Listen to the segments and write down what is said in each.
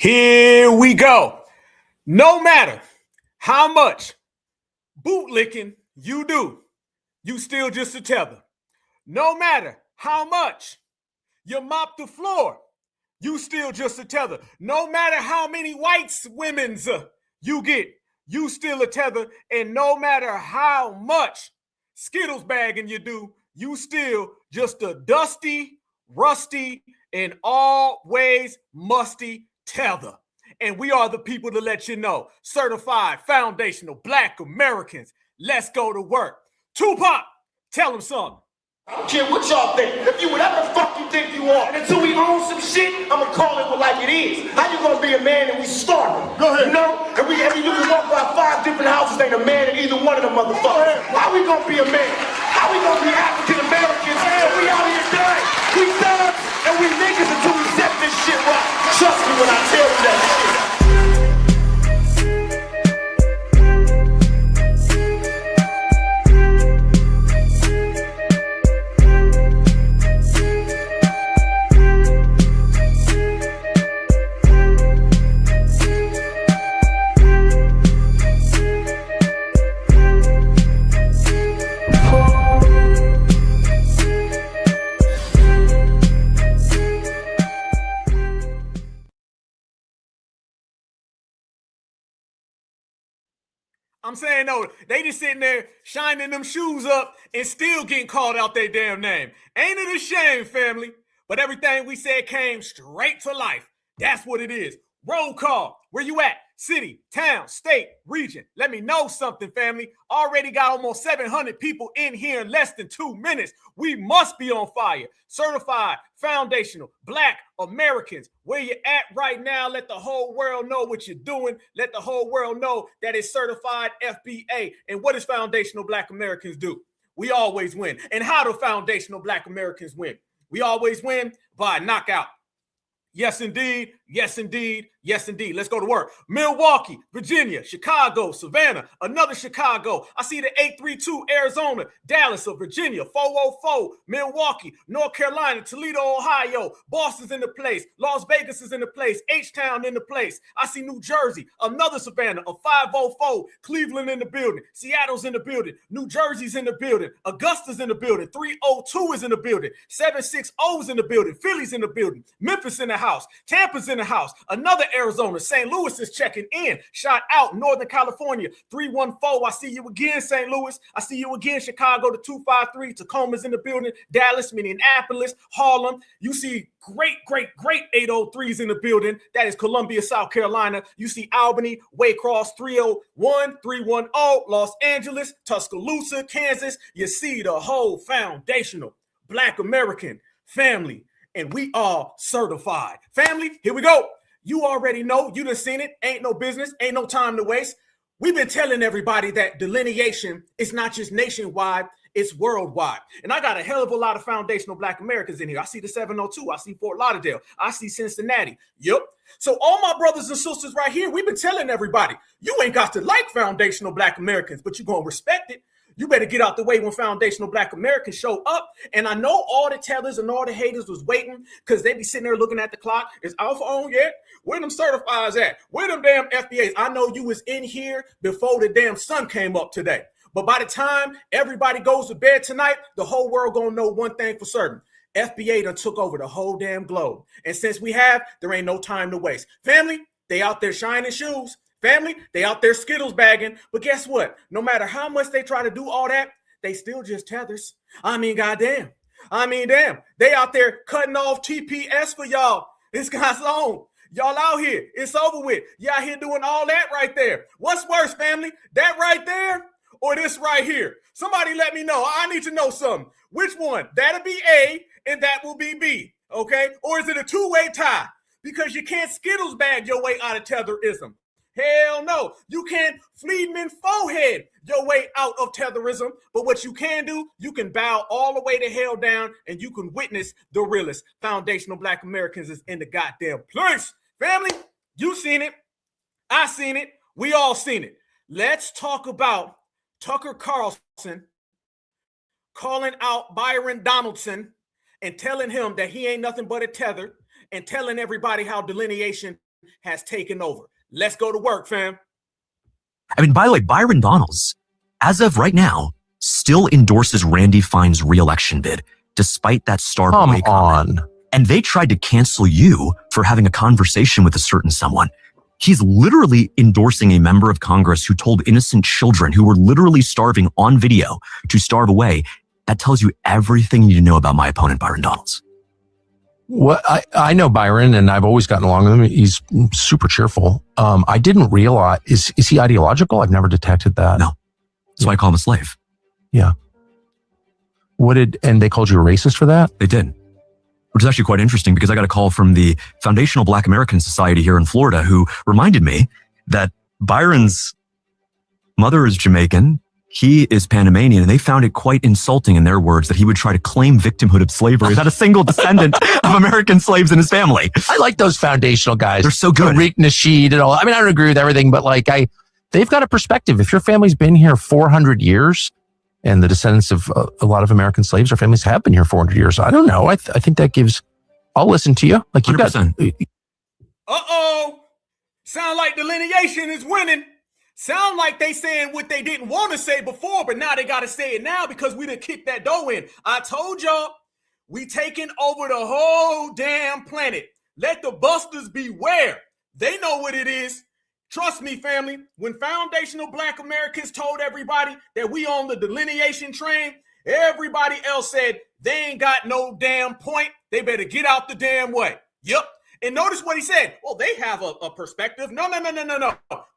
Here we go. No matter how much bootlicking you do, you still just a tether. No matter how much you mop the floor, you still just a tether. No matter how many whites women's you get, you still a tether. And no matter how much Skittles bagging you do, you still just a dusty, rusty, and always musty tether. And we are the people to let you know. Certified foundational Black Americans. Let's go to work. Tupac, tell them something. I don't care what y'all think. If you whatever the fuck you think you are, and until we own some shit, I'ma call it like it is. How you gonna be a man and we starving? Go ahead. You know? And you can walk by 5 different houses, ain't a man in either one of them motherfuckers. How we gonna be a man? How we gonna be African Americans? And we out here dying. We thugs and we niggas until we set this shit right. Trust me when I tell you that shit. I'm saying, no, they just sitting there shining them shoes up and still getting called out their damn name. Ain't it a shame, family? But everything we said came straight to life. That's what it is. Roll call. Where you at? City, town, state, region. Let me know something, family. Already got almost 700 people in here in less than 2 minutes. We must be on fire. Certified, foundational, Black Americans. Where you at right now? Let the whole world know what you're doing. Let the whole world know that it's certified FBA. And what does foundational Black Americans do? We always win. And how do foundational Black Americans win? We always win by knockout. Yes, indeed. Yes, indeed. Yes, indeed. Let's go to work. Milwaukee, Virginia, Chicago, Savannah, another Chicago. I see the 832, Arizona, Dallas, Virginia, 404, Milwaukee, North Carolina, Toledo, Ohio, Boston's in the place, Las Vegas is in the place, H-Town in the place. I see New Jersey, another Savannah, a 504, Cleveland in the building, Seattle's in the building, New Jersey's in the building, Augusta's in the building, 302 is in the building, 760 is in the building, Philly's in the building, Memphis in the house, Tampa's in the house, another Arizona, St. Louis is checking in. Shout out Northern California, 314. I see you again, St. Louis. I see you again, Chicago, the 253. Tacoma's in the building. Dallas, Minneapolis, Harlem. You see great 803s in the building. That is Columbia, South Carolina. You see Albany, Waycross, 301, 310, Los Angeles, Tuscaloosa, Kansas. You see the whole foundational Black American family. And we are certified. Family, here we go. You already know. You done seen it. Ain't no business. Ain't no time to waste. We've been telling everybody that delineation is not just nationwide. It's worldwide. And I got a hell of a lot of foundational Black Americans in here. I see the 702. I see Fort Lauderdale. I see Cincinnati. Yep. So all my brothers and sisters right here, we've been telling everybody, you ain't got to like foundational Black Americans, but you're going to respect it. You better get out the way when foundational Black Americans show up. And I know all the tellers and all the haters was waiting because they be sitting there looking at the clock. Is Alpha on yet? Where them certifieds at? Where them damn FBAs? I know you was in here before the damn sun came up today. But by the time everybody goes to bed tonight, the whole world gonna know one thing for certain. FBA done took over the whole damn globe. And since we have, there ain't no time to waste. Family, they out there shining shoes. Family, they out there Skittles bagging. But guess what? No matter how much they try to do all that, they still just tethers. I mean, goddamn. Damn. They out there cutting off TPS for y'all. This guy's on. Y'all out here. It's over with. You out here doing all that right there. What's worse, family? That right there or this right here? Somebody let me know. I need to know something. Which one? That'll be A and that will be B. Okay? Or is it a two-way tie? Because you can't Skittles bag your way out of tetherism. Hell no. You can't Friedman forehead your way out of tetherism. But what you can do, you can bow all the way to hell down and you can witness the realest. Foundational Black Americans is in the goddamn place. Family, you seen it. I seen it. We all seen it. Let's talk about Tucker Carlson calling out Byron Donaldson and telling him that he ain't nothing but a tether and telling everybody how delineation has taken over. Let's go to work, fam. I mean, by the way, Byron Donalds, as of right now, still endorses Randy Fine's re-election bid, despite that star boy comment. And they tried to cancel you for having a conversation with a certain someone. He's literally endorsing a member of Congress who told innocent children who were literally starving on video to starve away. That tells you everything you need to know about my opponent, Byron Donalds. Well, I know Byron, and I've always gotten along with him. He's super cheerful. I didn't realize, is he ideological? I've never detected that. No. That's why I call him a slave. Yeah. And they called you a racist for that? They did. Which is actually quite interesting because I got a call from the Foundational Black American Society here in Florida who reminded me that Byron's mother is Jamaican, he is Panamanian, and they found it quite insulting in their words that he would try to claim victimhood of slavery without a single descendant of American slaves in his family. I like those foundational guys. They're so good. Tariq Nasheed and all. I mean, I don't agree with everything, but they've got a perspective. If your family's been here 400 years, and the descendants of a lot of American slaves or families have been here 400 years. I don't know. I think that gives, I'll listen to you. Like you 100%. Uh-oh. Sound like delineation is winning. Sound like they saying what they didn't want to say before, but now they got to say it now because we done kicked that dough in. I told y'all, we taking over the whole damn planet. Let the busters beware. They know what it is. Trust me, family, when foundational Black Americans told everybody that we on the delineation train, everybody else said they ain't got no damn point. They better get out the damn way. Yep. And notice what he said. Well, they have a perspective. No.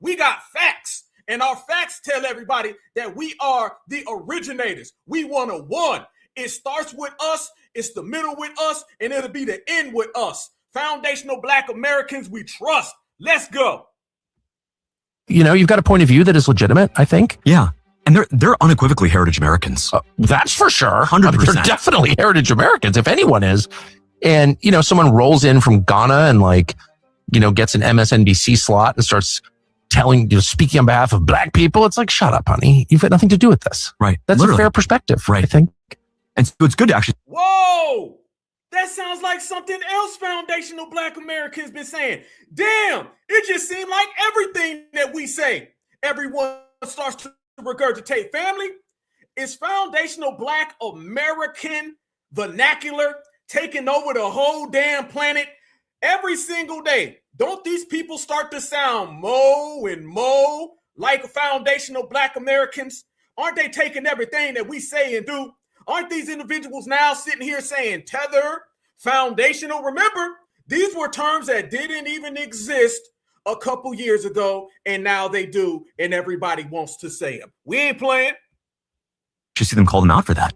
We got facts. And our facts tell everybody that we are the originators. We 101. It starts with us. It's the middle with us. And it'll be the end with us. Foundational Black Americans we trust. Let's go. You know, you've got a point of view that is legitimate, I think. Yeah. And they're unequivocally heritage Americans. That's for sure. 100%. They're definitely heritage Americans, if anyone is. And, someone rolls in from Ghana and gets an MSNBC slot and starts speaking on behalf of Black people. It's like, shut up, honey. You've got nothing to do with this. Right. That's Literally. a fair perspective, right? I think. And so it's good to actually. Whoa! That sounds like something else foundational Black Americans been saying. Damn, it just seemed like everything that we say, everyone starts to regurgitate. Family, is foundational Black American vernacular taking over the whole damn planet every single day? Don't these people start to sound mo like foundational Black Americans? Aren't they taking everything that we say and do? Aren't these individuals now sitting here saying tether, foundational? Remember, these were terms that didn't even exist a couple years ago, and now they do, and everybody wants to say them. We ain't playing. You see them call them out for that.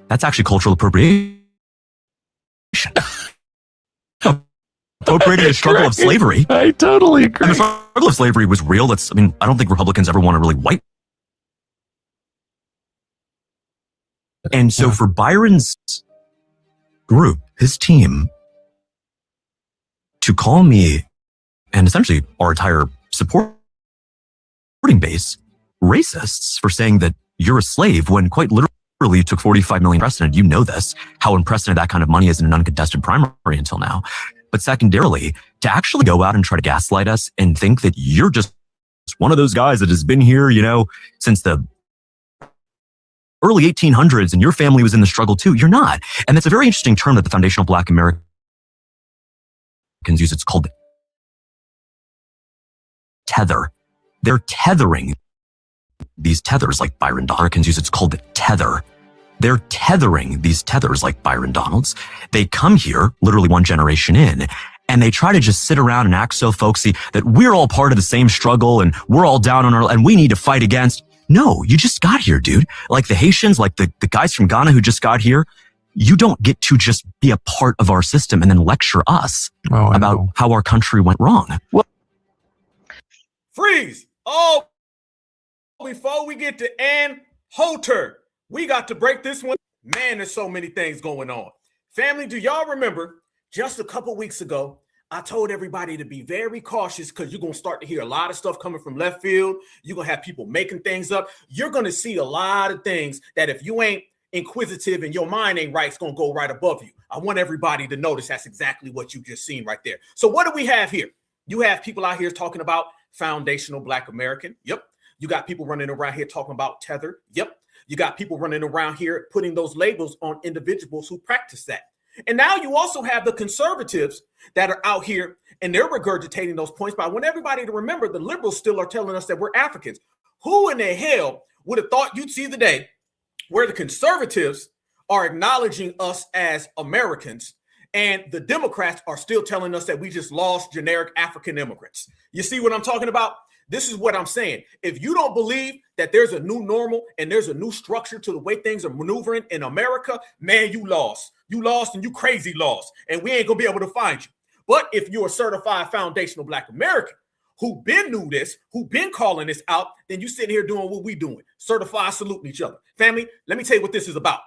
That's actually cultural appropriation. Appropriating the struggle of slavery. I totally agree. And the struggle of slavery was real. I don't think Republicans ever want to really wipe. And so for Byron's group, his team, to call me and essentially our entire supporting base racists for saying that you're a slave when quite literally you took 45 million precedent. You know this, how unprecedented that kind of money is in an uncontested primary until now. But secondarily, to actually go out and try to gaslight us and think that you're just one of those guys that has been here, since the early 1800s and your family was in the struggle too. You're not. And that's a very interesting term that the foundational Black Americans use. It's called tether. They're tethering these tethers like Byron Donalds. Americans use. It's called tether. They're tethering these tethers like Byron Donalds. They come here literally one generation in and they try to just sit around and act so folksy that we're all part of the same struggle and we're all down on and we need to fight against. No, you just got here, dude. Like the Haitians, like the guys from Ghana who just got here, you don't get to just be a part of our system and then lecture us about how our country went wrong. Well, freeze. Oh, before we get to Ann Holter, we got to break this one. Man, there's so many things going on. Family, do y'all remember just a couple weeks ago, I told everybody to be very cautious because you're going to start to hear a lot of stuff coming from left field. You're going to have people making things up. You're going to see a lot of things that if you ain't inquisitive and your mind ain't right, it's going to go right above you. I want everybody to notice that's exactly what you just seen right there. So what do we have here? You have people out here talking about foundational Black American. Yep. You got people running around here talking about tether. Yep. You got people running around here putting those labels on individuals who practice that. And now you also have the conservatives that are out here and they're regurgitating those points. But I want everybody to remember the liberals still are telling us that we're Africans. Who in the hell would have thought you'd see the day where the conservatives are acknowledging us as Americans and the Democrats are still telling us that we just lost generic African immigrants? You see what I'm talking about? This is what I'm saying. If you don't believe that there's a new normal and there's a new structure to the way things are maneuvering in America, man, you lost. You lost and you crazy lost. And we ain't going to be able to find you. But if you're a certified foundational Black American who been knew this, who been calling this out, then you sitting here doing what we doing. Certified saluting each other. Family, let me tell you what this is about.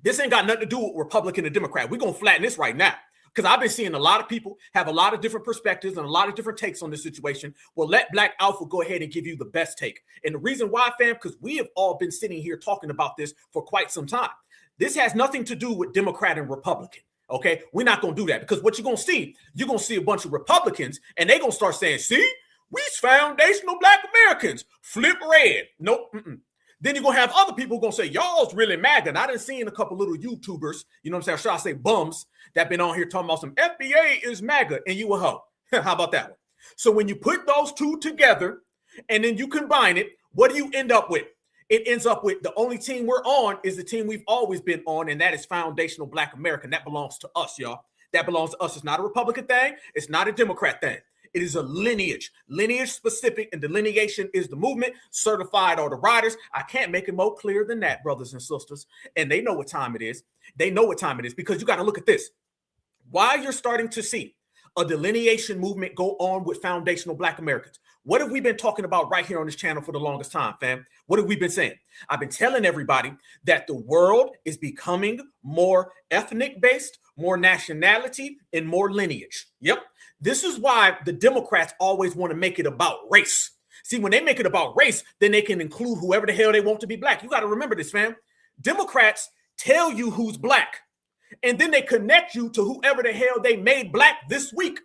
This ain't got nothing to do with Republican and Democrat. We're going to flatten this right now. Because I've been seeing a lot of people have a lot of different perspectives and a lot of different takes on this situation. Well, let Black Alpha go ahead and give you the best take. And the reason why, fam, because we have all been sitting here talking about this for quite some time. This has nothing to do with Democrat and Republican. Okay, we're not going to do that, because what you're going to see a bunch of Republicans and they're going to start saying, see, we's foundational Black Americans, flip red. Nope. Then you're going to have other people going to say, y'all's really MAGA. And I done seen a couple little YouTubers, you know what I'm saying? Should I say bums that been on here talking about some FBA is MAGA and you a hoe. How about that one? So when you put those two together and then you combine it, what do you end up with? It ends up with the only team we're on is the team we've always been on, and that is foundational Black American. That belongs to us, y'all. That belongs to us. It's not a Republican thing. It's not a Democrat thing. It is a lineage specific, and delineation is the movement. Certified are the riders. I can't make it more clear than that, brothers and sisters. And they know what time it is. They know what time it is, because you got to look at this. Why you're starting to see a delineation movement go on with foundational Black Americans. What have we been talking about right here on this channel for the longest time, fam? What have we been saying? I've been telling everybody that the world is becoming more ethnic based, more nationality, and more lineage. Yep. This is why the Democrats always want to make it about race. See, when they make it about race, then they can include whoever the hell they want to be Black. You got to remember this, fam. Democrats tell you who's Black, and then they connect you to whoever the hell they made Black this week.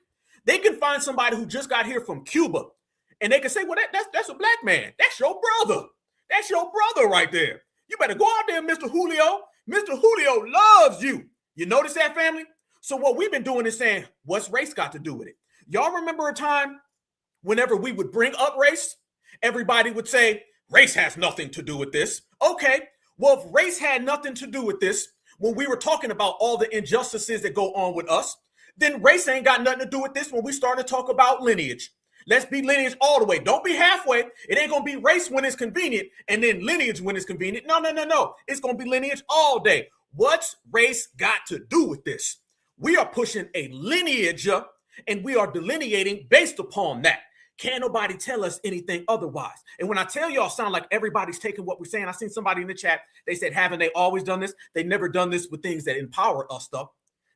They can find somebody who just got here from Cuba, and they can say, well, that's a Black man. That's your brother. That's your brother right there. You better go out there, Mr. Julio. Mr. Julio loves you. You notice that, family? So what we've been doing is saying, what's race got to do with it? Y'all remember a time whenever we would bring up race, everybody would say, race has nothing to do with this. Okay, well, if race had nothing to do with this, when we were talking about all the injustices that go on with us, then race ain't got nothing to do with this when we start to talk about lineage. Let's be lineage all the way. Don't be halfway. It ain't going to be race when it's convenient and then lineage when it's convenient. No. It's going to be lineage all day. What's race got to do with this? We are pushing a lineage and we are delineating based upon that. Can't nobody tell us anything otherwise. And when I tell y'all sound like everybody's taking what we're saying, I seen somebody in the chat, they said, haven't they always done this? They never done this with things that empower us stuff.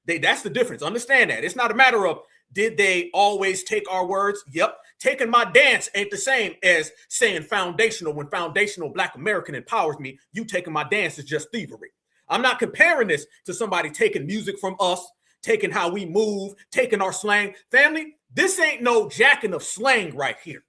That's the difference. Understand that. It's not a matter of, did they always take our words? Yep. Taking my dance ain't the same as saying foundational. When foundational Black American empowers me, you taking my dance is just thievery. I'm not comparing this to somebody taking music from us, taking how we move, taking our slang. Family, this ain't no jacking of slang right here.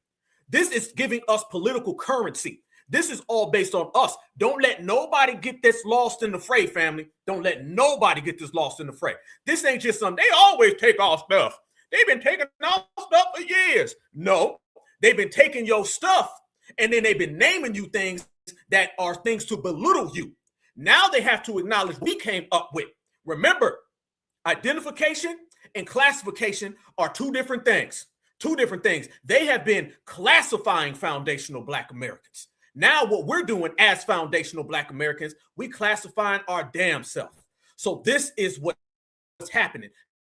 This is giving us political currency. This is all based on us. Don't let nobody get this lost in the fray, family. Don't let nobody get this lost in the fray. This ain't just something. They always take our stuff. They've been taking our stuff for years. No, they've been taking your stuff, and then they've been naming you things that are things to belittle you. Now they have to acknowledge we came up with. Remember, identification and classification are two different things. Two different things. They have been classifying foundational Black Americans. Now what we're doing as foundational Black Americans, we classifying our damn self. So this is what's happening.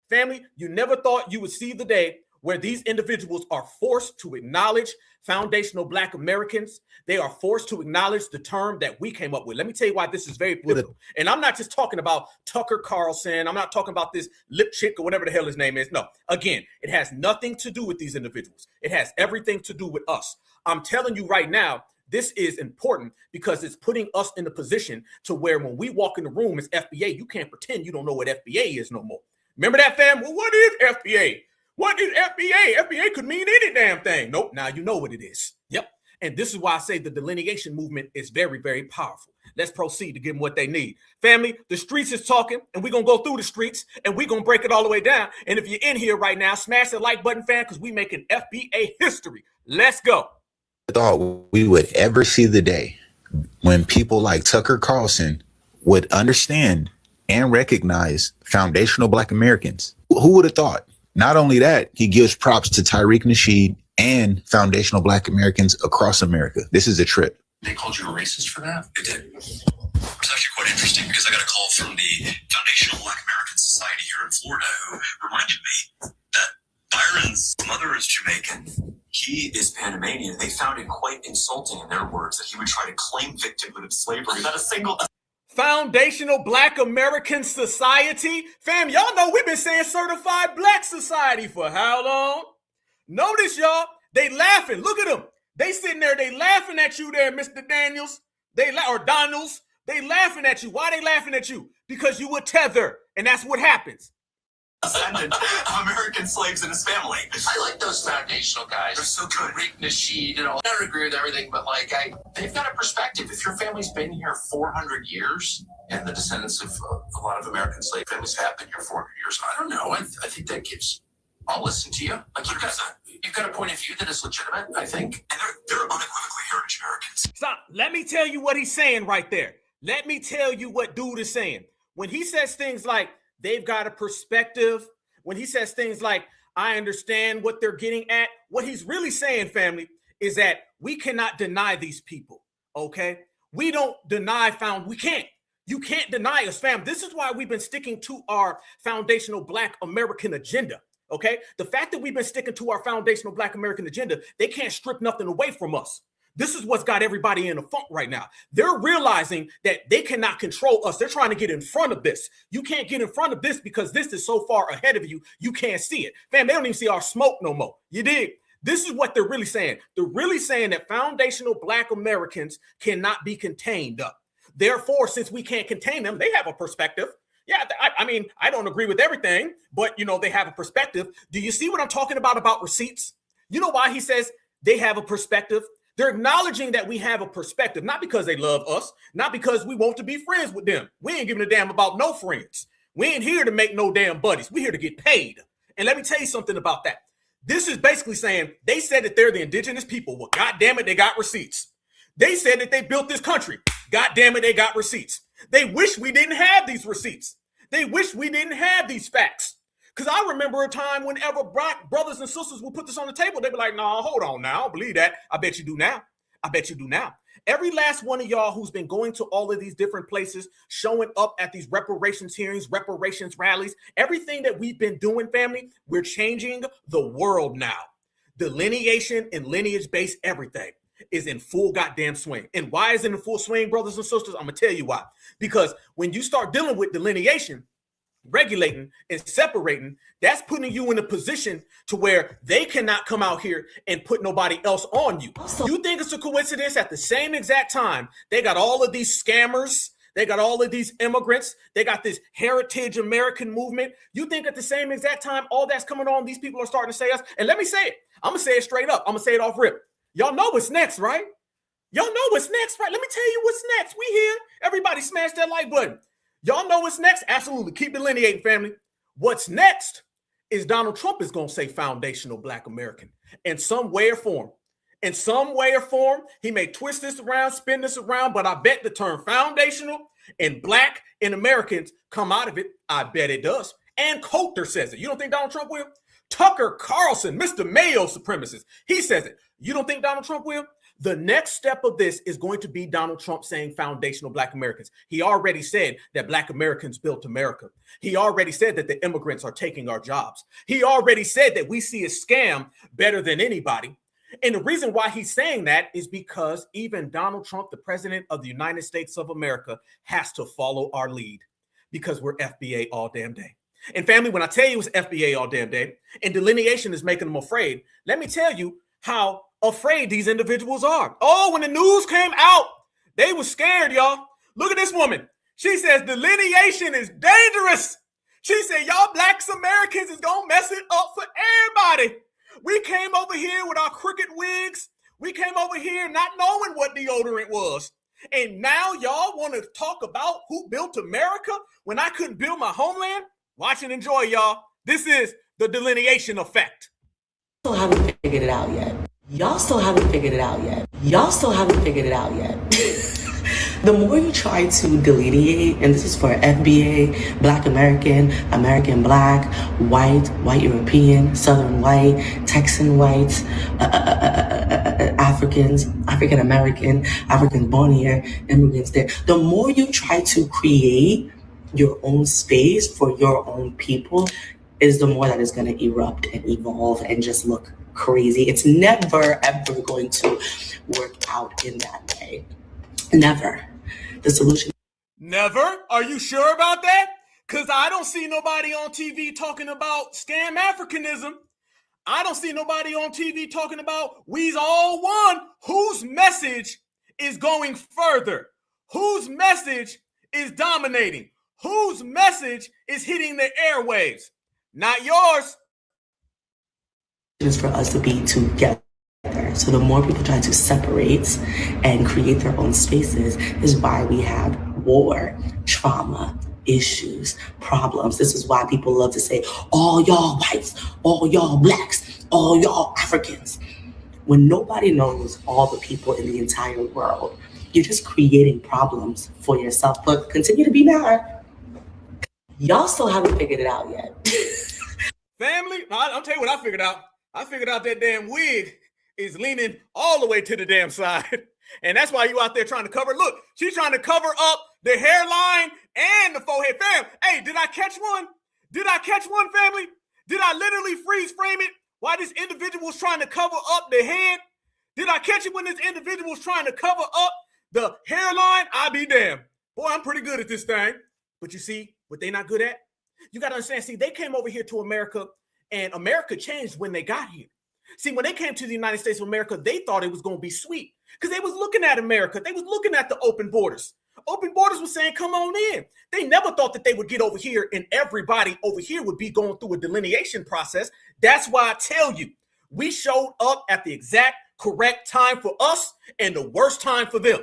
Family, you never thought you would see the day where these individuals are forced to acknowledge foundational Black Americans. They are forced to acknowledge the term that we came up with. Let me tell you why this is very political. And I'm not just talking about Tucker Carlson. I'm not talking about this lip chick or whatever the hell his name is. No, again, it has nothing to do with these individuals. It has everything to do with us. I'm telling you right now, this is important because it's putting us in a position to where when we walk in the room as FBA, you can't pretend you don't know what FBA is no more. Remember that, fam? Well, what is FBA? What is FBA? FBA could mean any damn thing. Nope, now you know what it is. Yep. And this is why I say the delineation movement is very, very powerful. Let's proceed to give them what they need. Family, the streets is talking, and we're going to go through the streets, and we're going to break it all the way down. And if you're in here right now, smash the like button, fan, because we making FBA history. Let's go. Thought we would ever see the day when people like Tucker Carlson would understand and recognize foundational Black Americans. Who would have thought? Not only that, he gives props to Tariq Nasheed and foundational Black Americans across America. This is a trip. They called you a racist for that? They did. It was actually quite interesting because I got a call from the Foundational Black American Society here in Florida who reminded me that Byron's mother is Jamaican. He is Panamanian. They found it quite insulting, in their words, that he would try to claim victimhood of slavery. Not a single... Foundational Black American Society? Fam, y'all know we've been saying Certified Black Society for how long? Notice, y'all, they laughing. Look at them. They sitting there, they laughing at you there, Mr. Daniels. Or Donalds. They laughing at you. Why they laughing at you? Because you were tether, and that's what happens. Descendant of American slaves in his family. I like those foundational guys. They're so good. Tariq Nasheed and all. I don't agree with everything, but they've got a perspective. If your family's been here 400 years, and the descendants of a lot of American slave families have been here 400 years, I don't know. I think that gives. I'll listen to you. Like you've got a point of view that is legitimate, I think. And they're unequivocally heritage Americans. Stop. Let me tell you what he's saying right there. Let me tell you what dude is saying. When he says things like, they've got a perspective, when he says things like, I understand what they're getting at, what he's really saying, family, is that we cannot deny these people, okay? We don't deny we can't. You can't deny us, fam. This is why we've been sticking to our foundational Black American agenda, okay? The fact that we've been sticking to our foundational Black American agenda, they can't strip nothing away from us. This is what's got everybody in a funk right now. They're realizing that they cannot control us. They're trying to get in front of this. You can't get in front of this because this is so far ahead of you, you can't see it. Fam, they don't even see our smoke no more. You dig? This is what they're really saying. They're really saying that foundational Black Americans cannot be contained up. Therefore, since we can't contain them, they have a perspective. Yeah, I mean, I don't agree with everything, but, they have a perspective. Do you see what I'm talking about receipts? You know why he says they have a perspective? They're acknowledging that we have a perspective, not because they love us, not because we want to be friends with them. We ain't giving a damn about no friends. We ain't here to make no damn buddies. We're here to get paid. And let me tell you something about that. This is basically saying they said that they're the indigenous people. Well, God damn it, they got receipts. They said that they built this country. God damn it, they got receipts. They wish we didn't have these receipts. They wish we didn't have these facts. Because I remember a time whenever Black brothers and sisters would put this on the table, they'd be like, nah, hold on now. I don't believe that. I bet you do now. I bet you do now. Every last one of y'all who's been going to all of these different places, showing up at these reparations hearings, reparations rallies, everything that we've been doing, family, we're changing the world now. Delineation and lineage-based everything is in full goddamn swing. And why is it in full swing, brothers and sisters? I'm going to tell you why. Because when you start dealing with delineation, regulating and separating, that's putting you in a position to where they cannot come out here and put nobody else on you. You think it's a coincidence at the same exact time they got all of these scammers, they got all of these immigrants, they got this heritage American movement. You think at the same exact time all that's coming on, these people are starting to say us. And let me say it. I'm going to say it straight up. I'm going to say it off rip. Y'all know what's next, right? Y'all know what's next, right? Let me tell you what's next. We here. Everybody smash that like button. Y'all know what's next? Absolutely. Keep delineating, family. What's next is Donald Trump is going to say foundational Black American in some way or form. In some way or form, he may twist this around, spin this around, but I bet the term foundational and Black and Americans come out of it. I bet it does. And Coulter says it. You don't think Donald Trump will? Tucker Carlson, Mr. Mayo supremacist, he says it. You don't think Donald Trump will? The next step of this is going to be Donald Trump saying foundational Black Americans. He already said that Black Americans built America. He already said that the immigrants are taking our jobs. He already said that we see a scam better than anybody. And the reason why he's saying that is because even Donald Trump, the president of the United States of America, has to follow our lead because we're FBA all damn day. And family, when I tell you it's FBA all damn day and delineation is making them afraid, let me tell you how afraid these individuals are. Oh, when the news came out, they were scared, y'all. Look at this woman. She says delineation is dangerous. She said, y'all black Americans is gonna mess it up for everybody. We came over here with our crooked wigs. We came over here not knowing what deodorant was. And now y'all want to talk about who built America when I couldn't build my homeland? Watch and enjoy, y'all. This is the delineation effect. Still haven't figured it out yet. Y'all still haven't figured it out yet. Y'all still haven't figured it out yet. The more you try to delineate, and this is for FBA, Black American, American Black, white European, Southern white, Texan whites, Africans, African American, Africans born here, immigrants there. The more you try to create your own space for your own people, is the more that is going to erupt and evolve and just look crazy. It's never, ever going to work out in that way. Never. The solution. Never? Are you sure about that? Because I don't see nobody on TV talking about scam Africanism. I don't see nobody on TV talking about we's all one. Whose message is going further? Whose message is dominating? Whose message is hitting the airwaves? Not yours. Is for us to be together. So the more people try to separate and create their own spaces is why we have war, trauma, issues, problems. This is why people love to say, all y'all whites, all y'all blacks, all y'all Africans. When nobody knows all the people in the entire world, you're just creating problems for yourself. But continue to be mad. Y'all still haven't figured it out yet. Family, I'll tell you what I figured out. I figured out that damn wig is leaning all the way to the damn side. And that's why you out there trying to cover. Look, she's trying to cover up the hairline and the forehead. Fam, hey, did I catch one? Did I catch one, family? Did I literally freeze frame it while this individual was trying to cover up the head? Did I catch it when this individual was trying to cover up the hairline? I be damned. Boy, I'm pretty good at this thing. But you see what they not good at? You got to understand, see, they came over here to America, and America changed when they got here. See, when they came to the United States of America, they thought it was going to be sweet because they was looking at America. They was looking at the open borders. Open borders was saying, come on in. They never thought that they would get over here and everybody over here would be going through a delineation process. That's why I tell you, we showed up at the exact correct time for us and the worst time for them.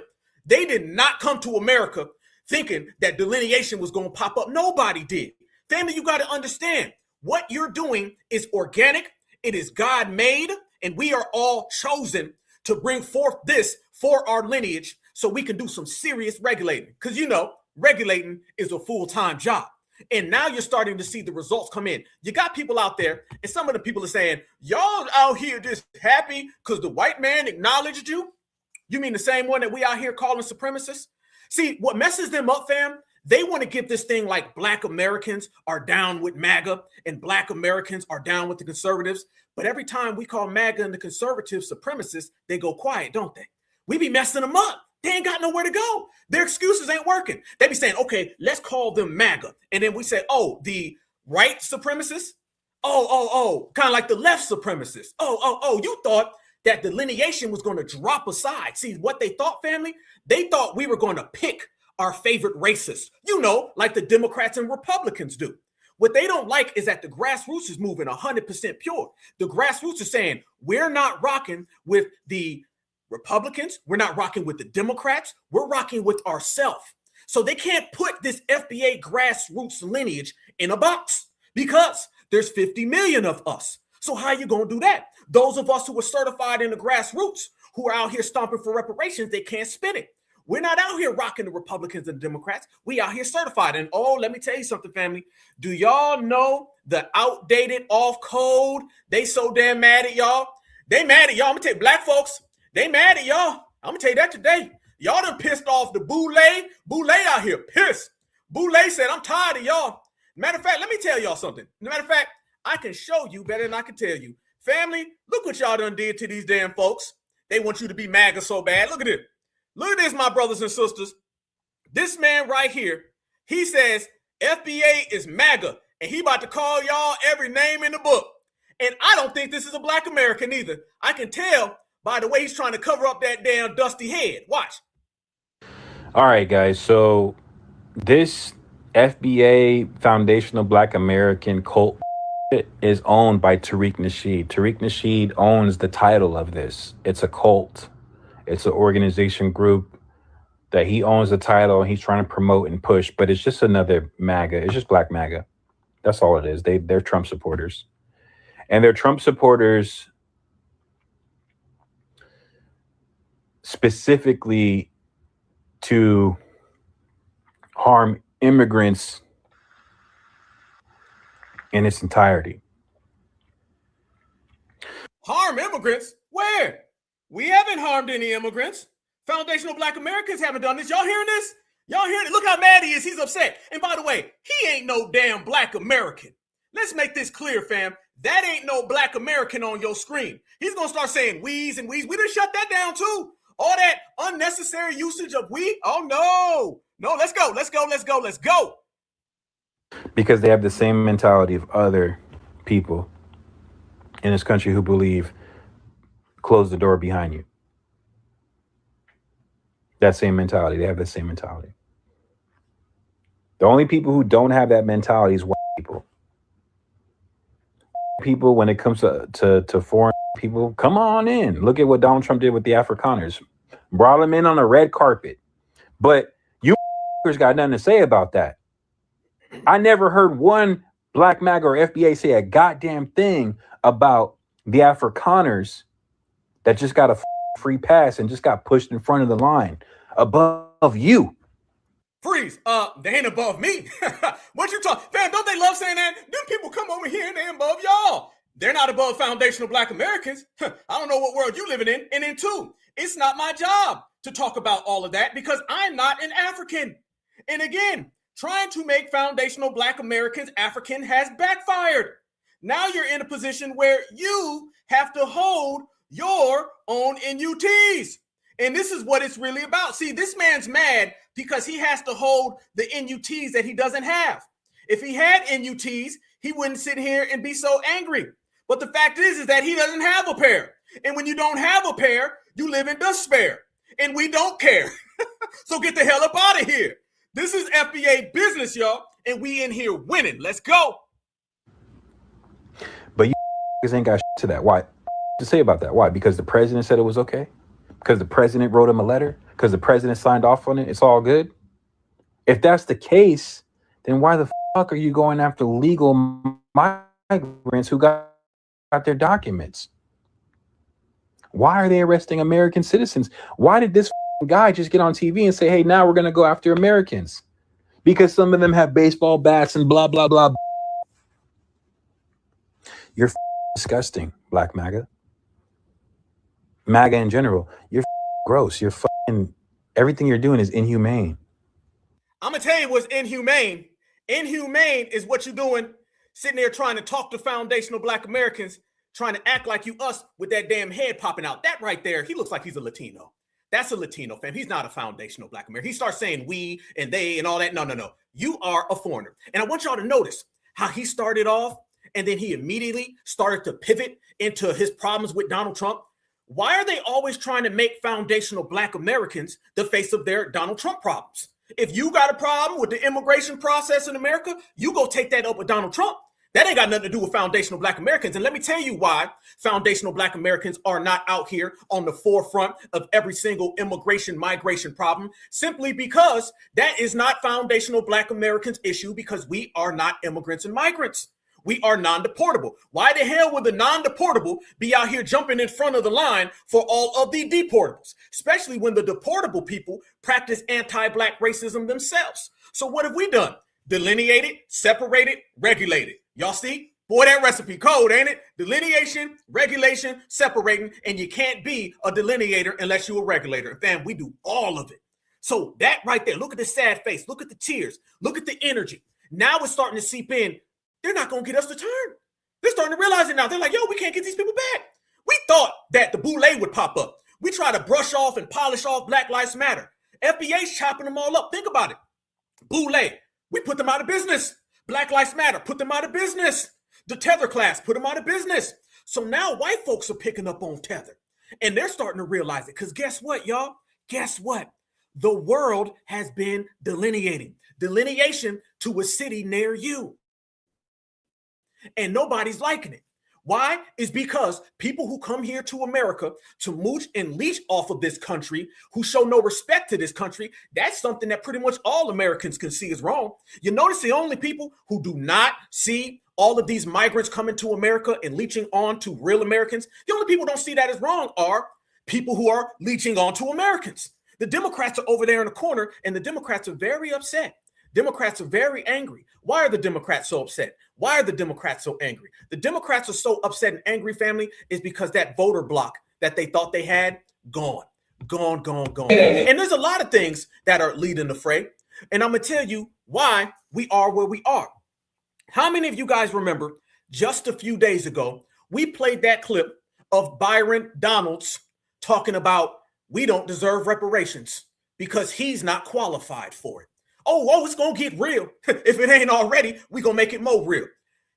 They did not come to America thinking that delineation was going to pop up. Nobody did. Family, you got to understand what you're doing is organic. It is God made, and we are all chosen to bring forth this for our lineage so we can do some serious regulating. Because, you know, regulating is a full-time job. And now you're starting to see the results come in. You got people out there, and some of the people are saying, y'all out here just happy because the white man acknowledged you? You mean the same one that we out here calling supremacists? See, what messes them up, fam, they want to give this thing like Black Americans are down with MAGA and Black Americans are down with the conservatives. But every time we call MAGA and the conservative supremacists, they go quiet, don't they? We be messing them up. They ain't got nowhere to go. Their excuses ain't working. They be saying, okay, let's call them MAGA. And then we say, oh, the right supremacists? Oh, kind of like the left supremacists. Oh, you thought that delineation was going to drop aside. See, what they thought, family? They thought we were going to pick our favorite racists, you know, like the Democrats and Republicans do. What they don't like is that the grassroots is moving 100% pure. The grassroots are saying, we're not rocking with the Republicans. We're not rocking with the Democrats. We're rocking with ourselves. So they can't put this FBA grassroots lineage in a box because there's 50 million of us. So how you going to do that? Those of us who are certified in the grassroots, who are out here stomping for reparations, they can't spin it. We're not out here rocking the Republicans and the Democrats. We out here certified. And oh, let me tell you something, family. Do y'all know the outdated off code? They so damn mad at y'all. They mad at y'all. I'm going to tell you, black folks, they mad at y'all. I'm going to tell you that today. Y'all done pissed off the Boule. Boule out here pissed. Boule said, I'm tired of y'all. Matter of fact, let me tell y'all something. Matter of fact, I can show you better than I can tell you. Family, look what y'all done did to these damn folks. They want you to be MAGA so bad. Look at it. Look at this, my brothers and sisters. This man right here, he says FBA is MAGA, and he about to call y'all every name in the book. And I don't think this is a Black American either. I can tell by the way he's trying to cover up that damn dusty head. Watch. All right, guys. So this FBA, Foundational Black American Cult, is owned by Tariq Nasheed. Tariq Nasheed owns the title of this. It's a cult. It's an organization group that he owns the title and he's trying to promote and push, but it's just another MAGA. It's just Black MAGA. That's all it is. They're Trump supporters. And they're Trump supporters specifically to harm immigrants in its entirety. Harm immigrants? Where? We haven't harmed any immigrants. Foundational Black Americans haven't done this. Y'all hearing this? Y'all hearing it? Look how mad he is. He's upset. And by the way, he ain't no damn Black American. Let's make this clear, fam. That ain't no Black American on your screen. He's going to start saying we's and we's. We done shut that down too. All that unnecessary usage of we. Oh, no. No, let's go. Let's go. Let's go. Let's go. Because they have the same mentality of other people in this country who believe close the door behind you. That same mentality. They have the same mentality. The only people who don't have that mentality is white people. People, when it comes to foreign people, come on in. Look at what Donald Trump did with the Afrikaners. Brought them in on a red carpet. But you got nothing to say about that. I never heard one Black MAGA or FBA say a goddamn thing about the Afrikaners that just got a free pass and just got pushed in front of the line above you. Freeze. They ain't above me. What you talking? Fam, don't they love saying that? Them people come over here and they above y'all. They're not above foundational Black Americans. I don't know what world you living in. And then two, it's not my job to talk about all of that because I'm not an African. And again, trying to make foundational Black Americans African has backfired. Now you're in a position where you have to hold your own NUTs. And this is what it's really about. See, this man's mad because he has to hold the NUTs that he doesn't have. If he had NUTs, he wouldn't sit here and be so angry. But the fact is that he doesn't have a pair. And when you don't have a pair, you live in despair. And we don't care. So get the hell up out of here. This is FBA business, y'all. And we in here winning. Let's go. But you ain't got to that. Why? To say about that? Why? Because the president said it was okay? Because the president wrote him a letter? Because the president signed off on it? It's all good? If that's the case, then why the fuck are you going after legal migrants who got their documents? Why are they arresting American citizens? Why did this guy just get on TV and say, hey, now we're going to go after Americans? Because some of them have baseball bats and blah, blah, blah. You're disgusting, Black MAGA. MAGA in general. You're gross. You're everything you're doing is inhumane. I'm going to tell you what's inhumane. Inhumane is what you're doing, sitting there trying to talk to foundational Black Americans, trying to act like you us with that damn head popping out. That right there, he looks like he's a Latino. That's a Latino, fam. He's not a foundational Black American. He starts saying we and they and all that. No. You are a foreigner. And I want y'all to notice how he started off and then he immediately started to pivot into his problems with Donald Trump. Why are they always trying to make foundational Black Americans the face of their Donald Trump problems? If you got a problem with the immigration process in America, you go take that up with Donald Trump. That ain't got nothing to do with foundational Black Americans. And let me tell you why foundational Black Americans are not out here on the forefront of every single migration problem, simply because that is not foundational Black Americans' issue, because we are not immigrants and migrants. We are non-deportable. Why the hell would the non-deportable be out here jumping in front of the line for all of the deportables, especially when the deportable people practice anti-Black racism themselves? So what have we done? Delineated, separated, regulated. Y'all see? Boy, that recipe code, ain't it? Delineation, regulation, separating, and you can't be a delineator unless you're a regulator. And fam, we do all of it. So that right there, look at the sad face, look at the tears, look at the energy. Now it's starting to seep in. They're not going to get us to turn. They're starting to realize it now. They're like, yo, we can't get these people back. We thought that the boule would pop up. We try to brush off and polish off Black Lives Matter. FBA's chopping them all up. Think about it. Boule, we put them out of business. Black Lives Matter, put them out of business. The Tether class, put them out of business. So now white folks are picking up on Tether. And they're starting to realize it. Because guess what, y'all? Guess what? the world has been delineating. Delineation to a city near you. And nobody's liking it. Why? Is because people who come here to America to mooch and leech off of this country, who show no respect to this country, that's something that pretty much all Americans can see is wrong. You notice the only people who do not see all of these migrants coming to America and leeching on to real Americans, the only people who don't see that as wrong are people who are leeching on to Americans. The Democrats are over there in the corner, and the Democrats are very upset. Democrats are very angry. Why are the Democrats so upset? Why are the Democrats so angry? The Democrats are so upset and angry, family, is because that voter block that they thought they had, gone. And there's a lot of things that are leading the fray. And I'm going to tell you why we are where we are. How many of you guys remember just a few days ago, we played that clip of Byron Donalds talking about we don't deserve reparations because he's not qualified for it. Oh, it's going to get real. If it ain't already, we going to make it more real.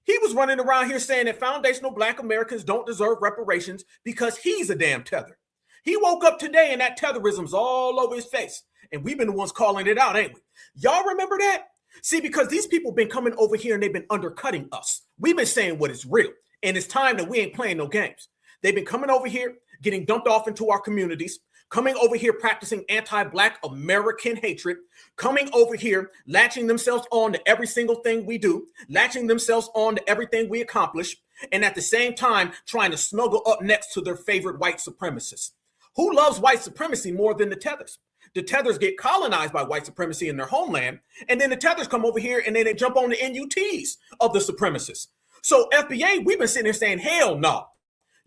He was running around here saying that foundational Black Americans don't deserve reparations because he's a damn tether. He woke up today and that tetherism's all over his face. And we've been the ones calling it out, ain't we? Y'all remember that? See, because these people been coming over here and they've been undercutting us. We've been saying what is real. And it's time that we ain't playing no games. They've been coming over here, getting dumped off into our communities, coming over here practicing anti-Black American hatred, coming over here latching themselves on to every single thing we do, latching themselves on to everything we accomplish, and at the same time trying to snuggle up next to their favorite white supremacists. Who loves white supremacy more than the tethers? The tethers get colonized by white supremacy in their homeland, and then the tethers come over here and then they jump on the NUTs of the supremacists. So FBA, we've been sitting there saying, hell no.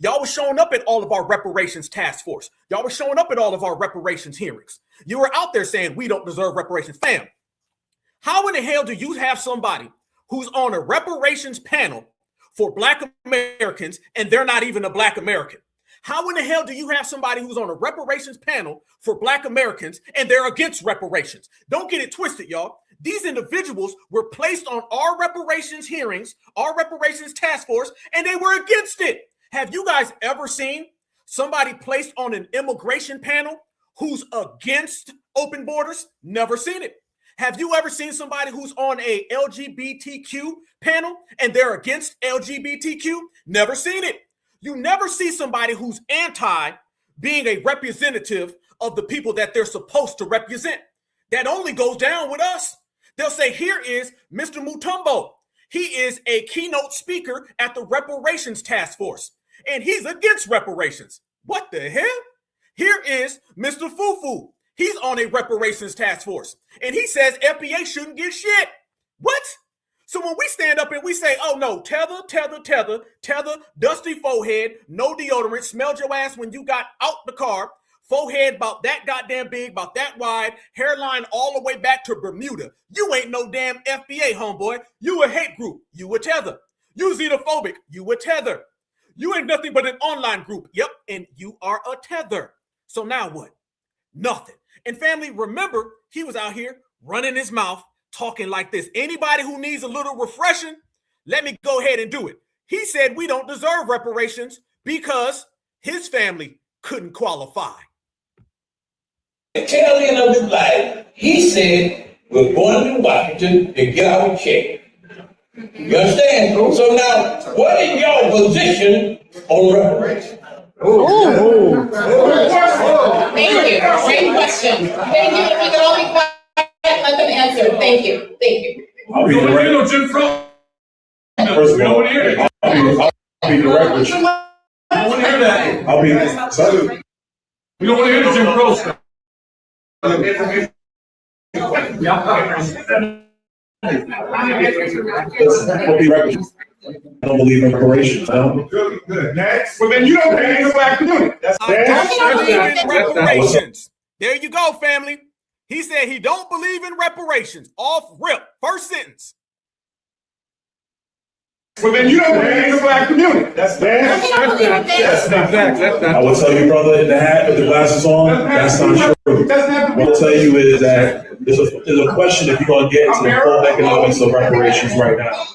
Y'all was showing up at all of our reparations task force. Y'all were showing up at all of our reparations hearings. You were out there saying we don't deserve reparations. Fam, how in the hell do you have somebody who's on a reparations panel for Black Americans and they're not even a Black American? How in the hell do you have somebody who's on a reparations panel for Black Americans and they're against reparations? Don't get it twisted, y'all. These individuals were placed on our reparations hearings, our reparations task force, and they were against it. Have you guys ever seen somebody placed on an immigration panel who's against open borders? Never seen it. Have you ever seen somebody who's on a LGBTQ panel and they're against LGBTQ? Never seen it. You never see somebody who's anti being a representative of the people that they're supposed to represent. That only goes down with us. They'll say, here is Mr. Mutombo. He is a keynote speaker at the reparations task force, and he's against reparations. What the hell? Here is Mr. Fufu. He's on a reparations task force, and he says FBA shouldn't get shit. What? So when we stand up and we say, oh no, tether, dusty forehead, no deodorant, smelled your ass when you got out the car, forehead about that goddamn big, about that wide, hairline all the way back to Bermuda. You ain't no damn FBA, homeboy. You a hate group. You a tether. You xenophobic. You a tether. You ain't nothing but an online group. Yep, and you are a tether. So now what? Nothing. And family, remember, he was out here running his mouth, talking like this. Anybody who needs a little refreshing, let me go ahead and do it. He said we don't deserve reparations because his family couldn't qualify. The tail end of his life, he said, we're going to Washington to get our check. You understand? So now, what is your position on reparations? Thank you. Great question. Thank you. If we could all be quiet, let them answer. Thank you. Thank you. I'll be direct. Jim Crow. First of all, I'll be direct with you. I don't want to hear that. I'll be sorry. We don't want to hear the Jim Crow stuff. I'll be direct with you. I don't believe in reparations. Good. Next. Well, then you don't believe in Black community. I don't believe in reparations. There you go, family. He said he don't believe in reparations. Off rip. First sentence. Well, then you don't believe in the Black community. That's not facts. I will tell you, brother, in the hat with the glasses on, that's not true. What I'll tell you is that there's a question if you're going to get into the full economics of reparations right now.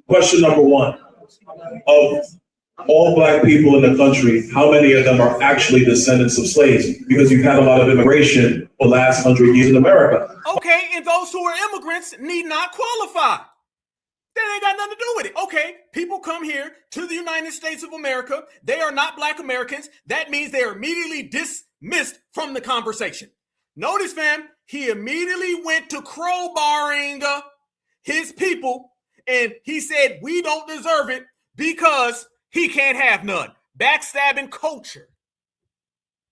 Question number one. Of all black people in the country, how many of them are actually descendants of slaves? Because you've had a lot of immigration for the last 100 years in America. Okay, and those who are immigrants need not qualify. That ain't got nothing to do with it. Okay, people come here to the United States of America. They are not black Americans. That means they are immediately dismissed from the conversation. Notice, fam, he immediately went to crowbarring his people, and he said, we don't deserve it because he can't have none. Backstabbing culture.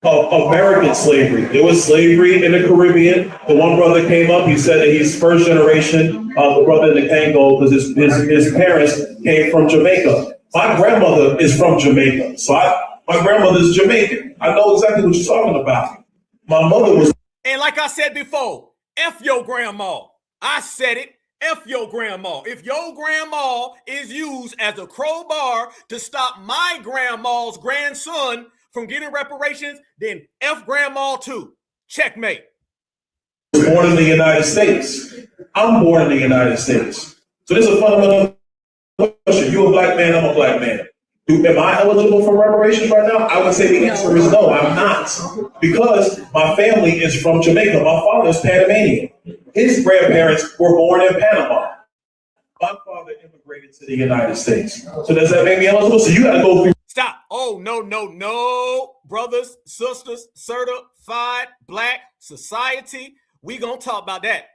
American slavery. There was slavery in the Caribbean. The one brother came up, he said that he's first generation, the brother in the Congo, because his parents came from Jamaica. My grandmother is from Jamaica. So my grandmother's Jamaican. I know exactly what you're talking about. My mother was. And like I said before, F your grandma. I said it. F your grandma. If your grandma is used as a crowbar to stop my grandma's grandson from getting reparations, then F grandma too. Checkmate. Born in the United States. I'm born in the United States. So this is a fundamental question. You're a black man, I'm a black man. Am I eligible for reparations right now? I would say the answer is no, I'm not. Because my family is from Jamaica. My father is Panamanian. His grandparents were born in Panama. My father immigrated to the United States. So does that make me eligible? So you got to go through. Stop. Oh, no. Brothers, sisters, certified black society. We gonna talk about that.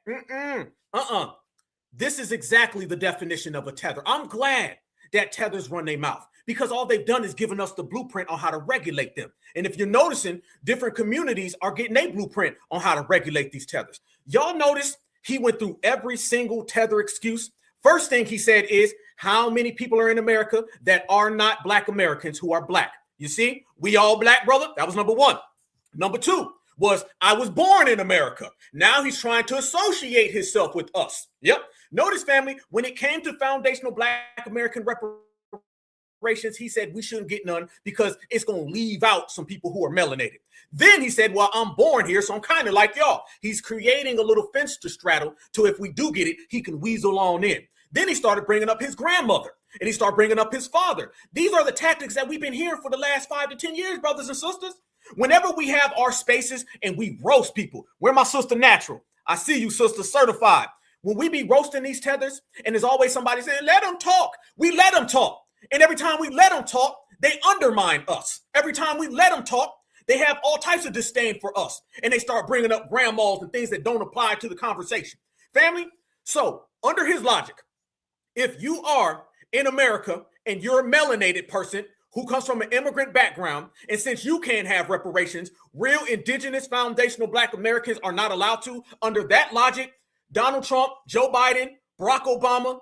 This is exactly the definition of a tether. I'm glad that tethers run their mouth because all they've done is given us the blueprint on how to regulate them. And if you're noticing, different communities are getting a blueprint on how to regulate these tethers. Y'all notice he went through every single tether excuse. First thing he said is, how many people are in America that are not black Americans who are black? You see, we all black, brother. That was number one. Number two was, I was born in America. Now he's trying to associate himself with us. Yep. Notice, family, when it came to foundational black American reparations, he said we shouldn't get none because it's going to leave out some people who are melanated. Then he said, well, I'm born here, so I'm kind of like y'all. He's creating a little fence to straddle to if we do get it, he can weasel on in. Then he started bringing up his grandmother, and he started bringing up his father. These are the tactics that we've been hearing for the last 5 to 10 years, brothers and sisters. Whenever we have our spaces and we roast people, where my sister Natural, I see you, sister Certified. When we be roasting these tethers, and there's always somebody saying, let them talk. We let them talk. And every time we let them talk, they undermine us. Every time we let them talk, they have all types of disdain for us. And they start bringing up grandmas and things that don't apply to the conversation. Family, so under his logic, if you are in America and you're a melanated person who comes from an immigrant background, and since you can't have reparations, real indigenous foundational black Americans are not allowed to, under that logic, Donald Trump, Joe Biden, Barack Obama,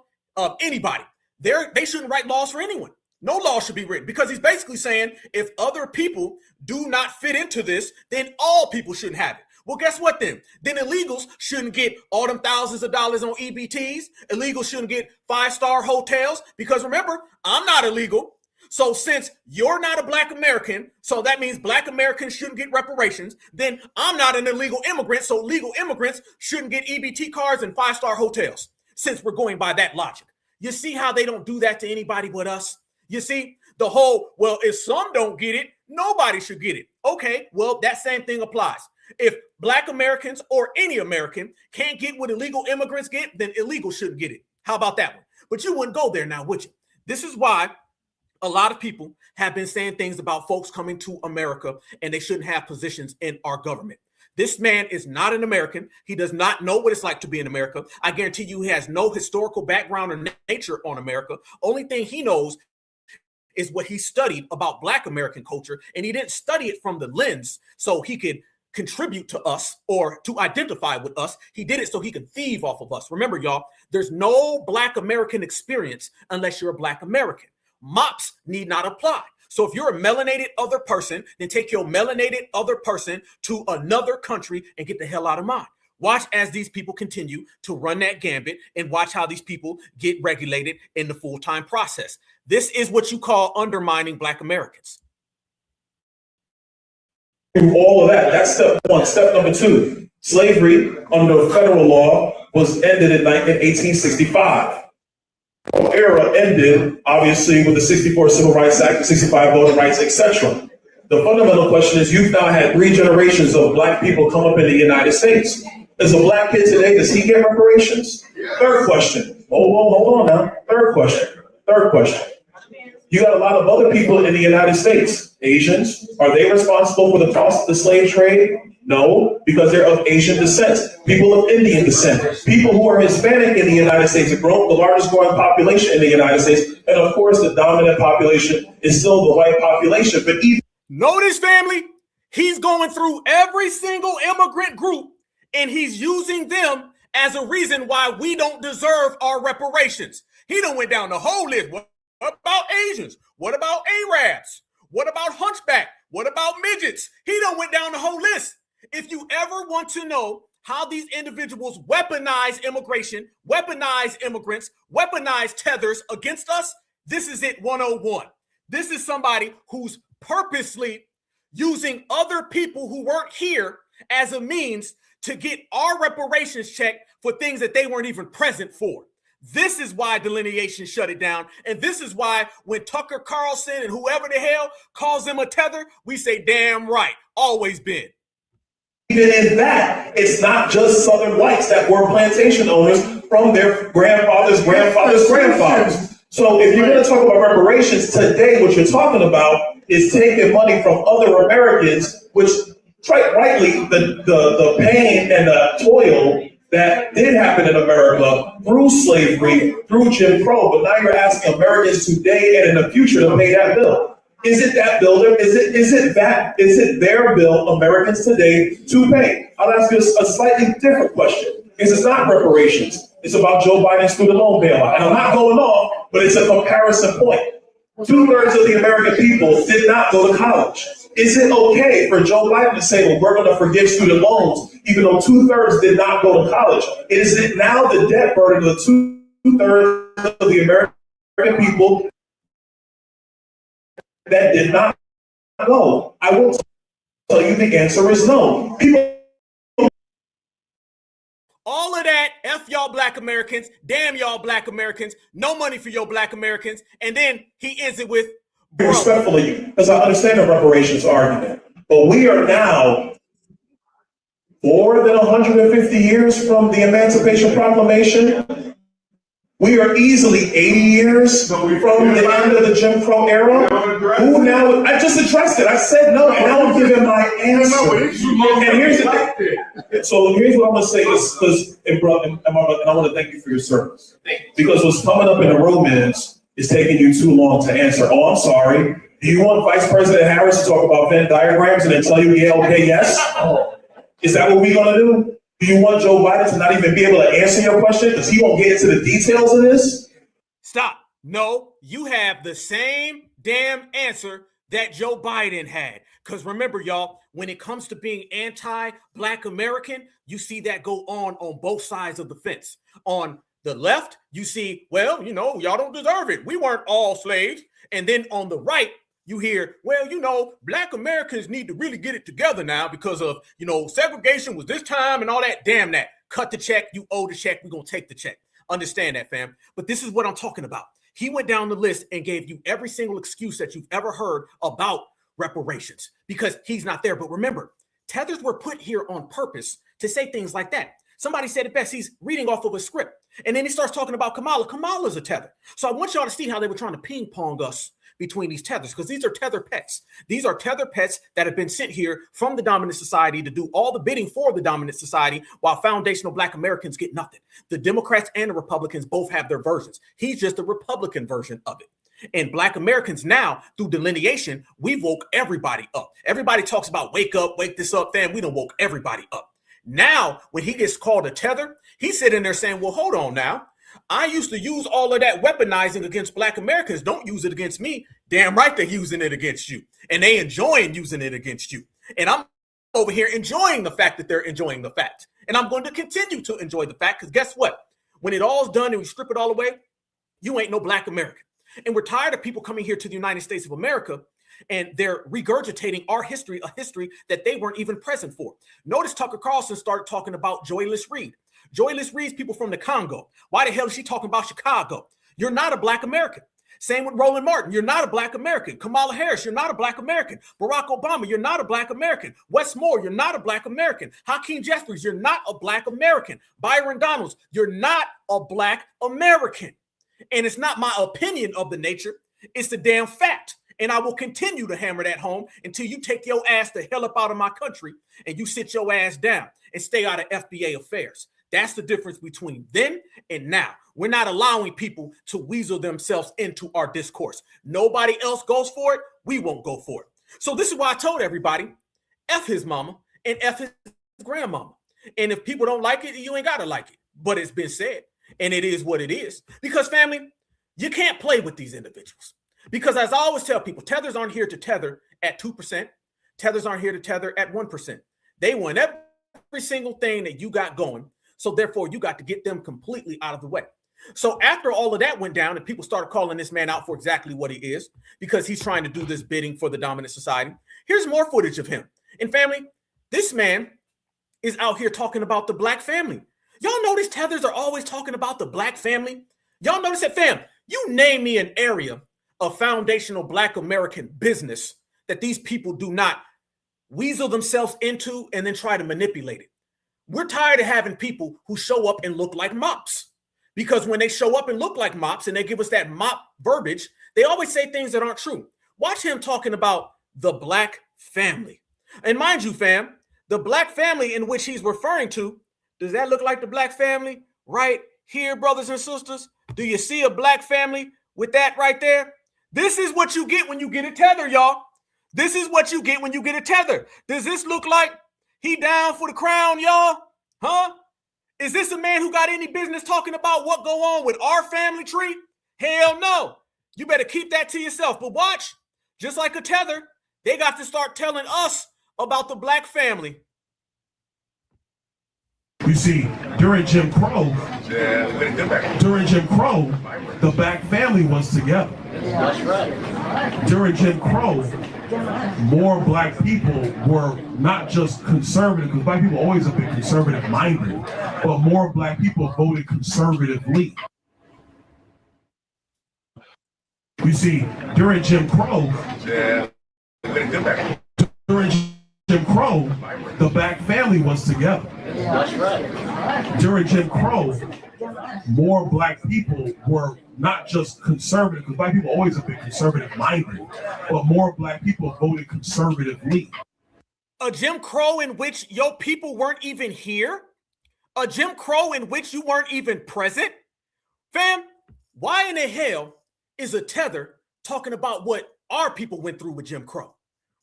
anybody, they shouldn't write laws for anyone. No law should be written because he's basically saying if other people do not fit into this, then all people shouldn't have it. Well, guess what then? Then illegals shouldn't get all them thousands of dollars on EBTs. Illegals shouldn't get 5-star hotels because remember, I'm not illegal. So since you're not a black American, so that means black Americans shouldn't get reparations, then I'm not an illegal immigrant, so legal immigrants shouldn't get EBT cards and 5-star hotels, since we're going by that logic. You see how they don't do that to anybody but us? You see, the whole, well, if some don't get it, nobody should get it. Okay, well, that same thing applies. If black Americans or any American can't get what illegal immigrants get, then illegal shouldn't get it. How about that one? But you wouldn't go there now, would you? This is why a lot of people have been saying things about folks coming to America and they shouldn't have positions in our government. This man is not an American. He does not know what it's like to be in America. I guarantee you he has no historical background or nature on America. Only thing he knows is what he studied about black American culture, and he didn't study it from the lens so he could contribute to us or to identify with us. He did it so he could thieve off of us. Remember, y'all, there's no black American experience unless you're a black American. MOPS need not apply. So if you're a melanated other person, then take your melanated other person to another country and get the hell out of mine. Watch as these people continue to run that gambit and watch how these people get regulated in the full-time process. This is what you call undermining black Americans. All of that. That's step one. Step number two, slavery under federal law was ended in 1865. era ended, obviously, with the 64 Civil Rights Act, the 65 Voting Rights, etc. The fundamental question is, you've now had 3 generations of black people come up in the United States. As a black kid today, does he get reparations? Third question. Hold on now. Third question. You got a lot of other people in the United States. Asians, are they responsible for the cost of the slave trade? No, because they're of Asian descent. People of Indian descent. People who are Hispanic in the United States, the largest growing population in the United States. And of course, the dominant population is still the white population. But even notice, family, he's going through every single immigrant group and he's using them as a reason why we don't deserve our reparations. He done went down the whole list. What about Asians? What about Arabs? What about hunchback? What about midgets? He done went down the whole list. If you ever want to know how these individuals weaponize immigration, weaponize immigrants, weaponize tethers against us, this is it 101. This is somebody who's purposely using other people who weren't here as a means to get our reparations check for things that they weren't even present for. This is why Delineation shut it down. And this is why when Tucker Carlson and whoever the hell calls them a tether, we say, damn right, always been. Even in that, it's not just Southern whites that were plantation owners from their grandfathers. So if you're going to talk about reparations today, what you're talking about is taking money from other Americans, which rightly the pain and the toil that did happen in America through slavery, through Jim Crow, but now you're asking Americans today and in the future to pay that bill. Is it that bill? Is it their bill, Americans today, to pay? I'll ask you a slightly different question. It's not reparations. It's about Joe Biden's student loan bailout. And I'm not going off, but it's a comparison point. 2/3 of the American people did not go to college. Is it okay for Joe Biden to say, well, we're going to forgive student loans, even though 2/3 did not go to college? Is it now the debt burden of the 2/3 of the American people that did not go? I will tell you the answer is no. All of that, F y'all black Americans, damn y'all black Americans, no money for your black Americans, and then he ends it with, respectfully, because I understand the reparations argument, but we are now more than 150 years from the Emancipation Proclamation. We are easily 80 years from the end of the Jim Crow era. Who now? I just addressed it. I said no, and now I'm giving my answer. And here's the thing. So here's what I'm gonna say, and I want to thank you for your service. Because what's coming up in the room is taking you too long to answer. Oh, I'm sorry. Do you want Vice President Harris to talk about Venn diagrams and then tell you, yeah, okay, yes? Is that what we're gonna do? Do you want Joe Biden to not even be able to answer your question because he won't get into the details of this? Stop. No, you have the same damn answer that Joe Biden had. Because remember, y'all, when it comes to being anti-Black American, you see that go on both sides of the fence. On the left, you see, well, y'all don't deserve it. We weren't all slaves. And then on the right, you hear, well, Black Americans need to really get it together now because of, segregation was this time and all that. Damn that. Cut the check. You owe the check. We're going to take the check. Understand that, fam. But this is what I'm talking about. He went down the list and gave you every single excuse that you've ever heard about reparations because he's not there. But remember, tethers were put here on purpose to say things like that. Somebody said it best. He's reading off of a script. And then he starts talking about Kamala. Kamala's a tether. So I want y'all to see how they were trying to ping pong us between these tethers, because these are tether pets. These are tether pets that have been sent here from the dominant society to do all the bidding for the dominant society while foundational Black Americans get nothing. The Democrats and the Republicans both have their versions. He's just the Republican version of it. And Black Americans now, through delineation, we woke everybody up. Everybody talks about wake up, wake this up, fam. We done woke everybody up. Now, when he gets called a tether, he's sitting there saying, well, hold on now. I used to use all of that weaponizing against Black Americans. Don't use it against me. Damn right they're using it against you. And they enjoying using it against you. And I'm over here enjoying the fact that they're enjoying the fact. And I'm going to continue to enjoy the fact because guess what? When it all's done and we strip it all away, you ain't no Black American. And we're tired of people coming here to the United States of America and they're regurgitating our history, a history that they weren't even present for. Notice Tucker Carlson started talking about Joyless Reed. Joyless Reed's people from the Congo. Why the hell is she talking about Chicago? You're not a black American. Same with Roland Martin. You're not a black American. Kamala Harris, you're not a black American. Barack Obama, you're not a black American. Wes Moore, you're not a black American. Hakeem Jeffries, you're not a black American. Byron Donalds, you're not a black American. And it's not my opinion of the nature. It's the damn fact. And I will continue to hammer that home until you take your ass the hell up out of my country and you sit your ass down and stay out of FBA affairs. That's the difference between then and now. We're not allowing people to weasel themselves into our discourse. Nobody else goes for it. We won't go for it. So this is why I told everybody, F his mama and F his grandmama. And if people don't like it, you ain't got to like it. But it's been said, and it is what it is. Because, family, you can't play with these individuals. Because as I always tell people, tethers aren't here to tether at 2%. Tethers aren't here to tether at 1%. They want every single thing that you got going. So therefore, you got to get them completely out of the way. So after all of that went down and people started calling this man out for exactly what he is, because he's trying to do this bidding for the dominant society, here's more footage of him. And family, this man is out here talking about the black family. Y'all notice tethers are always talking about the black family? Y'all notice that, fam? You name me an area of foundational black American business that these people do not weasel themselves into and then try to manipulate it. We're tired of having people who show up and look like mops, because when they show up and look like mops and they give us that mop verbiage, they always say things that aren't true. Watch him talking about the black family. And mind you, fam, the black family in which he's referring to, does that look like the black family right here, brothers and sisters? Do you see a black family with that right there? This is what you get when you get a tether, y'all. This is what you get when you get a tether. Does this look like he down for the crown, y'all? Huh? Is this a man who got any business talking about what go on with our family tree? Hell no. You better keep that to yourself. But watch, just like a tether, they got to start telling us about the black family. You see, during Jim Crow, the black family was together. That's right. During Jim Crow, more black people were not just conservative, because black people always have been conservative minded, but more black people voted conservatively. You see, during Jim Crow, the black family was together. That's right. During Jim Crow, more black people were not just conservative, because black people always have been conservative minded, but more black people voted conservatively. A Jim Crow in which your people weren't even here? A Jim Crow in which you weren't even present? Fam, why in the hell is a tether talking about what our people went through with Jim Crow?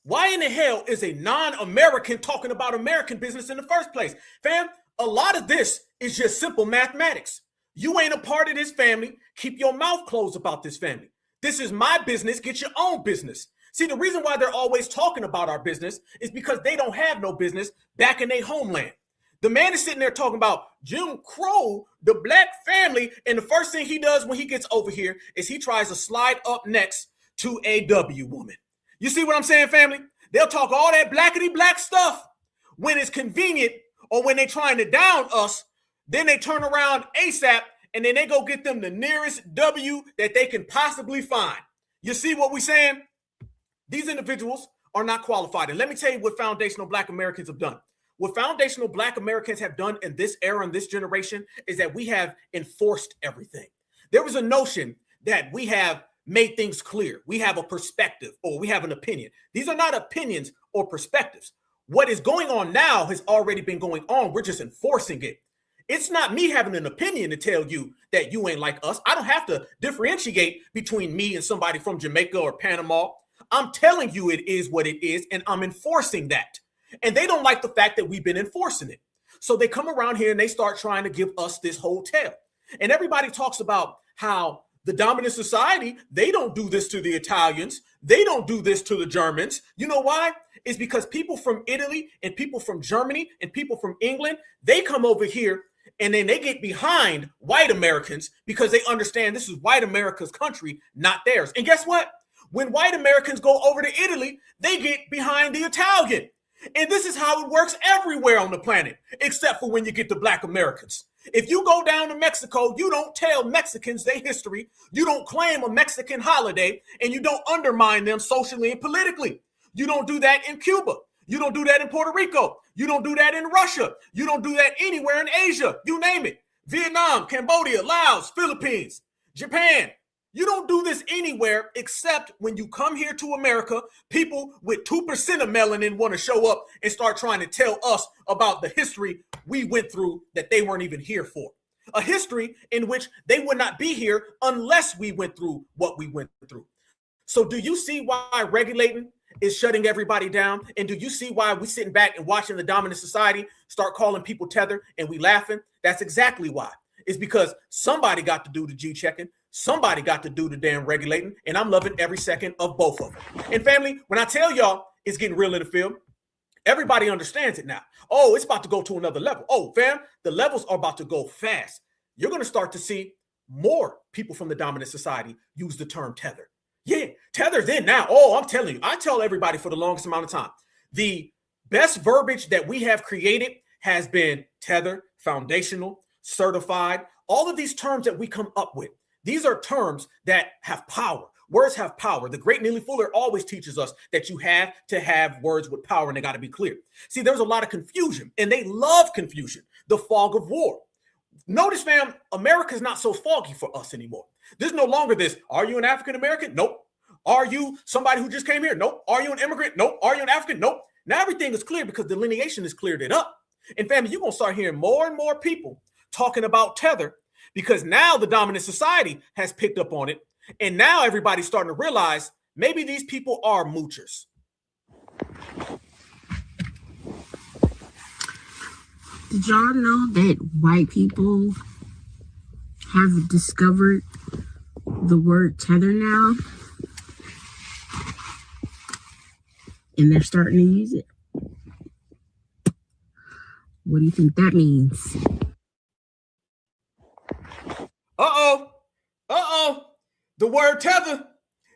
Why in the hell is a non-American talking about American business in the first place? Fam, a lot of this is just simple mathematics. You ain't a part of this family. Keep your mouth closed about this family. This is my business. Get your own business. See, the reason why they're always talking about our business is because they don't have no business back in their homeland. The man is sitting there talking about Jim Crow, the black family, and the first thing he does when he gets over here is he tries to slide up next to a W woman. You see what I'm saying, family? They'll talk all that blackity black stuff when it's convenient or when they're trying to down us. Then they turn around ASAP and then they go get them the nearest W that they can possibly find. You see what we're saying? These individuals are not qualified. And let me tell you what foundational black Americans have done. What foundational black Americans have done in this era, in this generation, is that we have enforced everything. There was a notion that we have made things clear. We have a perspective or we have an opinion. These are not opinions or perspectives. What is going on now has already been going on. We're just enforcing it. It's not me having an opinion to tell you that you ain't like us. I don't have to differentiate between me and somebody from Jamaica or Panama. I'm telling you it is what it is, and I'm enforcing that. And they don't like the fact that we've been enforcing it. So they come around here and they start trying to give us this whole tale. And everybody talks about how the dominant society, they don't do this to the Italians. They don't do this to the Germans. You know why? It's because people from Italy and people from Germany and people from England, they come over here and then they get behind white Americans because they understand this is white America's country, not theirs. And guess what? When white Americans go over to Italy, they get behind the Italian. And this is how it works everywhere on the planet, except for when you get to black Americans. If you go down to Mexico, you don't tell Mexicans their history. You don't claim a Mexican holiday, and you don't undermine them socially and politically. You don't do that in Cuba. You don't do that in Puerto Rico. You don't do that in Russia. You don't do that anywhere in Asia. You name it. Vietnam, Cambodia, Laos, Philippines, Japan. You don't do this anywhere except when you come here to America, people with 2% of melanin want to show up and start trying to tell us about the history we went through that they weren't even here for. A history in which they would not be here unless we went through what we went through. So do you see why regulating is shutting everybody down? And do you see why we sitting back and watching the dominant society start calling people tether and we laughing? That's exactly why. It's because somebody got to do the G checking. Somebody got to do the damn regulating, and I'm loving every second of both of them. And family, when I tell y'all it's getting real in the field, everybody understands it now. Oh, it's about to go to another level. Oh, fam, the levels are about to go fast. You're going to start to see more people from the dominant society use the term tether. Yeah, tether's in now. Oh, I'm telling you, I tell everybody for the longest amount of time, the best verbiage that we have created has been tether, foundational, certified, all of these terms that we come up with. These are terms that have power. Words have power. The great Neely Fuller always teaches us that you have to have words with power and they got to be clear. See, there's a lot of confusion and they love confusion. The fog of war. Notice, fam, America's not so foggy for us anymore. There's no longer this, are you an African American? Nope. Are you somebody who just came here? Nope. Are you an immigrant? Nope. Are you an African? Nope. Now everything is clear because delineation has cleared it up. And family, you're going to start hearing more and more people talking about tether because now the dominant society has picked up on it. And now everybody's starting to realize maybe these people are moochers. Did y'all know that white people have discovered the word tether now? And they're starting to use it. What do you think that means? The word tether.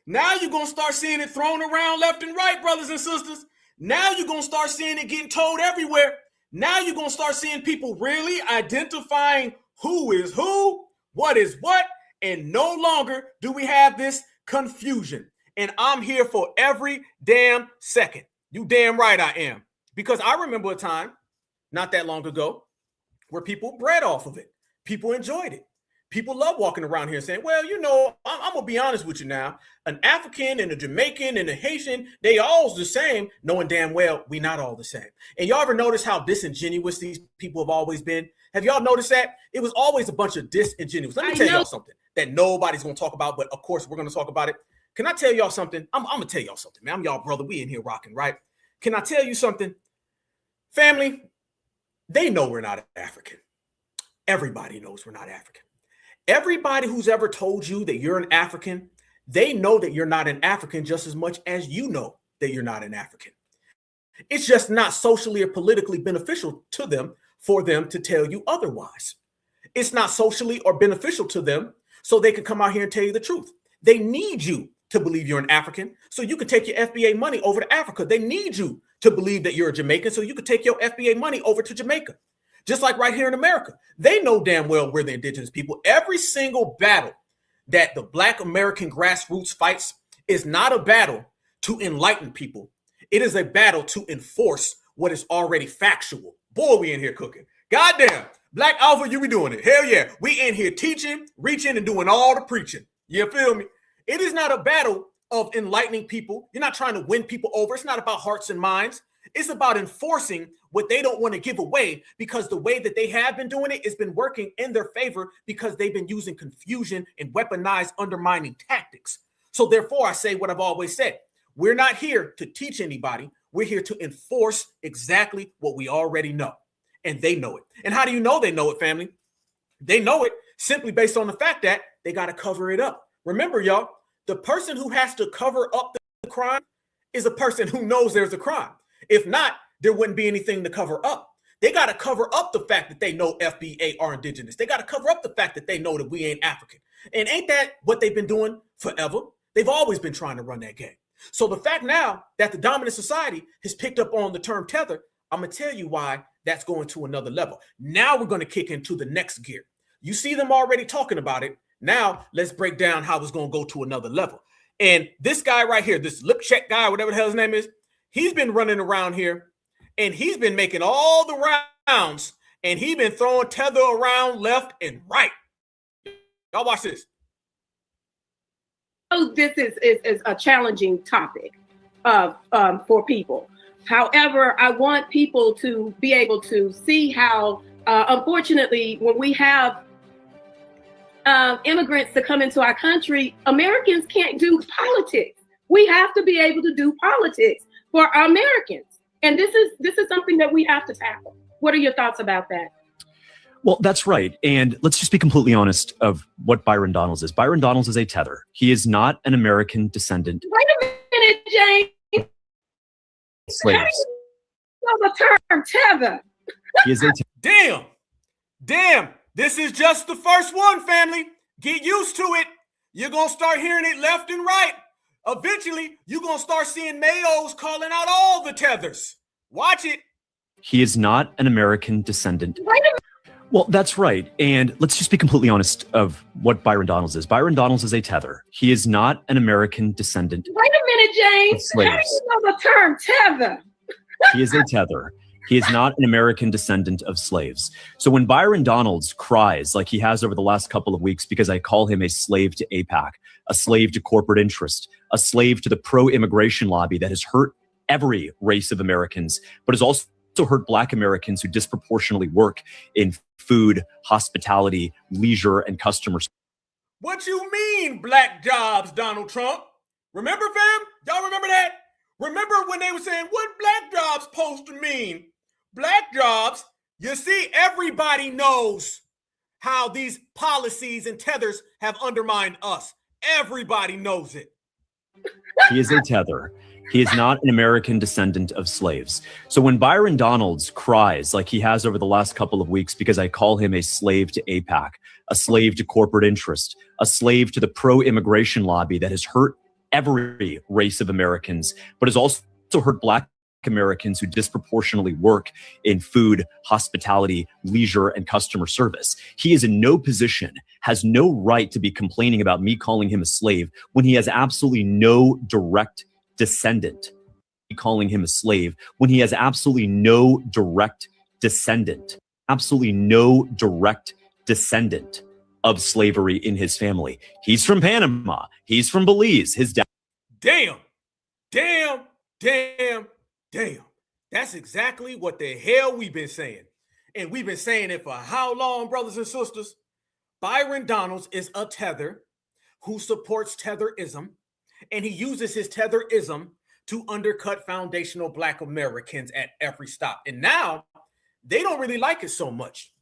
Now you're going to start seeing it thrown around left and right, brothers and sisters. Now you're going to start seeing it getting told everywhere. Now you're going to start seeing people really identifying who is who, what is what, and no longer do we have this confusion. And I'm here for every damn second. You damn right I am. Because I remember a time, not that long ago, where people bred off of it. People enjoyed it. People love walking around here saying, well, you know, I'm going to be honest with you now. An African and a Jamaican and a Haitian, they all the same, knowing damn well we not all the same. And y'all ever notice how disingenuous these people have always been? Have y'all noticed that? It was always a bunch of disingenuous. Let me tell y'all something that nobody's going to talk about, but of course we're going to talk about it. Can I tell y'all something? I'm going to tell y'all something, man. I'm y'all brother. We in here rocking, right? Can I tell you something? Family, they know we're not African. Everybody knows we're not African. Everybody who's ever told you that you're an African, they know that you're not an African just as much as you know that you're not an African. It's just not socially or politically beneficial to them for them to tell you otherwise. It's not socially or beneficial to them so they can come out here and tell you the truth. They need you to believe you're an African so you can take your FBA money over to Africa. They need you to believe that you're a Jamaican so you can take your FBA money over to Jamaica. Just like right here in America, they know damn well we're the indigenous people. Every single battle that the Black American grassroots fights is not a battle to enlighten people. It is a battle to enforce what is already factual. Boy, we in here cooking. Goddamn, Black Alpha, you be doing it. Hell yeah, we in here teaching, reaching, and doing all the preaching. You feel me? It is not a battle of enlightening people. You're not trying to win people over. It's not about hearts and minds. It's about enforcing what they don't want to give away because the way that they have been doing it has been working in their favor because they've been using confusion and weaponized undermining tactics. So therefore, I say what I've always said. We're not here to teach anybody. We're here to enforce exactly what we already know. And they know it. And how do you know they know it, family? They know it simply based on the fact that they got to cover it up. Remember, y'all, the person who has to cover up the crime is a person who knows there's a crime. If not, there wouldn't be anything to cover up. They got to cover up the fact that they know FBA are indigenous. They got to cover up the fact that they know that we ain't African. And ain't that what they've been doing forever? They've always been trying to run that game. So the fact now that the dominant society has picked up on the term tether, I'm going to tell you why that's going to another level. Now we're going to kick into the next gear. You see them already talking about it. Now let's break down how it's going to go to another level. And this guy right here, this lip check guy, whatever the hell his name is, he's been running around here and he's been making all the rounds and he's been throwing tether around left and right. Y'all watch this. Oh, this is a challenging topic for people. However, I want people to be able to see how, unfortunately, when we have immigrants to come into our country, Americans can't do politics. We have to be able to do politics for our Americans. And this is something that we have to tackle. What are your thoughts about that? Well, that's right. And let's just be completely honest of what Byron Donalds is. Byron Donalds is a tether. He is not an American descendant. Wait a minute, James. Slaves. How do you know the term tether? He is a tether. Damn. This is just the first one, family. Get used to it. You're going to start hearing it left and right. Eventually, you're going to start seeing Mayos calling out all the tethers. Watch it. He is not an American descendant. Wait a minute. Well, that's right. And let's just be completely honest of what Byron Donalds is. Byron Donalds is a tether. He is not an American descendant. Wait a minute, James. How do you know the term tether? He is a tether. He is not an American descendant of slaves. So when Byron Donalds cries like he has over the last couple of weeks because I call him a slave to AIPAC, a slave to corporate interest, a slave to the pro-immigration lobby that has hurt every race of Americans, but has also hurt Black Americans who disproportionately work in food, hospitality, leisure, and customer service. What you mean, black jobs, Donald Trump? Remember, fam? Y'all remember that? Remember when they were saying, what black jobs supposed to mean? Black jobs, you see, everybody knows how these policies and tethers have undermined us. Everybody knows it. He is a tether. He is not an American descendant of slaves. So when Byron Donalds cries like he has over the last couple of weeks because I call him a slave to AIPAC, a slave to corporate interest, a slave to the pro-immigration lobby that has hurt every race of Americans, but has also hurt Black Americans who disproportionately work in food, hospitality, leisure, and customer service. He is in no position, has no right to be complaining about me calling him a slave when he has absolutely no direct descendant. Calling him a slave when he has absolutely no direct descendant, of slavery in his family. He's from Panama. He's from Belize. His dad. Damn. That's exactly what the hell we've been saying. And we've been saying it for how long, brothers and sisters? Byron Donalds is a tether who supports tetherism, and he uses his tetherism to undercut foundational Black Americans at every stop. And now they don't really like it so much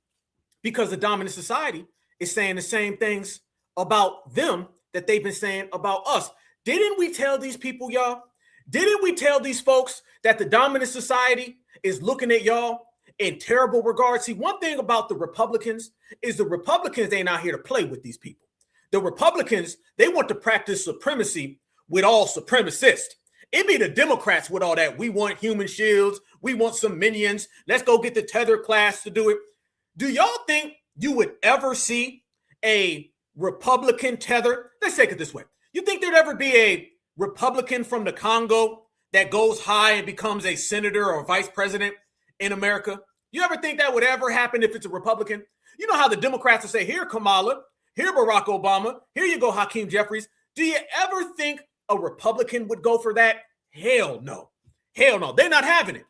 because the dominant society is saying the same things about them that they've been saying about us. Didn't we tell these people, y'all? Didn't we tell these folks that the dominant society is looking at y'all in terrible regard? See, one thing about the Republicans is the Republicans ain't out here to play with these people. The Republicans, they want to practice supremacy with all supremacists. It be the Democrats with all that. We want human shields. We want some minions. Let's go get the tether class to do it. Do y'all think you would ever see a Republican tether? Let's take it this way. You think there'd ever be a Republican from the Congo that goes high and becomes a senator or vice president in America? You ever think that would ever happen if it's a Republican? You know how the Democrats will say, here, Kamala, here, Barack Obama, here you go, Hakeem Jeffries. Do you ever think a Republican would go for that? Hell no. Hell no. They're not having it.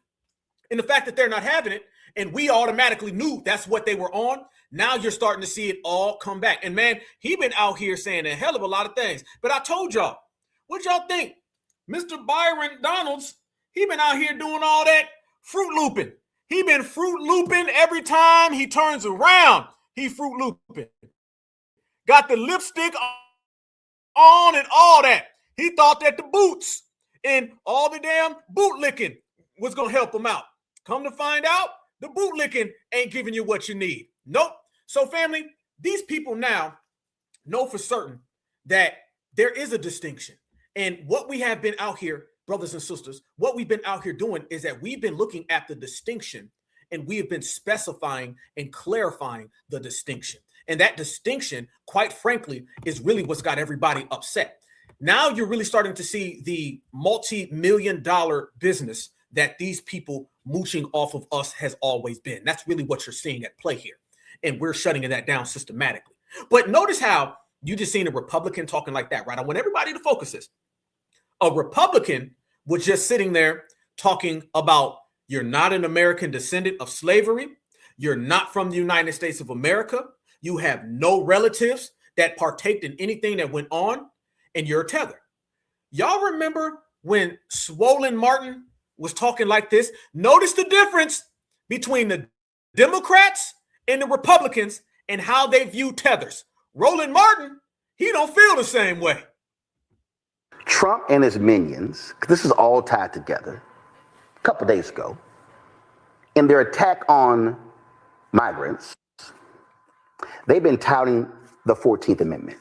And the fact that they're not having it, and we automatically knew that's what they were on, now you're starting to see it all come back. And man, he been out here saying a hell of a lot of things. But I told y'all, what y'all think? Mr. Byron Donalds, he been out here doing all that Fruit Looping. He been Fruit Looping every time he turns around. He Fruit Looping. Got the lipstick on and all that. He thought that the boots and all the damn boot licking was going to help him out. Come to find out, the boot licking ain't giving you what you need. Nope. So family, these people now know for certain that there is a distinction. And what we have been out here, brothers and sisters, what we've been out here doing is that we've been looking at the distinction and we have been specifying and clarifying the distinction. And that distinction, quite frankly, is really what's got everybody upset. Now you're really starting to see the multi-million-dollar business that these people mooching off of us has always been. That's really what you're seeing at play here. And we're shutting that down systematically. But notice how you just seen a Republican talking like that, right? I want everybody to focus this. A Republican was just sitting there talking about you're not an American descendant of slavery. You're not from the United States of America. You have no relatives that partaked in anything that went on, and you're a tether. Y'all remember when Swollen Martin was talking like this? Notice the difference between the Democrats and the Republicans and how they view tethers. Roland Martin, he don't feel the same way. Trump and his minions, this is all tied together, a couple days ago, in their attack on migrants, they've been touting the 14th Amendment.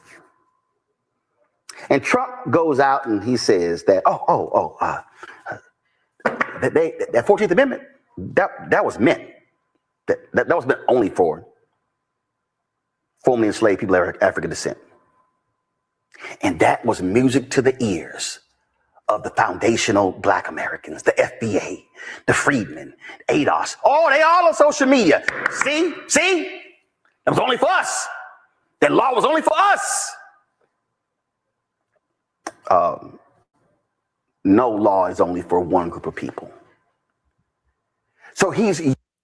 And Trump goes out and he says that, that 14th Amendment, that was meant. That was meant only for formerly enslaved people of African descent. And that was music to the ears of the foundational Black Americans, the FBA, the freedmen, ADOS. Oh, they all on social media. See? It was only for us. That law was only for us. No law is only for one group of people. So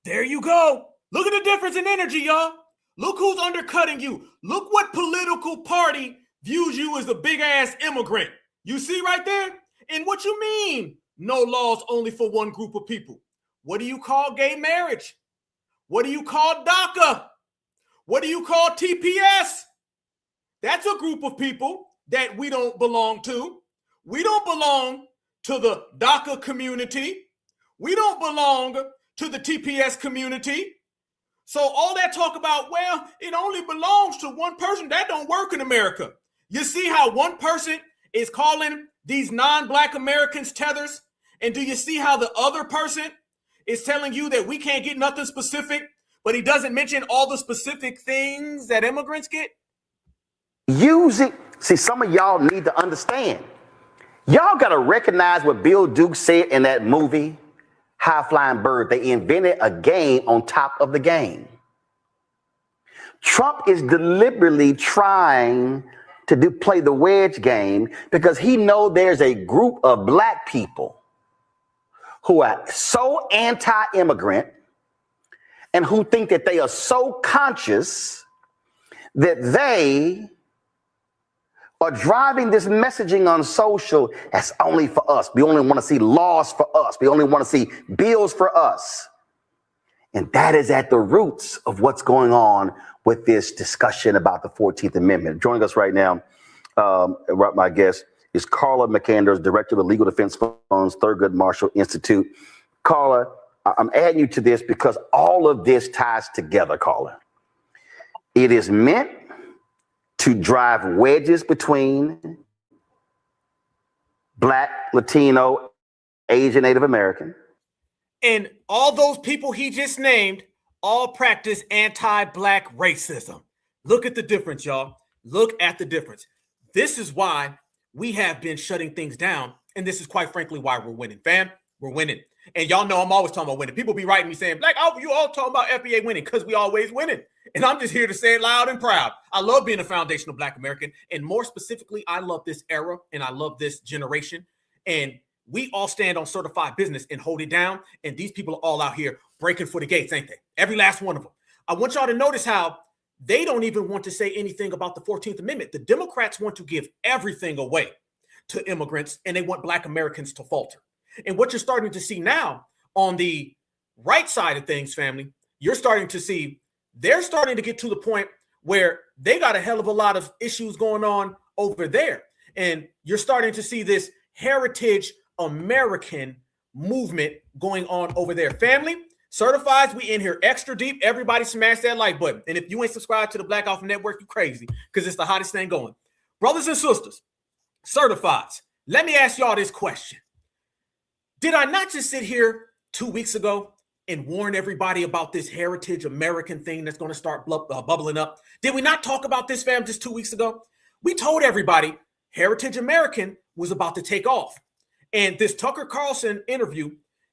there you go. Look at the difference in energy, y'all. Look who's undercutting you. Look what political party views you as a big ass immigrant. You see right there? And what you mean? No laws only for one group of people. What do you call gay marriage? What do you call DACA? What do you call TPS? That's a group of people that we don't belong to. We don't belong to the DACA community. We don't belong to the TPS community. So all that talk about, well, it only belongs to one person, that don't work in America. You see how one person is calling these non-Black Americans tethers? And do you see how the other person is telling you that we can't get nothing specific, but he doesn't mention all the specific things that immigrants get? See, some of y'all need to understand. Y'all got to recognize what Bill Duke said in that movie, High Flying Bird. They invented a game on top of the game. Trump is deliberately trying to play the wedge game because he knows there's a group of Black people who are so anti-immigrant and who think that they are so conscious that they are driving this messaging on social that's only for us. We only want to see laws for us. We only want to see bills for us. And that is at the roots of what's going on with this discussion about the 14th Amendment. Joining us right now, my guest is Carla McAnders, Director of the Legal Defense Fund's Thurgood Marshall Institute. Carla, I'm adding you to this because all of this ties together, Carla. It is meant to drive wedges between Black, Latino, Asian, Native American. And all those people he just named all practice anti-Black racism. Look at the difference, y'all. Look at the difference. This is why we have been shutting things down. And this is quite frankly why we're winning, fam. We're winning. And y'all know I'm always talking about winning. People be writing me saying, Black, you all talking about FBA winning because we always winning. And I'm just here to say it loud and proud. I love being a foundational Black American. And more specifically, I love this era and I love this generation. And we all stand on certified business and hold it down. And these people are all out here breaking for the gates, ain't they? Every last one of them. I want y'all to notice how they don't even want to say anything about the 14th Amendment. The Democrats want to give everything away to immigrants and they want Black Americans to falter. And what you're starting to see now on the right side of things, family, you're starting to see they're starting to get to the point where they got a hell of a lot of issues going on over there. And you're starting to see this heritage American movement going on over there. Family, certifieds, we in here extra deep. Everybody smash that like button. And if you ain't subscribed to the Black Alpha Network, you crazy because it's the hottest thing going. Brothers and sisters, certifieds, let me ask y'all this question. Did I not just sit here 2 weeks ago and warn everybody about this heritage American thing that's going to start bubbling up? Did we not talk about this, fam, just 2 weeks ago? We told everybody heritage American was about to take off. And this Tucker Carlson interview,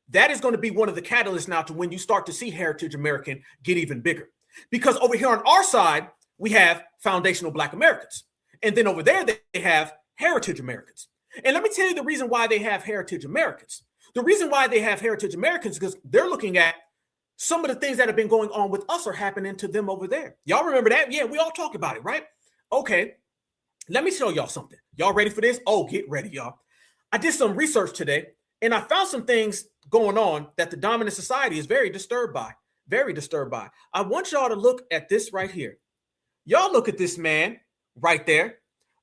that is going to be one of the catalysts now to when you start to see heritage American get even bigger. Because over here on our side, we have foundational Black Americans. And then over there, they have heritage Americans. And let me tell you the reason why they have heritage Americans. The reason why they have heritage Americans is because they're looking at some of the things that have been going on with us are happening to them over there. Y'all remember that? Yeah, we all talked about it, right? Okay, let me show y'all something. Y'all ready for this? Oh, get ready, y'all. I did some research today, and I found some things going on that the dominant society is very disturbed by. Very disturbed by. I want y'all to look at this right here. Y'all look at this man right there.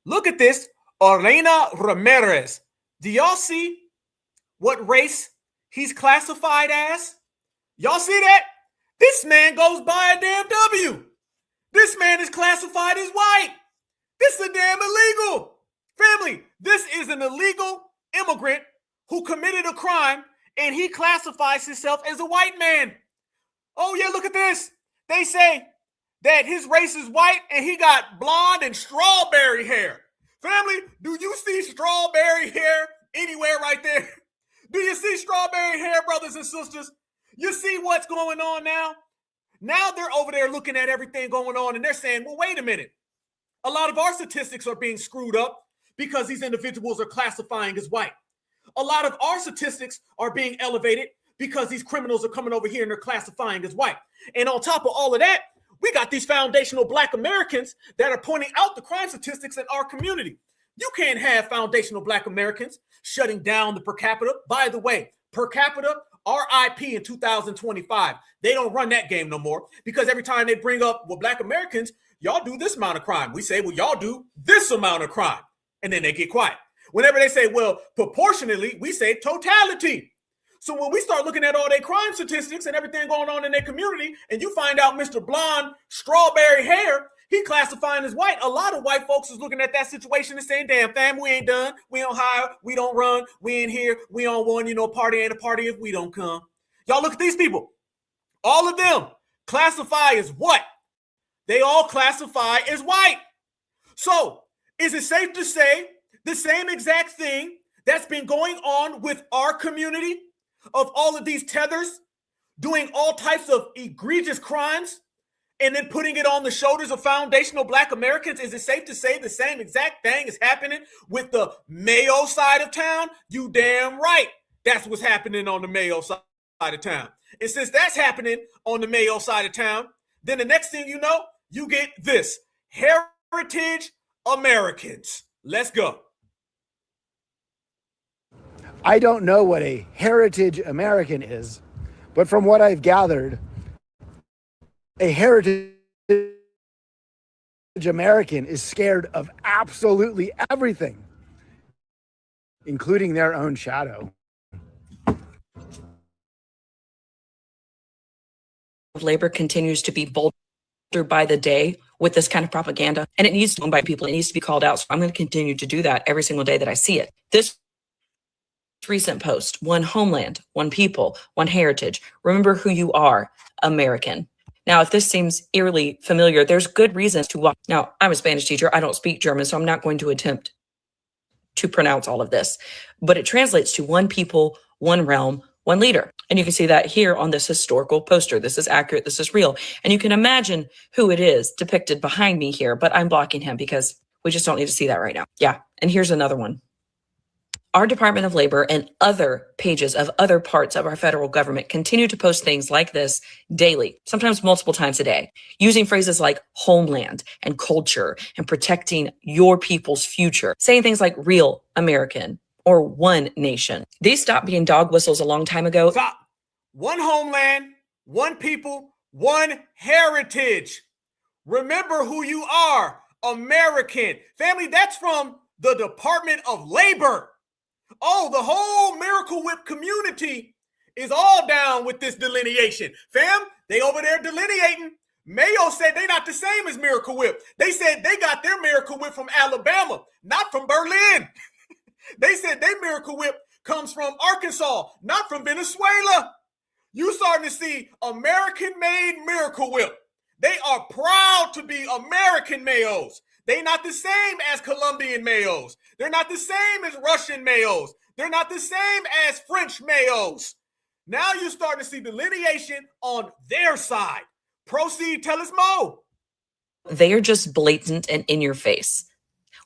Look at this, Orena Ramirez. Do y'all see what race he's classified as? Y'all see that? This man goes by a damn W. This man is classified as white. This is a damn illegal. Family, this is an illegal immigrant who committed a crime, and he classifies himself as a white man. Oh yeah, look at this. They say that his race is white and he got blonde and strawberry hair. Family, do you see strawberry hair anywhere right there? Do you see strawberry hair, brothers and sisters? You see what's going on now? Now they're over there looking at everything going on and they're saying, well, wait a minute. A lot of our statistics are being screwed up because these individuals are classifying as white. A lot of our statistics are being elevated because these criminals are coming over here and they're classifying as white. And on top of all of that, we got these foundational Black Americans that are pointing out the crime statistics in our community. You can't have foundational Black Americans shutting down the per capita. By the way, per capita, RIP in 2025. They don't run that game no more because every time they bring up, well, Black Americans, y'all do this amount of crime. We say, well, y'all do this amount of crime. And then they get quiet. Whenever they say, well, proportionally, we say totality. So when we start looking at all their crime statistics and everything going on in their community, and you find out Mr. Blonde, strawberry hair, he classifying as white. A lot of white folks is looking at that situation and saying, damn, fam, we ain't done. We don't hire. We don't run. We ain't here. We on one, party ain't a party if we don't come. Y'all look at these people. All of them classify as what? They all classify as white. So is it safe to say the same exact thing that's been going on with our community of all of these tethers doing all types of egregious crimes and then putting it on the shoulders of foundational Black Americans? Is it safe to say the same exact thing is happening with the Mayo side of town? You damn right. That's what's happening on the Mayo side of town. And since that's happening on the Mayo side of town, then the next thing you know, you get this. Heritage Americans. Let's go. I don't know what a heritage American is, but from what I've gathered, a heritage American is scared of absolutely everything, including their own shadow. Labor continues to be bolstered by the day with this kind of propaganda, and it needs to be owned by people. It needs to be called out. So I'm going to continue to do that every single day that I see it. This recent post, one homeland, one people, one heritage. Remember who you are, American. Now, if this seems eerily familiar, there's good reasons to walk. Now, I'm a Spanish teacher. I don't speak German, so I'm not going to attempt to pronounce all of this, but it translates to one people, one realm, one leader. And you can see that here on this historical poster. This is accurate. This is real. And you can imagine who it is depicted behind me here, but I'm blocking him because we just don't need to see that right now. Yeah. And here's another one. Our Department of Labor and other pages of other parts of our federal government continue to post things like this daily, sometimes multiple times a day, using phrases like homeland and culture and protecting your people's future, saying things like real American or one nation. These stopped being dog whistles a long time ago. Stop. One homeland, one people, one heritage. Remember who you are, American. Family, that's from the Department of Labor. Oh, the whole Miracle Whip community is all down with this delineation. Fam, they over there delineating. Mayo said they not the same as Miracle Whip. They said they got their Miracle Whip from Alabama, not from Berlin. They said their Miracle Whip comes from Arkansas, not from Venezuela. You starting to see American-made Miracle Whip. They are proud to be American mayos. They not the same as Colombian mayos. They're not the same as Russian mayos. They're not the same as French mayos. Now you're starting to see delineation on their side. Proceed, tell us more. They are just blatant and in your face.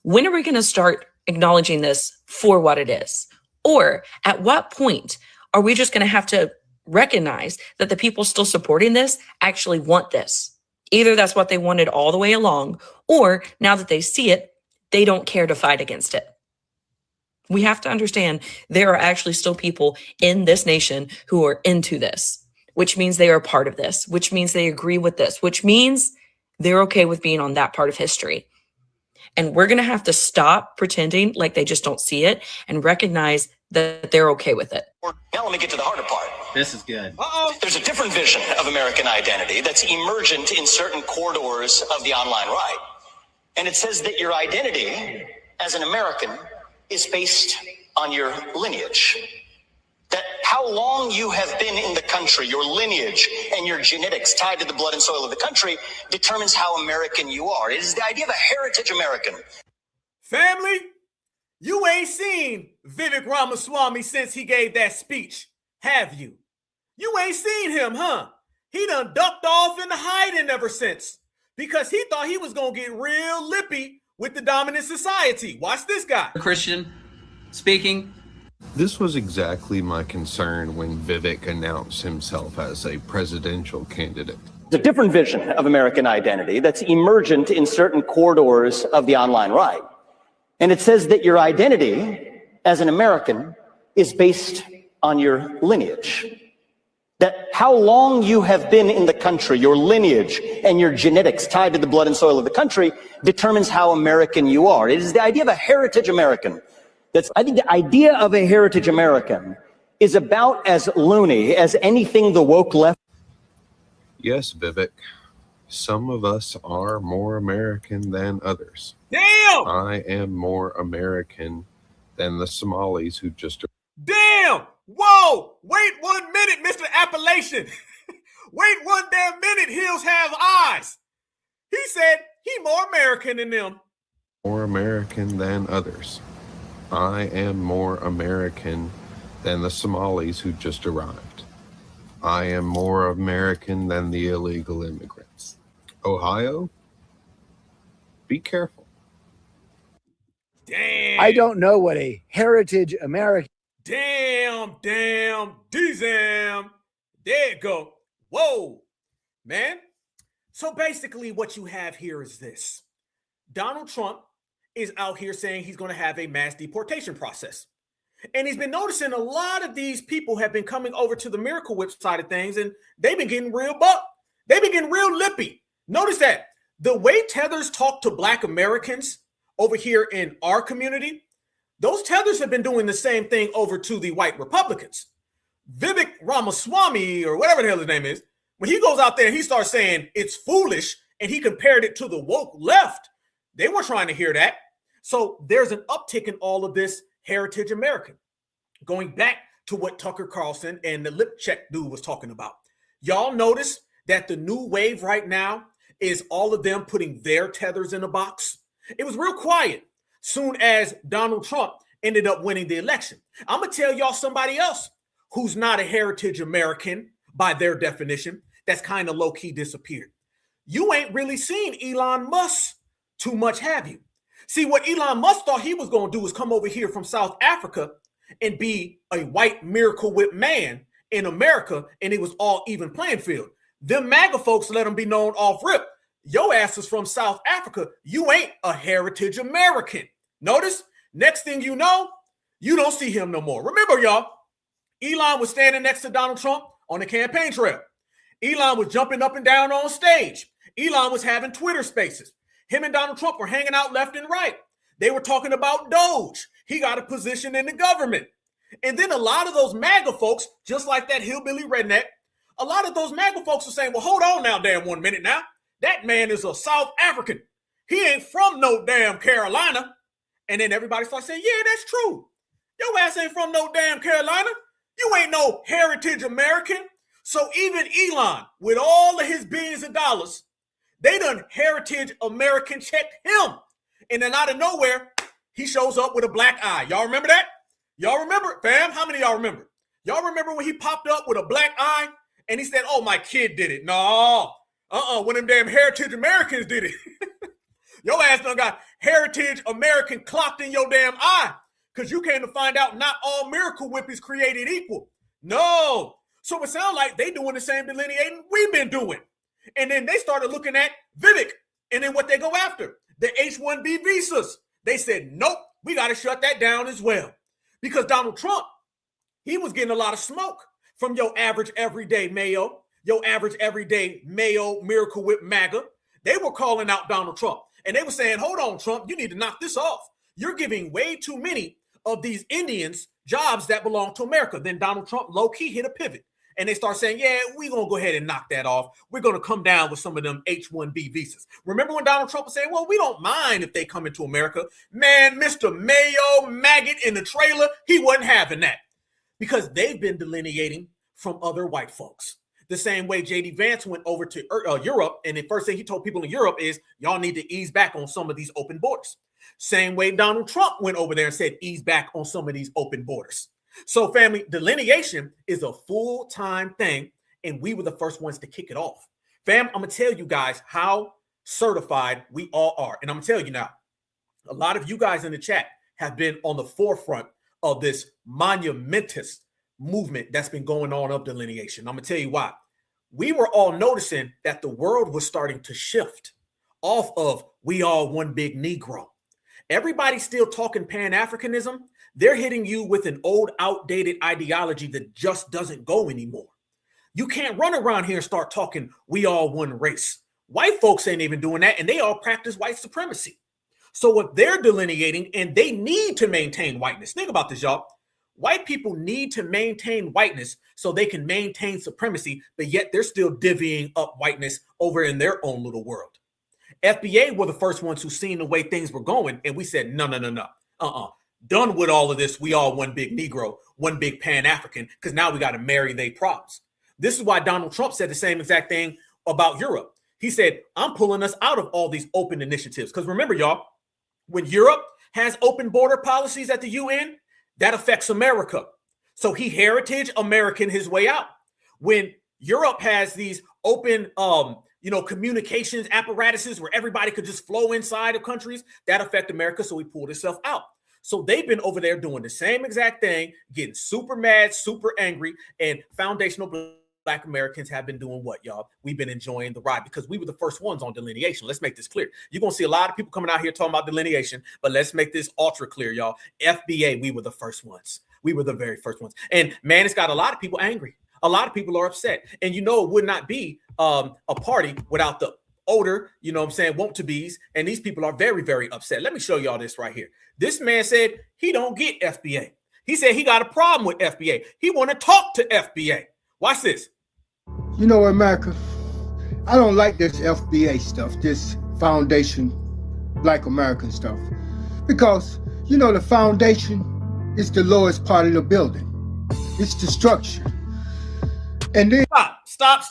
When are we going to start acknowledging this for what it is? Or at what point are we just going to have to recognize that the people still supporting this actually want this? Either that's what they wanted all the way along, or now that they see it, they don't care to fight against it. We have to understand there are actually still people in this nation who are into this, which means they are a part of this, which means they agree with this, which means they're okay with being on that part of history. And we're going to have to stop pretending like they just don't see it and recognize that they're okay with it. Now let me get to the harder part. This is good. There's a different vision of American identity that's emergent in certain corridors of the online right. And it says that your identity as an American is based on your lineage. That how long you have been in the country, your lineage and your genetics tied to the blood and soil of the country determines how American you are. It is the idea of a heritage American. Family, you ain't seen Vivek Ramaswamy since he gave that speech, have you? You ain't seen him, huh? He done ducked off into hiding ever since because he thought he was going to get real lippy with the dominant society. Watch this guy. Christian speaking. This was exactly my concern when Vivek announced himself as a presidential candidate. There's a different vision of American identity that's emergent in certain corridors of the online right. And it says that your identity as an American is based on your lineage. That how long you have been in the country, your lineage and your genetics tied to the blood and soil of the country determines how American you are. It is the idea of a heritage American. I think the idea of a heritage American is about as loony as anything the woke left. Yes, Vivek, some of us are more American than others. Damn! I am more American than the Somalis who just... Damn! Whoa! Wait 1 minute, Mr. Appalachian. Wait one damn minute, hills have eyes. He said he more American than them. More American than others. I am more American than the Somalis who just arrived. I am more American than the illegal immigrants. Ohio, be careful. Damn. I don't know what a heritage American. Damn. There you go. Whoa, man. So basically what you have here is this. Donald Trump is out here saying he's going to have a mass deportation process. And he's been noticing a lot of these people have been coming over to the Miracle Whip side of things, and they've been getting real They've been getting real lippy. Notice that the way tethers talk to Black Americans over here in our community, those tethers have been doing the same thing over to the white Republicans. Vivek Ramaswamy, or whatever the hell his name is, when he goes out there and he starts saying it's foolish and he compared it to the woke left, they were trying to hear that. So there's an uptick in all of this heritage American. Going back to what Tucker Carlson and the lip check dude was talking about. Y'all notice that the new wave right now is all of them putting their tethers in a box. It was real quiet soon as Donald Trump ended up winning the election. I'm going to tell y'all somebody else who's not a heritage American by their definition that's kind of low-key disappeared. You ain't really seen Elon Musk too much, have you? See, what Elon Musk thought he was going to do is come over here from South Africa and be a white Miracle Whip man in America, and it was all even playing field. Them MAGA folks let him be known off rip. Your ass is from South Africa. You ain't a heritage American. Notice, next thing you know, you don't see him no more. Remember, y'all, Elon was standing next to Donald Trump on the campaign trail. Elon was jumping up and down on stage. Elon was having Twitter spaces. Him and Donald Trump were hanging out left and right. They were talking about Doge. He got a position in the government. And then a lot of those MAGA folks, just like that hillbilly redneck, a lot of those MAGA folks are saying, well, hold on now, damn 1 minute now. That man is a South African. He ain't from no damn Carolina. And then everybody starts saying, yeah, that's true. Your ass ain't from no damn Carolina. You ain't no heritage American. So even Elon, with all of his billions of dollars, they done heritage American checked him. And then out of nowhere, he shows up with a black eye. Y'all remember that? Y'all remember, fam? How many of y'all remember? Y'all remember when he popped up with a black eye and he said, oh, my kid did it. No, one of them damn heritage Americans did it. Your ass done got heritage American clocked in your damn eye because you came to find out not all Miracle Whip is created equal. No. So it sounds like they doing the same delineating we've been doing. And then they started looking at Vivek and then what they go after, the H-1B visas. They said, nope, we got to shut that down as well. Because Donald Trump, he was getting a lot of smoke from your average everyday Mayo, your average everyday Mayo Miracle Whip MAGA. They were calling out Donald Trump. And they were saying, hold on, Trump, you need to knock this off. You're giving way too many of these Indians jobs that belong to America. Then Donald Trump low-key hit a pivot. And they start saying, yeah, we're going to go ahead and knock that off. We're going to come down with some of them H-1B visas. Remember when Donald Trump was saying, well, we don't mind if they come into America. Man, Mr. Mayo, maggot in the trailer, he wasn't having that. Because they've been delineating from other white folks. The same way J.D. Vance went over to Europe, and the first thing he told people in Europe is, y'all need to ease back on some of these open borders. Same way Donald Trump went over there and said, ease back on some of these open borders. So, family, delineation is a full-time thing, and we were the first ones to kick it off. Fam, I'm going to tell you guys how certified we all are. And I'm going to tell you now, a lot of you guys in the chat have been on the forefront of this monumentous movement that's been going on of delineation. I'm going to tell you why. We were all noticing that the world was starting to shift off of we all one big Negro. Everybody's still talking Pan-Africanism. They're hitting you with an old, outdated ideology that just doesn't go anymore. You can't run around here and start talking we all one race. White folks ain't even doing that, and they all practice white supremacy. So what they're delineating, and they need to maintain whiteness. Think about this, y'all. White people need to maintain whiteness so they can maintain supremacy, but yet they're still divvying up whiteness over in their own little world. FBA were the first ones who seen the way things were going, and we said, no. Done with all of this, we all one big Negro, one big Pan-African, because now we got to marry they problems. This is why Donald Trump said the same exact thing about Europe. He said, I'm pulling us out of all these open initiatives. Because remember, y'all, when Europe has open border policies at the UN, that affects America. So he heritage American his way out. When Europe has these open, communications apparatuses where everybody could just flow inside of countries, that affect America. So he pulled himself out. So they've been over there doing the same exact thing, getting super mad, super angry, and foundational Black Americans have been doing what, y'all? We've been enjoying the ride because we were the first ones on delineation. Let's make this clear. You're going to see a lot of people coming out here talking about delineation, but let's make this ultra clear, y'all. FBA, we were the first ones. We were the very first ones. And man, it's got a lot of people angry. A lot of people are upset. And you know, it would not be a party without the older, want-to-be's. And these people are very, very upset. Let me show y'all this right here. This man said he don't get FBA. He said he got a problem with FBA. He want to talk to FBA. Watch this. You know, America, I don't like this FBA stuff, this foundation, Black American stuff. Because, the foundation is the lowest part of the building. It's the structure. And then... Stop.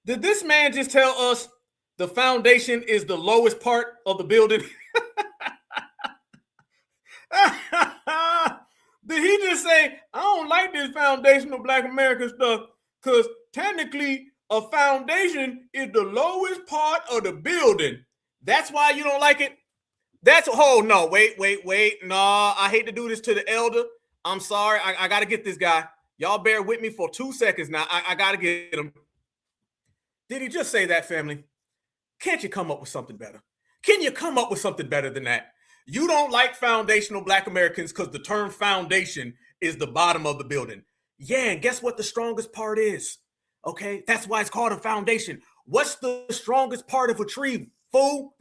Did this man just tell us the foundation is the lowest part of the building? Did he just say, I don't like this foundational Black American stuff because technically a foundation is the lowest part of the building. That's why you don't like it? No, wait. No, I hate to do this to the elder. I'm sorry. I got to get this guy. Y'all bear with me for 2 seconds now. I got to get him. Did he just say that, family? Can't you come up with something better? Can you come up with something better than that? You don't like foundational Black Americans because the term foundation is the bottom of the building. Yeah, and guess what the strongest part is? Okay, that's why it's called a foundation. What's the strongest part of a tree, fool?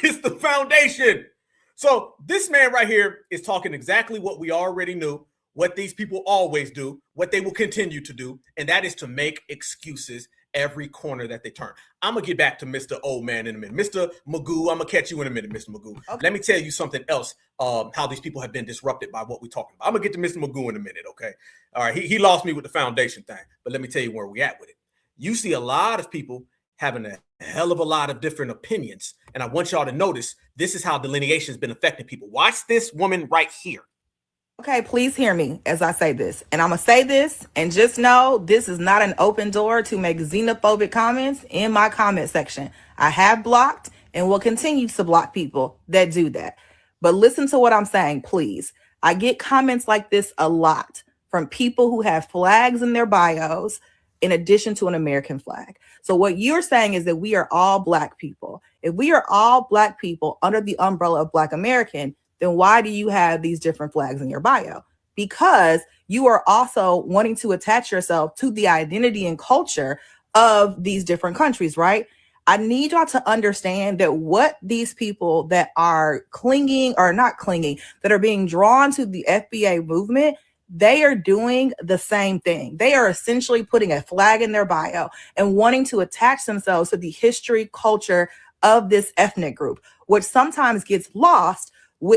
It's the foundation. So this man right here is talking exactly what we already knew, what these people always do, what they will continue to do, and that is to make excuses every corner that they turn. I'm going to get back to Mr. Old Man in a minute. Mr. Magoo, I'm going to catch you in a minute, Mr. Magoo. Okay. Let me tell you something else, how these people have been disrupted by what we're talking about. I'm going to get to Mr. Magoo in a minute, okay? All right, he lost me with the foundation thing, but let me tell you where we at with it. You see a lot of people having a hell of a lot of different opinions, and I want y'all to notice this is how delineation has been affecting people. Watch this woman right here. Okay, please hear me as I say this. And I'm going to say this, and just know this is not an open door to make xenophobic comments in my comment section. I have blocked and will continue to block people that do that. But listen to what I'm saying, please. I get comments like this a lot from people who have flags in their bios in addition to an American flag. So what you're saying is that we are all Black people. If we are all Black people under the umbrella of Black American, then why do you have these different flags in your bio? Because you are also wanting to attach yourself to the identity and culture of these different countries, right? I need y'all to understand that what these people that are clinging or not clinging, that are being drawn to the FBA movement, they are doing the same thing. They are essentially putting a flag in their bio and wanting to attach themselves to the history, culture of this ethnic group, which sometimes gets lost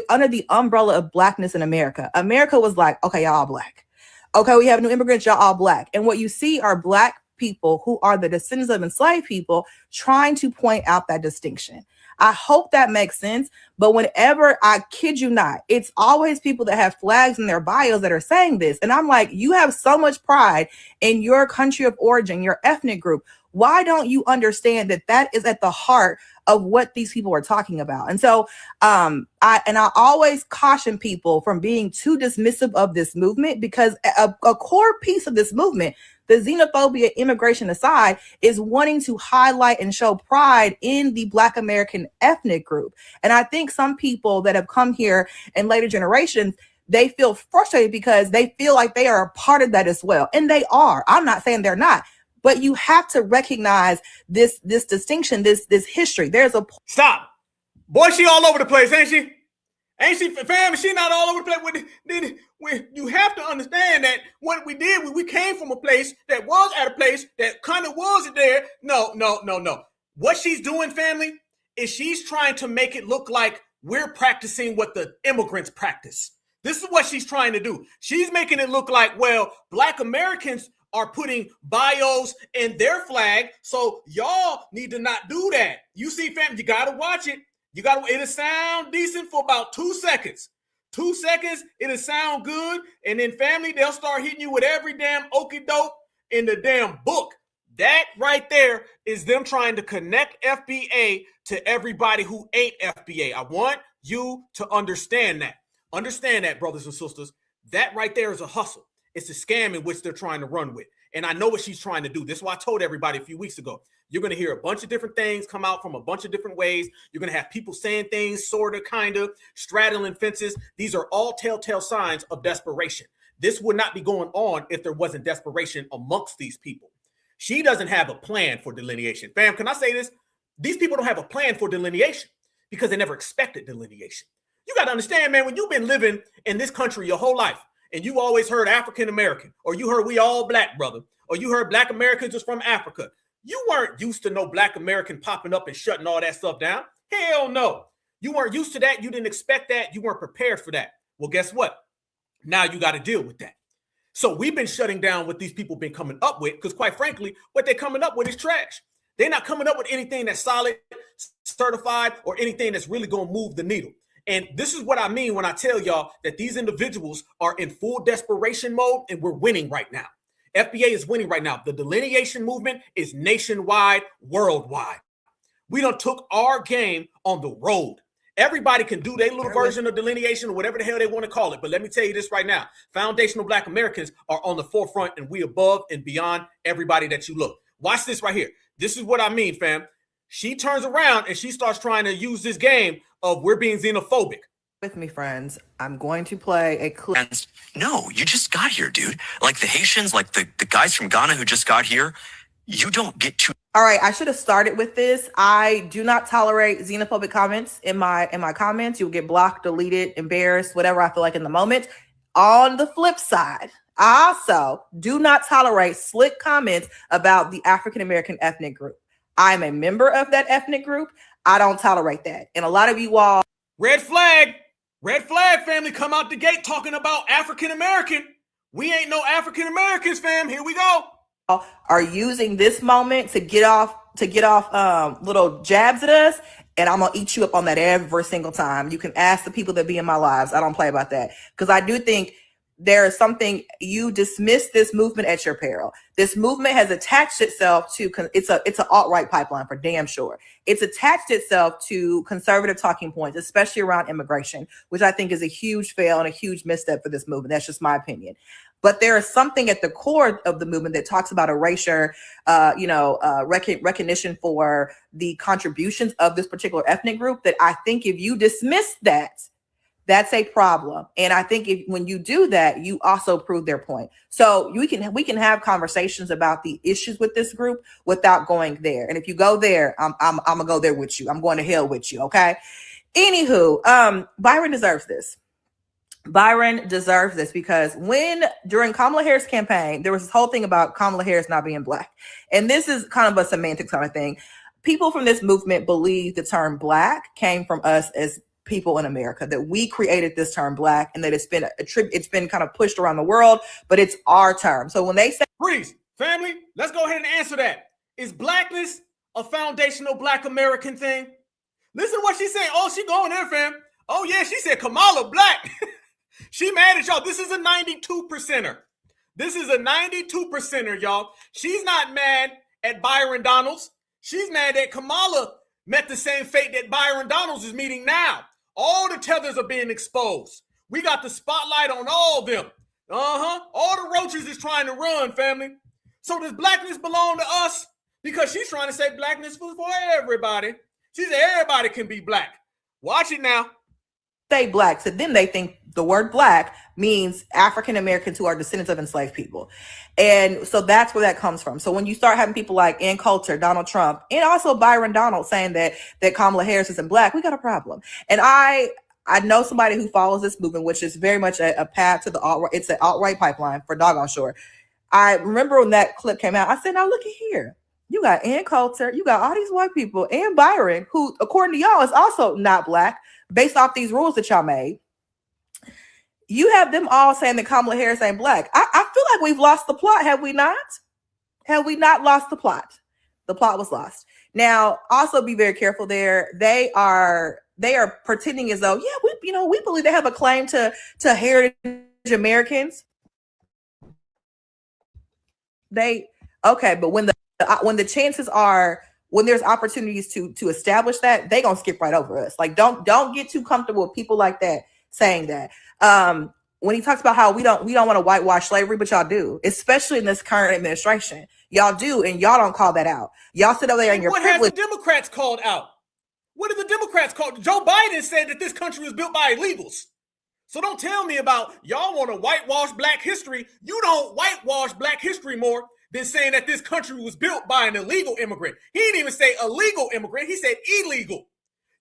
under the umbrella of Blackness in America. America was like, okay, y'all all Black. Okay, we have new immigrants, y'all all Black. And what you see are Black people who are the descendants of enslaved people trying to point out that distinction. I hope that makes sense. But whenever, I kid you not, it's always people that have flags in their bios that are saying this. And I'm like, you have so much pride in your country of origin, your ethnic group. Why don't you understand that that is at the heart of what these people are talking about? And so I always caution people from being too dismissive of this movement, because a core piece of this movement, the xenophobia, immigration aside, is wanting to highlight and show pride in the Black American ethnic group. And I think some people that have come here in later generations, they feel frustrated because they feel like they are a part of that as well. And they are. I'm not saying they're not. But you have to recognize this distinction, this history. There's a stop. Boy, she all over the place, ain't she? Ain't she, fam? She not all over the place. You have to understand that what we did, we came from a place that was at a place that kind of wasn't there. No. What she's doing, family, is she's trying to make it look like we're practicing what the immigrants practice. This is what she's trying to do. She's making it look like, well, Black Americans are putting bios in their flag, so y'all need to not do that. You see, fam, you gotta watch it. It'll sound decent for about 2 seconds. 2 seconds, it'll sound good, and then family, they'll start hitting you with every damn okie doke in the damn book. That right there is them trying to connect FBA to everybody who ain't FBA. I want you to understand that. Understand that, brothers and sisters. That right there is a hustle. It's a scam in which they're trying to run with. And I know what she's trying to do. This is why I told everybody a few weeks ago. You're going to hear a bunch of different things come out from a bunch of different ways. You're going to have people saying things, sort of, kind of, straddling fences. These are all telltale signs of desperation. This would not be going on if there wasn't desperation amongst these people. She doesn't have a plan for delineation. Fam, can I say this? These people don't have a plan for delineation because they never expected delineation. You got to understand, man, when you've been living in this country your whole life, and you always heard African American, or you heard we all Black, brother, or you heard Black Americans was from Africa. You weren't used to no Black American popping up and shutting all that stuff down. Hell no. You weren't used to that. You didn't expect that. You weren't prepared for that. Well, guess what? Now you got to deal with that. So we've been shutting down what these people been coming up with, because quite frankly, what they're coming up with is trash. They're not coming up with anything that's solid, certified, or anything that's really going to move the needle. And this is what I mean when I tell y'all that these individuals are in full desperation mode, and we're winning right now. FBA is winning right now. The delineation movement is nationwide, worldwide. We done took our game on the road. Everybody can do their little version of delineation or whatever the hell they want to call it. But let me tell you this right now. Foundational Black Americans are on the forefront, and we above and beyond everybody that you look. Watch this right here. This is what I mean, fam. She turns around and she starts trying to use this game of we're being xenophobic. with me, friends. I'm going to play a clip. No, you just got here, dude. Like the Haitians, like the guys from Ghana who just got here, you don't get to. All right, I should have started with this. I do not tolerate xenophobic comments in my comments. You'll get blocked, deleted, embarrassed, whatever I feel like in the moment. On the flip side, I also do not tolerate slick comments about the African American ethnic group. I'm a member of that ethnic group. I don't tolerate that. And a lot of you all. Red flag family come out the gate talking about African American. We ain't no African Americans, fam. Here we go. Are using this moment to get off little jabs at us, and I'm gonna eat you up on that every single time. You can ask the people that be in my lives. I don't play about that, because I do think there is something, you dismiss this movement at your peril. This movement has attached itself to, it's an alt-right pipeline for damn sure. It's attached itself to conservative talking points, especially around immigration, which I think is a huge fail and a huge misstep for this movement. That's just my opinion. But there is something at the core of the movement that talks about erasure, recognition for the contributions of this particular ethnic group, that I think if you dismiss that, that's a problem. And I think when you do that, you also prove their point. So we can have conversations about the issues with this group without going there. And if you go there, I'm gonna go there with you. I'm going to hell with you. Okay. Anywho, Byron deserves this. Byron deserves this, because during Kamala Harris' campaign, there was this whole thing about Kamala Harris not being Black. And this is kind of a semantics kind of thing. People from this movement believe the term Black came from us as people in America, that we created this term Black, and that it's been kind of pushed around the world, but it's our term. So when they say freeze, family, let's go ahead and answer that. Is Blackness a foundational Black American thing? Listen to what she's saying. Oh, she going there, fam. Oh yeah, she said Kamala Black. She mad at y'all. This is a 92%er. This is a 92%er, y'all. She's not mad at Byron Donalds. She's mad that Kamala met the same fate that Byron Donalds is meeting now. All the tethers are being exposed. We got the spotlight on all of them. All the roaches is trying to run, family. So does Blackness belong to us? Because she's trying to say Blackness for everybody. She said everybody can be Black. Watch it now. Say Black, so then they think the word Black means African Americans who are descendants of enslaved people. And so that's where that comes from. So when you start having people like Ann Coulter, Donald Trump, and also Byron Donalds saying that Kamala Harris isn't Black, we got a problem. And I know somebody who follows this movement, which is very much a path to the alt-right. It's an alt-right pipeline for doggone sure. I remember when that clip came out, I said, now look at here. You got Ann Coulter, you got all these white people, and Byron, who, according to y'all, is also not Black, based off these rules that y'all made. You have them all saying that Kamala Harris ain't Black. I feel like we've lost the plot, have we not? Have we not lost the plot? The plot was lost. Now, also be very careful there. They are pretending as though, yeah, we believe they have a claim to heritage Americans. But when the chances are, when there's opportunities to establish that, they gonna skip right over us. Like, don't get too comfortable with people like that saying that. When he talks about how we don't want to whitewash slavery, but y'all do, especially in this current administration. Y'all do, and y'all don't call that out. Y'all sit over there in your privilege. What have the Democrats called out? What did the Democrats call? Joe Biden said that this country was built by illegals. So don't tell me about y'all want to whitewash Black history. You don't whitewash Black history more than saying that this country was built by an illegal immigrant. He didn't even say illegal immigrant. He said illegal.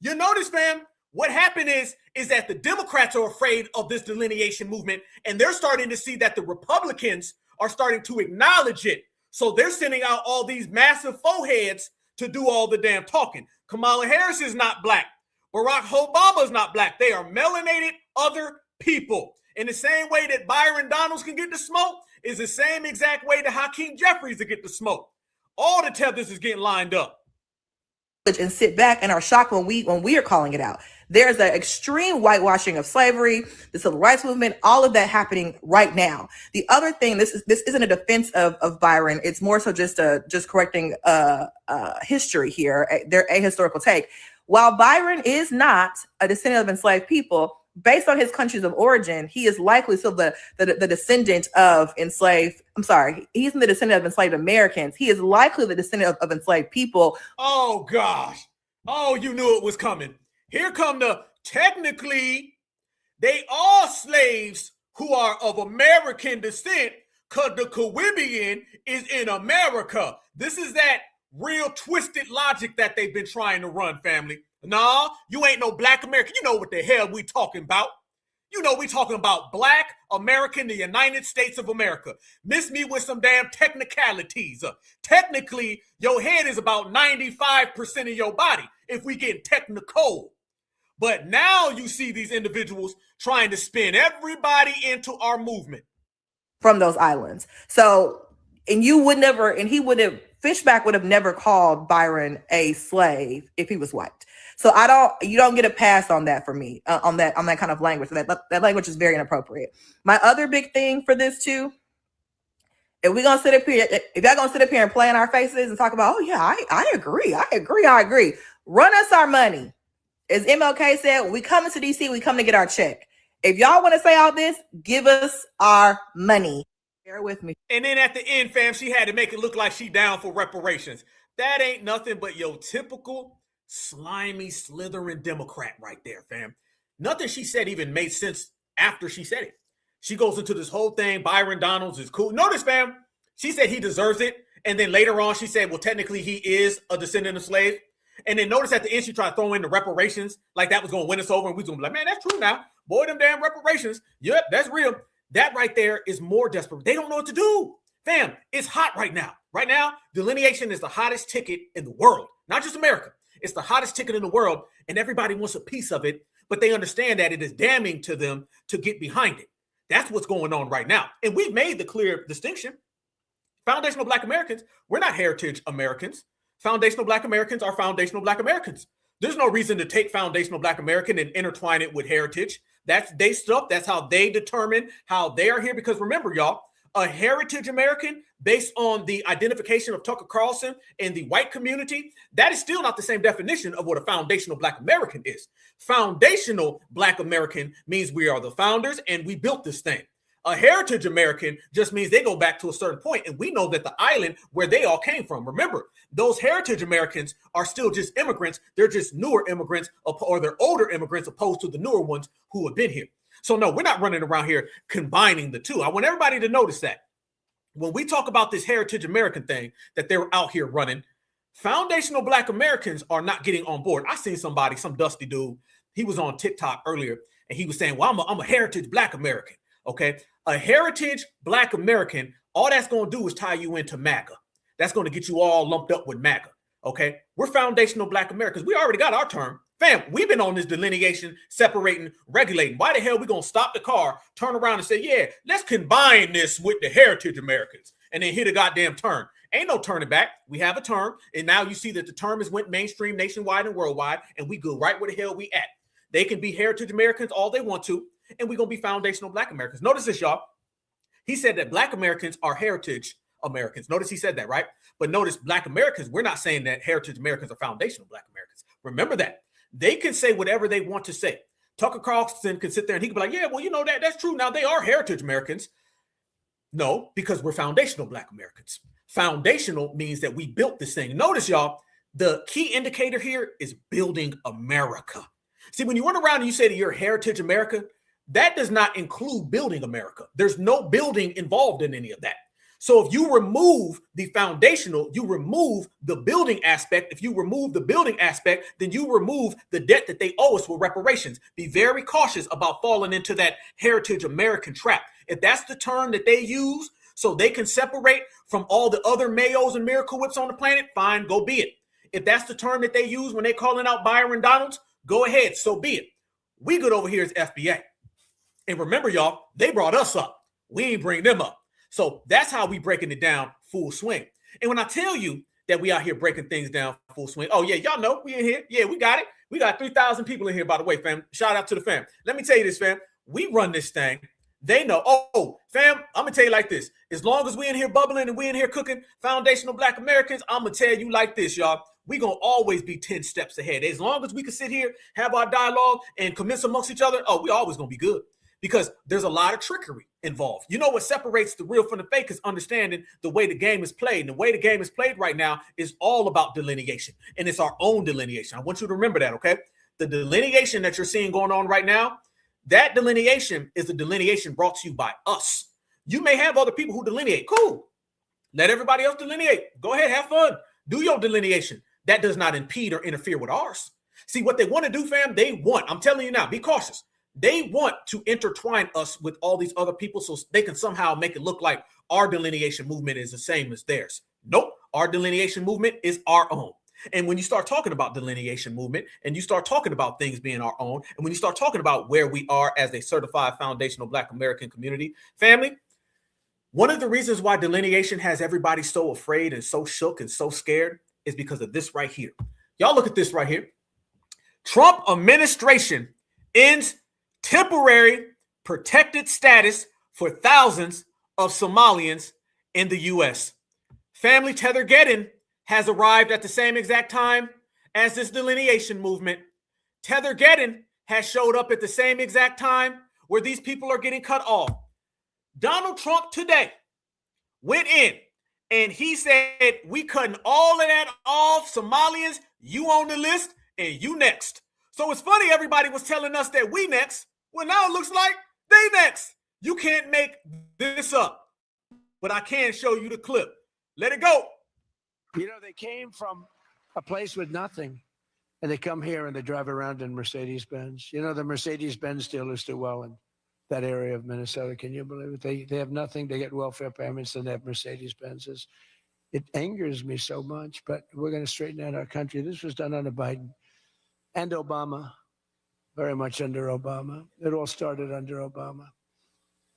You notice, fam, what happened is that the Democrats are afraid of this delineation movement, and they're starting to see that the Republicans are starting to acknowledge it. So they're sending out all these massive foreheads to do all the damn talking. Kamala Harris is not Black. Barack Obama is not Black. They are melanated other people. In the same way that Byron Donalds can get the smoke is the same exact way that Hakeem Jeffries to get the smoke. All the tethers is getting lined up. And sit back and are shocked when we are calling it out. There's an extreme whitewashing of slavery, the civil rights movement, all of that happening right now. The other thing, this isn't a defense of Byron. It's more so just correcting history here, their ahistorical take. While Byron is not a descendant of enslaved people, based on his countries of origin, he is likely still the descendant of enslaved. I'm sorry, he's the descendant of enslaved Americans. He is likely the descendant of enslaved people. Oh gosh! Oh, you knew it was coming. Here come technically, they are slaves who are of American descent, because the Caribbean is in America. This is that real twisted logic that they've been trying to run, family. Nah, you ain't no Black American. You know what the hell we talking about. You know, we talking about Black American, the United States of America. Miss me with some damn technicalities. Technically, your head is about 95% of your body if we get technical. But now you see these individuals trying to spin everybody into our movement. From those islands. So, and you would never, and he would have, Fishback would have never called Byron a slave if he was white. So you don't get a pass on that for me, on that kind of language. That language is very inappropriate. My other big thing for this too, if y'all gonna sit up here and play in our faces and talk about, oh yeah, I agree. Run us our money. As MLK said, when we come into DC, we come to get our check. If y'all want to say all this, give us our money. Bear with me. And then at the end, fam, she had to make it look like she down for reparations. That ain't nothing but your typical slimy, slithering Democrat right there, fam. Nothing she said even made sense after she said it. She goes into this whole thing, Byron Donalds is cool. Notice, fam, she said he deserves it. And then later on, she said, well, technically he is a descendant of slave. And then notice at the end, she tried to throw in the reparations like that was going to win us over. And we was going to be like, man, that's true now. Boy, them damn reparations. Yep, that's real. That right there is more desperate. They don't know what to do. Fam, it's hot right now. Right now, delineation is the hottest ticket in the world. Not just America. It's the hottest ticket in the world, and everybody wants a piece of it, but they understand that it is damning to them to get behind it. That's what's going on right now. And we've made the clear distinction. Foundational Black Americans, we're not heritage Americans. Foundational Black Americans are foundational Black Americans. There's no reason to take foundational Black American and intertwine it with heritage. That's their stuff. That's how they determine how they are here. Because remember, y'all, a heritage American based on the identification of Tucker Carlson and the white community, that is still not the same definition of what a foundational Black American is. Foundational Black American means we are the founders and we built this thing. A heritage American just means they go back to a certain point, and we know that the island where they all came from. Remember, those heritage Americans are still just immigrants. They're just newer immigrants, or they're older immigrants opposed to the newer ones who have been here. So no, we're not running around here combining the two. I want everybody to notice that. When we talk about this heritage American thing that they're out here running, foundational Black Americans are not getting on board. I seen somebody, some dusty dude, he was on TikTok earlier, and he was saying, well, I'm a heritage Black American, okay? A heritage Black American, all that's going to do is tie you into MAGA. That's going to get you all lumped up with MAGA, okay? We're foundational Black Americans. We already got our term. Fam, we've been on this delineation, separating, regulating. Why the hell we going to stop the car, turn around and say, yeah, let's combine this with the heritage Americans and then hit a goddamn turn? Ain't no turning back. We have a term, and now you see that the term has went mainstream, nationwide, and worldwide, and we go right where the hell we at. They can be heritage Americans all they want to, and we're going to be foundational Black Americans. Notice this, y'all. He said that Black Americans are heritage Americans. Notice he said that, right? But notice Black Americans, we're not saying that heritage Americans are foundational Black Americans. Remember that. They can say whatever they want to say. Tucker Carlson can sit there and he can be like, yeah, well, you know, that's true. Now they are heritage Americans. No, because we're foundational Black Americans. Foundational means that we built this thing. Notice, y'all, the key indicator here is building America. See, when you run around and you say that you're heritage America, that does not include building America. There's no building involved in any of that. So if you remove the foundational, you remove the building aspect. If you remove the building aspect, then you remove the debt that they owe us with reparations. Be very cautious about falling into that heritage American trap. If that's the term that they use so they can separate from all the other Mayos and Miracle Whips on the planet, fine, go be it. If that's the term that they use when they're calling out Byron Donalds, go ahead, so be it. We good over here as FBA. And remember, y'all, they brought us up. We ain't bring them up. So that's how we breaking it down full swing. And when I tell you that we out here breaking things down full swing, oh yeah, y'all know we in here. Yeah, we got it. We got 3,000 people in here, by the way, fam. Shout out to the fam. Let me tell you this, fam. We run this thing. They know. Oh, fam, I'm going to tell you like this. As long as we in here bubbling and we in here cooking foundational Black Americans, I'm going to tell you like this, y'all. We going to always be 10 steps ahead. As long as we can sit here, have our dialogue, and convince amongst each other, oh, we always going to be good. Because there's a lot of trickery involved. You know what separates the real from the fake is understanding the way the game is played. And the way the game is played right now is all about delineation. And it's our own delineation. I want you to remember that, okay? The delineation that you're seeing going on right now, that delineation is the delineation brought to you by us. You may have other people who delineate. Cool. Let everybody else delineate. Go ahead, have fun. Do your delineation. That does not impede or interfere with ours. See, what they want to do, fam, I'm telling you now, be cautious. They want to intertwine us with all these other people so they can somehow make it look like our delineation movement is the same as theirs. Nope. Our delineation movement is our own. And when you start talking about delineation movement and you start talking about things being our own, and when you start talking about where we are as a certified foundational Black American community, family, one of the reasons why delineation has everybody so afraid and so shook and so scared is because of this right here. Y'all look at this right here. Trump administration ends temporary protected status for thousands of Somalians in the U.S. Family Tethergeddon has arrived at the same exact time as this delineation movement. Tethergeddon has showed up at the same exact time where these people are getting cut off. Donald Trump today went in and he said, we cutting all of that off. Somalians, you on the list and you next. So it's funny, everybody was telling us that we next. Well, now it looks like they next. You can't make this up, but I can show you the clip. Let it go. You know, they came from a place with nothing, and they come here and they drive around in Mercedes-Benz. You know, the Mercedes-Benz dealers do well in that area of Minnesota. Can you believe it? They have nothing. They get welfare payments, and they have Mercedes-Benzes. It angers me so much, but we're going to straighten out our country. This was done under Biden and Obama, very much under Obama. It all started under Obama.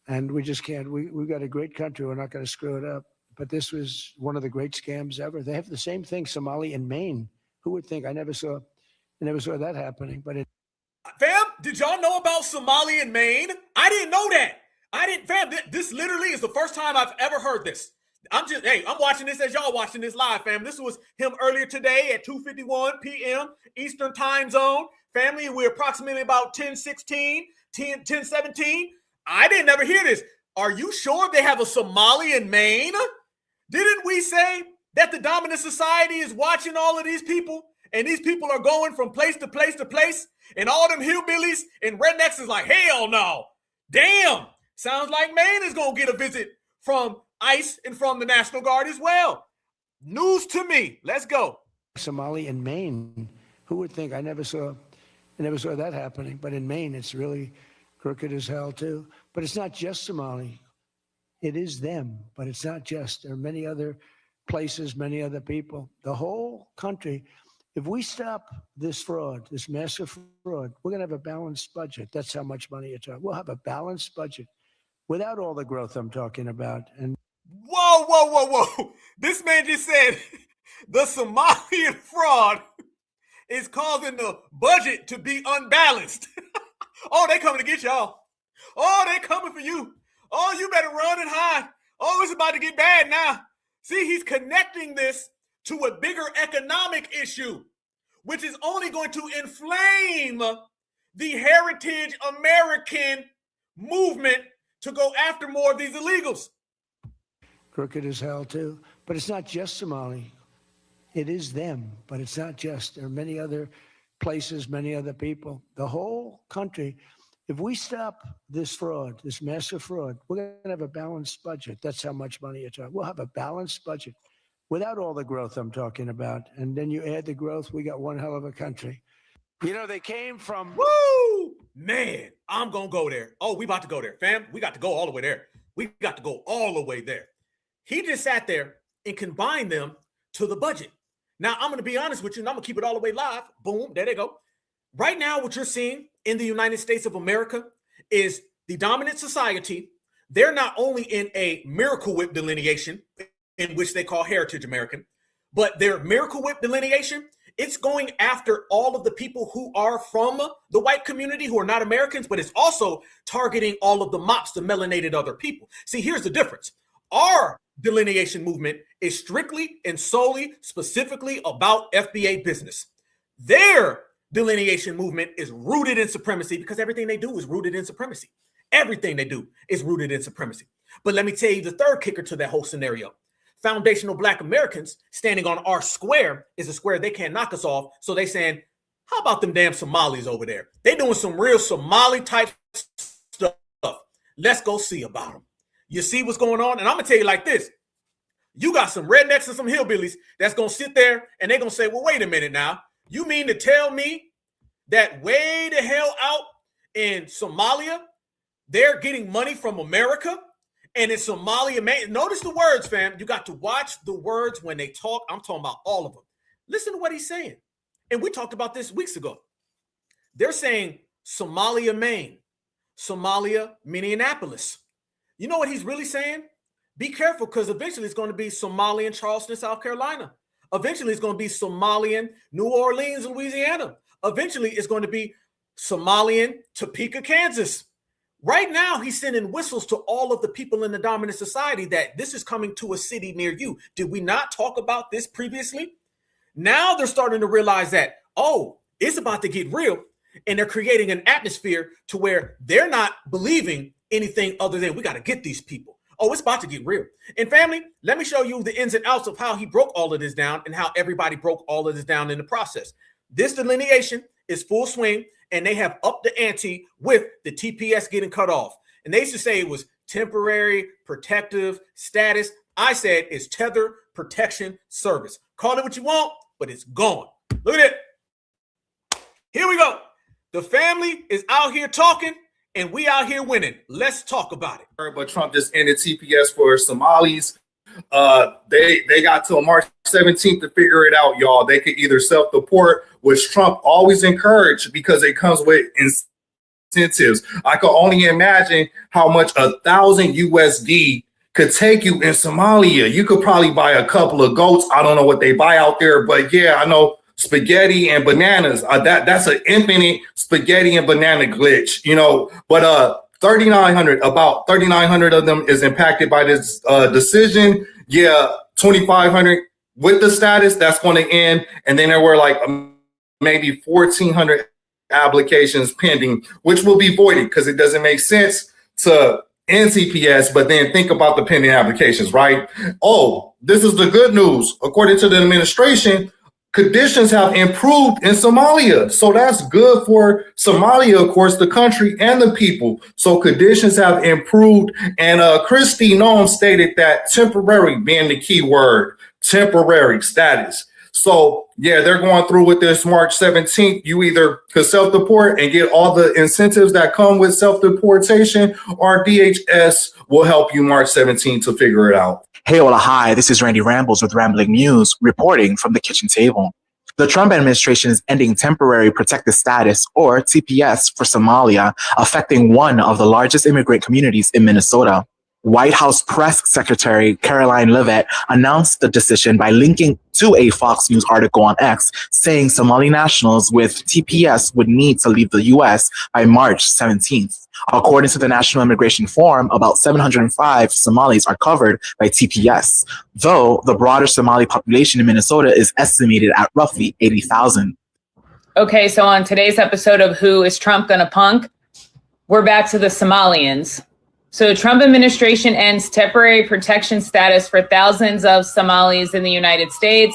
And we just can't. We've got a great country. We're not going to screw it up. But this was one of the great scams ever. They have the same thing, Somali in Maine. Who would think? I never saw that happening. But Fam, did y'all know about Somali in Maine? I didn't know that. Fam, this literally is the first time I've ever heard this. I'm watching this as y'all watching this live, fam. This was him earlier today at 2:51 p.m. Eastern time zone. Family, we're approximately about 10:16, 10:17. I didn't ever hear this. Are you sure they have a Somali in Maine? Didn't we say that the dominant society is watching all of these people? And these people are going from place to place to place? And all them hillbillies and rednecks is like, hell no. Damn. Sounds like Maine is going to get a visit from ICE and from the National Guard as well. News to me. Let's go. Somali in Maine. Who would think? I never saw that happening. But in Maine, it's really crooked as hell, too. But it's not just Somali. It is them, but it's not just. There are many other places, many other people. The whole country, if we stop this fraud, this massive fraud, we're going to have a balanced budget. That's how much money you're talking. We'll have a balanced budget without all the growth I'm talking about. And Whoa. This man just said the Somalian fraud is causing the budget to be unbalanced. Oh, they coming to get y'all. Oh, they coming for you. Oh, you better run and hide. Oh, it's about to get bad now. See, he's connecting this to a bigger economic issue, which is only going to inflame the heritage American movement to go after more of these illegals. Crooked as hell, too. But it's not just Somali. It is them, but it's not just. There are many other places, many other people. The whole country. If we stop this fraud, this massive fraud, we're going to have a balanced budget. That's how much money you're talking. We'll have a balanced budget without all the growth I'm talking about. And then you add the growth, we got one hell of a country. You know, they came from... Woo! Man, I'm going to go there. Oh, we about to go there. Fam, we got to go all the way there. We got to go all the way there. He just sat there and combined them to the budget. Now, I'm going to be honest with you, and I'm going to keep it all the way live. Boom, there they go. Right now, what you're seeing in the United States of America is the dominant society. They're not only in a Miracle Whip delineation, in which they call Heritage American, but their Miracle Whip delineation, it's going after all of the people who are from the white community who are not Americans, but it's also targeting all of the MOPs, the melanated other people. See, here's the difference. Our delineation movement is strictly and solely, specifically about FBA business. Their delineation movement is rooted in supremacy because everything they do is rooted in supremacy. Everything they do is rooted in supremacy. But let me tell you the third kicker to that whole scenario. Foundational Black Americans standing on our square is a square they can't knock us off. So they saying, how about them damn Somalis over there? They doing some real Somali type stuff. Let's go see about them. You see what's going on? And I'm going to tell you like this. You got some rednecks and some hillbillies that's going to sit there and they're going to say, well, wait a minute now. You mean to tell me that way the hell out in Somalia, they're getting money from America. And in Somalia, notice the words, fam. You got to watch the words when they talk. I'm talking about all of them. Listen to what he's saying. And we talked about this weeks ago. They're saying Somalia, Maine, Somalia, Minneapolis. You know what he's really saying? Be careful, because eventually it's going to be Somalian, Charleston, South Carolina. Eventually it's going to be Somalian, New Orleans, Louisiana. Eventually it's going to be Somalian, Topeka, Kansas. Right now, he's sending whistles to all of the people in the dominant society that this is coming to a city near you. Did we not talk about this previously? Now they're starting to realize that, oh, it's about to get real. And they're creating an atmosphere to where they're not believing anything other than we got to get these people. Oh, it's about to get real. And family, let me show you the ins and outs of how he broke all of this down and how everybody broke all of this down in the process. This delineation is full swing, and they have upped the ante with the TPS getting cut off. And they used to say it was temporary protective status. I said it's tether protection service. Call it what you want, but it's gone. Look at it. Here we go. The family is out here talking, and we out here winning. Let's talk about it. But Trump just ended TPS for Somalis. They got till March 17th to figure it out, y'all. They could either self-deport, which Trump always encouraged because it comes with incentives. I could only imagine how much 1,000 USD could take you in Somalia. You could probably buy a couple of goats. I don't know what they buy out there, but yeah, I know spaghetti and bananas. That's an infinite spaghetti and banana glitch, you know. But 3,900, about 3,900 of them is impacted by this decision. Yeah, 2,500 with the status, that's going to end. And then there were like maybe 1,400 applications pending, which will be voided because it doesn't make sense to end TPS, but then think about the pending applications, right? Oh, this is the good news. According to the administration, conditions have improved in Somalia. So that's good for Somalia, of course, the country and the people. So conditions have improved. And Kristi Noem stated that temporary being the key word, temporary status. So, yeah, they're going through with this March 17th. You either could self-deport and get all the incentives that come with self-deportation, or DHS will help you March 17th to figure it out. Hey, hola, hi, this is Randy Rambles with Rambling News, reporting from the kitchen table. The Trump administration is ending temporary protected status, or TPS, for Somalia, affecting one of the largest immigrant communities in Minnesota. White House Press Secretary Caroline Leavitt announced the decision by linking to a Fox News article on X, saying Somali nationals with TPS would need to leave the U.S. by March 17th. According to the National Immigration Forum, about 705 Somalis are covered by TPS, though the broader Somali population in Minnesota is estimated at roughly 80,000. Okay, so on today's episode of Who is Trump Gonna Punk, we're back to the Somalians. So Trump administration ends temporary protection status for thousands of Somalis in the United States.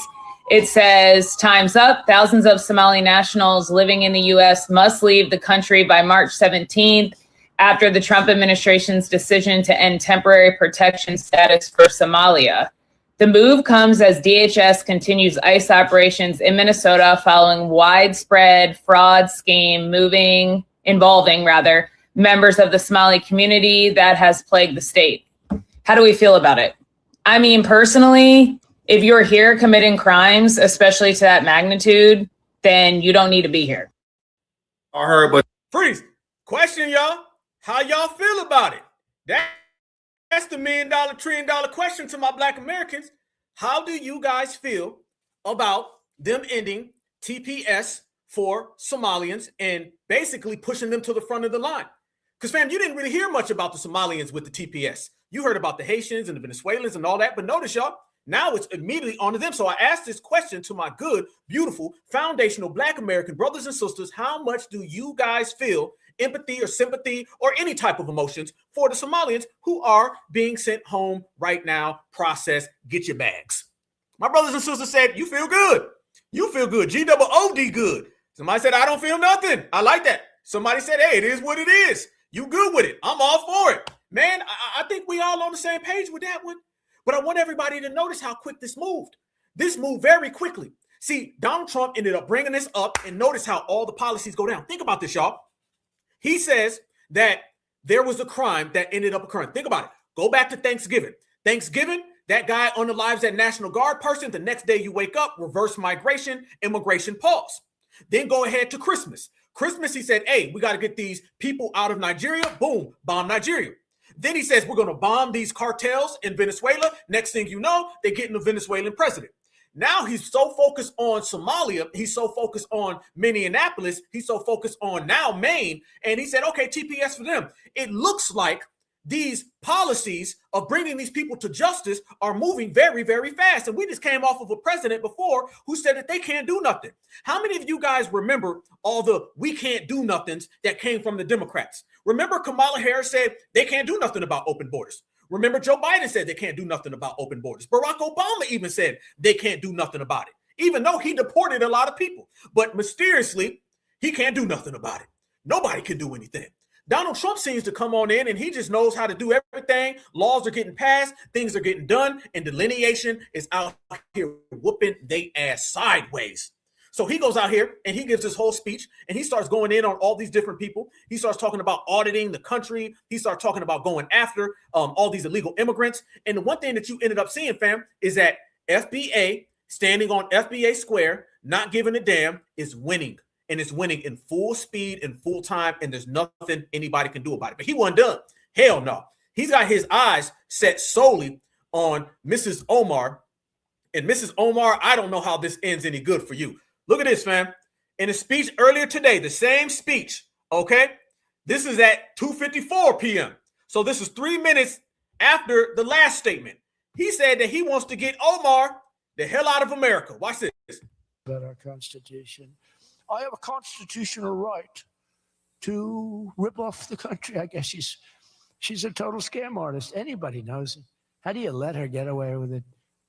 It says, time's up. Thousands of Somali nationals living in the U.S. must leave the country by March 17th after the Trump administration's decision to end temporary protection status for Somalia. The move comes as DHS continues ICE operations in Minnesota following widespread fraud scheme involving members of the Somali community that has plagued the state. How do we feel about it? I mean, personally, if you're here committing crimes, especially to that magnitude, then you don't need to be here. I heard, but freeze. Question, y'all. How y'all feel about it? That's the $1 million, $1 trillion question to my Black Americans. How do you guys feel about them ending TPS for Somalians and basically pushing them to the front of the line? Because, fam, you didn't really hear much about the Somalians with the TPS. You heard about the Haitians and the Venezuelans and all that, but notice, y'all, now it's immediately on to them. So I asked this question to my good, beautiful, foundational Black American brothers and sisters. How much do you guys feel empathy or sympathy or any type of emotions for the Somalians who are being sent home right now? Process, get your bags. My brothers and sisters said, you feel good. You feel good. G-double-O-D good. Somebody said, I don't feel nothing. I like that. Somebody said, hey, it is what it is. You good with it. I'm all for it. Man, I think we all on the same page with that one. But I want everybody to notice how quick this moved. This moved very quickly. See, Donald Trump ended up bringing this up, and notice how all the policies go down. Think about this, y'all. He says that there was a crime that ended up occurring. Think about it. Go back to Thanksgiving. Thanksgiving, that guy unalives that National Guard person. The next day you wake up, reverse migration, immigration pause. Then go ahead to Christmas. Christmas, he said, hey, we got to get these people out of Nigeria. Boom, bomb Nigeria. Then he says, we're going to bomb these cartels in Venezuela. Next thing you know, they're getting a Venezuelan president. Now he's so focused on Somalia. He's so focused on Minneapolis. He's so focused on now Maine. And he said, okay, TPS for them. It looks like these policies of bringing these people to justice are moving very, very fast. And we just came off of a president before who said that they can't do nothing. How many of you guys remember all the we can't do nothings that came from the Democrats? Remember Kamala Harris said they can't do nothing about open borders. Remember Joe Biden said they can't do nothing about open borders. Barack Obama even said they can't do nothing about it, even though he deported a lot of people. But mysteriously, he can't do nothing about it. Nobody can do anything. Donald Trump seems to come on in and he just knows how to do everything. Laws are getting passed, things are getting done, and Delineation is out here whooping they ass sideways. So he goes out here and he gives this whole speech and he starts going in on all these different people. He starts talking about auditing the country. He starts talking about going after all these illegal immigrants. And the one thing that you ended up seeing, fam, is that FBA standing on FBA Square, not giving a damn, is winning. And it's winning in full speed and full time. And there's nothing anybody can do about it. But he wasn't done. Hell no. He's got his eyes set solely on Mrs. Omar. And Mrs. Omar, I don't know how this ends any good for you. Look at this, fam. In a speech earlier today, the same speech, okay? This is at 2:54 p.m. So this is 3 minutes after the last statement. He said that he wants to get Omar the hell out of America. Watch this. About our Constitution. I have a constitutional right to rip off the country. I guess she's a total scam artist. Anybody knows it. How do you let her get away with it?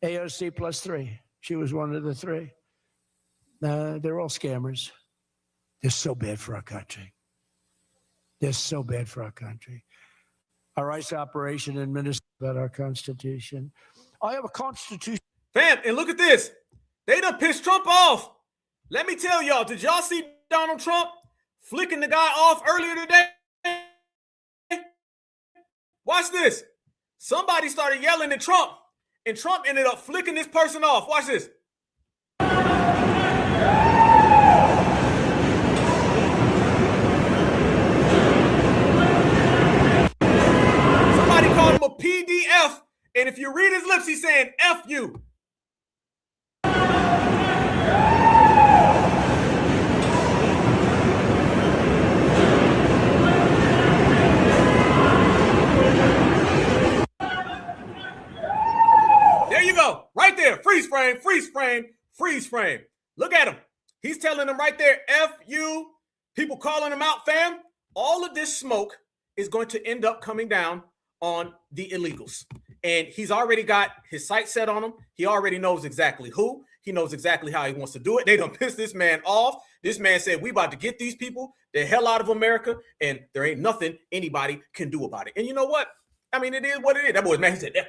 AOC +3. She was one of the three. They're all scammers. They're so bad for our country. They're so bad for our country. Our ICE operation administered about our Constitution. I have a constitution. Fam, and look at this. They done pissed Trump off. Let me tell y'all, did y'all see Donald Trump flicking the guy off earlier today? Watch this. Somebody started yelling at Trump, and Trump ended up flicking this person off. Watch this. Somebody called him a PDF, and if you read his lips, he's saying F you. There you go. Right there. Freeze frame, freeze frame, freeze frame. Look at him. He's telling them right there, F you. People calling him out, fam. All of this smoke is going to end up coming down on the illegals. And he's already got his sights set on them. He already knows exactly who. He knows exactly how he wants to do it. They done pissed this man off. This man said, we about to get these people the hell out of America, and there ain't nothing anybody can do about it. And you know what? I mean, it is what it is. That boy's mad. He said, F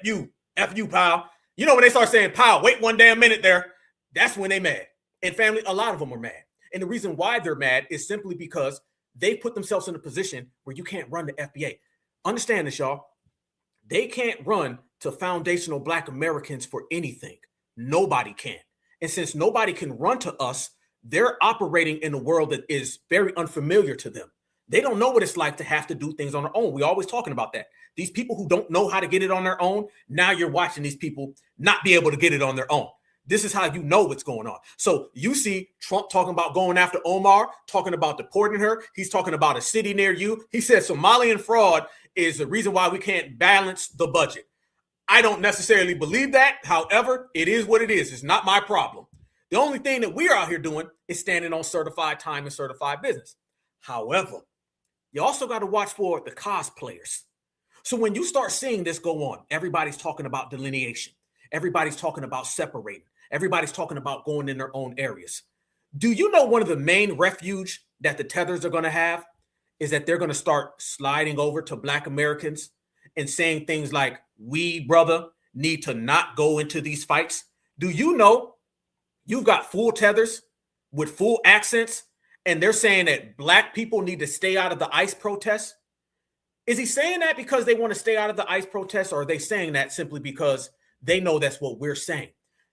you, pal. You know, when they start saying, pal, wait one damn minute there, that's when they mad. And family, a lot of them are mad. And the reason why they're mad is simply because they put themselves in a position where you can't run the FBA. Understand this, y'all. They can't run to foundational Black Americans for anything. Nobody can. And since nobody can run to us, they're operating in a world that is very unfamiliar to them. They don't know what it's like to have to do things on their own. We're always talking about that. These people who don't know how to get it on their own, now you're watching these people not be able to get it on their own. This is how you know what's going on. So you see Trump talking about going after Omar, talking about deporting her. He's talking about a city near you. He said Somalian fraud is the reason why we can't balance the budget. I don't necessarily believe that. However, it is what it is. It's not my problem. The only thing that we're out here doing is standing on certified time and certified business. However, you also got to watch for the cosplayers. So when you start seeing this go on, everybody's talking about delineation. Everybody's talking about separating. Everybody's talking about going in their own areas. Do you know one of the main refuge that the tethers are going to have is that they're going to start sliding over to Black Americans and saying things like, we, brother, need to not go into these fights? Do you know you've got full tethers with full accents and they're saying that black people need to stay out of the ICE protests. Is he saying that because they want to stay out of the ICE protests, or are they saying that simply because they know that's what we're saying?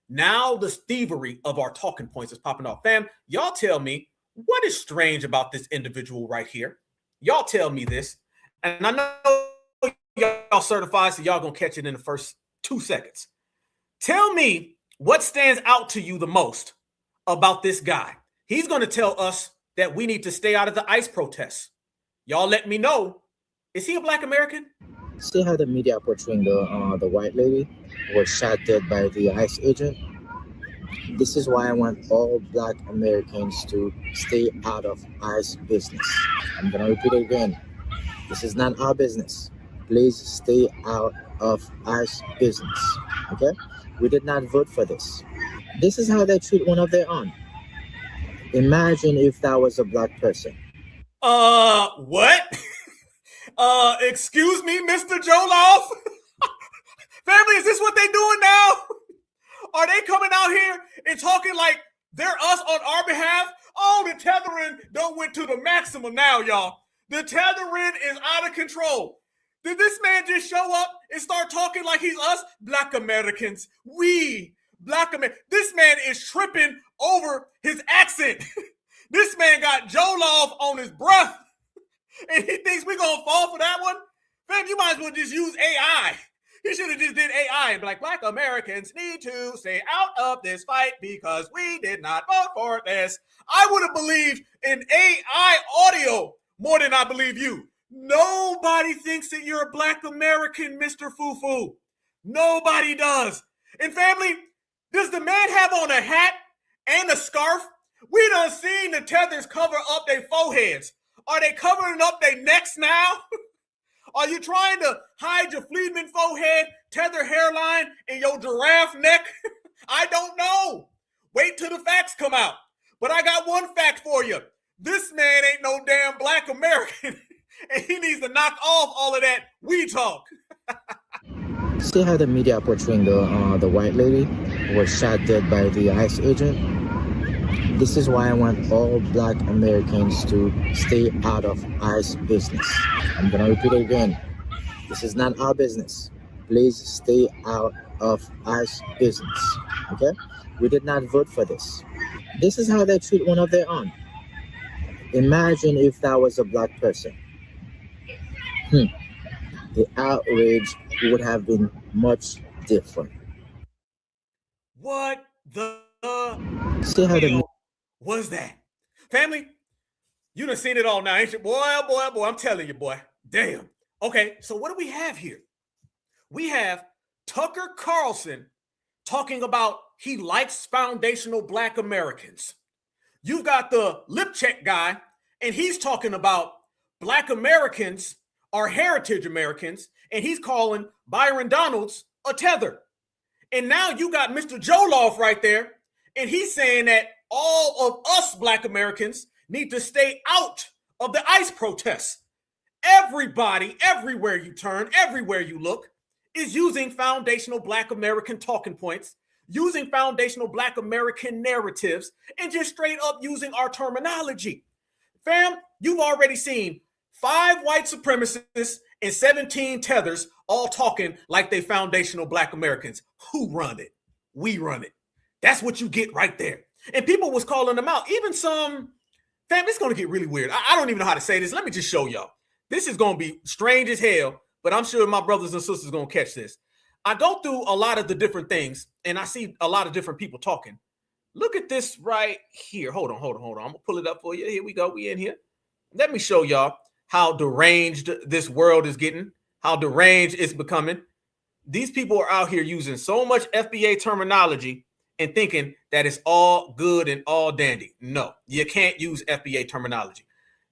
Now the thievery of our talking points is popping off. Fam, y'all tell me, what is strange about this individual right here? Y'all tell me this. And I know y'all certified, so y'all gonna catch it in the first 2 seconds. Tell me what stands out to you the most about this guy. He's gonna tell us that we need to stay out of the ICE protests. Y'all let me know. Is he a black American? See how the media are portraying the white lady was shot dead by the ICE agent? This is why I want all black Americans to stay out of ICE business. I'm gonna repeat it again. This is not our business. Please stay out of ICE business. Okay? We did not vote for this. This is how they treat one of their own. Imagine if that was a black person. What? Excuse me, Mr. Joloff? Family, is this what they doing now? Are they coming out here and talking like they're us on our behalf? Oh, the tethering don't went to the maximum now, y'all. The tethering is out of control. Did this man just show up and start talking like he's us? Black Americans. We, black Americans. This man is tripping over his accent. This man got Joloff on his breath. And he thinks we're going to fall for that one? Fam, you might as well just use AI. He should have just did AI and be like, black Americans need to stay out of this fight because we did not vote for this. I would have believed in AI audio more than I believe you. Nobody thinks that you're a black American, Mr. Fufu. Nobody does. And family, does the man have on a hat and a scarf? We done seen the tethers cover up their foreheads. Are they covering up their necks now? Are you trying to hide your Fleetman forehead, tether hairline, and your giraffe neck? I don't know. Wait till the facts come out. But I got one fact for you. This man ain't no damn black American. And he needs to knock off all of that we talk. See how the media are portraying the white lady was shot dead by the ICE agent? This is why I want all black Americans to stay out of ICE business. I'm gonna repeat it again. This is not our business. Please stay out of ICE business. Okay? We did not vote for this. This is how they treat one of their own. Imagine if that was a black person. The outrage would have been much different. What the See how the was that? Family, you done seen it all now, ain't you? Boy, I'm telling you, boy. Damn. Okay, so what do we have here? We have Tucker Carlson talking about he likes foundational black Americans. You've got the lip check guy, and he's talking about black Americans are heritage Americans, and he's calling Byron Donalds a tether. And now you got Mr. Joloff right there, and he's saying that all of us black Americans need to stay out of the ICE protests. Everybody, everywhere you turn, everywhere you look, is using foundational black American talking points, using foundational black American narratives, and just straight up using our terminology. Fam, you've already seen 5 white supremacists and 17 tethers all talking like they foundational black Americans. Who run it? We run it. That's what you get right there. And people was calling them out. Even some, fam, it's going to get really weird. I don't even know how to say this. Let me just show y'all. This is going to be strange as hell, but I'm sure my brothers and sisters are going to catch this. I go through a lot of the different things, and I see a lot of different people talking. Look at this right here. Hold on. I'm going to pull it up for you. Here we go. We in here. Let me show y'all how deranged this world is getting, how deranged it's becoming. These people are out here using so much FBA terminology and thinking that it's all good and all dandy. No, you can't use FBA terminology.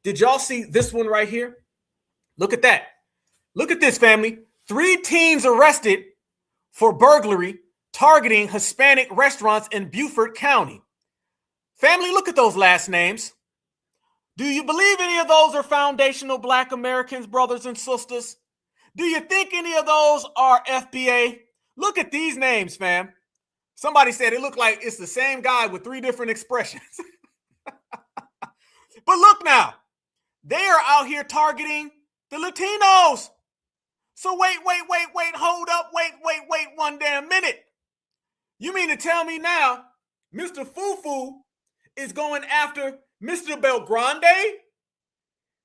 Did y'all see this one right here? Look at that. Look at this, family. 3 teens arrested for burglary targeting Hispanic restaurants in Beaufort County. Family, look at those last names. Do you believe any of those are foundational black Americans, brothers and sisters? Do you think any of those are FBA? Look at these names, fam. Somebody said it looked like it's the same guy with 3 different expressions. But look now, they are out here targeting the Latinos. So wait, hold up, wait one damn minute. You mean to tell me now Mr. Fufu is going after Mr. Belgrande?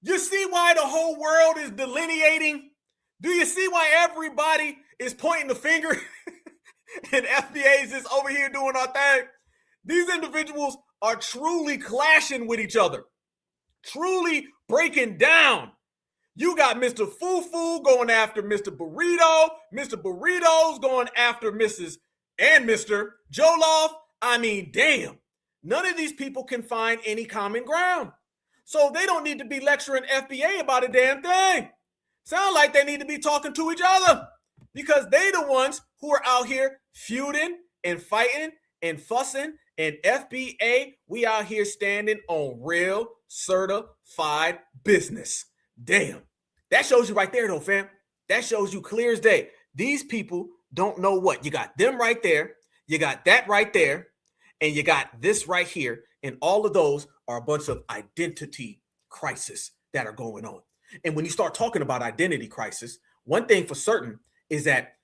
You see why the whole world is delineating? Do you see why everybody is pointing the finger and FBA is just over here doing our thing? These individuals are truly clashing with each other, truly breaking down. You got Mr. Fufu going after Mr. Burrito. Mr. Burrito's going after Mrs. and Mr. Jollof. I mean, damn. None of these people can find any common ground. So they don't need to be lecturing FBA about a damn thing. Sound like they need to be talking to each other because they the ones who are out here feuding and fighting and fussing. And FBA, we out here standing on real certified business. Damn. That shows you right there, though, fam. That shows you clear as day. These people don't know what. You got them right there. You got that right there. And you got this right here. And all of those are a bunch of identity crisis that are going on. And when you start talking about identity crisis, one thing for certain is that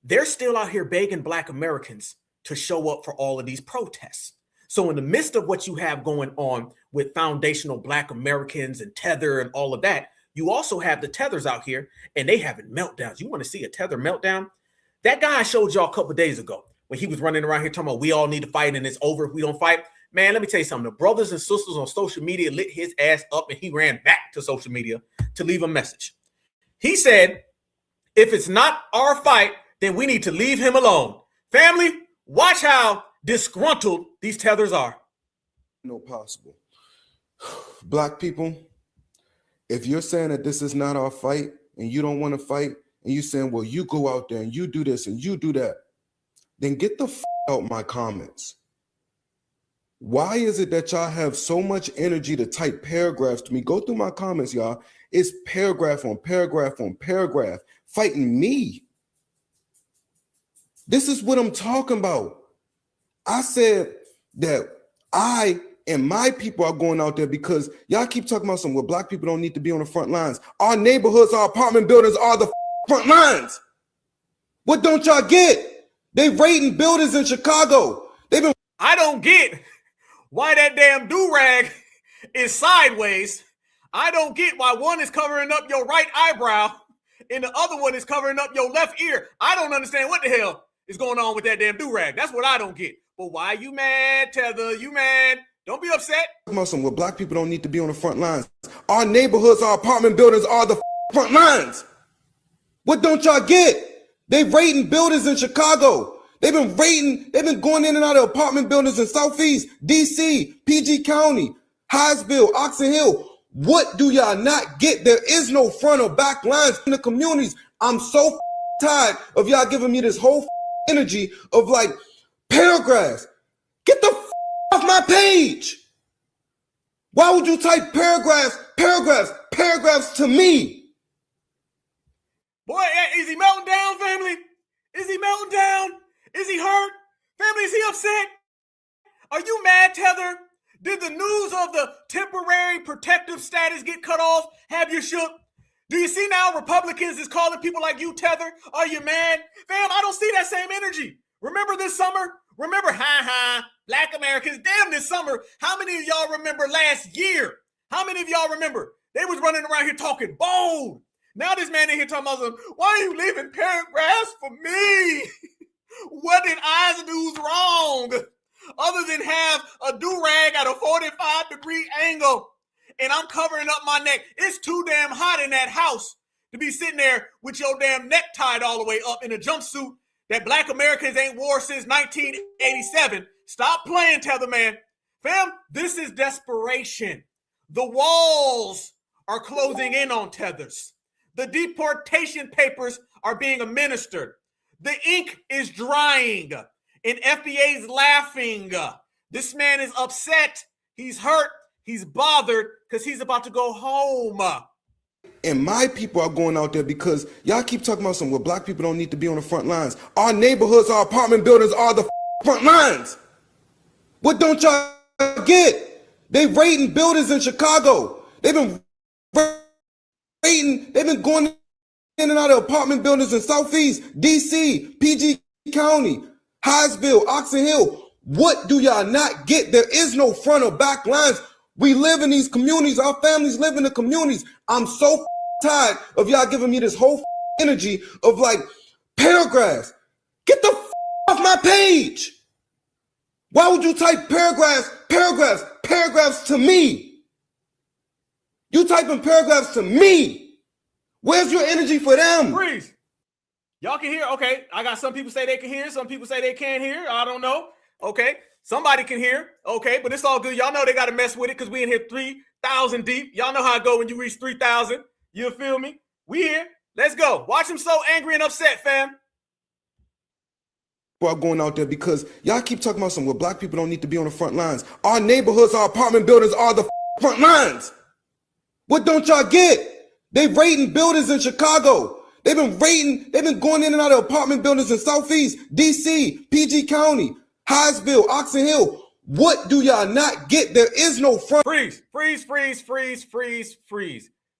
they're still out here begging Black Americans to show up for all of these protests. So in the midst of what you have going on with foundational Black Americans and Tether and all of that, you also have the Tethers out here and they having meltdowns. You want to see a Tether meltdown? That guy I showed y'all a couple of days ago when he was running around here talking about we all need to fight and it's over if we don't fight. Man, let me tell you something. The brothers and sisters on social media lit his ass up and he ran back to social media to leave a message. He said, if it's not our fight, then we need to leave him alone. Family, watch how disgruntled these Tethers are. No possible. Black people, if you're saying that this is not our fight and you don't want to fight and you're saying, well, you go out there and you do this and you do that, then get the out my comments. Why is it that y'all have so much energy to type paragraphs to me? Go through my comments, y'all. It's paragraph on paragraph on paragraph fighting me. This is what I'm talking about. I said that I and my people are going out there because y'all keep talking about something where Black people don't need to be on the front lines. Our neighborhoods, our apartment buildings are the front lines. What don't y'all get? They raiding buildings in Chicago. I don't get why that damn do-rag is sideways. I don't get why one is covering up your right eyebrow and the other one is covering up your left ear. I don't understand what the hell is going on with that damn do-rag. That's what I don't get. But why you mad, Tether? You mad? Don't be upset. Where Black people don't need to be on the front lines. Our neighborhoods, our apartment buildings are the front lines. What don't y'all get? They raiding buildings in Chicago. They've been going in and out of apartment buildings in Southeast, DC, PG County, Hyattsville, Oxon Hill. What do y'all not get? There is no front or back lines in the communities. I'm so tired of y'all giving me this whole energy of like paragraphs. Get the off my page. Why would you type paragraphs to me? Boy, is he melting down, family? Is he melting down? Is he hurt? Family, is he upset? Are you mad, Tether? Did the news of the temporary protective status get cut off? Have you shook? Do you see now Republicans is calling people like you, Tether? Are you mad? Fam, I don't see that same energy. Remember this summer? Remember, Black Americans, damn this summer. How many of y'all remember last year? How many of y'all remember? They was running around here talking bold. Now this man in here talking about, why are you leaving paragraphs for me? What did I do wrong? Other than have a do-rag at a 45-degree angle and I'm covering up my neck. It's too damn hot in that house to be sitting there with your damn neck tied all the way up in a jumpsuit that Black Americans ain't wore since 1987. Stop playing, Tether man. Fam, this is desperation. The walls are closing in on Tethers. The deportation papers are being administered. The ink is drying. And FBA's laughing. This man is upset. He's hurt. He's bothered because he's about to go home. And my people are going out there because y'all keep talking about something where Black people don't need to be on the front lines. Our neighborhoods, our apartment buildings are the front lines. What don't y'all get? They raiding buildings in Chicago. They've been going in and out of apartment buildings in Southeast, DC, PG County, Hyattsville, Oxon Hill. What do y'all not get? There is no front or back lines. We live in these communities. Our families live in the communities. I'm so tired of y'all giving me this whole energy of like paragraphs. Get the off my page. Why would you type paragraphs to me? You typing paragraphs to me. Where's your energy for them? Freeze. Y'all can hear? Okay. I got some people say they can hear. Some people say they can't hear. I don't know. Okay. Somebody can hear. Okay. But it's all good. Y'all know they got to mess with it because we in here 3,000 deep. Y'all know how it go when you reach 3,000. You feel me? We here. Let's go. Watch them so angry and upset, fam. Are going out there because y'all keep talking about well, black people don't need to be on the front lines. Our neighborhoods, our apartment buildings are the front lines. What don't y'all get? They raiding buildings in Chicago. They've been going in and out of apartment buildings in Southeast, DC, PG County, Hyattsville, Oxon Hill. What do y'all not get? There is no front. Freeze.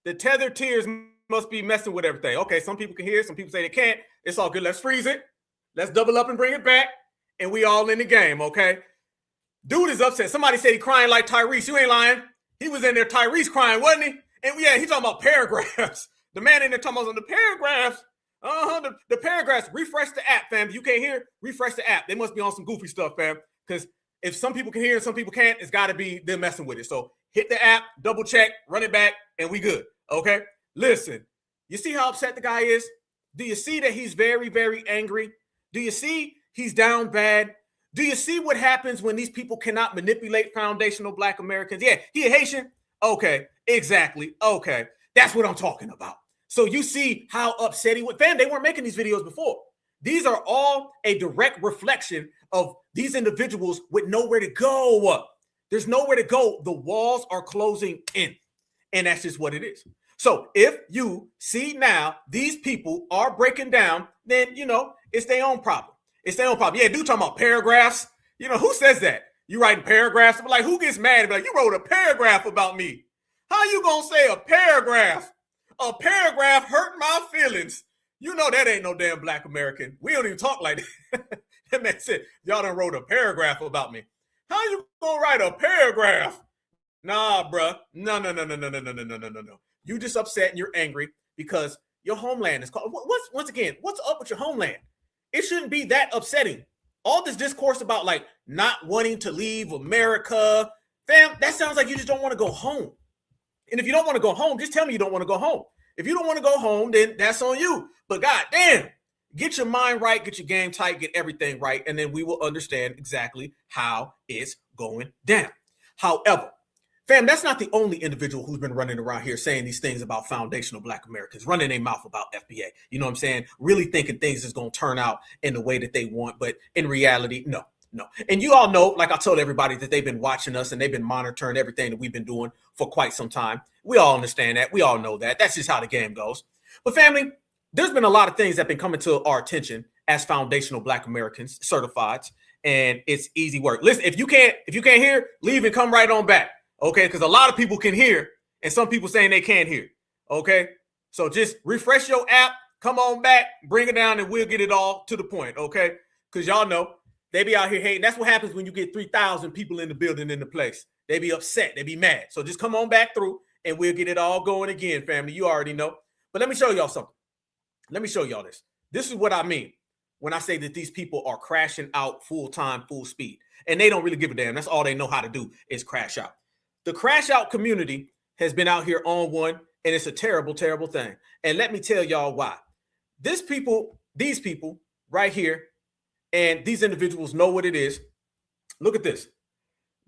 The tethered tears must be messing with everything. Okay, some people can hear, some people say they can't. It's all good. Let's freeze it. Let's double up and bring it back. And we all in the game, okay? Dude is upset. Somebody said he crying like Tyrese. You ain't lying. He was in there, Tyrese crying, wasn't he? And yeah, he talking about paragraphs. The man in there talking about the paragraphs. The paragraphs. Refresh the app, fam. If you can't hear, refresh the app. They must be on some goofy stuff, fam. Because if some people can hear and some people can't, it's got to be them messing with it. So hit the app, double check, run it back, and we good, okay? Listen, you see how upset the guy is? Do you see that he's very, very angry? Do you see he's down bad? Do you see what happens when these people cannot manipulate foundational Black Americans? Yeah, he a Haitian? Okay, exactly. Okay, that's what I'm talking about. So you see how upset he was. Fam, they weren't making these videos before. These are all a direct reflection of these individuals with nowhere to go. There's nowhere to go. The walls are closing in, and that's just what it is. So if you see now these people are breaking down, then, you know, it's their own problem. It's their own problem. Yeah, dude talking about paragraphs. You know, who says that? You writing paragraphs? Like, who gets mad and be like, you wrote a paragraph about me? How you gonna say a paragraph? A paragraph hurt my feelings. You know that ain't no damn Black American. We don't even talk like that. That man said, y'all done wrote a paragraph about me. How you gonna write a paragraph? Nah, bruh. No. You just upset and you're angry because your homeland is called. Once again, what's up with your homeland? It shouldn't be that upsetting. All this discourse about like not wanting to leave America, fam, that sounds like you just don't want to go home. And if you don't want to go home, just tell me you don't want to go home. If you don't want to go home, then that's on you. But goddamn, get your mind right, get your game tight, get everything right, and then we will understand exactly how it's going down. However, fam, that's not the only individual who's been running around here saying these things about foundational Black Americans, running their mouth about FBA. You know what I'm saying? Really thinking things is going to turn out in the way that they want. But in reality, no. And you all know, like I told everybody, that they've been watching us and they've been monitoring everything that we've been doing for quite some time. We all understand that. We all know that. That's just how the game goes. But family, there's been a lot of things that have been coming to our attention as foundational Black Americans, certifieds, and it's easy work. Listen, if you can't hear, leave and come right on back. Okay, because a lot of people can hear and some people saying they can't hear. Okay, so just refresh your app, come on back, bring it down, and we'll get it all to the point. Okay, because y'all know they be out here hating. That's what happens when you get 3,000 people in the building in the place. They be upset, they be mad. So just come on back through and we'll get it all going again, family. You already know. But let me show y'all something. Let me show y'all this. This is what I mean when I say that these people are crashing out full time, full speed, and they don't really give a damn. That's all they know how to do is crash out. The crash out community has been out here on one, and it's a terrible, terrible thing. And let me tell y'all why. These people right here, and these individuals know what it is. Look at this.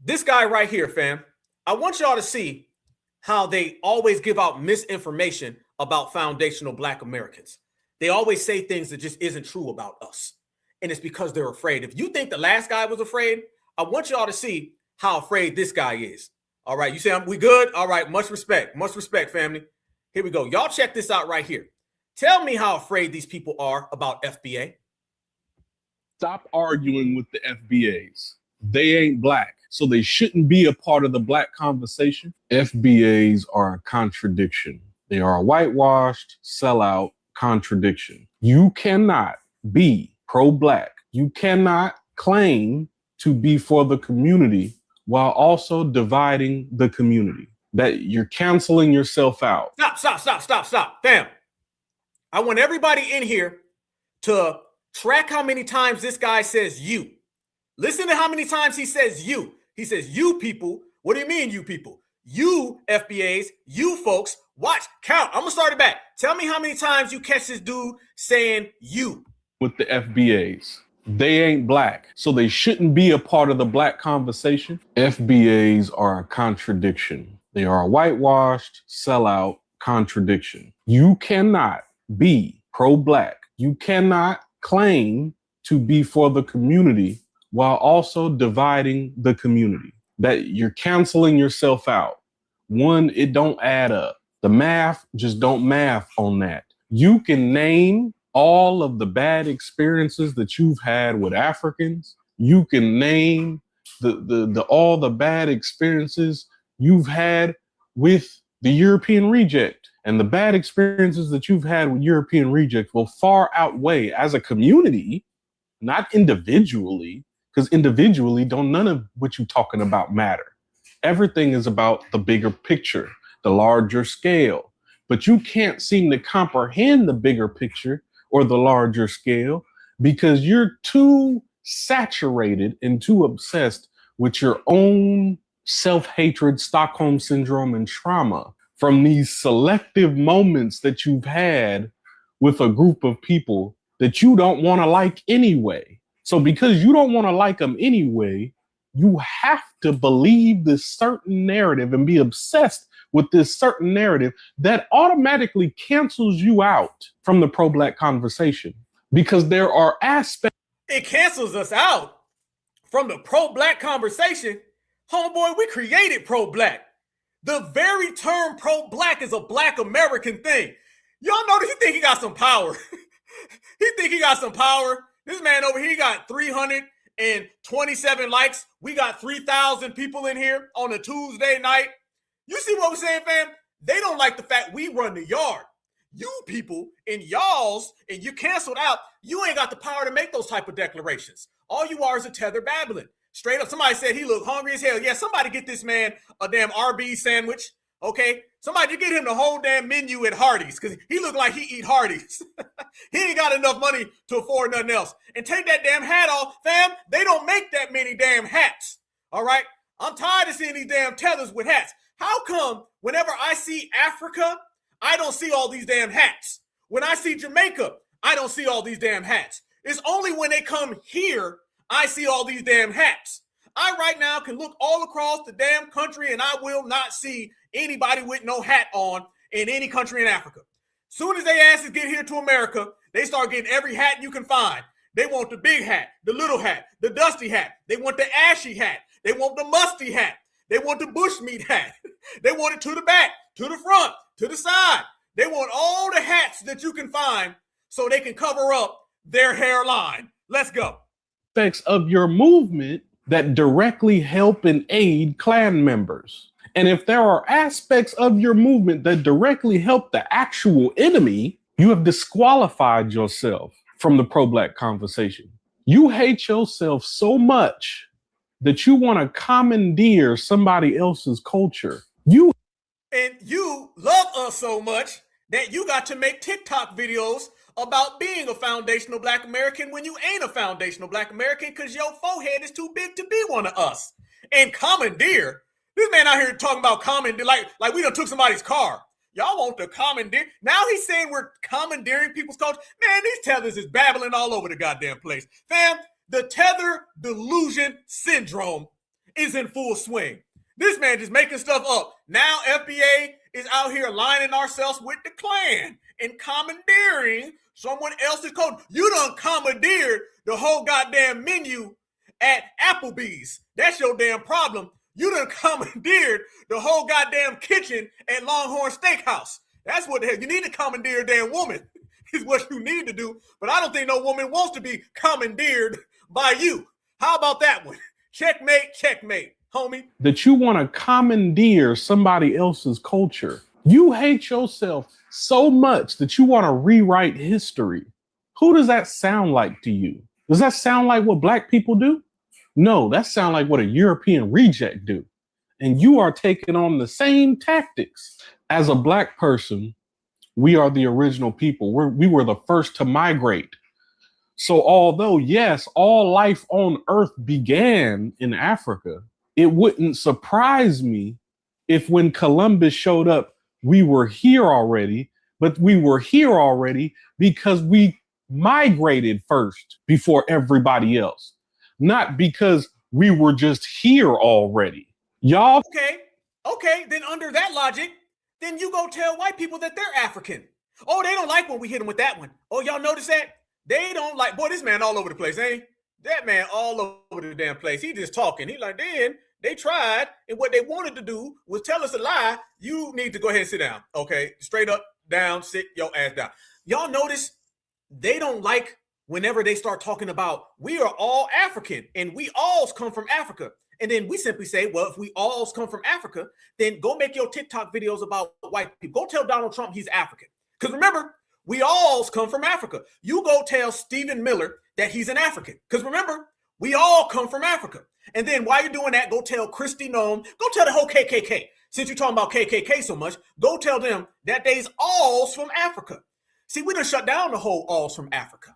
This guy right here, fam. I want y'all to see how they always give out misinformation about foundational Black Americans. They always say things that just isn't true about us. And it's because they're afraid. If you think the last guy was afraid, I want y'all to see how afraid this guy is. All right, you say we good? All right, much respect, family. Here we go. Y'all check this out right here. Tell me how afraid these people are about FBA. Stop arguing with the FBAs. They ain't Black. so they shouldn't be a part of the black conversation. FBAs are a contradiction. They are a whitewashed, sellout contradiction. You cannot be pro-black. You cannot claim to be for the community while also dividing the community. That you're canceling yourself out. Stop. Fam, I want everybody in here to track how many times this guy says you. Listen to how many times he says you. He says, you people. What do you mean, you people? You FBAs, you folks, watch, count. I'm gonna start it back. Tell me how many times you catch this dude saying you. With the FBAs. They ain't black, so they shouldn't be a part of the black conversation. FBAs are a contradiction. They are a whitewashed, sellout contradiction. You cannot be pro-black. You cannot claim to be for the community while also dividing the community. That you're canceling yourself out. One, it don't add up. The math just don't math on that. You can name all of the bad experiences that you've had with Africans. You can name all the bad experiences you've had with the European reject. And the bad experiences that you've had with European reject will far outweigh, as a community, not individually, because individually none of what you're talking about matter. Everything is about the bigger picture, the larger scale. But you can't seem to comprehend the bigger picture or the larger scale because you're too saturated and too obsessed with your own self-hatred, Stockholm syndrome, and trauma from these selective moments that you've had with a group of people that you don't want to like anyway. So because you don't want to like them anyway, you have to believe this certain narrative and be obsessed with this certain narrative that automatically cancels you out from the pro-black conversation because there are aspects. It cancels us out from the pro-black conversation. Homeboy, we created pro-black. The very term pro-black is a black American thing. Y'all notice he think he got some power. He think he got some power. This man over here got 327 likes. We got 3,000 people in here on a Tuesday night. You see what we're saying, fam? They don't like the fact we run the yard. You people and y'alls, and you canceled out, you ain't got the power to make those type of declarations. All you are is a tether babbling. Straight up, somebody said he looked hungry as hell. Yeah, somebody get this man a damn RB sandwich, okay? Somebody get him the whole damn menu at Hardee's because he looked like he eat Hardee's. He ain't got enough money to afford nothing else. And take that damn hat off, fam. They don't make that many damn hats, all right? I'm tired of seeing these damn tethers with hats. How come whenever I see Africa, I don't see all these damn hats? When I see Jamaica, I don't see all these damn hats. It's only when they come here, I see all these damn hats. I right now can look all across the damn country and I will not see anybody with no hat on in any country in Africa. Soon as they asses get here to America, they start getting every hat you can find. They want the big hat, the little hat, the dusty hat. They want the ashy hat. They want the musty hat. They want the bushmeat hat. They want it to the back, to the front, to the side. They want all the hats that you can find so they can cover up their hairline. Let's go. Aspects of your movement that directly help and aid Klan members. And if there are aspects of your movement that directly help the actual enemy, you have disqualified yourself from the pro-black conversation. You hate yourself so much that you want to commandeer somebody else's culture. And you love us so much that you got to make TikTok videos about being a foundational black American when you ain't a foundational black American because your forehead is too big to be one of us. And commandeer, this man out here talking about commandeer, like we done took somebody's car. Y'all want to commandeer? Now he's saying we're commandeering people's culture. Man, these tethers is babbling all over the goddamn place. Fam, the tether delusion syndrome is in full swing. This man just making stuff up. Now FBA is out here aligning ourselves with the Klan and commandeering someone else's code. You done commandeered the whole goddamn menu at Applebee's. That's your damn problem. You done commandeered the whole goddamn kitchen at Longhorn Steakhouse. That's what the hell. You need to commandeer a damn woman is what you need to do. But I don't think no woman wants to be commandeered by you. How about that one? Checkmate, checkmate. homie. That you want to commandeer somebody else's culture. You hate yourself so much that you want to rewrite history. Who does that sound like to you? Does that sound like what black people do? No, that sounds like what a European reject do. And you are taking on the same tactics. As a black person, we are the original people. We were the first to migrate. So although, yes, all life on Earth began in Africa, it wouldn't surprise me if when Columbus showed up, we were here already, but we were here already because we migrated first before everybody else, not because we were just here already. Y'all. Okay, then under that logic, then you go tell white people that they're African. Oh, they don't like when we hit them with that one. Oh, y'all notice that? They don't like, boy, this man all over the place, ain't he? That man all over the damn place. He just talking. He like, then they tried, and what they wanted to do was tell us a lie. You need to go ahead and sit down. Okay, straight up, down, sit your ass down. Y'all notice they don't like whenever they start talking about we are all African and we all come from Africa. And then we simply say, well, if we all come from Africa, then go make your TikTok videos about white people. Go tell Donald Trump he's African. Because remember, we all come from Africa. You go tell Stephen Miller that he's an African. Because remember, we all come from Africa. And then while you're doing that, go tell Christy Nome, go tell the whole KKK. Since you're talking about KKK so much, go tell them that they's alls from Africa. See, we done shut down the whole alls from Africa.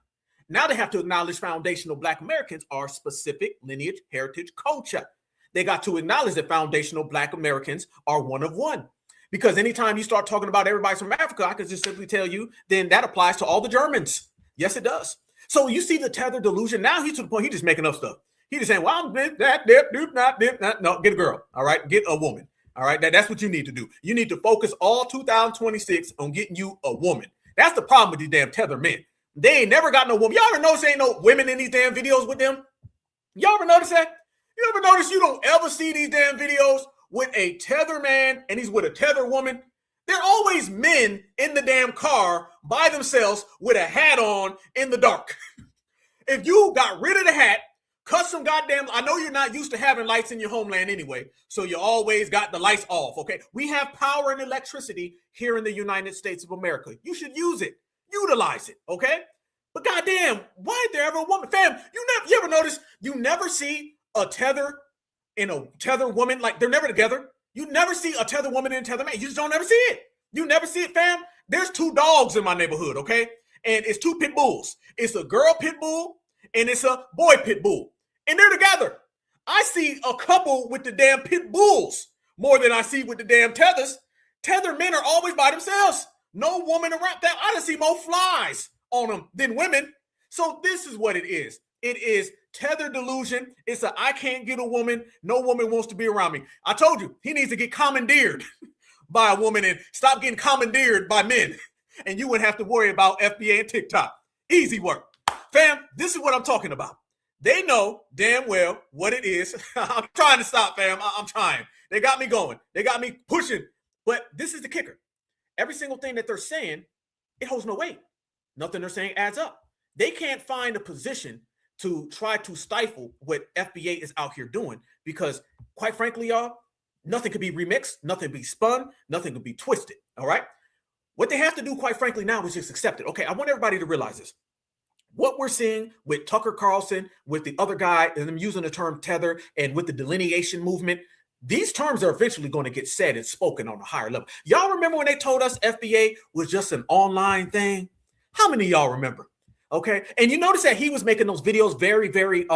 Now they have to acknowledge foundational Black Americans are specific lineage, heritage, culture. They got to acknowledge that foundational Black Americans are one of one. Because anytime you start talking about everybody's from Africa, I could just simply tell you, then that applies to all the Germans. Yes, it does. So you see the tether delusion. Now he's to the point, he's just making up stuff. He's just saying, well, I'm that, no, get a girl. All right, get a woman. All right, that's what you need to do. You need to focus all 2026 on getting you a woman. That's the problem with these damn tether men. They ain't never got no woman. Y'all ever notice there ain't no women in these damn videos with them? Y'all ever notice that? You ever notice you don't ever see these damn videos with a tether man and he's with a tether woman? They're always men in the damn car by themselves with a hat on in the dark. If you got rid of the hat, cut some goddamn, I know you're not used to having lights in your homeland anyway, so you always got the lights off, okay? We have power and electricity here in the United States of America. You should use it, utilize it, okay? But goddamn, why is there ever a woman? Fam, you ever notice you never see a tether and a tether woman, like they're never together. You never see a tether woman and a tether man. You just don't ever see it. You never see it, fam. There's two dogs in my neighborhood, okay? And it's two pit bulls. It's a girl pit bull and it's a boy pit bull. And they're together. I see a couple with the damn pit bulls more than I see with the damn tethers. Tether men are always by themselves. No woman around them. I done see more flies on them than women. So this is what it is. It is tether delusion. It's a I can't get a woman. No woman wants to be around me. I told you, he needs to get commandeered by a woman and stop getting commandeered by men. And you wouldn't have to worry about FBA and TikTok. Easy work. Fam, this is what I'm talking about. They know damn well what it is. I'm trying to stop, fam. I'm trying. They got me going. They got me pushing. But this is the kicker. Every single thing that they're saying, it holds no weight. Nothing they're saying adds up. They can't find a position to try to stifle what FBA is out here doing because, quite frankly, y'all, nothing could be remixed, nothing could be spun, nothing could be twisted, all right? What they have to do, quite frankly, now is just accept it. Okay, I want everybody to realize this. What we're seeing with Tucker Carlson, with the other guy, and them using the term tether, and with the delineation movement, these terms are eventually going to get said and spoken on a higher level. Y'all remember when they told us FBA was just an online thing? How many of y'all remember? Okay, and you notice that he was making those videos very, very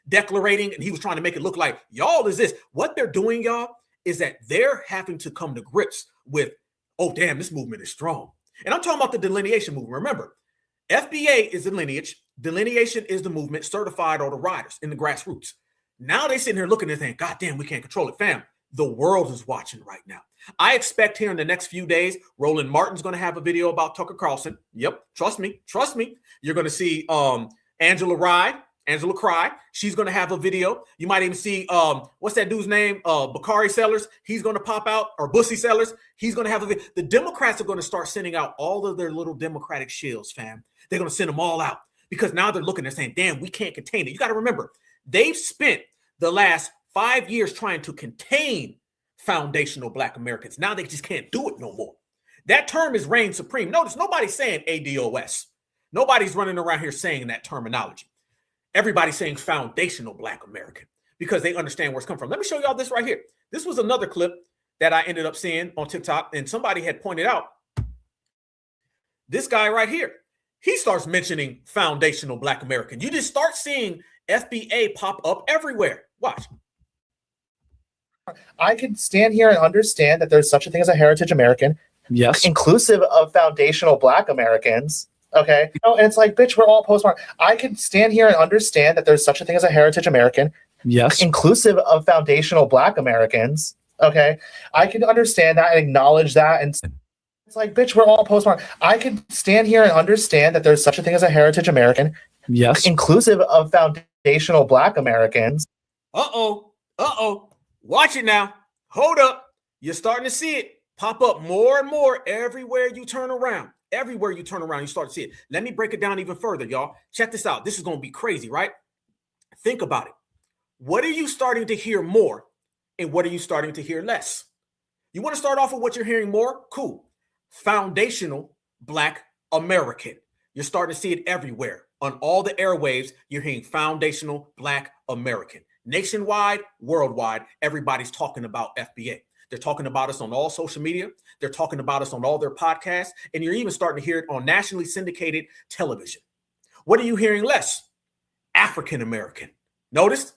declarating, and he was trying to make it look like y'all is this. What they're doing, y'all, is that they're having to come to grips with, oh, damn, this movement is strong. And I'm talking about the delineation movement. Remember, FBA is the lineage. Delineation is the movement certified or the riders in the grassroots. Now they sitting here looking and thinking, God damn, we can't control it. Fam, the world is watching right now. I expect here in the next few days, Roland Martin's going to have a video about Tucker Carlson. Yep, trust me. You're going to see Angela Cry. She's going to have a video. You might even see, what's that dude's name? Bakari Sellers. He's going to pop out, or Bussy Sellers. He's going to have a video. The Democrats are going to start sending out all of their little Democratic shills, fam. They're going to send them all out because now they're looking and saying, damn, we can't contain it. You got to remember, they've spent the last 5 years trying to contain foundational Black Americans. Now they just can't do it no more. That term is reign supreme. Notice nobody's saying ADOS. Nobody's running around here saying that terminology. Everybody's saying foundational Black American because they understand where it's come from. Let me show y'all this right here. This was another clip that I ended up seeing on TikTok, and somebody had pointed out this guy right here. He starts mentioning foundational Black American. You just start seeing FBA pop up everywhere. Watch. I can stand here and understand that there's such a thing as a heritage American. Yes. Inclusive of foundational Black Americans. Okay. You know, and it's like, bitch, we're all postmodern. I can stand here and understand that there's such a thing as a heritage American. Yes. Inclusive of foundational Black Americans. Okay. I can understand that and acknowledge that. And it's like, bitch, we're all postmodern. I can stand here and understand that there's such a thing as a heritage American. Yes. Inclusive of foundational Black Americans. Uh-oh. Uh-oh. Watch it now. Hold up. You're starting to see it pop up more and more everywhere you turn around. Everywhere you turn around, you start to see it. Let me break it down even further, y'all. Check this out. This is going to be crazy, right? Think about it. What are you starting to hear more and what are you starting to hear less? You want to start off with what you're hearing more? Cool. Foundational Black American. You're starting to see it everywhere. On all the airwaves, you're hearing foundational Black American. Nationwide, worldwide, everybody's talking about FBA. They're talking about us on all social media. They're talking about us on all their podcasts. And you're even starting to hear it on nationally syndicated television. What are you hearing less? African American. Notice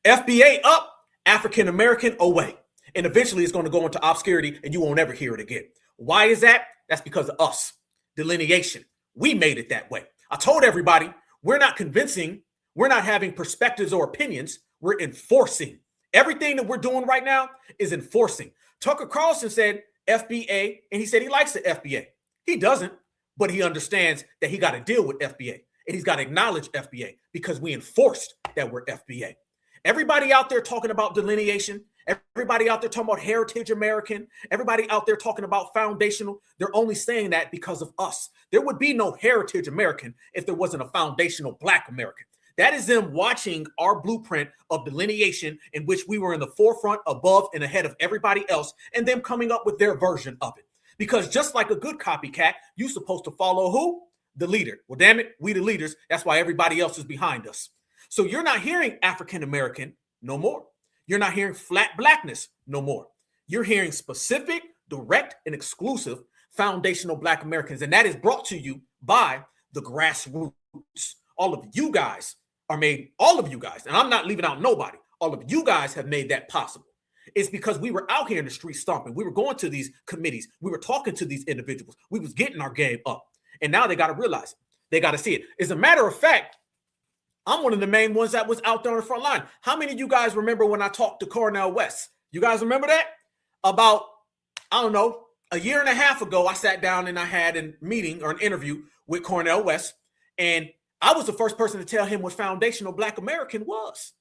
FBA up, African American away. And eventually it's going to go into obscurity and you won't ever hear it again. Why is that? That's because of us. Delineation. We made it that way. I told everybody we're not convincing. We're not having perspectives or opinions. We're enforcing. Everything that we're doing right now is enforcing. Tucker Carlson said FBA, and he said he likes the FBA. He doesn't, but he understands that he got to deal with FBA, and he's got to acknowledge FBA because we enforced that we're FBA. Everybody out there talking about delineation, everybody out there talking about heritage American, everybody out there talking about foundational, they're only saying that because of us. There would be no heritage American if there wasn't a foundational Black American. That is them watching our blueprint of delineation in which we were in the forefront, above, and ahead of everybody else, and them coming up with their version of it. Because just like a good copycat, you're supposed to follow who? The leader. Well, damn it, we the leaders. That's why everybody else is behind us. So you're not hearing African American no more. You're not hearing flat Blackness no more. You're hearing specific, direct, and exclusive foundational Black Americans. And that is brought to you by the grassroots. All of you guys are made, all of you guys, and I'm not leaving out nobody, all of you guys have made that possible. It's because we were out here in the street stomping. We were going to these committees. We were talking to these individuals. We was getting our game up. And now they got to realize it. They got to see it. As a matter of fact, I'm one of the main ones that was out there on the front line. How many of you guys remember when I talked to Cornel West? You guys remember that? About, I don't know, a year and a half ago, I sat down and I had a meeting or an interview with Cornel West. And I was the first person to tell him what foundational Black American was.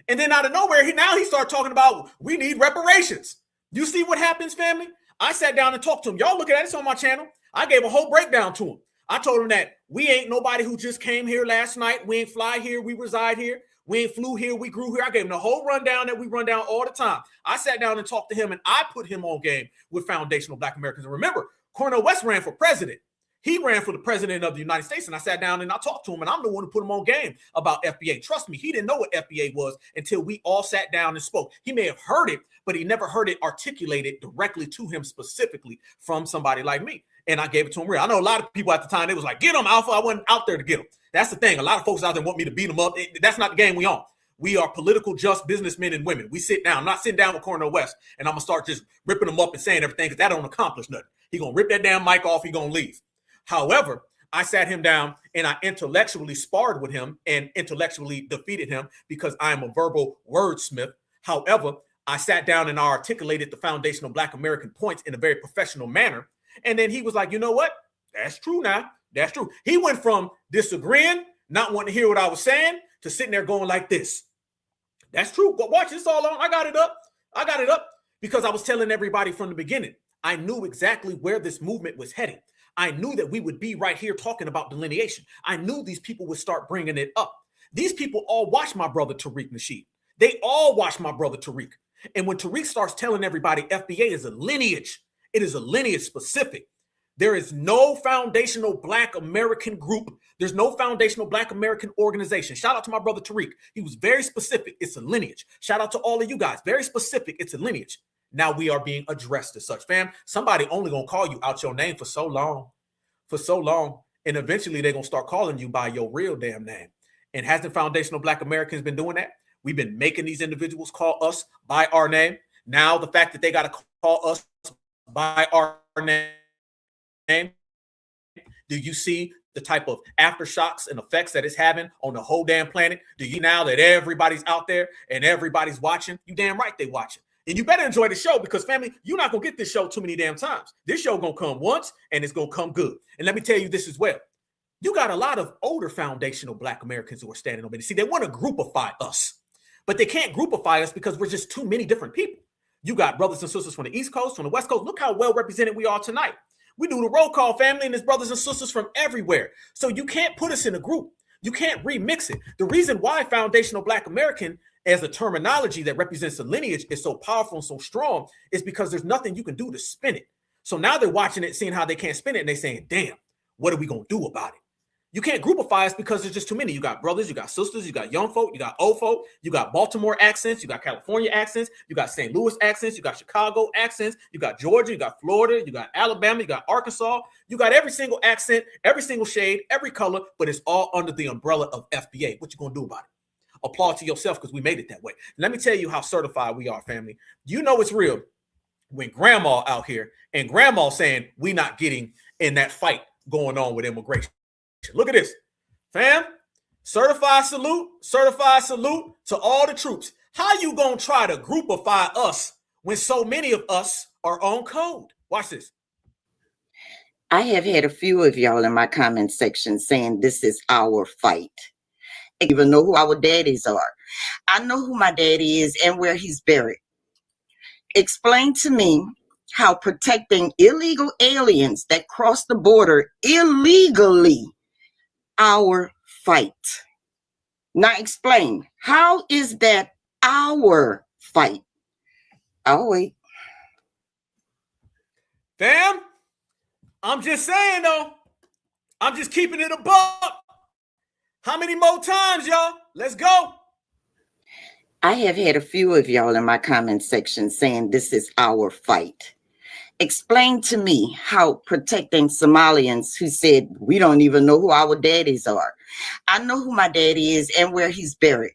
And then out of nowhere, he started talking about we need reparations. You see what happens, family? I sat down and talked to him. Y'all look at that. It's on my channel. I gave a whole breakdown to him. I told him that we ain't nobody who just came here last night. We ain't fly here. We reside here. We ain't flew here. We grew here. I gave him the whole rundown that we run down all the time. I sat down and talked to him, and I put him on game with foundational Black Americans. And remember, Cornel West ran for president. He ran for the president of the United States, and I sat down and I talked to him, and I'm the one who put him on game about FBA. Trust me, he didn't know what FBA was until we all sat down and spoke. He may have heard it, but he never heard it articulated directly to him specifically from somebody like me. And I gave it to him real. I know a lot of people at the time, they was like, get him, Alpha. I wasn't out there to get him. That's the thing. A lot of folks out there want me to beat them up. That's not the game we on. We are political, just businessmen and women. We sit down. I'm not sitting down with Cornel West, and I'm going to start just ripping them up and saying everything because that don't accomplish nothing. He going to rip that damn mic off. He going to leave. However, I sat him down and I intellectually sparred with him and intellectually defeated him because I am a verbal wordsmith. However, I sat down and I articulated the foundational Black American points in a very professional manner. And then he was like, you know what? That's true now. That's true. He went from disagreeing, not wanting to hear what I was saying, to sitting there going like this. That's true. But watch this all on. I got it up because I was telling everybody from the beginning. I knew exactly where this movement was heading. I knew that we would be right here talking about delineation. I knew these people would start bringing it up. These people all watch my brother Tariq Nasheed. They all watch my brother Tariq. And when Tariq starts telling everybody FBA is a lineage, it is a lineage specific. There is no foundational Black American group. There's no foundational Black American organization. Shout out to my brother Tariq. He was very specific. It's a lineage. Shout out to all of you guys. Very specific. It's a lineage. Now we are being addressed as such, fam. Somebody only going to call you out your name for so long. And eventually they're going to start calling you by your real damn name. And hasn't foundational Black Americans been doing that? We've been making these individuals call us by our name. Now the fact that they got to call us by our name, do you see the type of aftershocks and effects that it's having on the whole damn planet? Do you now that everybody's out there and everybody's watching? You damn right they watching. And you better enjoy the show because, family, you're not going to get this show too many damn times. This show going to come once and it's going to come good. And let me tell you this as well. You got a lot of older foundational Black Americans who are standing on it. See, they want to groupify us, but they can't groupify us because we're just too many different people. You got brothers and sisters from the East Coast, from the West Coast. Look how well represented we are tonight. We do the roll call, family, and there's brothers and sisters from everywhere. So you can't put us in a group. You can't remix it. The reason why foundational Black American as a terminology that represents a lineage is so powerful and so strong is because there's nothing you can do to spin it. So now they're watching it, seeing how they can't spin it, and they're saying, damn, what are we going to do about it? You can't groupify us because there's just too many. You got brothers, you got sisters, you got young folk, you got old folk, you got Baltimore accents, you got California accents, you got St. Louis accents, you got Chicago accents, you got Georgia, you got Florida, you got Alabama, you got Arkansas, you got every single accent, every single shade, every color, but it's all under the umbrella of FBA. What you gonna do about it? Applaud to yourself because we made it that way. Let me tell you how certified we are, family. You know it's real when grandma out here and grandma saying we not getting in that fight going on with immigration. Look at this, fam. Certified salute to all the troops. How you gonna try to groupify us when so many of us are on code? Watch this. I have had a few of y'all in my comment section saying this is our fight. I don't even know who our daddies are. I know who my daddy is and where he's buried. Explain to me how protecting illegal aliens that cross the border illegally our fight. Now explain, how is that our fight? I'll wait. Fam, I'm just saying though, I'm just keeping it a buck. How many more times, y'all? Let's go. I have had a few of y'all in my comment section saying this is our fight. Explain to me how protecting Somalians who said we don't even know who our daddies are. I know who my daddy is and where he's buried.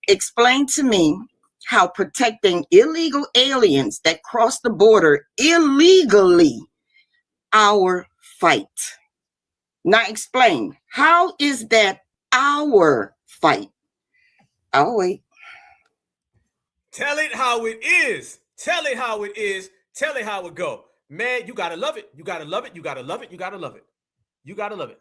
Explain to me how protecting illegal aliens that cross the border illegally our fight. Now explain, how is that our fight? I'll wait. Tell it how it is. Tell it how it is. Tell it how it go. Man, you gotta love it. You gotta love it. You gotta love it. You gotta love it. You gotta love it.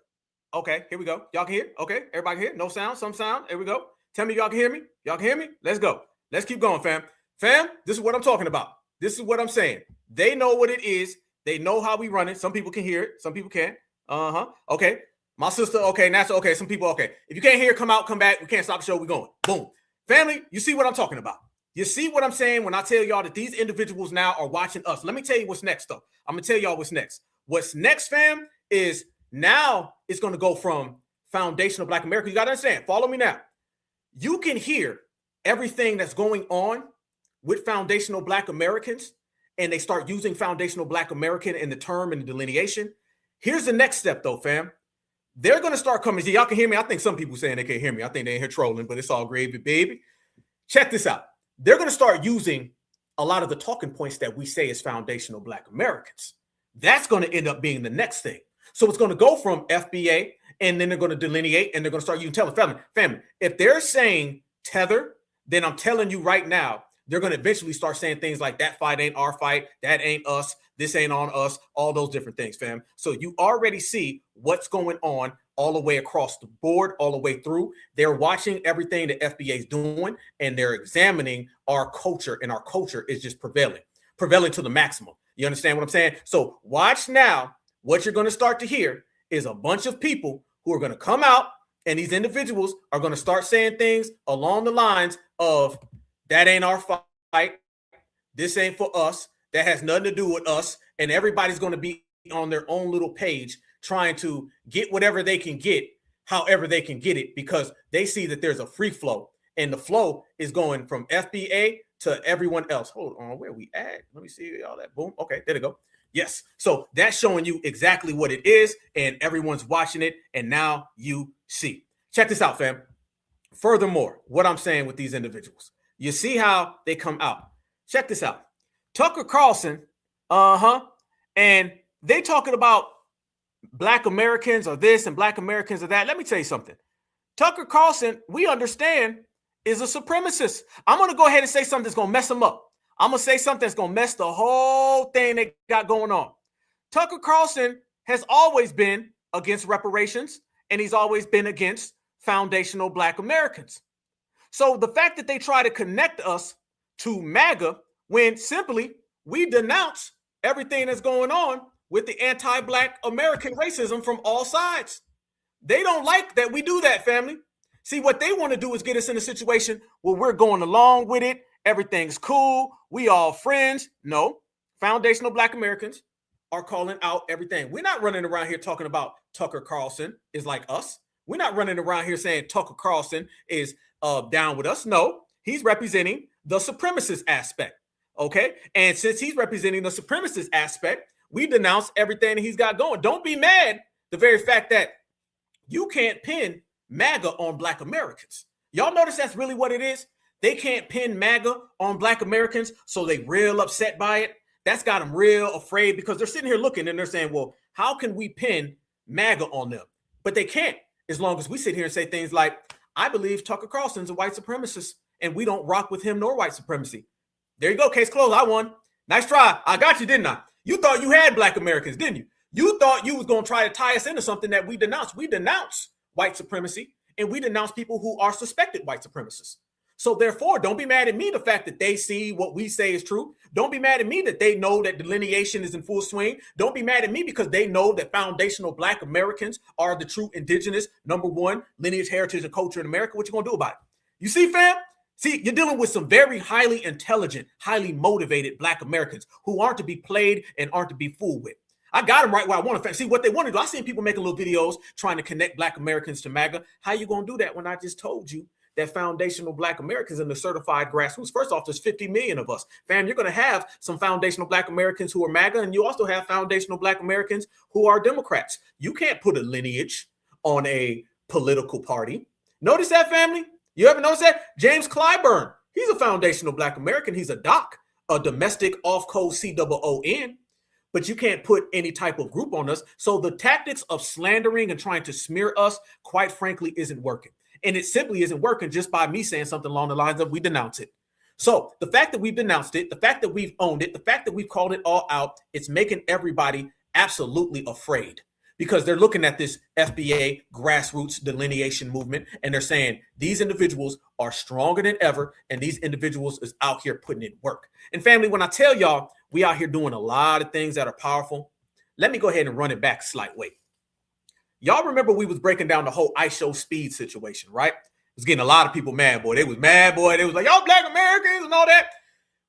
Okay, here we go. Y'all can hear? Okay, everybody can hear? No sound, some sound. Here we go. Tell me y'all can hear me. Y'all can hear me? Let's go. Let's keep going, fam. Fam, this is what I'm talking about. This is what I'm saying. They know what it is. They know how we run it. Some people can hear it. Some people can't. Okay. My sister, okay. Natural, okay. Some people, okay. If you can't hear, come out, come back. We can't stop the show. We're going. Boom. Family, you see what I'm talking about. You see what I'm saying when I tell y'all that these individuals now are watching us. Let me tell you what's next, though. I'm going to tell y'all what's next. What's next, fam, is now it's going to go from foundational Black America. You got to understand. Follow me now. You can hear everything that's going on with foundational Black Americans, and they start using foundational Black American in the term and the delineation. Here's the next step, though, fam. They're going to start coming. Y'all can hear me. I think some people saying they can't hear me. I think they're in here trolling, but it's all gravy, baby. Check this out. They're going to start using a lot of the talking points that we say is foundational Black Americans. That's going to end up being the next thing. So it's going to go from FBA, and then they're going to delineate, and they're going to start using telling family. If they're saying tether, then I'm telling you right now, they're going to eventually start saying things like that fight ain't our fight, that ain't us, this ain't on us, all those different things, fam. So you already see what's going on all the way across the board, all the way through. They're watching everything the FBA is doing, and they're examining our culture, and our culture is just prevailing to the maximum. You understand what I'm saying? So watch now. What you're going to start to hear is a bunch of people who are going to come out And these individuals are going to start saying things along the lines of, that ain't our fight. This ain't for us. That has nothing to do with us. And everybody's going to be on their own little page trying to get whatever they can get, however they can get it, because they see that there's a free flow. And the flow is going from FBA to everyone else. Hold on, where we at? Let me see all that. Boom. Okay, there we go. Yes. So that's showing you exactly what it is, and everyone's watching it, and now you see. Check this out, fam. Furthermore, what I'm saying with these individuals, you see how they come out. Check this out. Tucker Carlson, and they talking about Black Americans or this and Black Americans or that. Let me tell you something. Tucker Carlson, we understand, is a supremacist. I'm going to go ahead and say something that's going to mess him up. I'm going to say something that's going to mess the whole thing they got going on. Tucker Carlson has always been against reparations, and he's always been against foundational Black Americans. So the fact that they try to connect us to MAGA when simply we denounce everything that's going on with the anti-Black American racism from all sides. They don't like that we do that, family. See, what they want to do is get us in a situation where we're going along with it. Everything's cool. We all friends. No, foundational Black Americans are calling out everything. We're not running around here talking about Tucker Carlson is like us. We're not running around here saying Tucker Carlson is down with us. No, he's representing the supremacist aspect. Okay. And since he's representing the supremacist aspect, we denounce everything that he's got going. Don't be mad. The very fact that you can't pin MAGA on Black Americans. Y'all notice that's really what it is? They can't pin MAGA on Black Americans, so they real upset by it. That's got them real afraid because they're sitting here looking and they're saying, well, how can we pin MAGA on them? But they can't, as long as we sit here and say things like, I believe Tucker Carlson's a white supremacist and we don't rock with him nor white supremacy. There you go, case closed. I won. Nice try. I got you, didn't I? You thought you had Black Americans, didn't you? You thought you was going to try to tie us into something that we denounce. We denounce white supremacy, and we denounce people who are suspected white supremacists. So therefore, don't be mad at me the fact that they see what we say is true. Don't be mad at me that they know that delineation is in full swing. Don't be mad at me because they know that foundational Black Americans are the true indigenous, number one, lineage, heritage, and culture in America. What you going to do about it? You see, fam? See, you're dealing with some very highly intelligent, highly motivated Black Americans who aren't to be played and aren't to be fooled with. I got them right where I want to. See what they want to do. I seen people making little videos trying to connect Black Americans to MAGA. How you going to do that when I just told you that foundational Black Americans and the certified grassroots? First off, there's 50 million of us. Fam, you're going to have some foundational Black Americans who are MAGA, and you also have foundational Black Americans who are Democrats. You can't put a lineage on a political party. Notice that, family? You ever notice that? James Clyburn, he's a foundational Black American. He's a doc, a domestic off-code COON. But you can't put any type of group on us. So the tactics of slandering and trying to smear us, quite frankly, isn't working. And it simply isn't working just by me saying something along the lines of we denounce it. So the fact that we've denounced it, the fact that we've owned it, the fact that we've called it all out, it's making everybody absolutely afraid because they're looking at this FBA grassroots delineation movement and they're saying these individuals are stronger than ever and these individuals is out here putting in work. And family, when I tell y'all we out here doing a lot of things that are powerful, let me go ahead and run it back a slight way. Y'all remember we was breaking down the whole IShowSpeed situation, right? It was getting a lot of people mad, boy. They was mad, boy. They was like, y'all Black Americans and all that.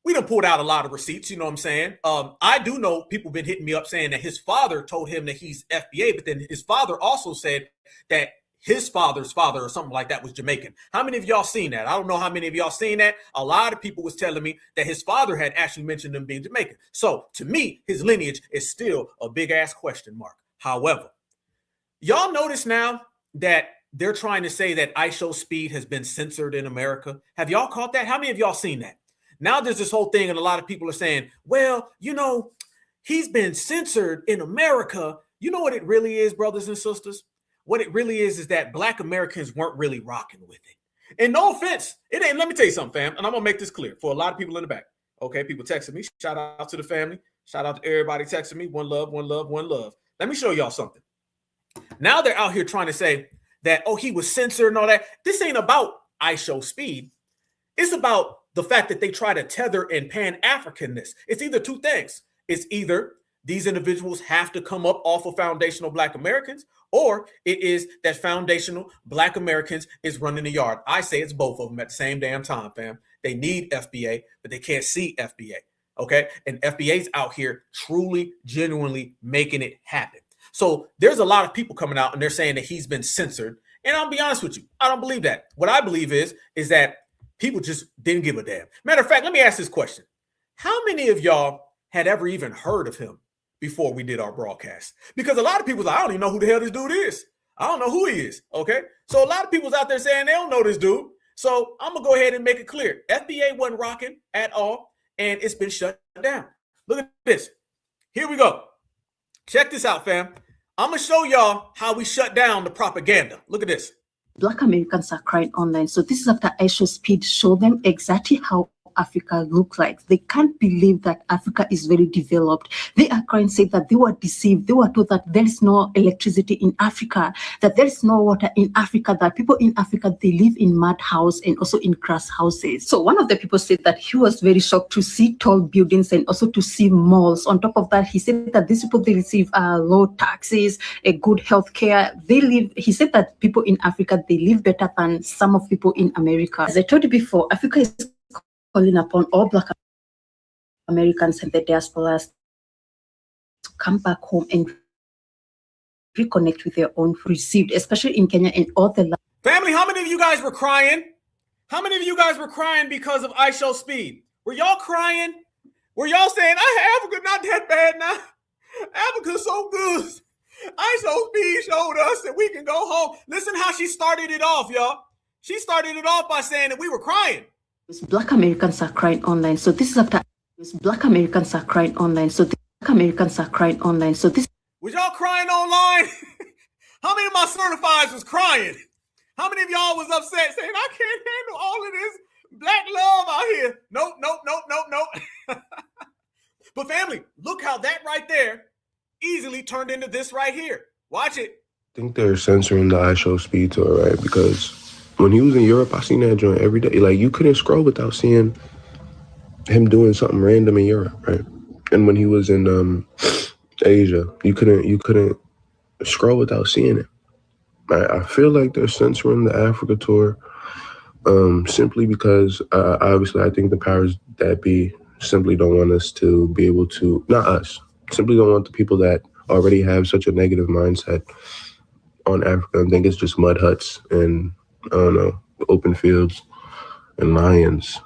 We done pulled out a lot of receipts, you know what I'm saying? I do know people been hitting me up saying that his father told him that he's FBA, but then his father also said that his father's father or something like that was Jamaican. How many of y'all seen that? I don't know how many of y'all seen that. A lot of people was telling me that his father had actually mentioned him being Jamaican. So to me, his lineage is still a big ass question mark. However, y'all notice now that they're trying to say that IShowSpeed has been censored in America. Have y'all caught that? How many of y'all seen that? Now there's this whole thing and a lot of people are saying, well, you know, he's been censored in America. You know what it really is, brothers and sisters? What it really is that Black Americans weren't really rocking with it. And no offense, it ain't. Let me tell you something, fam. And I'm going to make this clear for a lot of people in the back. Okay, people texting me. Shout out to the family. Shout out to everybody texting me. One love, one love, one love. Let me show y'all something. Now they're out here trying to say that, oh, he was censored and all that. This ain't about IShowSpeed. It's about the fact that they try to tether in Pan-Africanness. It's either two things. It's either these individuals have to come up off of foundational Black Americans, or it is that foundational Black Americans is running the yard. I say it's both of them at the same damn time, fam. They need FBA, but they can't see FBA. Okay. And FBA's out here truly, genuinely making it happen. So there's a lot of people coming out and they're saying that he's been censored. And I'll be honest with you, I don't believe that. What I believe is that people just didn't give a damn. Matter of fact, let me ask this question. How many of y'all had ever even heard of him before we did our broadcast? Because a lot of people like, I don't even know who the hell this dude is. I don't know who he is. Okay. So a lot of people's out there saying they don't know this dude. So I'm gonna go ahead and make it clear. FBA wasn't rocking at all, and it's been shut down. Look at this. Here we go. Check this out, fam. I'm gonna show y'all how we shut down the propaganda. Look at this. Black Americans are crying online. So this is after iShowSpeed showed them exactly how Africa look like. They can't believe that Africa is very developed. They are crying, saying that they were deceived. They were told that there is no electricity in Africa, that there is no water in Africa, that people in Africa, they live in mud house and also in grass houses. So one of the people said that he was very shocked to see tall buildings and also to see malls. On top of that, he said that these people, they receive low taxes, a good health care. He said that people in Africa, they live better than some of people in America. As I told you before, Africa is calling upon all Black Americans and the diasporas to come back home and reconnect with their own received, especially in Kenya and all the family. How many of you guys were crying? How many of you guys were crying because of iShowSpeed? Were y'all crying? Were y'all saying, Africa not that bad now? Africa's so good. iShowSpeed showed us that we can go home. Listen how she started it off, y'all. She started it off by saying that we were crying. Black Americans are crying online. So this is after Black Americans are crying online. So Black Americans are crying online. So this was y'all crying online? How many of my certifieds was crying? How many of y'all was upset saying I can't handle all of this Black love out here? Nope. But family, look how that right there easily turned into this right here. Watch it. I think they're censoring the iShowSpeed tour, right? Because when he was in Europe, I seen that joint every day. Like, you couldn't scroll without seeing him doing something random in Europe, right? And when he was in Asia, you couldn't scroll without seeing it. I feel like they're censoring the Africa tour simply because, obviously, I think the powers that be simply don't want us to be able to, not us, simply don't want the people that already have such a negative mindset on Africa and think it's just mud huts and, I don't know, open fields and lions.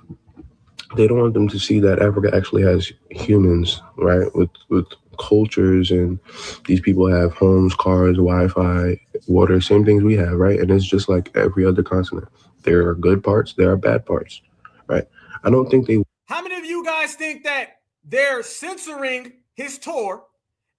They don't want them to see that Africa actually has humans, right? With cultures, and these people have homes, cars, Wi-Fi, water, same things we have, right? And it's just like every other continent. There are good parts, there are bad parts, right? I don't think they... How many of you guys think that they're censoring his tour?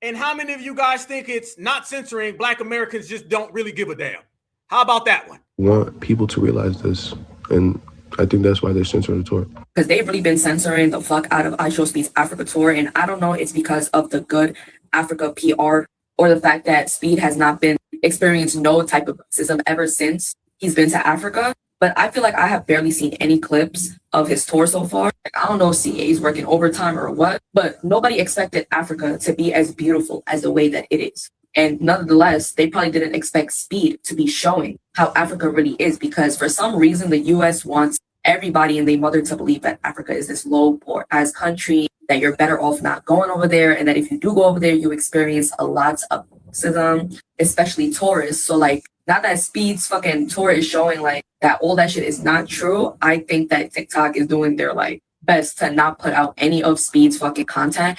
And how many of you guys think it's not censoring? Black Americans just don't really give a damn. How about that one? Want people to realize this, and I think that's why they're censoring the tour. Because they've really been censoring the fuck out of iShowSpeed's Africa tour, and I don't know it's because of the good Africa PR or the fact that Speed has not been experienced no type of racism ever since he's been to Africa. But I feel like I have barely seen any clips of his tour so far. Like, I don't know if CA is working overtime or what, but nobody expected Africa to be as beautiful as the way that it is. And nonetheless, they probably didn't expect Speed to be showing how Africa really is, because for some reason, the US wants everybody and their mother to believe that Africa is this low, poor ass country, that you're better off not going over there, and that if you do go over there, you experience a lot of racism, especially tourists. So like, now that Speed's fucking tour is showing like that all that shit is not true, I think that TikTok is doing their like best to not put out any of Speed's fucking content.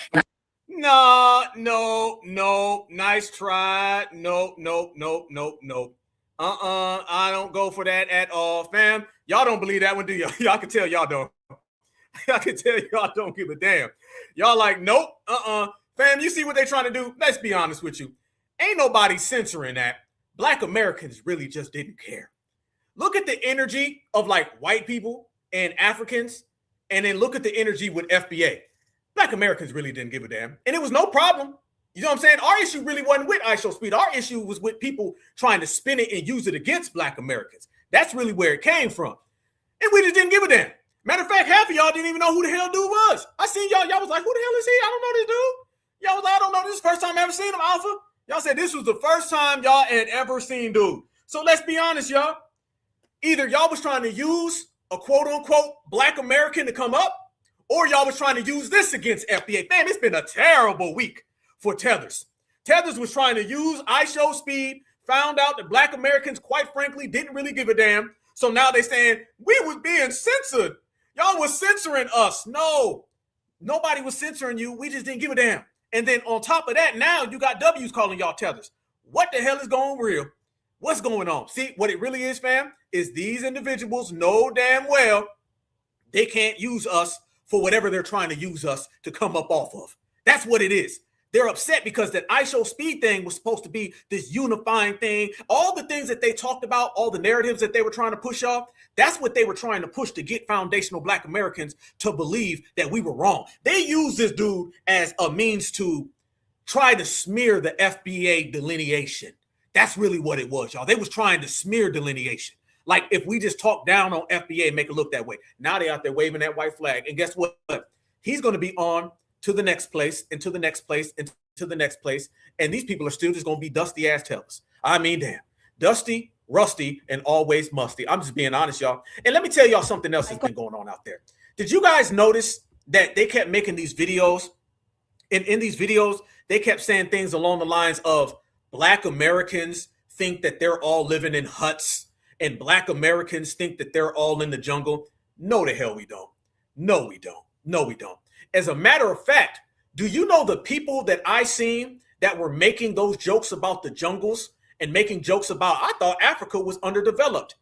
No. Nice try. No. I don't go for that at all, fam. Y'all don't believe that one, do y'all? Y'all can tell y'all don't. I can tell y'all don't give a damn. Y'all like, nope, Fam, you see what they're trying to do? Let's be honest with you. Ain't nobody censoring that. Black Americans really just didn't care. Look at the energy of like white people and Africans, and then look at the energy with FBA. Black Americans really didn't give a damn. And it was no problem. You know what I'm saying? Our issue really wasn't with iShowSpeed. Our issue was with people trying to spin it and use it against Black Americans. That's really where it came from. And we just didn't give a damn. Matter of fact, half of y'all didn't even know who the hell dude was. I seen y'all was like, who the hell is he? I don't know this dude. Y'all was like, I don't know, this is the first time I ever seen him, Alpha. Y'all said this was the first time y'all had ever seen dude. So let's be honest, y'all. Either y'all was trying to use a quote-unquote black American to come up, or y'all was trying to use this against FBA. Man, it's been a terrible week for Tethers. Tethers was trying to use iShowSpeed, found out that black Americans, quite frankly, didn't really give a damn. So now they saying, we was being censored. Y'all was censoring us. No, nobody was censoring you. We just didn't give a damn. And then on top of that, now you got W's calling y'all Tethers. What the hell is going real? What's going on? See, what it really is, fam, is these individuals know damn well they can't use us for whatever they're trying to use us to come up off of. That's what it is. They're upset because that iShowSpeed thing was supposed to be this unifying thing. All the things that they talked about, all the narratives that they were trying to push off, that's what they were trying to push to get foundational black Americans to believe that we were wrong. They used this dude as a means to try to smear the FBA delineation. That's really what it was, y'all. They was trying to smear delineation. Like if we just talk down on FBA and make it look that way. Now they out there waving that white flag. And guess what? He's going to be on to the next place, and to the next place, and to the next place. And these people are still just going to be dusty ass tellers. I mean, damn. Dusty, rusty, and always musty. I'm just being honest, y'all. And let me tell y'all something else that's been going on out there. Did you guys notice that they kept making these videos? And in these videos, they kept saying things along the lines of black Americans think that they're all living in huts, and black Americans think that they're all in the jungle. No, the hell we don't. No, we don't. No, we don't. As a matter of fact, do you know the people that I seen that were making those jokes about the jungles and making jokes about, I thought Africa was underdeveloped.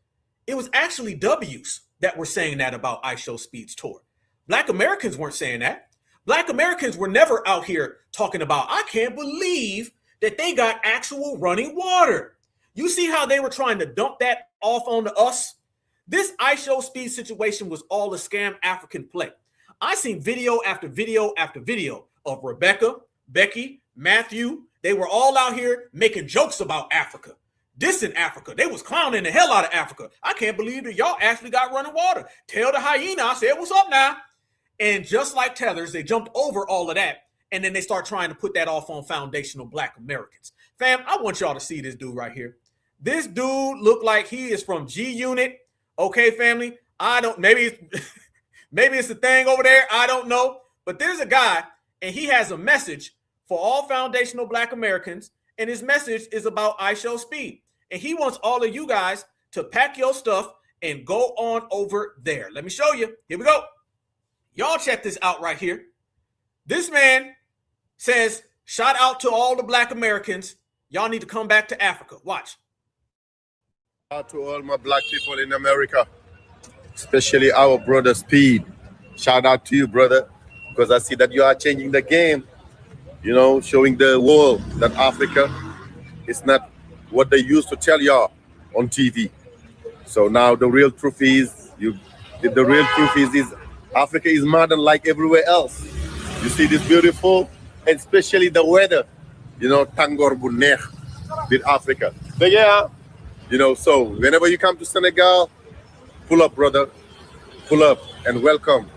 It was actually W's that were saying that about iShowSpeed's tour. Black Americans weren't saying that. Black Americans were never out here talking about, I can't believe that they got actual running water. You see how they were trying to dump that off onto us? This iShowSpeed situation was all a scam African play. I seen video after video after video of Rebecca, Becky, Matthew. They were all out here making jokes about Africa. Dissing Africa. They was clowning the hell out of Africa. I can't believe that y'all actually got running water. Tell the hyena I said, what's up now? And just like Tethers, they jumped over all of that. And then they start trying to put that off on foundational black Americans. Fam, I want y'all to see this dude right here. This dude looked like he is from G Unit. Okay, family. I don't, maybe it's the thing over there. I don't know. But there's a guy, and he has a message for all foundational black Americans. And his message is about iShowSpeed. And he wants all of you guys to pack your stuff and go on over there. Let me show you. Here we go. Y'all check this out right here. This man says, shout out to all the black Americans. Y'all need to come back to Africa. Watch. Shout out to all my black people in America, especially our brother Speed. Shout out to you, brother, because I see that you are changing the game, you know, showing the world that Africa is not what they used to tell y'all on TV. So now the real truth is, Africa is modern like everywhere else. You see this beautiful, and especially the weather, you know, tangor bu neex with Africa. But yeah, you know, so whenever you come to Senegal, pull up, brother, pull up and welcome.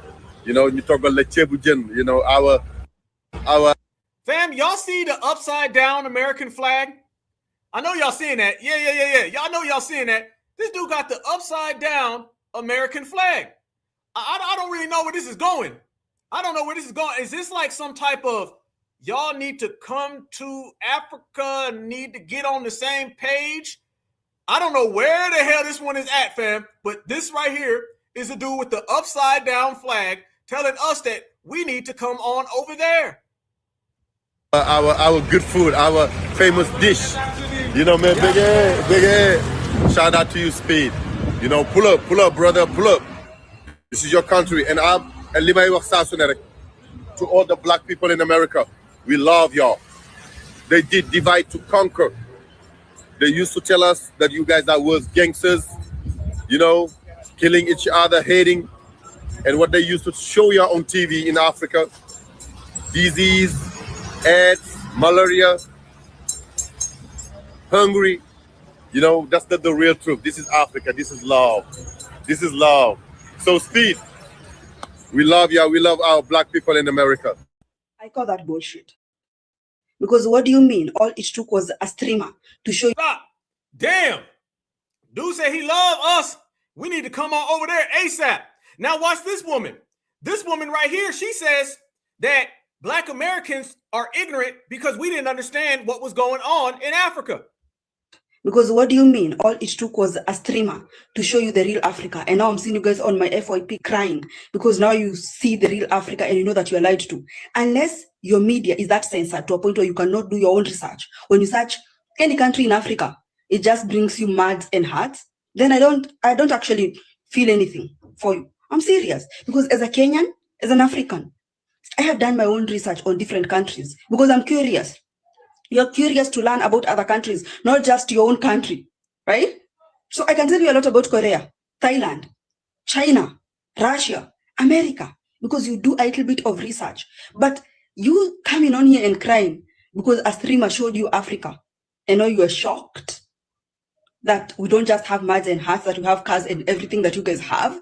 You know, you talk about le ceebu jën, you know, our. Fam, y'all see the upside down American flag? I know y'all seeing that. Yeah. Y'all know y'all seeing that. This dude got the upside down American flag. I don't really know where this is going. I don't know where this is going. Is this like some type of y'all need to come to Africa, need to get on the same page? I don't know where the hell this one is at, fam. But this right here is a dude with the upside down flag telling us that we need to come on over there. Our good food, our famous dish. You know, man, big A. Shout out to you, Speed. You know, pull up, brother, pull up. This is your country, and to all the black people in America, we love y'all. They did divide to conquer. They used to tell us that you guys are worse gangsters, you know, killing each other, hating. And what they used to show you on TV in Africa, disease, AIDS, malaria, hungry, you know, that's not the real truth. This is Africa. This is love. This is love. So, Speed, we love you. We love our black people in America. I call that bullshit. Because what do you mean? All it took was a streamer to show you. Stop. Damn. Dude said he love us. We need to come on over there ASAP. Now watch this woman. This woman right here, she says that Black Americans are ignorant because we didn't understand what was going on in Africa. Because what do you mean? All it took was a streamer to show you the real Africa. And now I'm seeing you guys on my FYP crying because now you see the real Africa and you know that you are lied to. Unless your media is that censored to a point where you cannot do your own research. When you search any country in Africa, it just brings you mads and hearts. Then I don't actually feel anything for you. I'm serious. Because as a Kenyan, as an African, I have done my own research on different countries because I'm curious. You're curious to learn about other countries, not just your own country, right? So I can tell you a lot about Korea, Thailand, China, Russia, America, because you do a little bit of research. But you coming on here and crying because a streamer showed you Africa, and now you are shocked that we don't just have mads and hearts, that we have cars and everything that you guys have.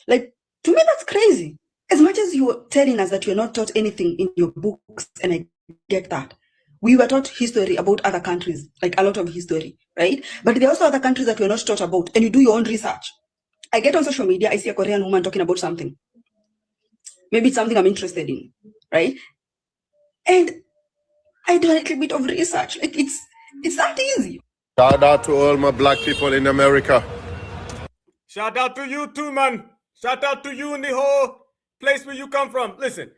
Like, to me, that's crazy. As much as you're telling us that you're not taught anything in your books, and I get that. We were taught history about other countries, like a lot of history, right? But there are also other countries that we're not taught about, and you do your own research. I get on social media, I see a Korean woman talking about something. Maybe it's something I'm interested in, right? And I do a little bit of research. Like, it's that easy. Shout out to all my black people in America. Shout out to you too, man. Shout out to you in the whole place where you come from. Listen,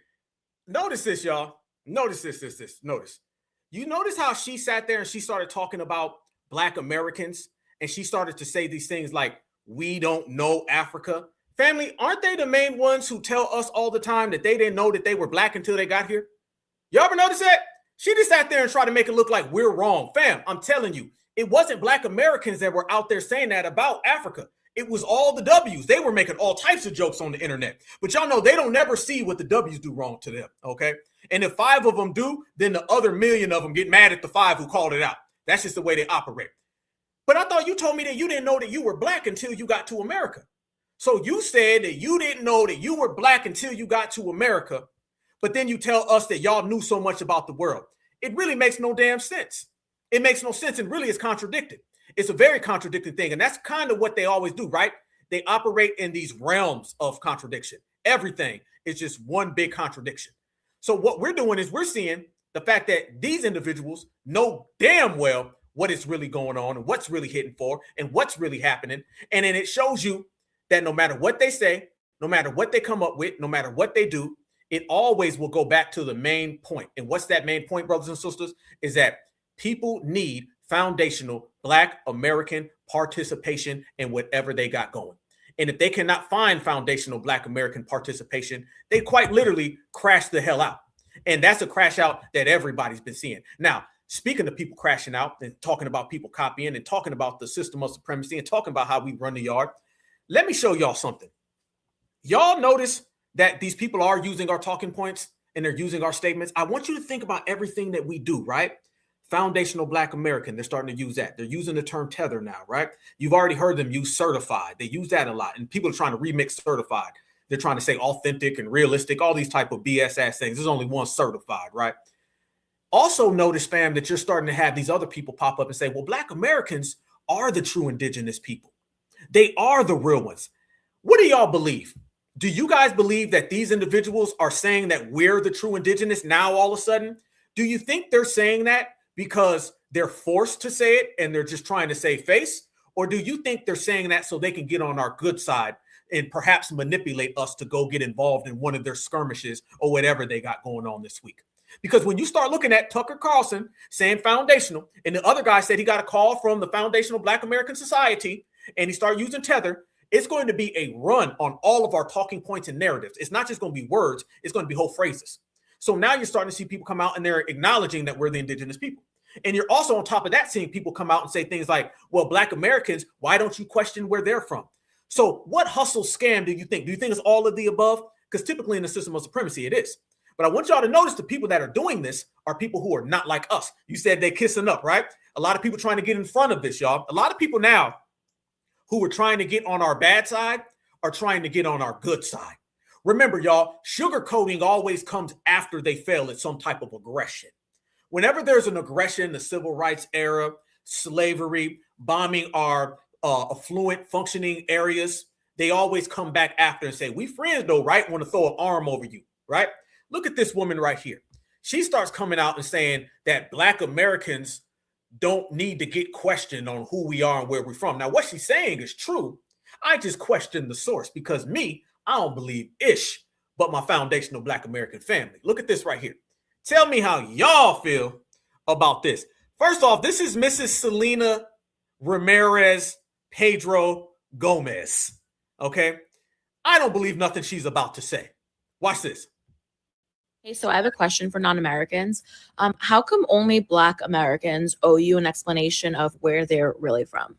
notice this, y'all. Notice this. Notice. You notice how she sat there and she started talking about Black Americans, and she started to say these things like, we don't know Africa. Family, aren't they the main ones who tell us all the time that they didn't know that they were Black until they got here? You ever notice that? She just sat there and tried to make it look like we're wrong. Fam, I'm telling you, it wasn't Black Americans that were out there saying that about Africa. It was all the W's. They were making all types of jokes on the internet. But y'all know they don't never see what the W's do wrong to them, okay? And if 5 of them do, then the other million of them get mad at the 5 who called it out. That's just the way they operate. But I thought you told me that you didn't know that you were Black until you got to America. So you said that you didn't know that you were Black until you got to America, but then you tell us that y'all knew so much about the world. It really makes no damn sense. It makes no sense, and really is contradicted. It's a very contradicting thing, and that's kind of what they always do, right? They operate in these realms of contradiction. Everything is just one big contradiction. So what we're doing is we're seeing the fact that these individuals know damn well what is really going on and what's really hitting for and what's really happening. And then it shows you that no matter what they say, no matter what they come up with, no matter what they do, it always will go back to the main point. And what's that main point, brothers and sisters, is that people need foundational Black American participation in whatever they got going. And if they cannot find foundational Black American participation, they quite literally crash the hell out. And that's a crash out that everybody's been seeing. Now, speaking of people crashing out and talking about people copying and talking about the system of supremacy and talking about how we run the yard, let me show y'all something. Y'all notice that these people are using our talking points and they're using our statements. I want you to think about everything that we do, right? Foundational Black American, they're starting to use that. They're using the term tether now, right? You've already heard them use certified. They use that a lot. And people are trying to remix certified. They're trying to say authentic and realistic, all these type of BS ass things. There's only one certified, right? Also notice, fam, that you're starting to have these other people pop up and say, well, Black Americans are the true indigenous people. They are the real ones. What do y'all believe? Do you guys believe that these individuals are saying that we're the true indigenous now all of a sudden? Do you think they're saying that because they're forced to say it and they're just trying to save face? Or do you think they're saying that so they can get on our good side and perhaps manipulate us to go get involved in one of their skirmishes or whatever they got going on this week? Because when you start looking at Tucker Carlson saying foundational, and the other guy said he got a call from the Foundational Black American Society, and he started using tether, it's going to be a run on all of our talking points and narratives. It's not just going to be words, it's going to be whole phrases. So now you're starting to see people come out and they're acknowledging that we're the indigenous people. And you're also on top of that seeing people come out and say things like, well, Black Americans, why don't you question where they're from? So what hustle scam do you think? Do you think it's all of the above? Because typically in the system of supremacy, it is. But I want y'all to notice the people that are doing this are people who are not like us. You said they're kissing up, right? A lot of people trying to get in front of this, y'all. A lot of people now who are trying to get on our bad side are trying to get on our good side. Remember, y'all, sugarcoating always comes after they fail at some type of aggression. whenever there's an aggression, the civil rights era, slavery, bombing our affluent functioning areas, they always come back after and say, we friends though, right? Want to throw an arm over you, right? Look at this woman right here. She starts coming out and saying that Black Americans don't need to get questioned on who we are and where we're from. Now, what she's saying is true. I just question the source because I don't believe ish, but my foundational Black American family. Look at this right here. Tell me how y'all feel about this. First off, this is Mrs. Selena Ramirez Pedro Gomez. Okay? I don't believe nothing she's about to say. Watch this. Hey, so I have a question for non-Americans. How come only Black Americans owe you an explanation of where they're really from?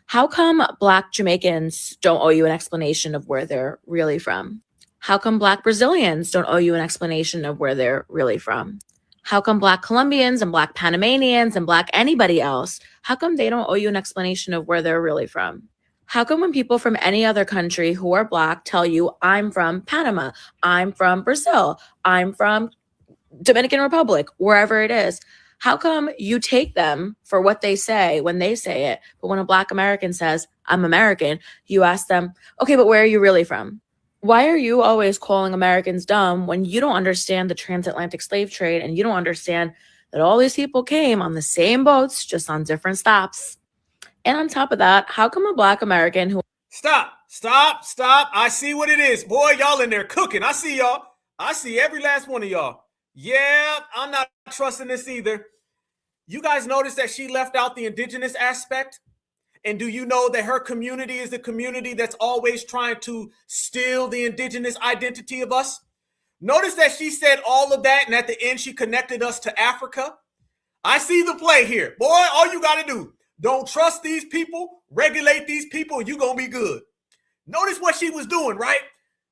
How come Black Jamaicans don't owe you an explanation of where they're really from? How come Black Brazilians don't owe you an explanation of where they're really from? How come Black Colombians and Black Panamanians and Black anybody else, how come they don't owe you an explanation of where they're really from? How come when people from any other country who are Black tell you, I'm from Panama, I'm from Brazil, I'm from Dominican Republic, wherever it is, how come you take them for what they say when they say it, but when a Black American says, I'm American, you ask them, okay, but where are you really from? Why are you always calling Americans dumb when you don't understand the transatlantic slave trade and you don't understand that all these people came on the same boats, just on different stops? And on top of that, how come a Black American who— Stop. I see what it is. Boy, y'all in there cooking. I see y'all. I see every last one of y'all. Yeah, I'm not trusting this either. You guys notice that she left out the indigenous aspect? And do you know that her community is the community that's always trying to steal the indigenous identity of us? Notice that she said all of that, and at the end, she connected us to Africa. I see the play here. Boy, all you got to do, don't trust these people, regulate these people, and you're going to be good. Notice what she was doing, right?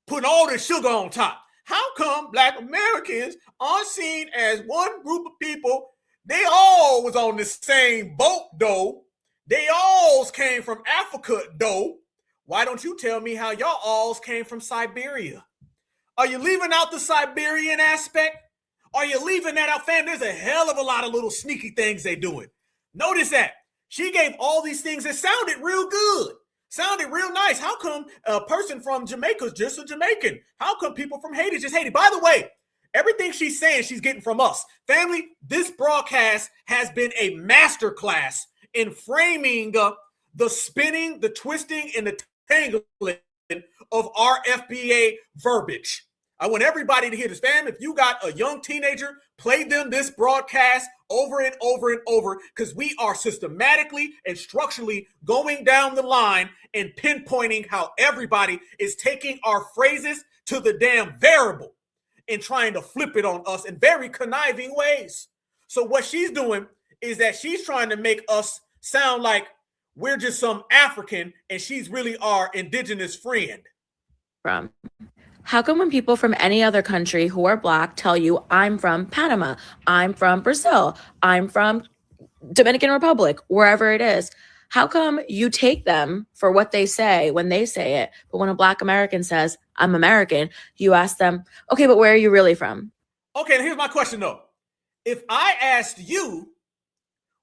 Putting all the sugar on top. How come Black Americans are seen as one group of people? They all was on the same boat, though. They alls came from Africa, though. Why don't you tell me how y'all alls came from Siberia? Are you leaving out the Siberian aspect? Are you leaving that out, fam? There's a hell of a lot of little sneaky things they doing. Notice that. She gave all these things that sounded real good. Sounded real nice. How come a person from Jamaica is just a Jamaican? How come people from Haiti is just Haiti? By the way, everything she's saying, she's getting from us. Family, this broadcast has been a masterclass in framing the spinning, the twisting, and the tangling of our FBA verbiage. I want everybody to hear this. Fam, if you got a young teenager, play them this broadcast over and over and over, because we are systematically and structurally going down the line and pinpointing how everybody is taking our phrases to the damn variable and trying to flip it on us in very conniving ways. So what she's doing is that she's trying to make us sound like we're just some African and she's really our indigenous friend. from? How come when people from any other country who are Black tell you, I'm from Panama, I'm from Brazil, I'm from Dominican Republic, wherever it is, how come you take them for what they say when they say it, but when a Black American says, I'm American, you ask them, okay, but where are you really from? Okay, here's my question though. If I asked you,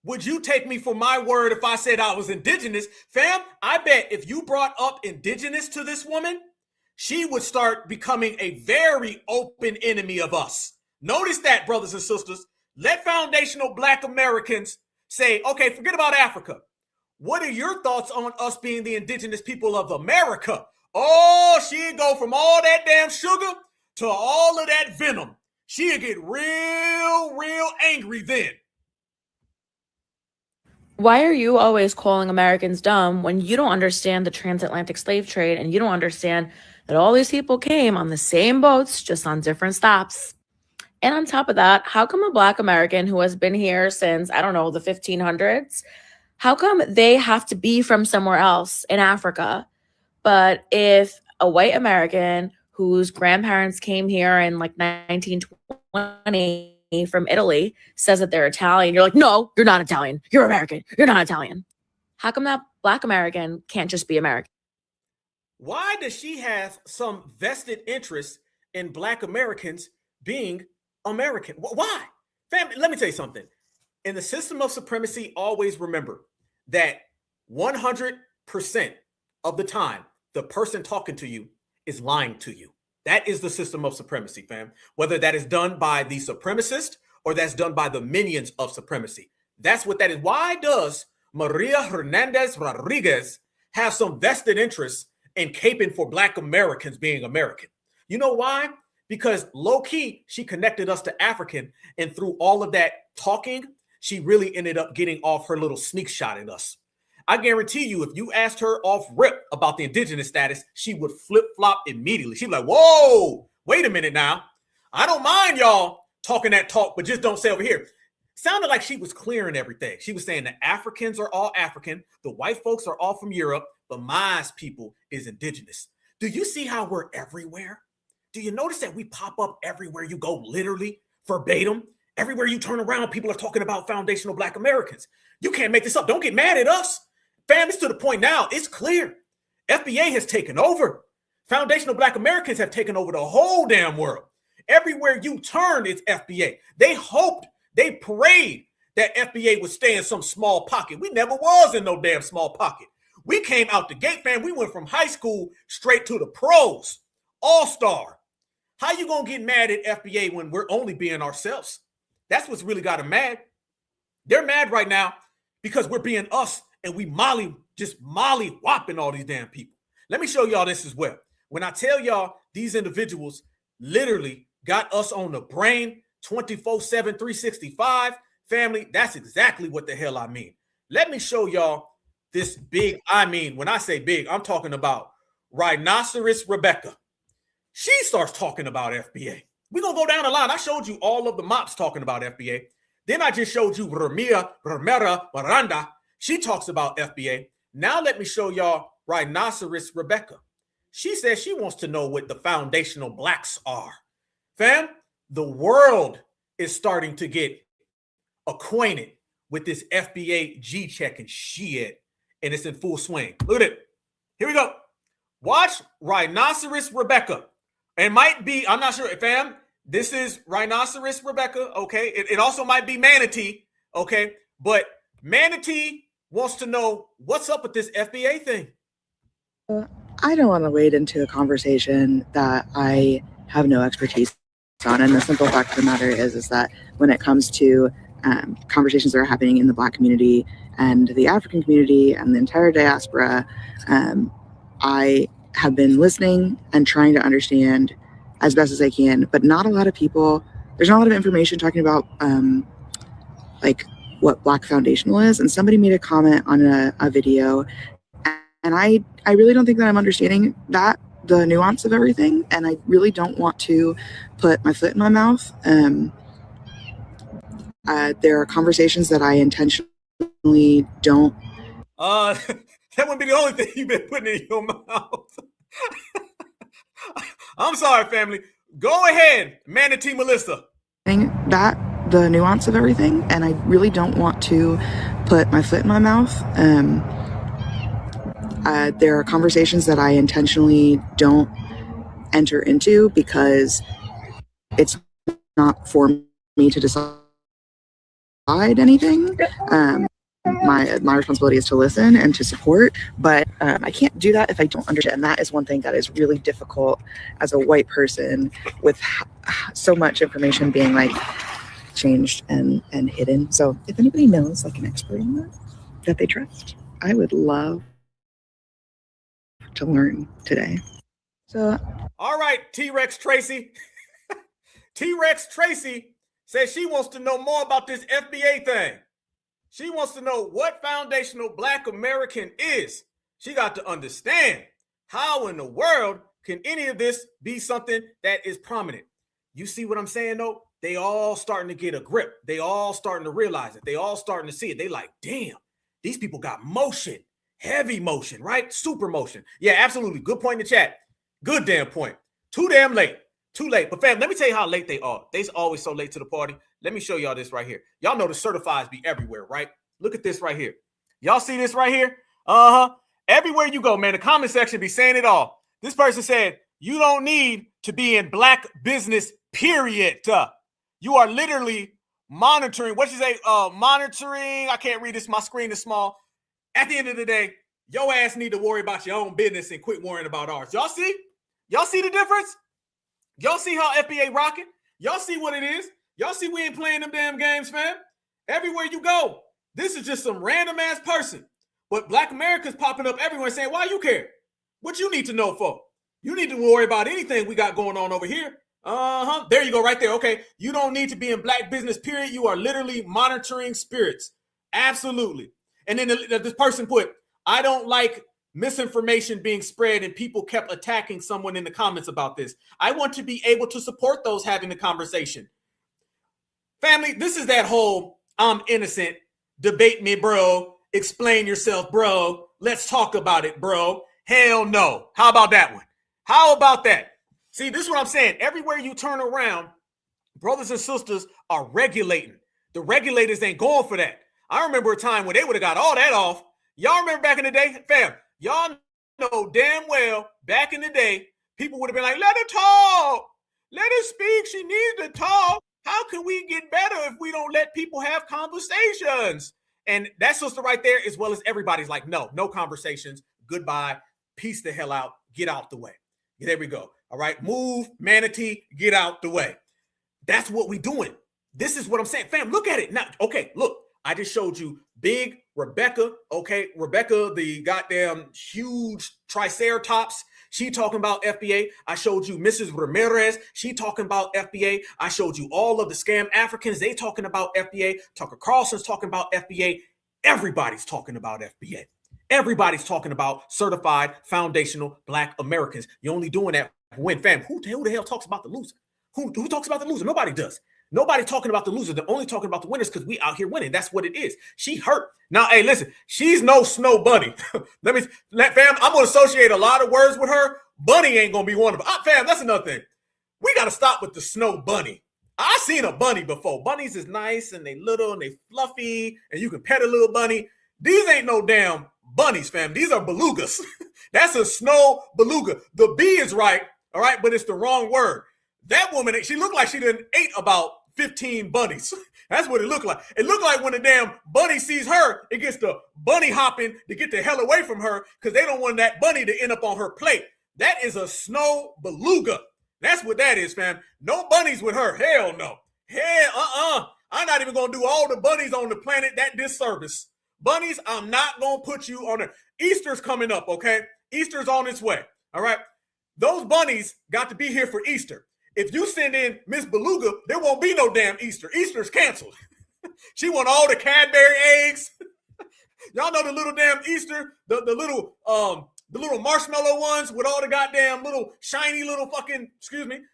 would you take me for my word if I said I was indigenous? Fam, I bet if you brought up indigenous to this woman, she would start becoming a very open enemy of us. Notice that, brothers and sisters. Let foundational Black Americans say, okay, forget about Africa. What are your thoughts on us being the indigenous people of America? Oh, she'd go from all that damn sugar to all of that venom. She'd get real angry then. Why are you always calling Americans dumb when you don't understand the transatlantic slave trade and you don't understand that all these people came on the same boats, just on different stops? And on top of that, how come a Black American who has been here since, I don't know, the 1500s, how come they have to be from somewhere else in Africa? But if a white American whose grandparents came here in like 1920 from Italy says that they're Italian, you're like, no, you're not Italian. You're American. You're not Italian. How come that Black American can't just be American? Why does she have some vested interest in Black Americans being American? Why? Family, let me tell you something. In the system of supremacy, always remember that 100% of the time, the person talking to you is lying to you. That is the system of supremacy, fam. Whether that is done by the supremacist or that's done by the minions of supremacy. That's what that is. Why does Maria Hernandez Rodriguez have some vested interest in caping for Black Americans being American? You know why? Because low-key, she connected us to African, and through all of that talking, she really ended up getting off her little sneak shot at us. I guarantee you, if you asked her off rip about the indigenous status, she would flip-flop immediately. She'd be like, whoa, wait a minute now. I don't mind y'all talking that talk, but just don't say over here. Sounded like she was clearing everything. She was saying the Africans are all African, the white folks are all from Europe, but my people is indigenous. Do you see how we're everywhere? Do you notice that we pop up everywhere you go, literally, verbatim? Everywhere you turn around, people are talking about foundational Black Americans. You can't make this up. Don't get mad at us. Fam, it's to the point now, it's clear. FBA has taken over. Foundational Black Americans have taken over the whole damn world. Everywhere you turn, it's FBA. They hoped, they prayed that FBA would stay in some small pocket. We never was in no damn small pocket. We came out the gate, fam. We went from high school straight to the pros, all-star. How you gonna get mad at FBA when we're only being ourselves? That's what's really got them mad. They're mad right now because we're being us and we molly whopping all these damn people. Let me show y'all this as well. When I tell y'all these individuals literally got us on the brain 24/7, 365, family, that's exactly what the hell I mean. Let me show y'all this big, when I say big, I'm talking about Rhinoceros Rebecca. She starts talking about FBA. We're going to go down the line. I showed you all of the mops talking about FBA. Then I just showed you Ramira Miranda. She talks about FBA. Now let me show y'all Rhinoceros Rebecca. She says she wants to know what the foundational Blacks are. Fam, the world is starting to get acquainted with this FBA G-check and shit, and it's in full swing. Look at it. Here we go. Watch Rhinoceros Rebecca. It might be, I'm not sure, fam, this is Rhinoceros Rebecca, okay? It also might be Manatee, okay? But Manatee wants to know what's up with this FBA thing. I don't want to wade into a conversation that I have no expertise on. And the simple fact of the matter is that when it comes to conversations that are happening in the Black community and the African community and the entire diaspora, I have been listening and trying to understand as best as I can, but not a lot of people, there's not a lot of information talking about like what Black foundational is. And somebody made a comment on a video, and I really don't think that I'm understanding that, the nuance of everything, and I really don't want to put my foot in my mouth. There are conversations that I intentionally don't. That wouldn't be the only thing you've been putting in your mouth. I'm sorry, family. Go ahead, Manatee Melissa. That, the nuance of everything, and I really don't want to put my foot in my mouth. There are conversations that I intentionally don't enter into because it's not for me to decide anything. My responsibility is to listen and to support, but I can't do that if I don't understand. And that is one thing that is really difficult as a white person with so much information being like changed and hidden. So if anybody knows like an expert in that they trust, I would love to learn today. So all right, T-Rex Tracy. T-Rex Tracy says she wants to know more about this FBA thing. She wants to know what foundational Black American is. She got to understand how in the world can any of this be something that is prominent. You see what I'm saying, though? They all starting to get a grip. They all starting to realize it. They all starting to see it. They like, damn, these people got motion, heavy motion, right? Super motion. Yeah, absolutely. Good point in the chat. Good damn point. Too damn late. Too late. But fam, let me tell you how late they are. They's always so late to the party. Let me show y'all this right here. Y'all know the certifieds be everywhere, right? Look at this right here. Y'all see this right here? Everywhere you go, man, the comment section be saying it all. This person said, you don't need to be in Black business, period. You are literally monitoring. What you say? Monitoring. I can't read this. My screen is small. At the end of the day, your ass need to worry about your own business and quit worrying about ours. Y'all see? Y'all see the difference? Y'all see how FBA rocking? Y'all see what it is? Y'all see we ain't playing them damn games, fam? Everywhere you go, this is just some random ass person. But Black America's popping up everywhere saying, why you care? What you need to know for? You need to worry about anything we got going on over here. There you go, right there. Okay. You don't need to be in Black business, period. You are literally monitoring spirits. Absolutely. And then this person put, I don't like misinformation being spread and people kept attacking someone in the comments about this. I want to be able to support those having the conversation. Family, this is that whole I'm innocent, debate me, bro, explain yourself, bro, let's talk about it, bro. Hell no. How about that one? How about that? See, this is what I'm saying. Everywhere you turn around, brothers and sisters are regulating. The regulators ain't going for that. I remember a time when they would have got all that off. Y'all remember back in the day? Fam, y'all know damn well back in the day, people would have been like, let her talk. Let her speak. She needs to talk. How can we get better if we don't let people have conversations? And that sister right there, as well as everybody's like, no conversations. Goodbye. Peace the hell out. Get out the way. There we go. All right. Move, manatee, get out the way. That's what we doing. This is what I'm saying. Fam, look at it. Now, okay, look. I just showed you big Rebecca. Okay, Rebecca, the goddamn huge triceratops. She talking about FBA. I showed you Mrs. Ramirez. She talking about FBA. I showed you all of the scam Africans. They talking about FBA. Tucker Carlson's talking about FBA. Everybody's talking about FBA. Everybody's talking about certified foundational Black Americans. You're only doing that when, fam, who the hell talks about the loser? Who talks about the loser? Nobody does. Nobody talking about the loser. They're only talking about the winners because we out here winning. That's what it is. She hurt. Now, hey, listen, she's no snow bunny. Fam, I'm going to associate a lot of words with her. Bunny ain't going to be one of them. Fam, that's another thing. We got to stop with the snow bunny. I seen a bunny before. Bunnies is nice and they little and they fluffy and you can pet a little bunny. These ain't no damn bunnies, fam. These are belugas. That's a snow beluga. The B is right, all right, but it's the wrong word. That woman, she looked like she done ate about 15 bunnies. That's what it looked like. It looked like when the damn bunny sees her, it gets the bunny hopping to get the hell away from her because they don't want that bunny to end up on her plate. That is a snow beluga. That's what that is, fam. No bunnies with her. Hell no. Hell, I'm not even going to do all the bunnies on the planet that disservice. Bunnies, I'm not going to put you on it. Easter's coming up, okay? Easter's on its way, all right? Those bunnies got to be here for Easter. If you send in Miss Beluga, there won't be no damn Easter. Easter's canceled. She want all the Cadbury eggs. Y'all know the little damn Easter, the little marshmallow ones with all the goddamn little shiny little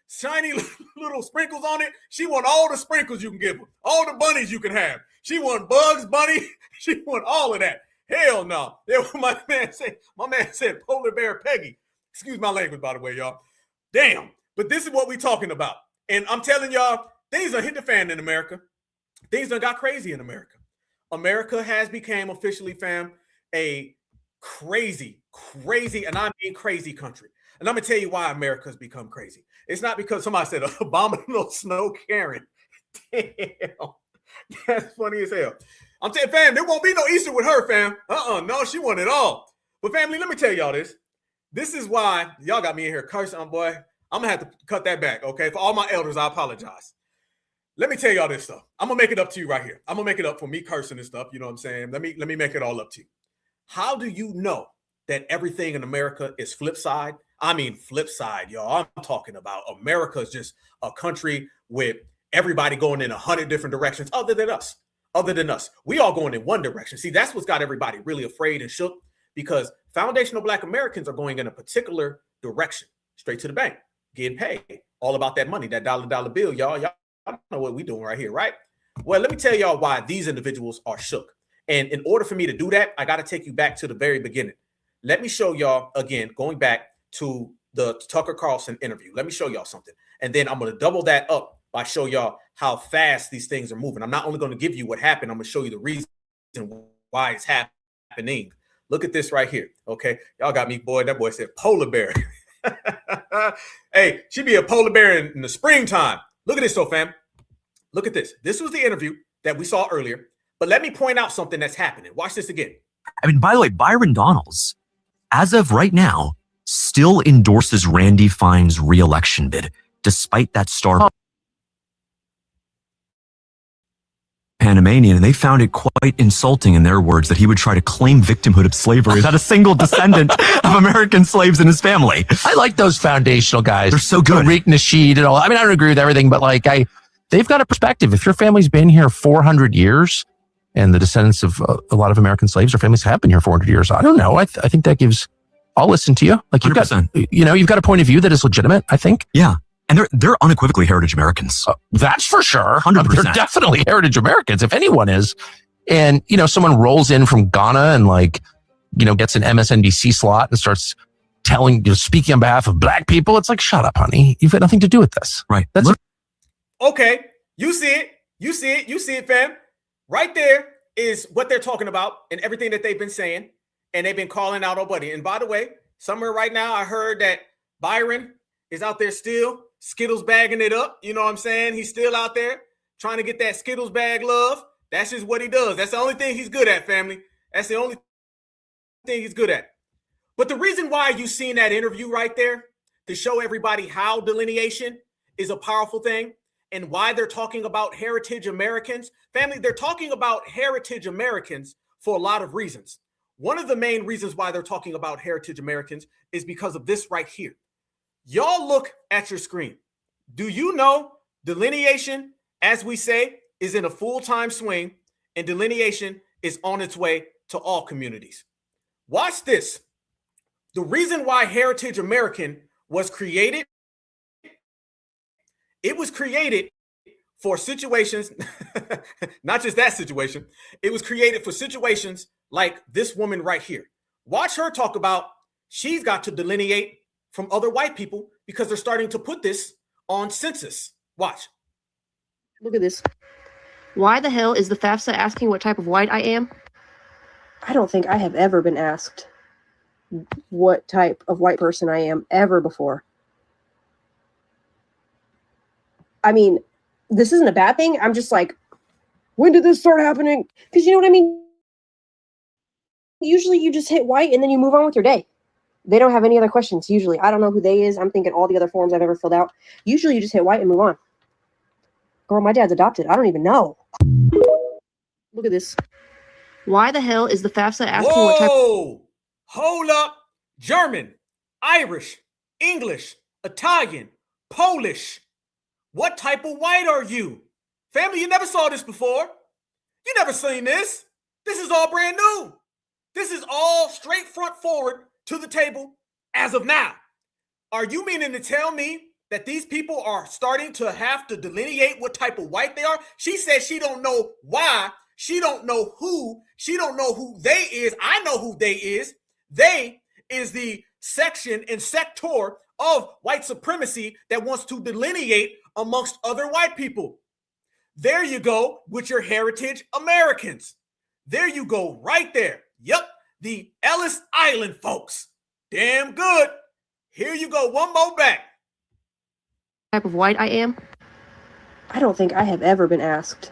shiny little sprinkles on it. She want all the sprinkles you can give her, all the bunnies you can have. She want Bugs Bunny. She want all of that. Hell no. My man said polar bear Peggy. Excuse my language, by the way, y'all. Damn. But this is what we talking about. And I'm telling y'all, things done hit the fan in America. Things done got crazy in America. America has become officially, fam, a crazy, and I mean crazy country. And I'm going to tell you why America's become crazy. It's not because somebody said abominable snow Karen. Damn. That's funny as hell. I'm telling fam, there won't be no Easter with her, fam. No, she want it all. But family, let me tell y'all this. This is why y'all got me in here cursing, boy. I'm going to have to cut that back, okay? For all my elders, I apologize. Let me tell y'all this stuff. I'm going to make it up to you right here. I'm going to make it up for me cursing and stuff, you know what I'm saying? Let me make it all up to you. How do you know that everything in America is flip side? I mean flip side, y'all. I'm talking about America is just a country with everybody going in 100 different directions other than us. We all going in one direction. See, that's what's got everybody really afraid and shook because foundational Black Americans are going in a particular direction, straight to the bank. Getting paid, all about that money, that dollar bill, y'all. Y'all know what we doing right here, right? Well, let me tell y'all why these individuals are shook. And in order for me to do that, I got to take you back to the very beginning. Let me show y'all again, going back to the Tucker Carlson interview. Let me show y'all something. And then I'm going to double that up by show y'all how fast these things are moving. I'm not only going to give you what happened, I'm going to show you the reason why it's happening. Look at this right here. Okay. Y'all got me, boy. That boy said polar bear. Hey, she be a polar bear in the springtime. Look at this, fam. Look at this. This was the interview that we saw earlier. But let me point out something that's happening. Watch this again. I mean, by the way, Byron Donalds, as of right now, still endorses Randy Fine's re-election bid, despite that star Panamanian, and they found it quite insulting, in their words, that he would try to claim victimhood of slavery without a single descendant of American slaves in his family. I like those foundational guys. They're so good. Tariq Nasheed and all. I mean, I don't agree with everything, but like they've got a perspective. If your family's been here 400 years, and the descendants of a lot of American slaves or families have been here 400 years, I don't know. I think that gives. I'll listen to you. Like you've 100%. got, you've got a point of view that is legitimate. I think. Yeah. And they're unequivocally heritage Americans. That's for sure. 100%. They're definitely heritage Americans, if anyone is. And, someone rolls in from Ghana and gets an MSNBC slot and starts speaking on behalf of black people. It's like, shut up, honey. You've got nothing to do with this. Right. That's Okay. You see it. You see it. You see it, fam. Right there is what they're talking about and everything that they've been saying. And they've been calling out our buddy. And by the way, somewhere right now, I heard that Byron is out there still Skittles bagging it up. You know what I'm saying? He's still out there trying to get that Skittles bag love. That's just what he does. That's the only thing he's good at, family. That's the only thing he's good at. But the reason why you seen that interview right there, to show everybody how delineation is a powerful thing and why they're talking about heritage Americans. Family, they're talking about heritage Americans for a lot of reasons. One of the main reasons why they're talking about heritage Americans is because of this right here. Y'all look at your screen. Do you know delineation, as we say, is in a full-time swing, and delineation is on its way to all communities? Watch this. The reason why Heritage American was created, it was created for situations, not just that situation, it was created for situations like this woman right here. Watch her talk about she's got to delineate from other white people because they're starting to put this on census. Watch. Look at this. Why the hell is the FAFSA asking what type of white I am? I don't think I have ever been asked what type of white person I am ever before. I mean, this isn't a bad thing. I'm just like, when did this start happening? Because you know what I mean? Usually you just hit white and then you move on with your day. They don't have any other questions. Usually, I don't know who they is. I'm thinking all the other forms I've ever filled out. Usually you just hit white and move on. Girl, my dad's adopted. I don't even know. Look at this. Why the hell is the FAFSA asking what type? Whoa! Hold up. German, Irish, English, Italian, Polish. What type of white are you? Family, you never saw this before. You never seen this. This is all brand new. This is all straight front forward to the table as of now. Are you meaning to tell me that these people are starting to have to delineate what type of white they are? She said she don't know why. She don't know who. She don't know who they is. I know who they is. They is the section and sector of white supremacy that wants to delineate amongst other white people. There you go with your heritage Americans. There you go right there. Yep, the Ellis Island folks. Damn good. Here you go, one more back. Type of white I am? I don't think I have ever been asked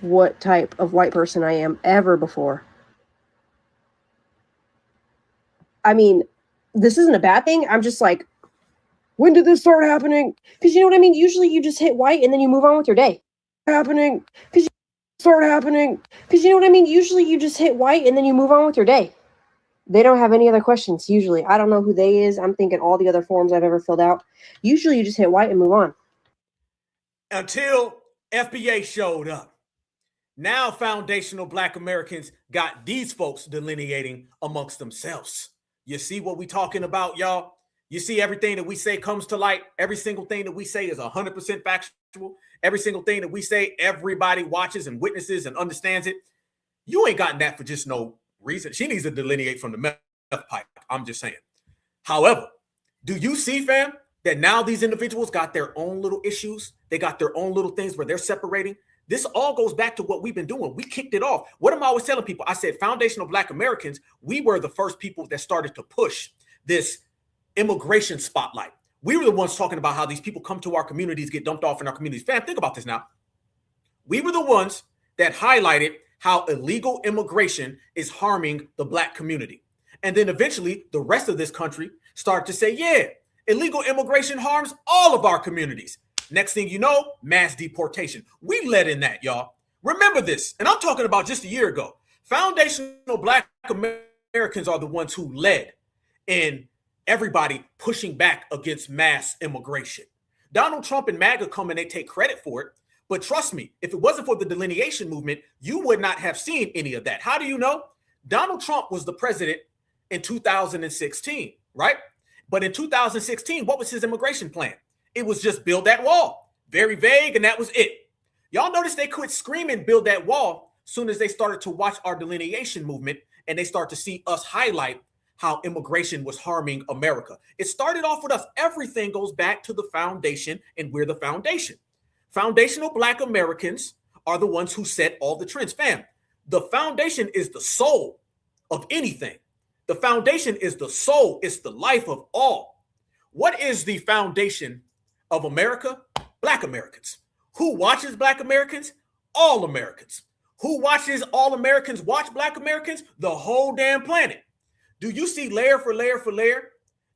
what type of white person I am ever before. I mean, this isn't a bad thing. I'm just like, when did this start happening? Because you know what I mean? Usually you just hit white and then you move on with your day. Happening. Because start happening. Because you know what I mean? Usually you just hit white and then you move on with your day. They don't have any other questions. Usually, I don't know who they is. I'm thinking all the other forms I've ever filled out. Usually you just hit white and move on. Until FBA showed up. Now foundational Black Americans got these folks delineating amongst themselves. You see what we talking about, y'all? You see everything that we say comes to light. Every single thing that we say is 100% factual. Every single thing that we say, everybody watches and witnesses and understands it. You ain't gotten that for just no reason. She needs to delineate from the meth pipe. I'm just saying. However, do you see, fam, that now these individuals got their own little issues? They got their own little things where they're separating. This all goes back to what we've been doing. We kicked it off. What am I always telling people? I said foundational Black Americans, we were the first people that started to push this immigration spotlight. We were the ones talking about how these people come to our communities, get dumped off in our communities. Fam, think about this now. We were the ones that highlighted how illegal immigration is harming the Black community. And then eventually the rest of this country started to say, yeah, illegal immigration harms all of our communities. Next thing you know, mass deportation. We led in that, y'all. Remember this, and I'm talking about just a year ago. Foundational Black Americans are the ones who led in everybody pushing back against mass immigration. Donald Trump and MAGA come and they take credit for it. But trust me, if it wasn't for the delineation movement, you would not have seen any of that. How do you know? Donald Trump was the president in 2016, right? But in 2016, what was his immigration plan? It was just build that wall. Very vague, and that was it. Y'all notice they quit screaming, build that wall, soon as they started to watch our delineation movement and they start to see us highlight how immigration was harming America. It started off with us. Everything goes back to the foundation, and we're the foundation. Foundational Black Americans are the ones who set all the trends. Fam, the foundation is the soul of anything. The foundation is the soul. It's the life of all. What is the foundation of America? Black Americans. Who watches Black Americans? All Americans. Who watches all Americans watch Black Americans? The whole damn planet. Do you see layer for layer for layer?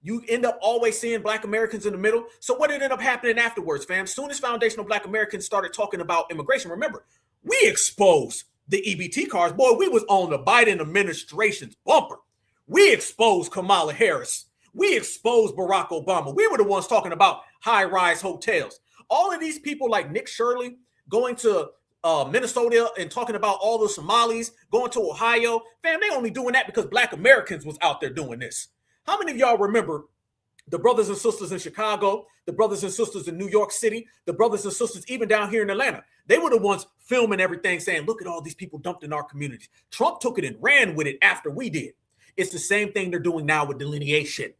You end up always seeing Black Americans in the middle. So what ended up happening afterwards, fam? Soon as foundational Black Americans started talking about immigration, remember, we exposed the EBT cards. Boy, we was on the Biden administration's bumper. We exposed Kamala Harris. We exposed Barack Obama. We were the ones talking about high-rise hotels. All of these people like Nick Shirley going to Minnesota and talking about all the Somalis, going to Ohio. Fam, they only doing that because Black Americans was out there doing this. How many of y'all remember the brothers and sisters in Chicago, the brothers and sisters in New York City, the brothers and sisters even down here in Atlanta? They were the ones filming everything saying, look at all these people dumped in our communities. Trump took it and ran with it after we did. It's the same thing they're doing now with delineation.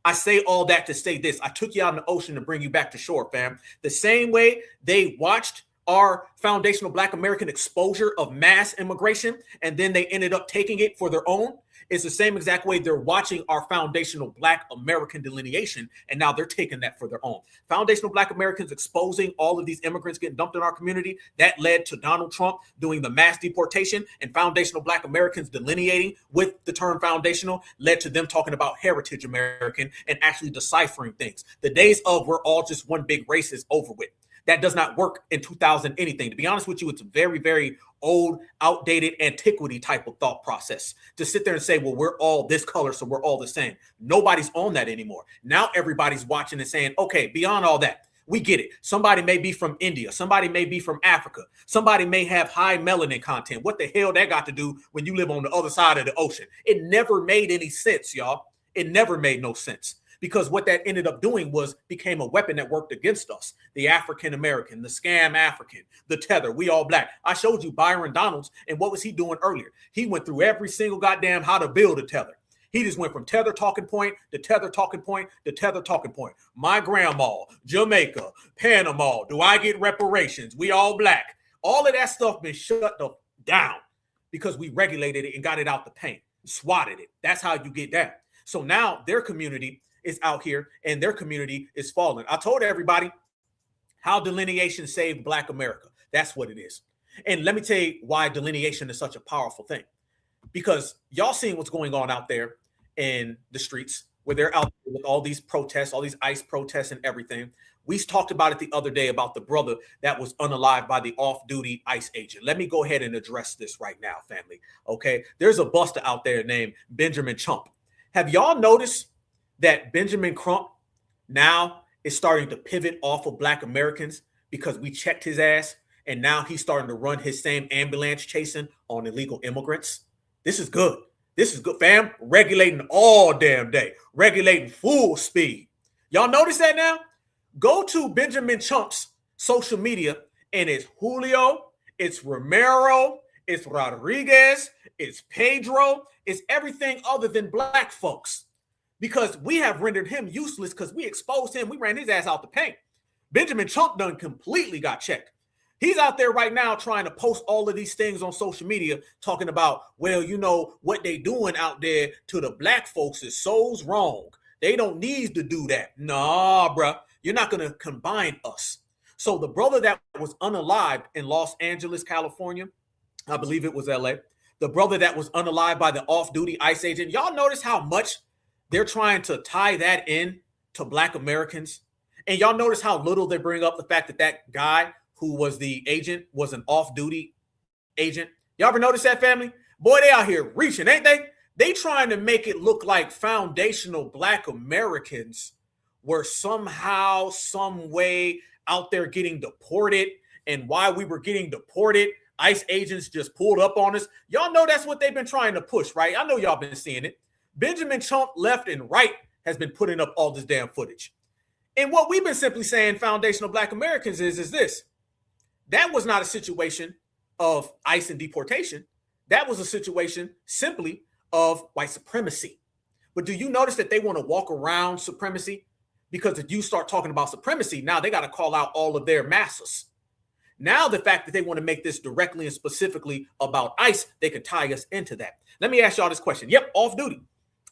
I say all that to say this. I took you out in the ocean to bring you back to shore, fam. The same way they watched our foundational Black American exposure of mass immigration, and then they ended up taking it for their own. It's the same exact way they're watching our foundational Black American delineation, and now they're taking that for their own. Foundational Black Americans exposing all of these immigrants getting dumped in our community, that led to Donald Trump doing the mass deportation, and foundational Black Americans delineating with the term foundational led to them talking about heritage American and actually deciphering things. The days of we're all just one big race is over with. That does not work in 2000 anything. To be honest with you, it's a very, very old, outdated antiquity type of thought process to sit there and say, well, we're all this color, so we're all the same. Nobody's on that anymore. Now everybody's watching and saying, okay, beyond all that, we get it. Somebody may be from India. Somebody may be from Africa. Somebody may have high melanin content. What the hell that got to do when you live on the other side of the ocean? It never made any sense, y'all. It never made no sense. Because what that ended up doing was became a weapon that worked against us. The African American, the scam African, the tether, we all Black. I showed you Byron Donalds, and what was he doing earlier? He went through every single goddamn how to build a tether. He just went from tether talking point to tether talking point to tether talking point. My grandma, Jamaica, Panama, do I get reparations? We all Black. All of that stuff been shut down because we regulated it and got it out the paint, swatted it. That's how you get down. So now their community is out here and their community is falling. I told everybody how delineation saved Black America. That's what it is. And let me tell you why delineation is such a powerful thing. Because y'all seen what's going on out there in the streets where they're out there with all these protests, all these ICE protests and everything. We talked about it the other day about the brother that was unalived by the off-duty ICE agent. Let me go ahead and address this right now, family. Okay, there's a buster out there named Benjamin Chump. Have y'all noticed that Benjamin Crump now is starting to pivot off of Black Americans because we checked his ass, and now he's starting to run his same ambulance chasing on illegal immigrants? This is good. This is good, fam. Regulating all damn day. Regulating full speed. Y'all notice that now? Go to Benjamin Chump's social media, and it's Julio, it's Romero, it's Rodriguez, it's Pedro, it's everything other than Black folks. Because we have rendered him useless because we exposed him. We ran his ass out the paint. Benjamin Trump done completely got checked. He's out there right now trying to post all of these things on social media talking about, well, you know, what they doing out there to the Black folks is so wrong. They don't need to do that. Nah, bruh. You're not going to combine us. So the brother that was unalived in Los Angeles, California, I believe it was LA, the brother that was unalived by the off-duty ICE agent, y'all notice how much they're trying to tie that in to Black Americans? And y'all notice how little they bring up the fact that that guy who was the agent was an off-duty agent. Y'all ever notice that, family? Boy, they out here reaching, ain't they? They trying to make it look like foundational Black Americans were somehow, some way out there getting deported. And while we were getting deported, ICE agents just pulled up on us. Y'all know that's what they've been trying to push, right? I know y'all been seeing it. Benjamin Trump, left and right, has been putting up all this damn footage. And what we've been simply saying, foundational Black Americans, is this. That was not a situation of ICE and deportation. That was a situation simply of white supremacy. But do you notice that they want to walk around supremacy? Because if you start talking about supremacy, now they got to call out all of their masses. Now the fact that they want to make this directly and specifically about ICE, they can tie us into that. Let me ask y'all this question. Yep, off-duty.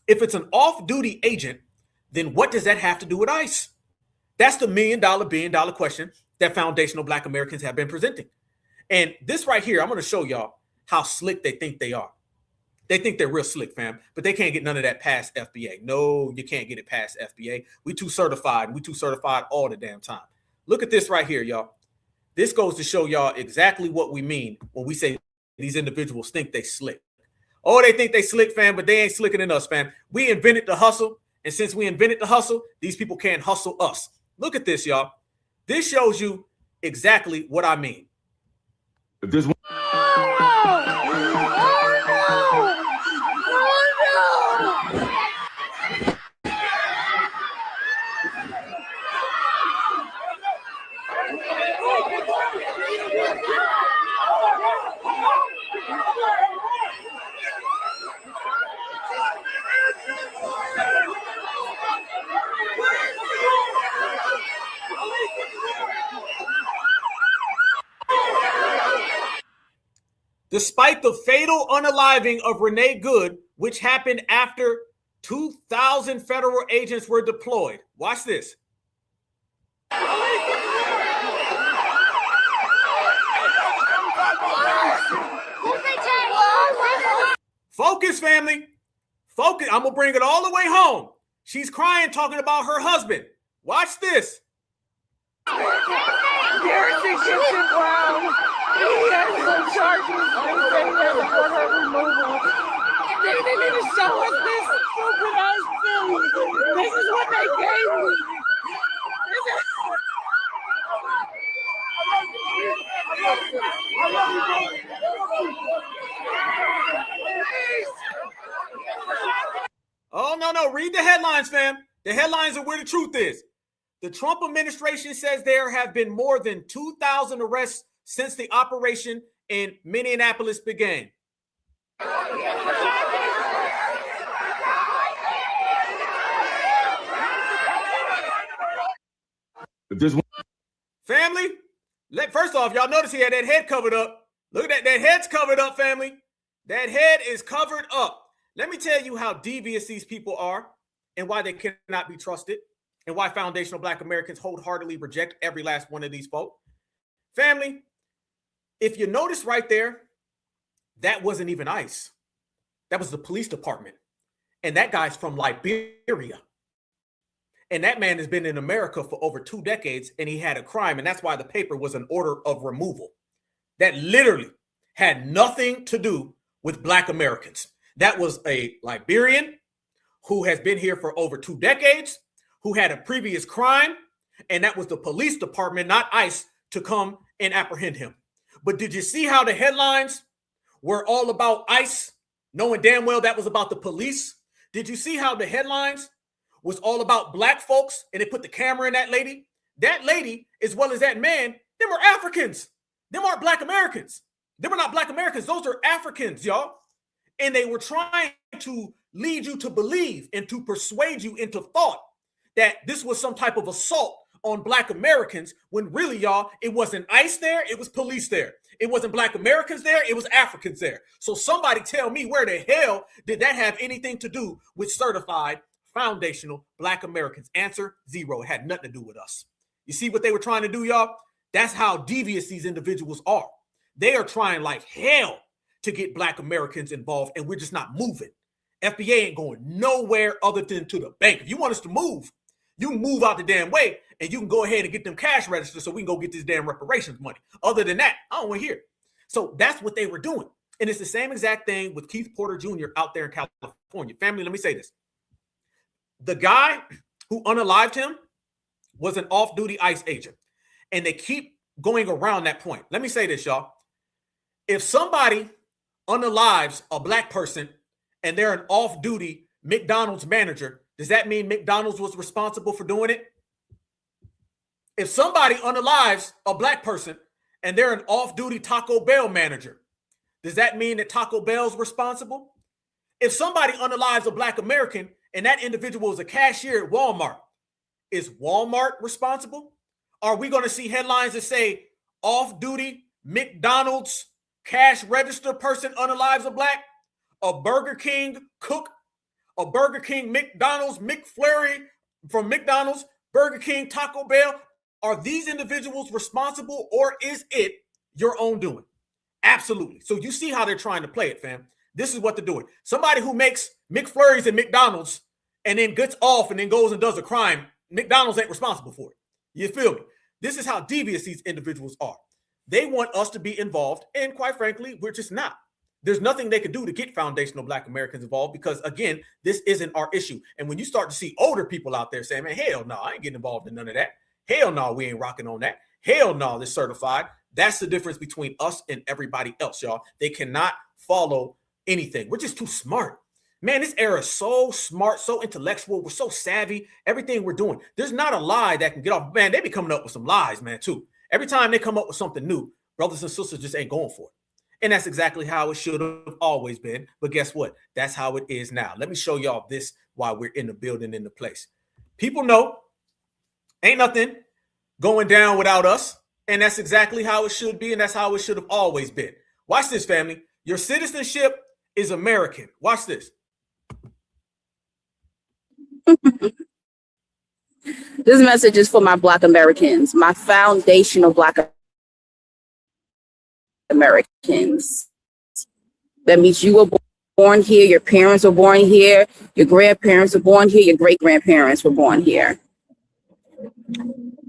If it's an off-duty agent, then what does that have to do with ICE? That's the billion-dollar question that foundational Black Americans have been presenting. And this right here, I'm going to show y'all how slick they think they are. They think they're real slick, fam, but they can't get none of that past FBA. No, you can't get it past FBA. We too certified. We too certified all the damn time. Look at this right here, y'all. This goes to show y'all exactly what we mean when we say these individuals think they slick. Oh, they think they slick, fam, but they ain't slicker than us, fam. We invented the hustle, and since we invented the hustle, these people can't hustle us. Look at this, y'all. This shows you exactly what I mean. If there's one Despite the fatal unaliving of Renee Good, which happened after 2,000 federal agents were deployed. Watch this. Focus, family. Focus. I'm going to bring it all the way home. She's crying, talking about her husband. Watch this. There's Egyptian Brown. He has some charges for her removal. They didn't even show us this stupid ass thing. This is what they gave me. Oh, no. Read the headlines, fam. The headlines are where the truth is. The Trump administration says there have been more than 2,000 arrests since the operation in Minneapolis began. Family, first off, y'all notice he had that head covered up. Look at that. That head's covered up, family. That head is covered up. Let me tell you how devious these people are and why they cannot be trusted and why foundational Black Americans wholeheartedly reject every last one of these folk. Family, if you notice right there, that wasn't even ICE. That was the police department. And that guy's from Liberia. And that man has been in America for over 2 decades, and he had a crime. And that's why the paper was an order of removal. That literally had nothing to do with Black Americans. That was a Liberian who has been here for over 2 decades, who had a previous crime, and that was the police department, not ICE, to come and apprehend him. But did you see how the headlines were all about ICE, knowing damn well that was about the police? Did you see how the headlines was all about Black folks, and they put the camera in that lady? That lady, as well as that man, them are Africans. Them aren't Black Americans. Them are not Black Americans. Those are Africans, y'all. And they were trying to lead you to believe and to persuade you into thought that this was some type of assault on Black Americans, when really, y'all, it wasn't ICE there, it was police there. It wasn't Black Americans there, it was Africans there. So somebody tell me, where the hell did that have anything to do with certified foundational Black Americans? Answer, zero. It had nothing to do with us. You see what they were trying to do, y'all? That's how devious these individuals are. They are trying like hell to get Black Americans involved, and we're just not moving. FBA ain't going nowhere other than to the bank. If you want us to move, you can move out the damn way, and you can go ahead and get them cash registers so we can go get this damn reparations money. Other than that, I don't want to hear it. So that's what they were doing. And it's the same exact thing with Keith Porter Jr. out there in California. Family, let me say this. The guy who unalived him was an off-duty ICE agent. And they keep going around that point. Let me say this, y'all. If somebody unalives a Black person and they're an off-duty McDonald's manager, does that mean McDonald's was responsible for doing it? If somebody unalives a Black person and they're an off-duty Taco Bell manager, does that mean that Taco Bell's responsible? If somebody unalives a Black American and that individual is a cashier at Walmart, is Walmart responsible? Are we going to see headlines that say off-duty McDonald's cash register person unalives a Black? A Burger King cook, a Burger King McDonald's McFlurry from McDonald's, Burger King, Taco Bell. Are these individuals responsible, or is it your own doing? Absolutely. So you see how they're trying to play it, fam. This is what they're doing. Somebody who makes McFlurries at McDonald's and then gets off and then goes and does a crime, McDonald's ain't responsible for it. You feel me? This is how devious these individuals are. They want us to be involved, and quite frankly, we're just not. There's nothing they can do to get foundational Black Americans involved because, again, this isn't our issue. And when you start to see older people out there saying, man, hell no, I ain't getting involved in none of that. Hell no, we ain't rocking on that. Hell no, this certified. That's the difference between us and everybody else, y'all. They cannot follow anything. We're just too smart. Man, this era is so smart, so intellectual. We're so savvy. Everything we're doing. There's not a lie that can get off. Man, they be coming up with some lies, man, too. Every time they come up with something new, brothers and sisters just ain't going for it. And that's exactly how it should have always been. But guess what? That's how it is now. Let me show y'all this while we're in the building, in the place. People know ain't nothing going down without us. And that's exactly how it should be. And that's how it should have always been. Watch this, family. Your citizenship is American. Watch this. This message is for my Black Americans, my foundational Black Americans. That means you were born here, your parents were born here, your grandparents were born here, your great-grandparents were born here.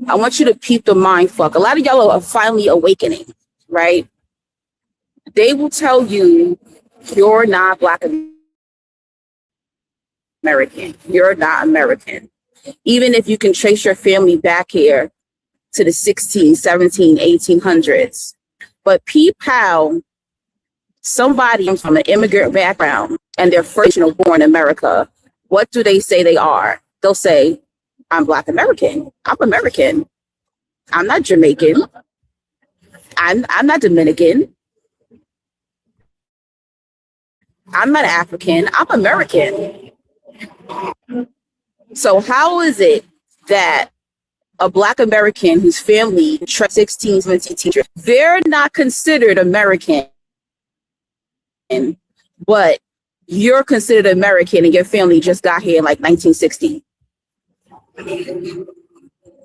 I want you to peep the mind fuck. A lot of y'all are finally awakening, right? They will tell you you're not Black American. You're not American. Even if you can trace your family back here to the 16, 17, 1800s. But peep how somebody from an immigrant background and they're first born in America, what do they say they are? They'll say, I'm Black American. I'm American. I'm not Jamaican. I'm not Dominican. I'm not African. I'm American. So how is it that a Black American whose family 16, 17 teachers, they're not considered American, but you're considered American and your family just got here in like 1960?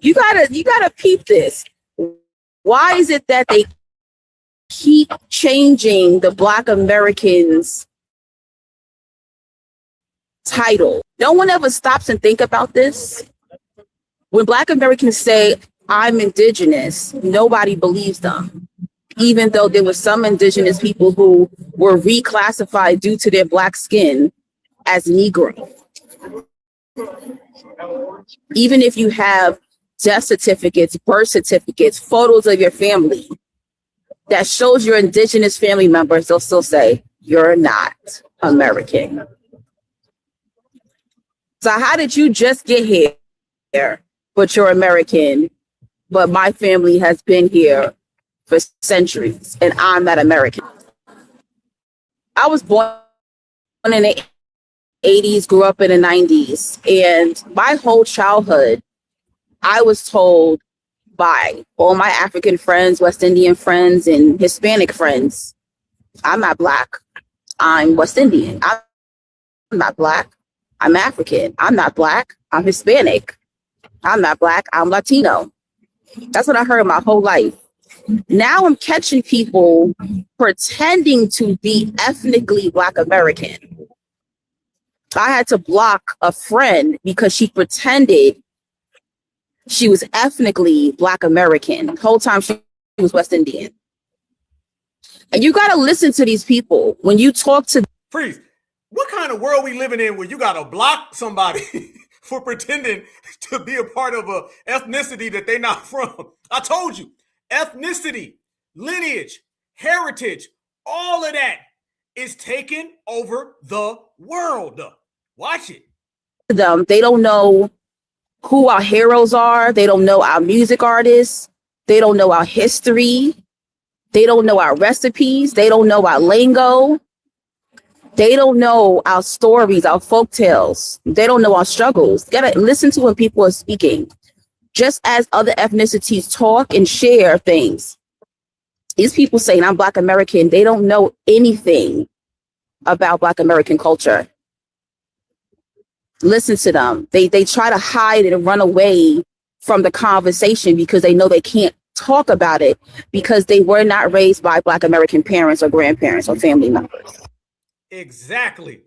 You gotta peep this. Why is it that they keep changing the Black Americans title? No one ever stops and think about this. When Black Americans say, I'm indigenous, nobody believes them. Even though there were some indigenous people who were reclassified due to their Black skin as Negro. Even if you have death certificates, birth certificates, photos of your family that shows your indigenous family members, they'll still say, you're not American. So how did you just get here, but you're American, but my family has been here for centuries and I'm not American? I was born in the 80s, grew up in the 90s, and my whole childhood, I was told by all my African friends, West Indian friends, and Hispanic friends, I'm not Black, I'm West Indian. I'm not Black, I'm African. I'm not Black. I'm Hispanic. I'm not Black. I'm Latino. That's what I heard my whole life. Now I'm catching people pretending to be ethnically Black American. I had to block a friend because she pretended she was ethnically Black American. The whole time she was West Indian. And you got to listen to these people when you talk to. Freeze. What kind of world we living in where you got to block somebody for pretending to be a part of a ethnicity that they're not from? I told you, ethnicity, lineage, heritage, all of that is taking over the world. Watch it. Them, they don't know who our heroes are. They don't know our music artists. They don't know our history. They don't know our recipes. They don't know our lingo. They don't know our stories, our folk tales. They don't know our struggles. You gotta listen to when people are speaking. Just as other ethnicities talk and share things. These people saying I'm Black American, they don't know anything about Black American culture. Listen to them. They try to hide and run away from the conversation because they know they can't talk about it because they were not raised by Black American parents or grandparents or family members. Exactly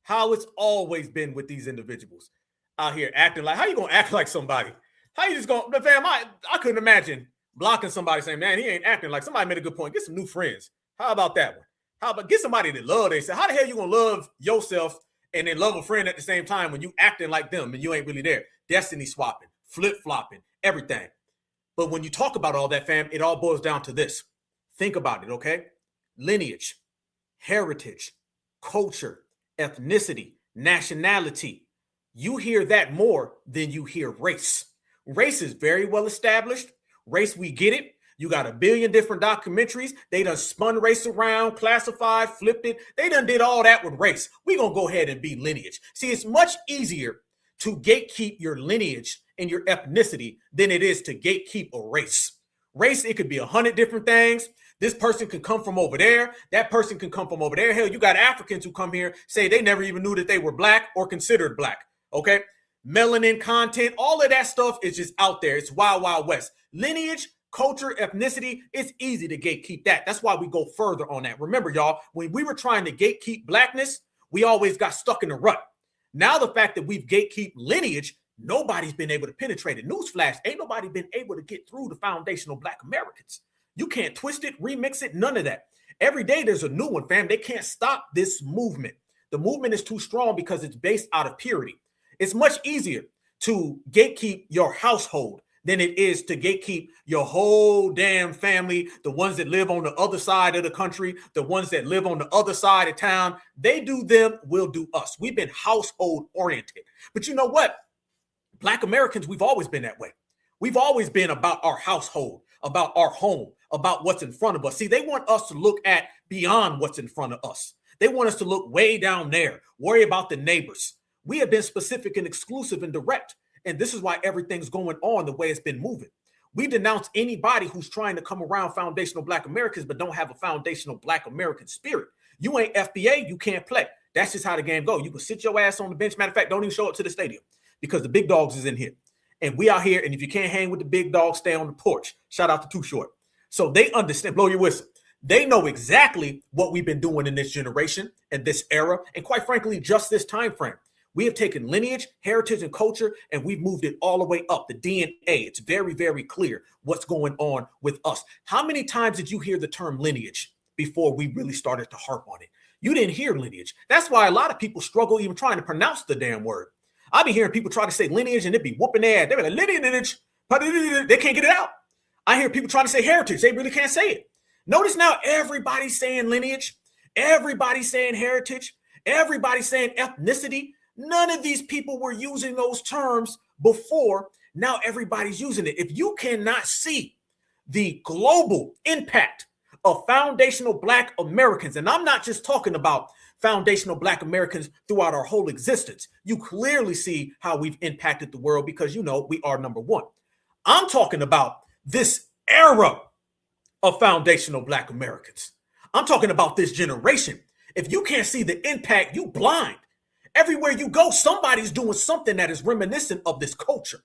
how it's always been with these individuals out here acting like, how you gonna act like somebody? How you just gonna, fam, I couldn't imagine blocking somebody saying, man, he ain't acting like. Somebody made a good point. Get some new friends. How about that one? How about get somebody that love themselves? How the hell you gonna love yourself and then love a friend at the same time when you acting like them and you ain't really there? Destiny swapping, flip-flopping, everything. But when you talk about all that, fam, it all boils down to this. Think about it, okay? Lineage, heritage, culture, ethnicity, nationality. You hear that more than you hear race. Race is very well established. Race, we get it. You got a billion different documentaries. They done spun race around, classified, flipped it. They done did all that with race. We gonna go ahead and be lineage. See, it's much easier to gatekeep your lineage and your ethnicity than it is to gatekeep a race. Race, it could be 100 different things. This person can come from over there. That person can come from over there. Hell, you got Africans who come here, say they never even knew that they were Black or considered Black, okay? Melanin content, all of that stuff is just out there. It's wild, wild west. Lineage, culture, ethnicity, it's easy to gatekeep that. That's why we go further on that. Remember, y'all, when we were trying to gatekeep Blackness, we always got stuck in a rut. Now the fact that we've gatekeep lineage, nobody's been able to penetrate it. Newsflash, ain't nobody been able to get through the foundational Black Americans. You can't twist it, remix it, none of that. Every day there's a new one, fam. They can't stop this movement. The movement is too strong because it's based out of purity. It's much easier to gatekeep your household than it is to gatekeep your whole damn family, the ones that live on the other side of the country, the ones that live on the other side of town. They do them, we'll do us. We've been household oriented. But you know what? Black Americans, we've always been that way. We've always been about our household, about our home, about what's in front of us. See, they want us to look at beyond what's in front of us. They want us to look way down there, worry about the neighbors. We have been specific and exclusive and direct. And this is why everything's going on the way it's been moving. We denounce anybody who's trying to come around foundational Black Americans, but don't have a foundational Black American spirit. You ain't FBA, you can't play. That's just how the game goes. You can sit your ass on the bench. Matter of fact, don't even show up to the stadium because the big dogs is in here. And we out here, and if you can't hang with the big dogs, stay on the porch. Shout out to Too Short. So they understand, blow your whistle. They know exactly what we've been doing in this generation and this era, and quite frankly, just this time frame. We have taken lineage, heritage, and culture, and we've moved it all the way up. The DNA, it's very, very clear what's going on with us. How many times did you hear the term lineage before we really started to harp on it? You didn't hear lineage. That's why a lot of people struggle even trying to pronounce the damn word. I be hearing people try to say lineage and it be whooping their ass. They be like, lineage, but they can't get it out. I hear people trying to say heritage. They really can't say it. Notice now everybody's saying lineage. Everybody's saying heritage. Everybody's saying ethnicity. None of these people were using those terms before. Now everybody's using it. If you cannot see the global impact of foundational Black Americans, and I'm not just talking about foundational Black Americans throughout our whole existence, you clearly see how we've impacted the world because, you know, we are number one. I'm talking about this era of foundational Black Americans. I'm talking about this generation. If you can't see the impact, you blind. Everywhere you go, somebody's doing something that is reminiscent of this culture.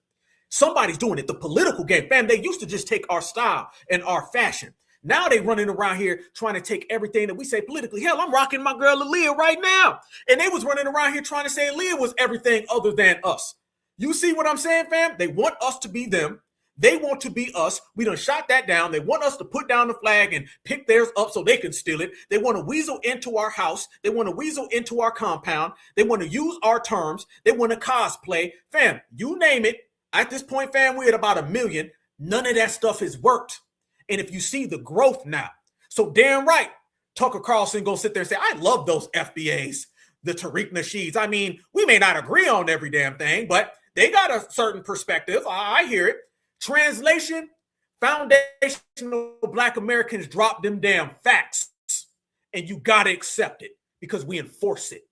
Somebody's doing it. The political game, fam, they used to just take our style and our fashion. Now they running around here trying to take everything that we say politically. Hell, I'm rocking my girl Aaliyah right now. And they was running around here trying to say Aaliyah was everything other than us. You see what I'm saying, fam? They want us to be them. They want to be us. We done shot that down. They want us to put down the flag and pick theirs up so they can steal it. They want to weasel into our house. They want to weasel into our compound. They want to use our terms. They want to cosplay. Fam, you name it. At this point, fam, we're at about 1 million. None of that stuff has worked. And if you see the growth now, so damn right, Tucker Carlson gonna sit there and say, I love those FBAs, the Tariq Nasheeds. I mean, we may not agree on every damn thing, but they got a certain perspective. I hear it. Translation, foundational Black Americans drop them damn facts. And you gotta accept it because we enforce it.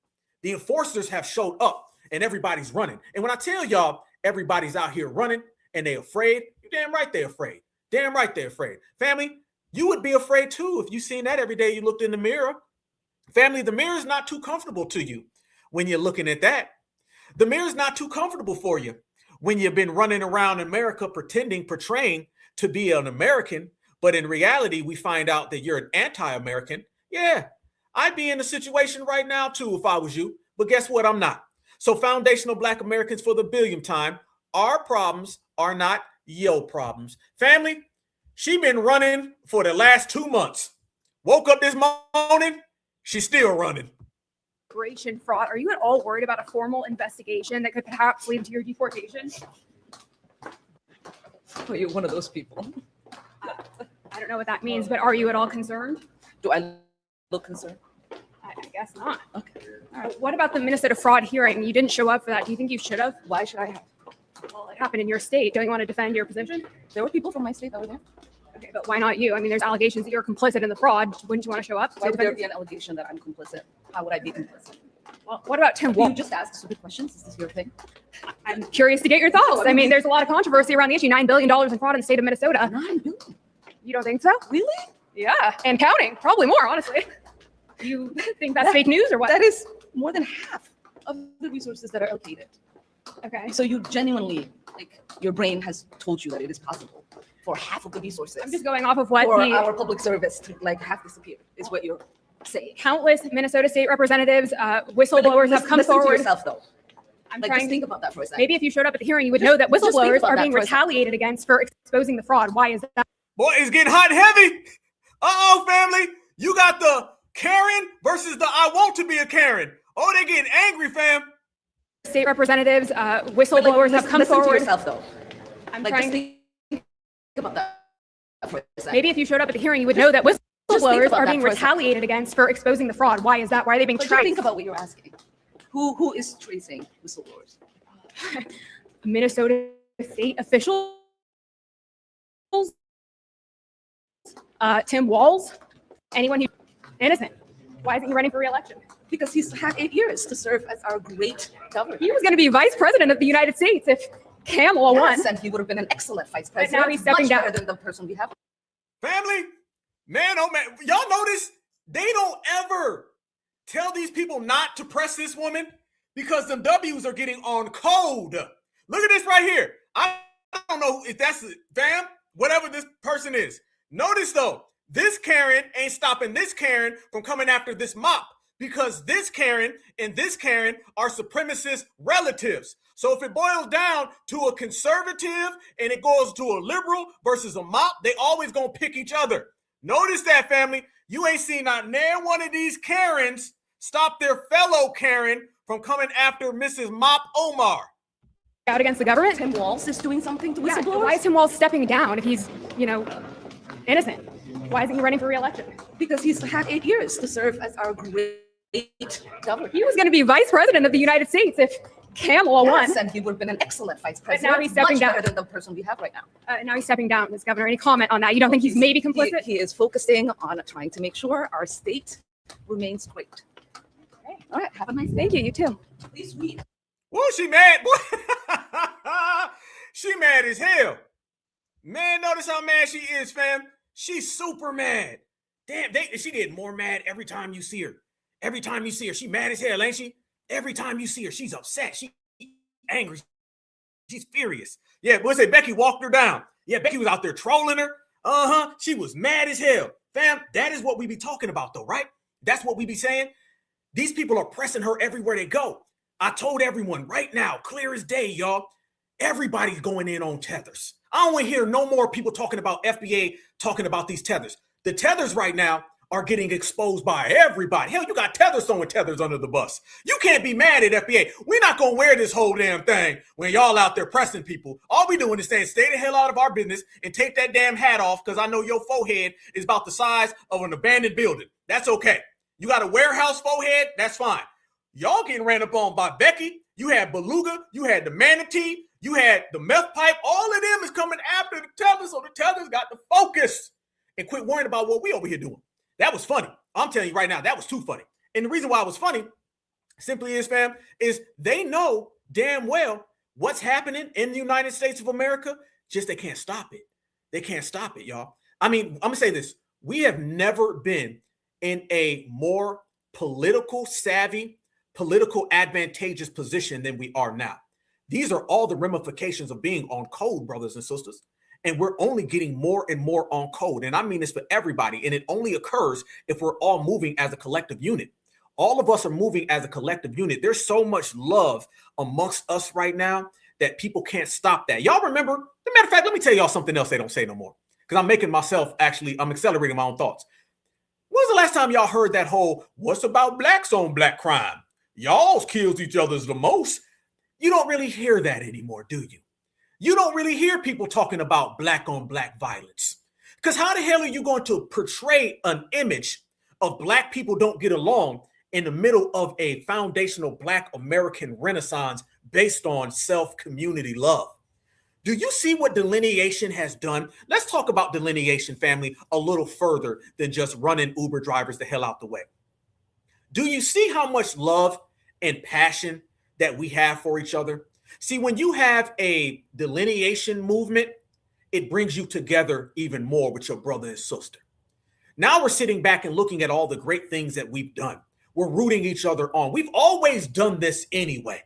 The enforcers have showed up and everybody's running. And when I tell y'all, everybody's out here running and they afraid, you damn right they're afraid. Damn right they're afraid. Family, you would be afraid too if you seen that every day you looked in the mirror. Family, the mirror is not too comfortable to you when you're looking at that. The mirror is not too comfortable for you when you've been running around America portraying to be an American, but in reality, we find out that you're an anti-American. Yeah, I'd be in a situation right now too if I was you, but guess what? I'm not. So foundational Black Americans for the billionth time, our problems are not your problems. Family, she been running for the last 2 months. Woke up this morning, she's still running. Immigration fraud. Are you at all worried about a formal investigation that could perhaps lead to your deportation? Oh, you're one of those people. I don't know what that means, but are you at all concerned? Do I look concerned? I guess not. Okay. All right. What about the Minnesota fraud hearing? You didn't show up for that. Do you think you should have? Why should I have? Well, it happened in your state. Don't you want to defend your position? There were people from my state that were there. Okay, but why not you? I mean, there's allegations that you're complicit in the fraud. Wouldn't you want to show up? Why would there be an allegation that I'm complicit? How would I be complicit? Well, what about Tim You Walz? just ask stupid questions. Is this your thing? I'm curious to get your thoughts. I mean, there's a lot of controversy around the issue. $9 billion in fraud in the state of Minnesota. $9 billion? You don't think so? Really? Yeah, and counting. Probably more, honestly. You think that's fake news or what? That is more than half of the resources that are allocated. Okay. So you genuinely, like, your brain has told you that it is possible for half of the resources. I'm just going off of what for the our public service to like half disappear is what you're saying. countless Minnesota state representatives, whistleblowers have come listen forward. to yourself though. I'm Like, trying just to think about that for a second. Maybe if you showed up at the hearing, you would Just- know that just think whistleblowers about are that being for a second. retaliated against for exposing the fraud. Why is that? Boy, it's getting hot and heavy. Uh-oh, family. You got the Karen versus the I want to be a Karen. Oh, they getting angry, fam. State representatives, whistleblowers have come listen forward. to yourself though. I'm Like, trying just think about that for a second. Maybe if you showed up at the hearing, you would know that think whistleblowers about are that being for a second. retaliated against for exposing the fraud. Why is that? Why are they being But just traced? think about what you're asking. Who is tracing whistleblowers? Minnesota state officials, Tim Walz, anyone who's innocent. Why isn't he running for re-election? Because he's had 8 years to serve as our great governor. He was going to be vice president of the United States if Kamala won. Yes, and he would have been an excellent vice But president. now he's stepping much down. better than the person we have. Family, man, oh man, y'all notice they don't ever tell these people not to press this woman because them W's are getting on code. Look at this right here. I don't know if that's fam, whatever this person is. Notice though, this Karen ain't stopping this Karen from coming after this mop because this Karen and this Karen are supremacist relatives. So if it boils down to a conservative and it goes to a liberal versus a mop, they always gonna pick each other. Notice that, family. You ain't seen not near one of these Karens stop their fellow Karen from coming after Mrs. Mop Omar. Out against the government. Tim Walz is doing something to Yeah, whistleblowers? why is Tim Walz stepping down if he's, innocent? Why isn't he running for re-election? Because he's had 8 years to serve as our great governor. He was going to be vice president of the United States if Kamala won. Yes, and he would have been an excellent vice But president. now he's stepping much down. better than the person we have right now. Now he's stepping down as governor. Any comment on that? You don't think he's maybe complicit? He is focusing on trying to make sure our state remains great. Okay. All right, have a nice day. Thank you. You too. Please read. Whoa, she mad, boy. She mad as hell. Man, notice how mad she is, fam. She's super mad. Damn, she get more mad every time you see her. Every time you see her, she mad as hell, ain't she? Every time you see her, she's upset. She's angry. She's furious. Yeah, we'll say Becky walked her down. Yeah, Becky was out there trolling her. She was mad as hell. Fam, that is what we be talking about though, right? That's what we be saying. These people are pressing her everywhere they go. I told everyone right now, clear as day, y'all, everybody's going in on tethers. I don't want to hear no more people talking about FBA talking about these tethers. The tethers right now are getting exposed by everybody. Hell, you got tethers throwing tethers under the bus. You can't be mad at FBA. We're not going to wear this whole damn thing when y'all out there pressing people. All we doing is saying, stay the hell out of our business and take that damn hat off because I know your forehead is about the size of an abandoned building. That's okay. You got a warehouse forehead? That's fine. Y'all getting ran up on by Becky. You had Beluga. You had the Manatee. You had the meth pipe. All of them is coming after the tethers, so the tethers got to focus and quit worrying about what we over here doing. That was funny. I'm telling you right now, that was too funny. And the reason why it was funny simply is, fam, is they know damn well what's happening in the United States of America, just they can't stop it. They can't stop it, y'all. I mean, I'm going to say this. We have never been in a more political savvy, political advantageous position than we are now. These are all the ramifications of being on code, brothers and sisters. And we're only getting more and more on code. And I mean this for everybody. And it only occurs if we're all moving as a collective unit. All of us are moving as a collective unit. There's so much love amongst us right now that people can't stop that. Y'all remember, as a matter of fact, let me tell y'all something else they don't say no more. Because I'm accelerating my own thoughts. When was the last time y'all heard that whole, what's about blacks on black crime? Y'all's kills each other's the most. You don't really hear that anymore, do you? You don't really hear people talking about black on black violence. Because how the hell are you going to portray an image of black people don't get along in the middle of a foundational black American renaissance based on self-community love? Do you see what Delineation has done? Let's talk about Delineation, family, a little further than just running Uber drivers the hell out the way. Do you see how much love and passion that we have for each other? See, when you have a delineation movement, it brings you together even more with your brother and sister. Now we're sitting back and looking at all the great things that we've done. We're rooting each other on. We've always done this anyway.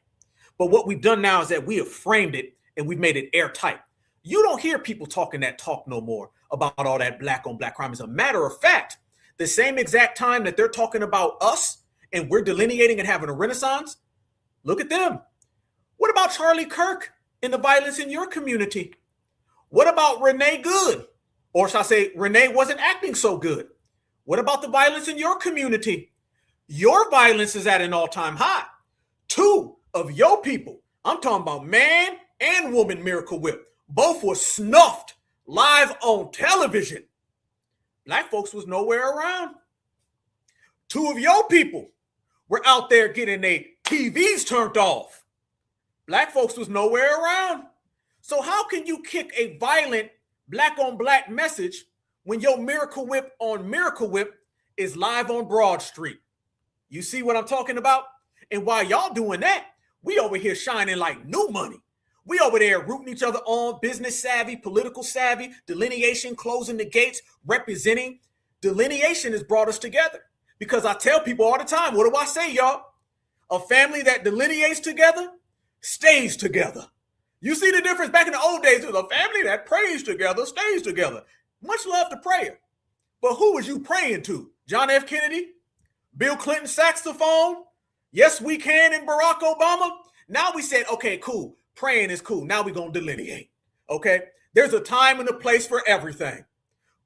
But what we've done now is that we have framed it and we've made it airtight. You don't hear people talking that talk no more about all that black on black crime. As a matter of fact, the same exact time that they're talking about us and we're delineating and having a renaissance, look at them. What about Charlie Kirk and the violence in your community? What about Renee Good? Or should I say Renee wasn't acting so good? What about the violence in your community? Your violence is at an all-time high. 2 of your people, I'm talking about man and woman Miracle Whip, both were snuffed live on television. Black folks was nowhere around. 2 of your people were out there getting their TVs turned off. Black folks was nowhere around. So how can you kick a violent black on black message when your Miracle Whip on Miracle Whip is live on Broad Street? You see what I'm talking about? And while y'all doing that, we over here shining like new money. We over there rooting each other on, business savvy, political savvy, delineation, closing the gates, representing. Delineation has brought us together. Because I tell people all the time, what do I say, y'all? A family that delineates together stays together. You see the difference? Back in the old days, it was a family that prays together, stays together. Much love to prayer. But who was you praying to? John F. Kennedy? Bill Clinton saxophone? Yes, we can, and Barack Obama? Now we said, okay, cool. Praying is cool. Now we're going to delineate. Okay? There's a time and a place for everything.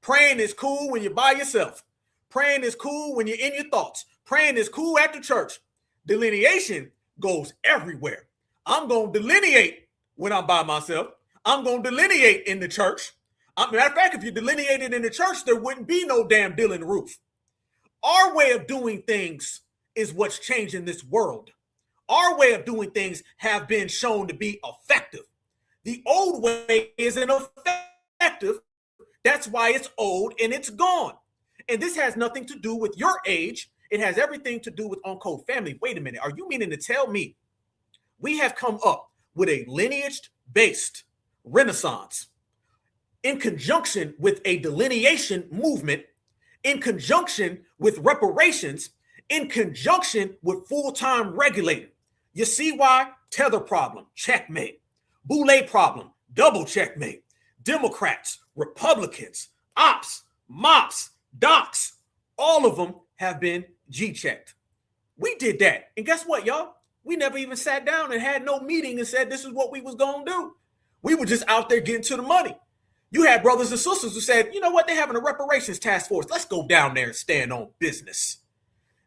Praying is cool when you're by yourself. Praying is cool when you're in your thoughts. Praying is cool at the church. Delineation goes everywhere. I'm going to delineate when I'm by myself. I'm going to delineate in the church. Matter of fact, if you delineated in the church, there wouldn't be no damn Dylan Roof. Our way of doing things is what's changing this world. Our way of doing things have been shown to be effective. The old way isn't effective. That's why it's old and it's gone. And this has nothing to do with your age. It has everything to do with On Code family. Wait a minute. Are you meaning to tell me we have come up with a lineage-based renaissance in conjunction with a delineation movement, in conjunction with reparations, in conjunction with full-time regulating. You see why? Tether problem, checkmate. Boule problem, double checkmate. Democrats, Republicans, ops, mops, docs, all of them have been G-checked. We did that. And guess what, y'all? We never even sat down and had no meeting and said this is what we was going to do. We were just out there getting to the money. You had brothers and sisters who said, you know what, they're having a reparations task force. Let's go down there and stand on business.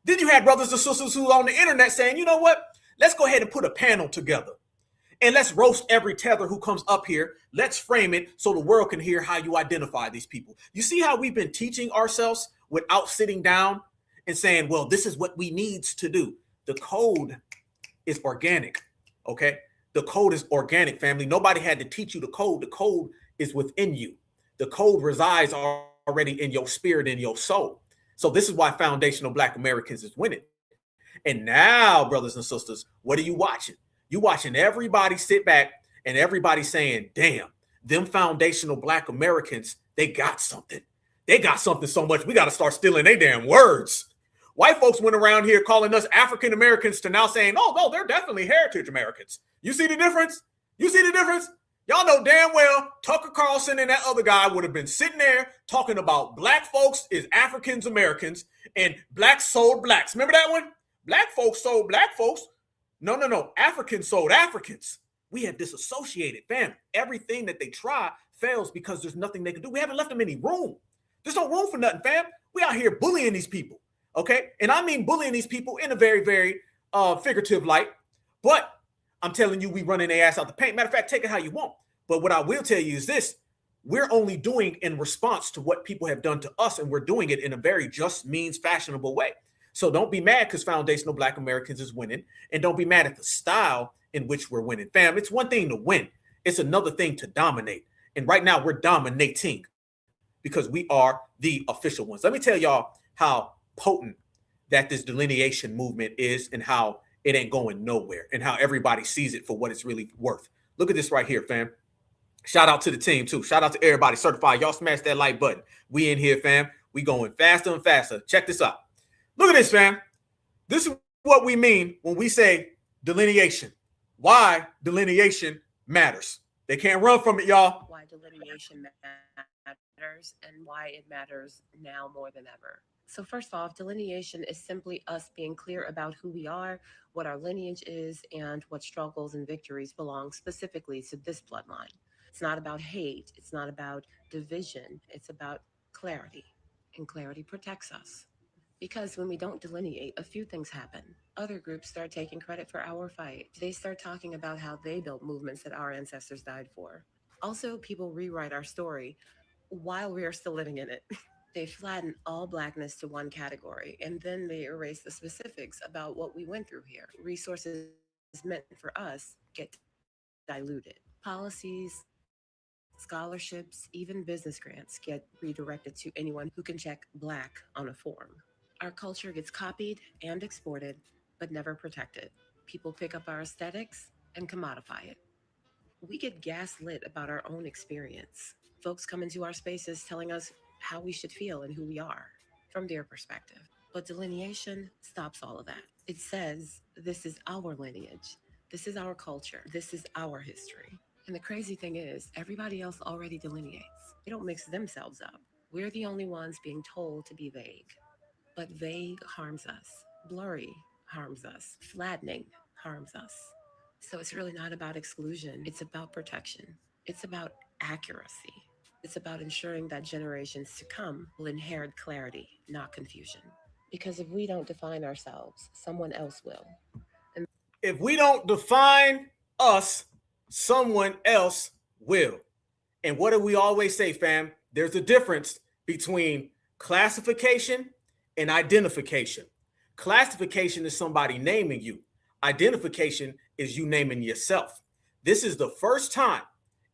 Then you had brothers and sisters who on the internet saying, you know what, let's go ahead and put a panel together. And let's roast every tether who comes up here. Let's frame it so the world can hear how you identify these people. You see how we've been teaching ourselves without sitting down and saying, well, this is what we need to do. The code is organic, okay? The code is organic, family. Nobody had to teach you the code. The code is within you. The code resides already in your spirit, in your soul. So this is why foundational Black Americans is winning. And now, brothers and sisters, what are you watching? You watching everybody sit back and everybody saying, damn, them foundational Black Americans, they got something. They got something so much, we got to start stealing their damn words. White folks went around here calling us African Americans to now saying, oh, no, they're definitely heritage Americans. You see the difference? You see the difference? Y'all know damn well Tucker Carlson and that other guy would have been sitting there talking about Black folks is Africans Americans and blacks sold blacks. Remember that one? Black folks sold Black folks. No. Africans sold Africans. We have disassociated, fam. Everything that they try fails because there's nothing they can do. We haven't left them any room. There's no room for nothing, fam. We out here bullying these people, okay? And I mean bullying these people in a very, very figurative light. But I'm telling you, we running their ass out the paint. Matter of fact, take it how you want. But what I will tell you is this. We're only doing in response to what people have done to us, and we're doing it in a very just means fashionable way. So don't be mad because foundational Black Americans is winning, and don't be mad at the style in which we're winning. Fam, it's one thing to win. It's another thing to dominate. And right now we're dominating because we are the official ones. Let me tell y'all how potent that this delineation movement is and how it ain't going nowhere and how everybody sees it for what it's really worth. Look at this right here, fam. Shout out to the team too. Shout out to everybody certified. Y'all smash that like button. We in here, fam. We going faster and faster. Check this out. Look at this, fam. This is what we mean when we say delineation. Why delineation matters. They can't run from it, y'all. Why delineation matters and why it matters now more than ever. So first off, delineation is simply us being clear about who we are, what our lineage is, and what struggles and victories belong specifically to this bloodline. It's not about hate. It's not about division. It's about clarity. And clarity protects us. Because when we don't delineate, a few things happen. Other groups start taking credit for our fight. They start talking about how they built movements that our ancestors died for. Also, people rewrite our story while we are still living in it. They flatten all Blackness to one category, and then they erase the specifics about what we went through here. Resources meant for us get diluted. Policies, scholarships, even business grants get redirected to anyone who can check Black on a form. Our culture gets copied and exported, but never protected. People pick up our aesthetics and commodify it. We get gaslit about our own experience. Folks come into our spaces telling us how we should feel and who we are from their perspective. But delineation stops all of that. It says, this is our lineage. This is our culture. This is our history. And the crazy thing is, everybody else already delineates. They don't mix themselves up. We're the only ones being told to be vague. But vague harms us. Blurry harms us. Flattening harms us. So it's really not about exclusion. It's about protection. It's about accuracy. It's about ensuring that generations to come will inherit clarity, not confusion. Because if we don't define ourselves, someone else will. And if we don't define us, someone else will. And what do we always say, fam? There's a difference between classification and identification. Classification is somebody naming you. Identification is you naming yourself. This is the first time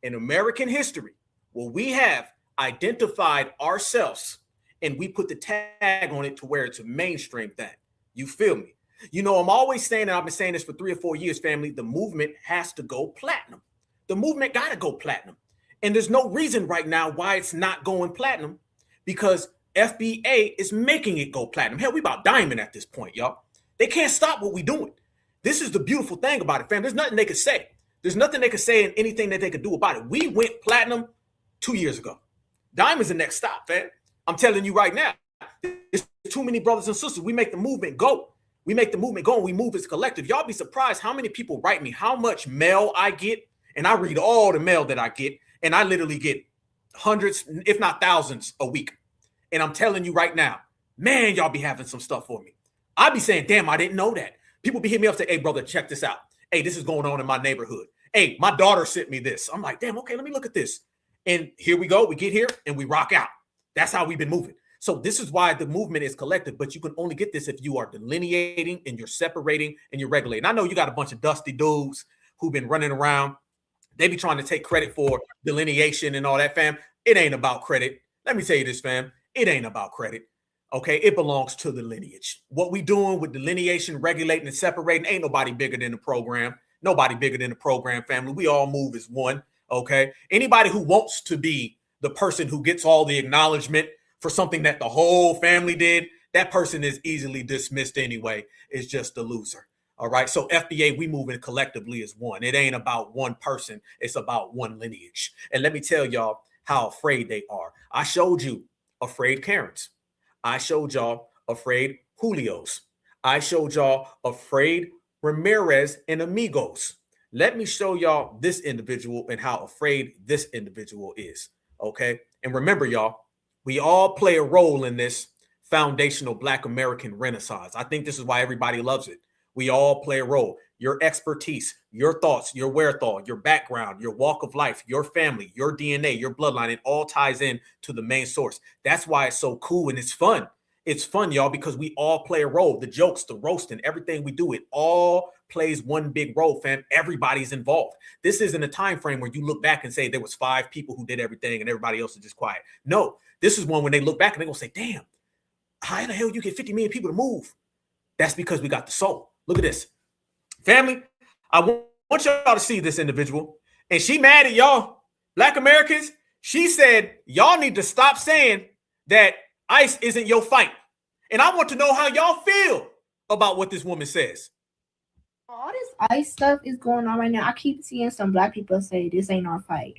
in American history where we have identified ourselves and we put the tag on it to where it's a mainstream thing. You feel me? You know, I'm always saying, and I've been saying this for 3 or 4 years, family, the movement has to go platinum. The movement got to go platinum. And there's no reason right now why it's not going platinum, because FBA is making it go platinum. Hell, we about diamond at this point, y'all. They can't stop what we doing. This is the beautiful thing about it, fam. There's nothing they could say. There's nothing they could say and anything that they could do about it. We went platinum 2 years ago. Diamond's the next stop, fam. I'm telling you right now, there's too many brothers and sisters. We make the movement go. We make the movement go and we move as a collective. Y'all be surprised how many people write me how much mail I get. And I read all the mail that I get. And I literally get hundreds, if not thousands a week. And I'm telling you right now, man, y'all be having some stuff for me. I be saying, damn, I didn't know that. People be hitting me up and say, hey, brother, check this out. Hey, this is going on in my neighborhood. Hey, my daughter sent me this. I'm like, damn, okay, let me look at this. And here we go. We get here and we rock out. That's how we've been moving. So this is why the movement is collective, but you can only get this if you are delineating and you're separating and you're regulating. I know you got a bunch of dusty dudes who've been running around. They be trying to take credit for delineation and all that, fam. It ain't about credit. Let me tell you this, fam. It ain't about credit. Okay, it belongs to the lineage. What we doing with delineation, regulating, and separating, ain't nobody bigger than the program. Nobody bigger than the program, family. We all move as one, okay? Anybody who wants to be the person who gets all the acknowledgement for something that the whole family did, that person is easily dismissed anyway. It's just a loser, all right? So FBA, we moving collectively as one. It ain't about one person. It's about one lineage. And let me tell y'all how afraid they are. I showed you afraid Karens. I showed y'all afraid Julios. I showed y'all afraid Ramirez and Amigos. Let me show y'all this individual and how afraid this individual is, okay? And remember, y'all, we all play a role in this foundational Black American Renaissance. I think this is why everybody loves it. We all play a role. Your expertise, your thoughts, your wherewithal, your background, your walk of life, your family, your DNA, your bloodline, it all ties in to the main source. That's why it's so cool and it's fun. It's fun, y'all, because we all play a role. The jokes, the roasting, everything we do, it all plays one big role, fam. Everybody's involved. This isn't a time frame where you look back and say there was 5 people who did everything and everybody else is just quiet. No, this is one when they look back and they're going to say, damn, how the hell you get 50 million people to move? That's because we got the soul. Look at this. Family, I want y'all to see this individual. And she mad at y'all, Black Americans. She said, y'all need to stop saying that ICE isn't your fight. And I want to know how y'all feel about what this woman says. All this ICE stuff is going on right now. I keep seeing some Black people say this ain't our fight.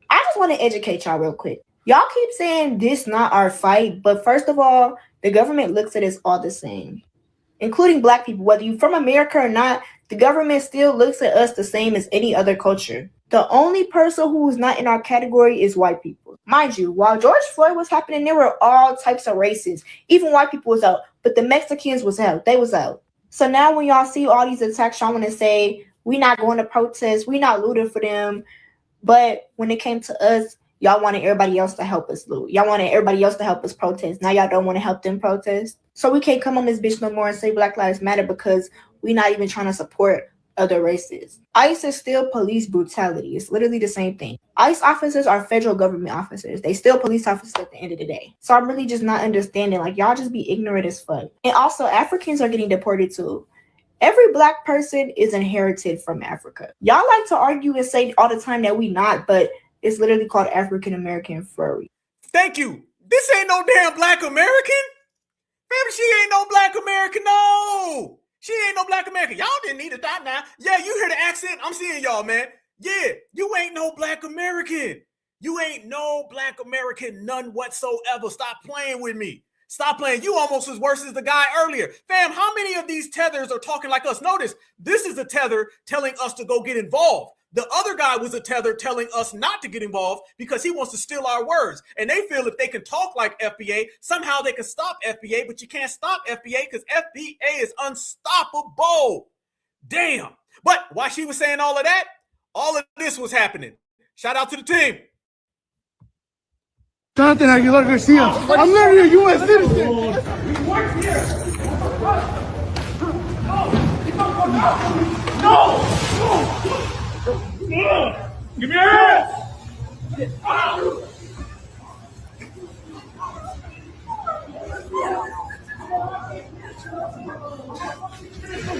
I just want to educate y'all real quick. Y'all keep saying this not our fight, but first of all, the government looks at us all the same, including Black people. Whether you're from America or not, the government still looks at us the same as any other culture. The only person who is not in our category is white people. Mind you, while George Floyd was happening, there were all types of races. Even white people was out, but the Mexicans was out. They was out. So now when y'all see all these attacks, y'all want to say, we not going to protest, we not looting for them. But when it came to us, y'all wanted everybody else to help us loot. Y'all wanted everybody else to help us protest. Now y'all don't want to help them protest. So we can't come on this bitch no more and say Black Lives Matter because we not even trying to support other races. ICE is still police brutality. It's literally the same thing. ICE officers are federal government officers. They still police officers at the end of the day. So I'm really just not understanding. Like, y'all just be ignorant as fuck. And also, Africans are getting deported too. Every Black person is inherited from Africa. Y'all like to argue and say all the time that we not, but it's literally called African American furry. Thank you. This ain't no damn Black American. Baby, she ain't no Black American, no. She ain't no Black American. Y'all didn't need to stop now. Yeah, you hear the accent? I'm seeing y'all, man. Yeah, you ain't no Black American. You ain't no Black American, none whatsoever. Stop playing with me. Stop playing. You almost as worse as the guy earlier. Fam, how many of these tethers are talking like us? Notice, this is a tether telling us to go get involved. The other guy was a tether telling us not to get involved because he wants to steal our words. And they feel if they can talk like FBA, somehow they can stop FBA, but you can't stop FBA because FBA is unstoppable. Damn. But while she was saying all of that, all of this was happening. Shout out to the team. Jonathan Aguilar Garcia. I'm literally a U.S. citizen. We work here. No! Give me your hands!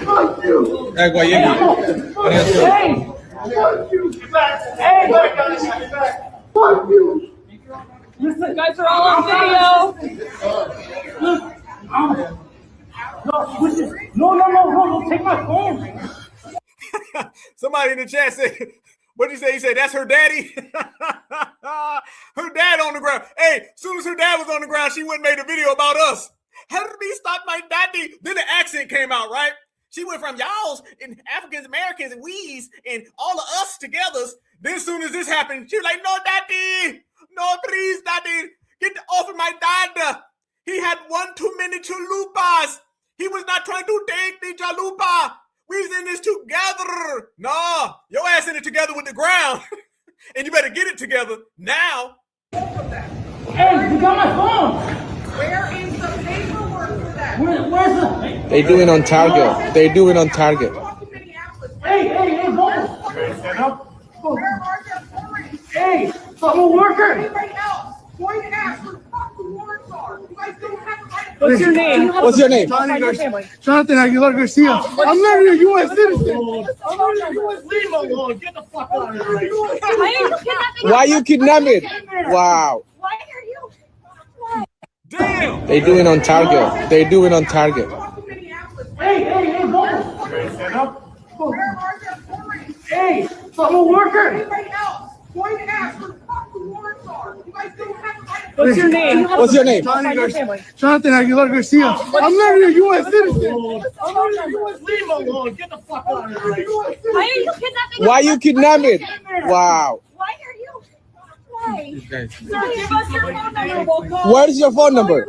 Fuck you! Hey, get back! Hey! Get back! Fuck you! You guys are all on video. No, take my phone. Somebody in the chat said, what did he say? He said, that's her daddy. Her dad on the ground. Hey, as soon as her dad was on the ground, she went and made a video about us. Help me stop my daddy. Then the accent came out, right? She went from y'all's and Africans, Americans, and we's and all of us together. Then as soon as this happened, she was like, no, daddy. No, please, daddy. Get off of my dad. He had one too many chalupas. He was not trying to take the chalupa. We was in this together. No, your ass in it together with the ground. And you better get it together now. Hey, you got my phone. Where is the paperwork for that? Where's the? They do it on Target. They do it on Target. Hey, go. Stand up. Where are the authorities? Hey, I'm a worker. Anybody else going to ask where the fuck the warrants are? You guys don't have the right. What's your name? What's your name? Jonathan Aguilar Garcia. I'm not a U.S. citizen. I'm not a U.S. citizen. Leave me alone. Get the fuck out of here. Why you kidnapping? Wow. Why are you? Damn. They do it on Target. They do it on Target. Hey, go. Stand up. Where are the authorities? Hey, I'm a worker. Anybody else going to ask where the fuck the warrants are? You guys don't have the right. What's your name? What's your name? Jonathan Aguilar Garcia. I'm not a U.S. citizen. I'm not a U.S. Leave me alone. Get the fuck out of here. Why are you kidnapping? Why you kidnapping? Wow. Why are you? Why? Sir, give us your phone number. We'll call. What is your phone number?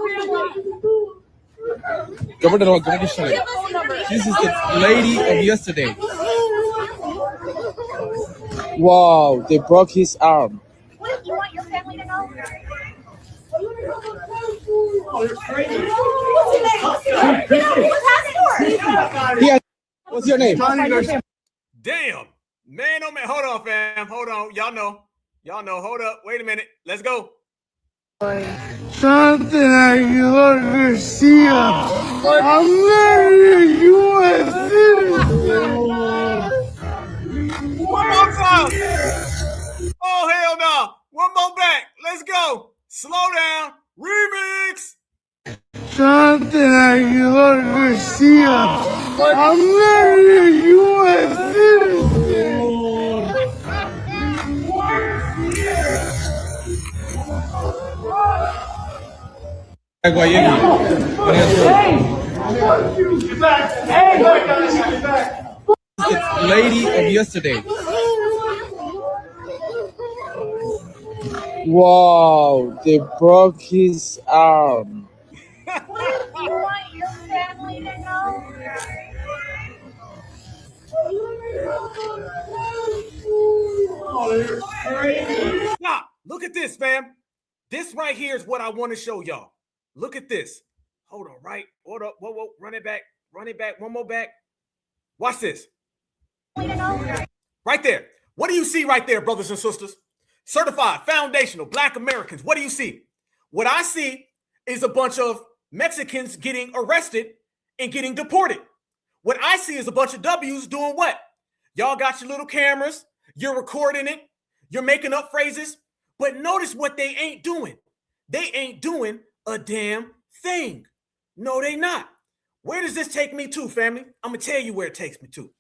Give us your phone number. This is the lady of yesterday. Wow, they broke his arm. What, you want your family to know? Yeah. What's your name? Damn. Man, oh man. Hold on, fam. Hold on. Y'all know. Hold up. Wait a minute. Let's go. Jonathan Aguilar Garcia. I'm not a U.S. citizen. One more time. Oh, hell no. One more back. Let's go. Slow down. Remix. Jonathan Aguilar Garcia. I'm not a U.S. citizen. Lady of yesterday. Wow, they broke his arm. You want your family to know? Stop. Look at this, fam. This right here is what I want to show y'all. Look at this. Hold on, right? Hold up. Whoa. Run it back. One more back. Watch this. Right there. What do you see right there, brothers and sisters? Certified, foundational, Black Americans. What do you see? What I see is a bunch of Mexicans getting arrested and getting deported. What I see is a bunch of W's doing what? Y'all got your little cameras. You're recording it. You're making up phrases. But notice what they ain't doing. They ain't doing a damn thing. No, they not. Where does this take me to, family? I'm going to tell you where it takes me to.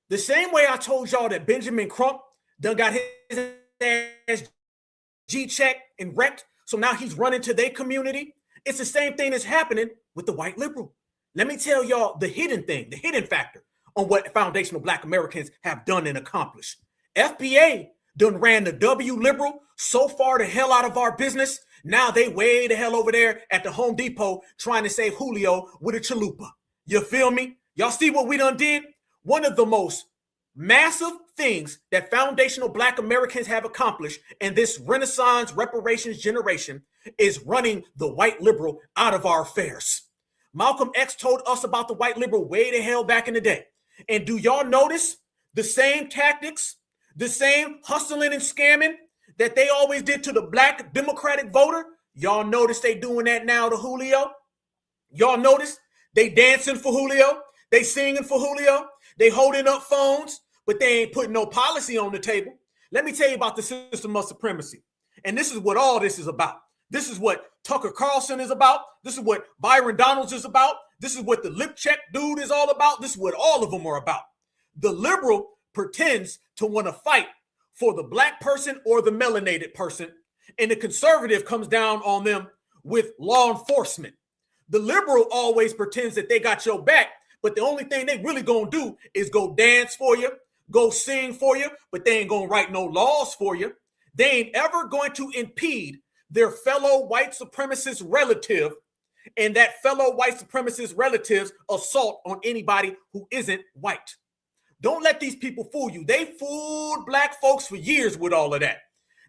The same way I told y'all that Benjamin Crump done got his ass G-checked and wrecked, so now he's running to their community. It's the same thing that's happening with the white liberal. Let me tell y'all the hidden thing, the hidden factor on what foundational Black Americans have done and accomplished. FBA done ran the W liberal so far the hell out of our business. Now they way the hell over there at the Home Depot trying to save Julio with a chalupa. You feel me? Y'all see what we done did? One of the most massive things that foundational Black Americans have accomplished in this Renaissance reparations generation is running the white liberal out of our affairs. Malcolm X told us about the white liberal way the hell back in the day. And do y'all notice the same tactics, the same hustling and scamming that they always did to the Black Democratic voter? Y'all notice they doing that now to Julio? Y'all notice they dancing for Julio? They singing for Julio? They holding up phones, but they ain't putting no policy on the table. Let me tell you about the system of supremacy. And this is what all this is about. This is what Tucker Carlson is about. This is what Byron Donalds is about. This is what the lip check dude is all about. This is what all of them are about. The liberal pretends to want to fight for the black person or the melanated person, and the conservative comes down on them with law enforcement. The liberal always pretends that they got your back, but the only thing they really gonna do is go dance for you, go sing for you, but they ain't gonna write no laws for you. They ain't ever going to impede their fellow white supremacist relative and that fellow white supremacist relative's assault on anybody who isn't white. Don't let these people fool you. They fooled black folks for years with all of that.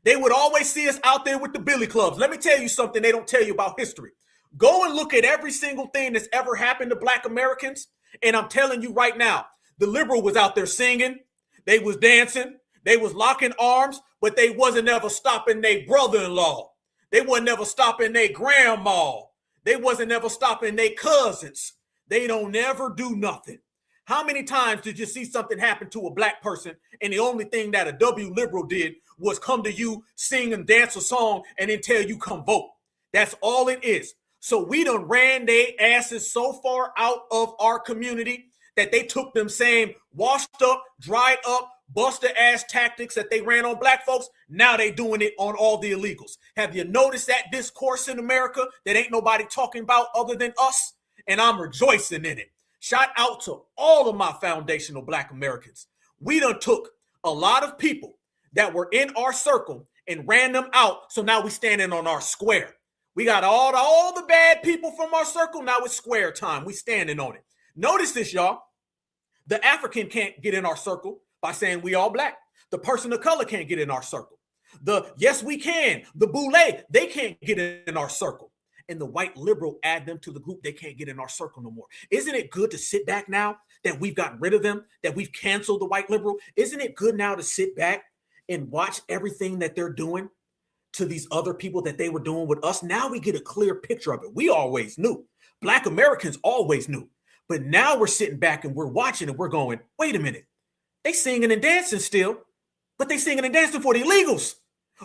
They would always see us out there with the billy clubs. Let me tell you something they don't tell you about history. Go and look at every single thing that's ever happened to black Americans. And I'm telling you right now, the liberal was out there singing. They was dancing. They was locking arms, but they wasn't ever stopping their brother-in-law. They wasn't ever stopping their grandma. They wasn't ever stopping their cousins. They don't never do nothing. How many times did you see something happen to a black person and the only thing that a W liberal did was come to you, sing and dance a song, and then tell you come vote? That's all it is. So we done ran their asses so far out of our community that they took them same washed up, dried up, buster ass tactics that they ran on black folks. Now they doing it on all the illegals. Have you noticed that discourse in America that ain't nobody talking about other than us? And I'm rejoicing in it. Shout out to all of my foundational black Americans. We done took a lot of people that were in our circle and ran them out. So now we standing on our square. We got all the bad people from our circle. Now it's square time. We standing on it. Notice this, y'all. The African can't get in our circle by saying we all black. The person of color can't get in our circle. The yes, we can. The boule, they can't get in our circle. And the white liberal add them to the group. They can't get in our circle no more. Isn't it good to sit back now that we've gotten rid of them, that we've canceled the white liberal? Isn't it good now to sit back and watch everything that they're doing to these other people that they were doing with us? Now we get a clear picture of it. We always knew. Black Americans always knew. But now we're sitting back and we're watching and we're going, wait a minute. They singing and dancing still, but they singing and dancing for the illegals.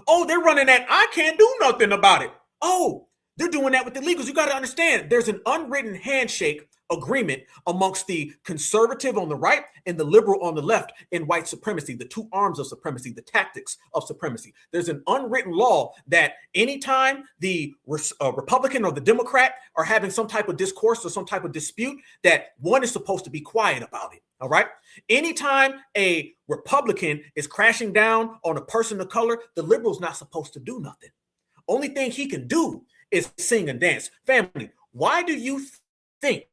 Oh, they're running that. I can't do nothing about it. Oh, they're doing that with the illegals. You got to understand, there's an unwritten handshake agreement amongst the conservative on the right and the liberal on the left in white supremacy, the two arms of supremacy, the tactics of supremacy. There's an unwritten law that anytime the Republican or the Democrat are having some type of discourse or some type of dispute, that one is supposed to be quiet about it. All right. Anytime a Republican is crashing down on a person of color, the liberal's not supposed to do nothing. Only thing he can do is sing and dance. Family, why do you think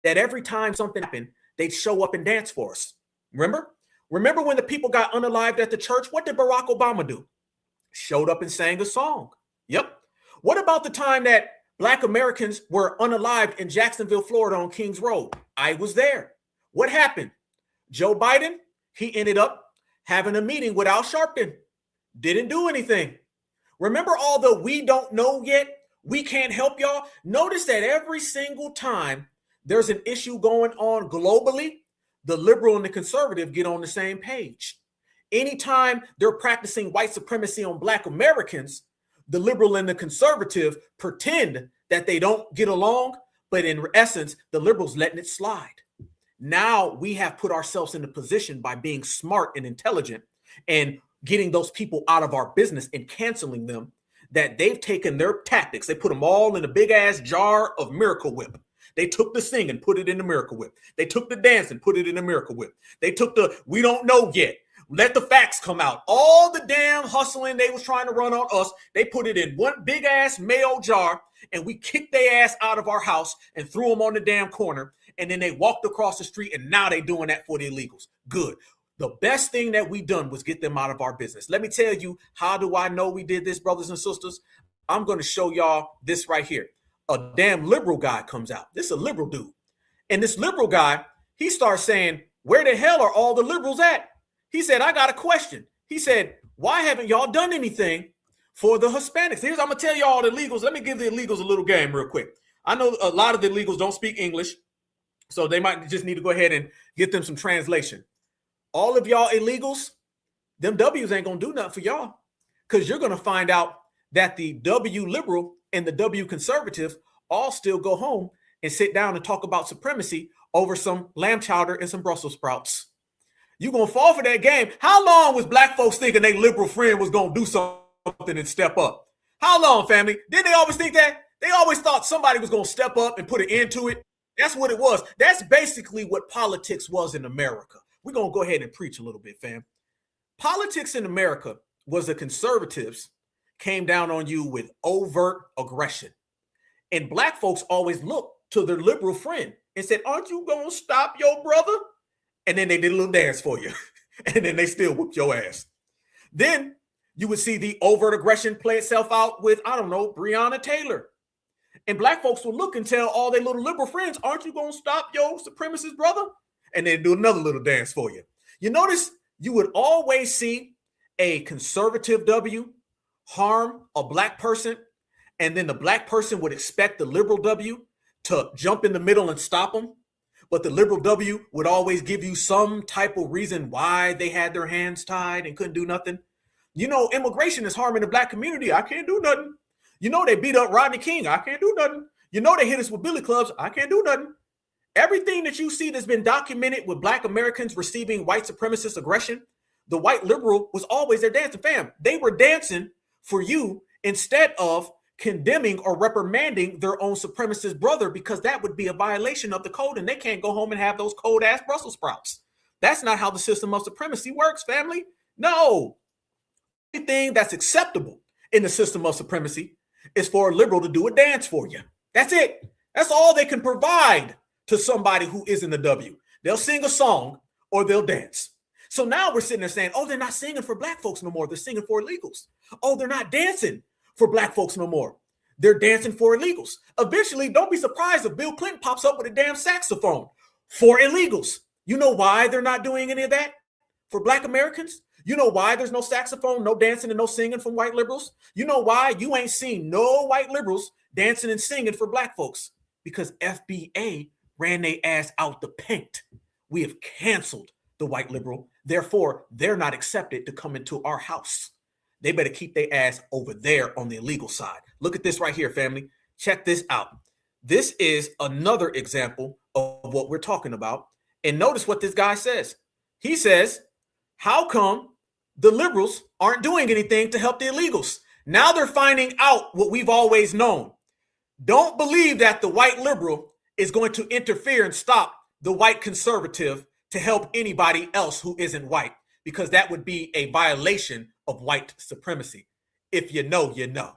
that every time something happened, they'd show up and dance for us? Remember when the people got unalived at the church? What did Barack Obama do? Showed up and sang a song. Yep. What about the time that black Americans were unalived in Jacksonville, Florida on Kings Road? I was there. What happened? Joe Biden, he ended up having a meeting with Al Sharpton. Didn't do anything. Remember all the we don't know yet? We can't help y'all. Notice that every single time there's an issue going on globally, the liberal and the conservative get on the same page. Anytime they're practicing white supremacy on black Americans, the liberal and the conservative pretend that they don't get along, but in essence, the liberals letting it slide. Now we have put ourselves in a position by being smart and intelligent and getting those people out of our business and canceling them, that they've taken their tactics. They put them all in a big ass jar of Miracle Whip. They took the sing and put it in the Miracle Whip. They took the dance and put it in the Miracle Whip. They took the we don't know yet. Let the facts come out. All the damn hustling they was trying to run on us, they put it in one big ass mayo jar, and we kicked their ass out of our house and threw them on the damn corner. And then they walked across the street, and now they doing that for the illegals. Good. The best thing that we done was get them out of our business. Let me tell you, how do I know we did this, brothers and sisters? I'm going to show y'all this right here. A damn liberal guy comes out. This is a liberal dude. And this liberal guy, he starts saying, where the hell are all the liberals at? He said, I got a question. He said, why haven't y'all done anything for the Hispanics? Here's, I'm going to tell y'all the illegals. Let me give the illegals a little game real quick. I know a lot of the illegals don't speak English, so they might just need to go ahead and get them some translation. All of y'all illegals, them W's ain't going to do nothing for y'all, because you're going to find out that the W liberal and the W conservative all still go home and sit down and talk about supremacy over some lamb chowder and some Brussels sprouts. You're going to fall for that game. How long was black folks thinking their liberal friend was going to do something and step up? How long, family? Didn't they always think that? They always thought somebody was going to step up and put an end to it. That's what it was. That's basically what politics was in America. We're going to go ahead and preach a little bit, fam. Politics in America was the conservatives came down on you with overt aggression. And black folks always looked to their liberal friend and said, aren't you going to stop your brother? And then they did a little dance for you. And then they still whooped your ass. Then you would see the overt aggression play itself out with, I don't know, Breonna Taylor. And black folks would look and tell all their little liberal friends, aren't you going to stop your supremacist brother? And then do another little dance for you. You notice you would always see a conservative W harm a black person, and then the black person would expect the liberal W to jump in the middle and stop them. But the liberal W would always give you some type of reason why they had their hands tied and couldn't do nothing. You know, immigration is harming the black community. I can't do nothing. You know, they beat up Rodney King. I can't do nothing. You know, they hit us with billy clubs. I can't do nothing. Everything that you see that's been documented with black Americans receiving white supremacist aggression, the white liberal was always their dancing fam. They were dancing for you instead of condemning or reprimanding their own supremacist brother, because that would be a violation of the code and they can't go home and have those cold ass Brussels sprouts. That's not how the system of supremacy works, family. No. Anything that's acceptable in the system of supremacy is for a liberal to do a dance for you. That's it. That's all they can provide to somebody who isn't a W. They'll sing a song or they'll dance. So now we're sitting there saying, oh, they're not singing for black folks no more. They're singing for illegals. Oh, they're not dancing for black folks no more. They're dancing for illegals. Eventually, don't be surprised if Bill Clinton pops up with a damn saxophone for illegals. You know why they're not doing any of that for black Americans? You know why there's no saxophone, no dancing, and no singing from white liberals? You know why you ain't seen no white liberals dancing and singing for black folks? Because FBA ran their ass out the paint. We have canceled the white liberal. Therefore, they're not accepted to come into our house. They better keep their ass over there on the illegal side. Look at this right here, family. Check this out. This is another example of what we're talking about. And notice what this guy says. He says, how come the liberals aren't doing anything to help the illegals? Now they're finding out what we've always known. Don't believe that the white liberal is going to interfere and stop the white conservative to help anybody else who isn't white, because that would be a violation of white supremacy. If you know, you know.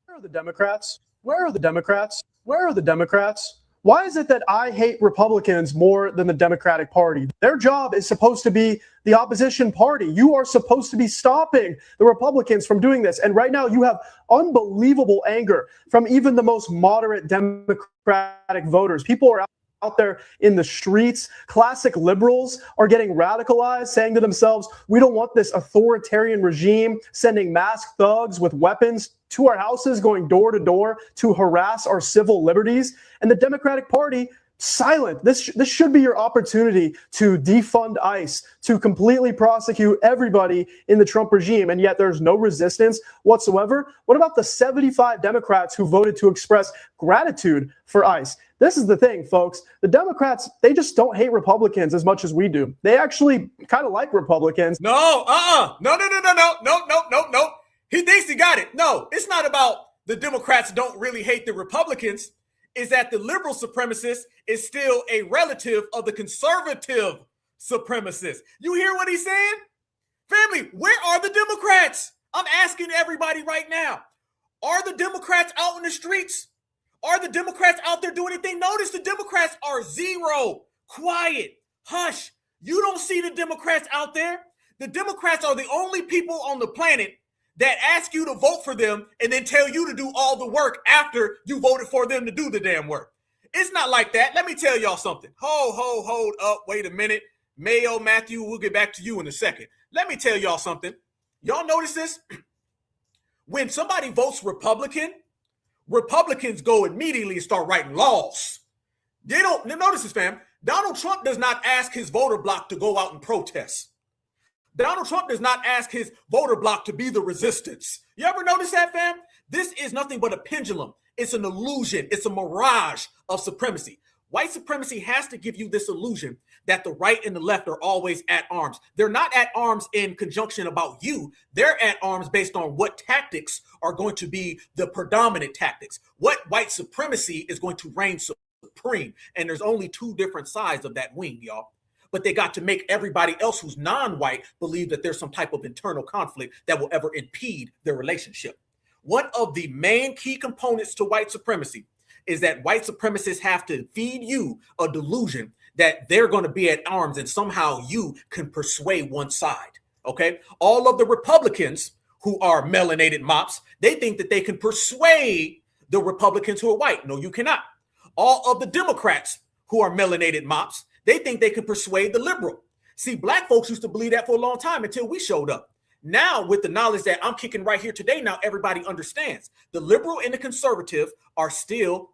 Where are the Democrats? Where are the Democrats? Where are the Democrats? Why is it that I hate Republicans more than the Democratic Party? Their job is supposed to be the opposition party. You are supposed to be stopping the Republicans from doing this. And right now you have unbelievable anger from even the most moderate Democratic voters. People are out there in the streets. Classic liberals are getting radicalized, saying to themselves, we don't want this authoritarian regime sending masked thugs with weapons to our houses, going door to door to harass our civil liberties. And the Democratic Party, silent. This should be your opportunity to defund ICE, to completely prosecute everybody in the Trump regime, and yet there's no resistance whatsoever. What about the 75 Democrats who voted to express gratitude for ICE? This is the thing, folks. The Democrats, they just don't hate Republicans as much as we do. They actually kind of like Republicans. No. He thinks he got it. No, it's not about the Democrats don't really hate the Republicans. Is that the liberal supremacist is still a relative of the conservative supremacist. You hear what he's saying? Family, where are the Democrats? I'm asking everybody right now. Are the Democrats out in the streets? Are the Democrats out there doing anything? Notice the Democrats are zero, quiet, hush. You don't see the Democrats out there. The Democrats are the only people on the planet that ask you to vote for them and then tell you to do all the work after you voted for them to do the damn work. It's not like that. Let me tell y'all something. Hold up. Wait a minute. Mayo, Matthew, we'll get back to you in a second. Let me tell y'all something. Y'all notice this? When somebody votes Republican, Republicans go immediately and start writing laws. They don't notice this, fam. Donald Trump does not ask his voter bloc to go out and protest. Donald Trump does not ask his voter bloc to be the resistance. You ever notice that, fam? This is nothing but a pendulum. It's an illusion. It's a mirage of supremacy. White supremacy has to give you this illusion that the right and the left are always at arms. They're not at arms in conjunction about you. They're at arms based on what tactics are going to be the predominant tactics. What white supremacy is going to reign supreme. And there's only two different sides of that wing, y'all. But they got to make everybody else who's non-white believe that there's some type of internal conflict that will ever impede their relationship. One of the main key components to white supremacy is that white supremacists have to feed you a delusion that they're going to be at arms and somehow you can persuade one side. Okay. All of the Republicans who are melanated mops, they think that they can persuade the Republicans who are white. No, you cannot. All of the Democrats who are melanated mops, they think they can persuade the liberal. See, black folks used to believe that for a long time until we showed up. Now, with the knowledge that I'm kicking right here today, now everybody understands the liberal and the conservative are still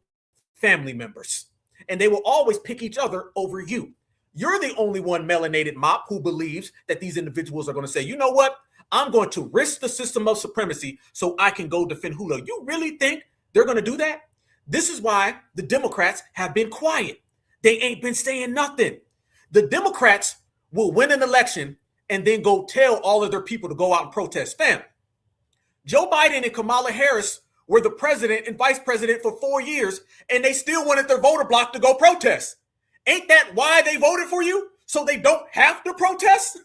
family members, and they will always pick each other over you. You're the only one melanated mop who believes that these individuals are going to say, you know what? I'm going to risk the system of supremacy so I can go defend Hula. You really think they're going to do that? This is why the Democrats have been quiet. They ain't been saying nothing. The Democrats will win an election and then go tell all of their people to go out and protest. Fam, Joe Biden and Kamala Harris were the president and vice president for 4 years, and they still wanted their voter bloc to go protest. Ain't that why they voted for you? So they don't have to protest?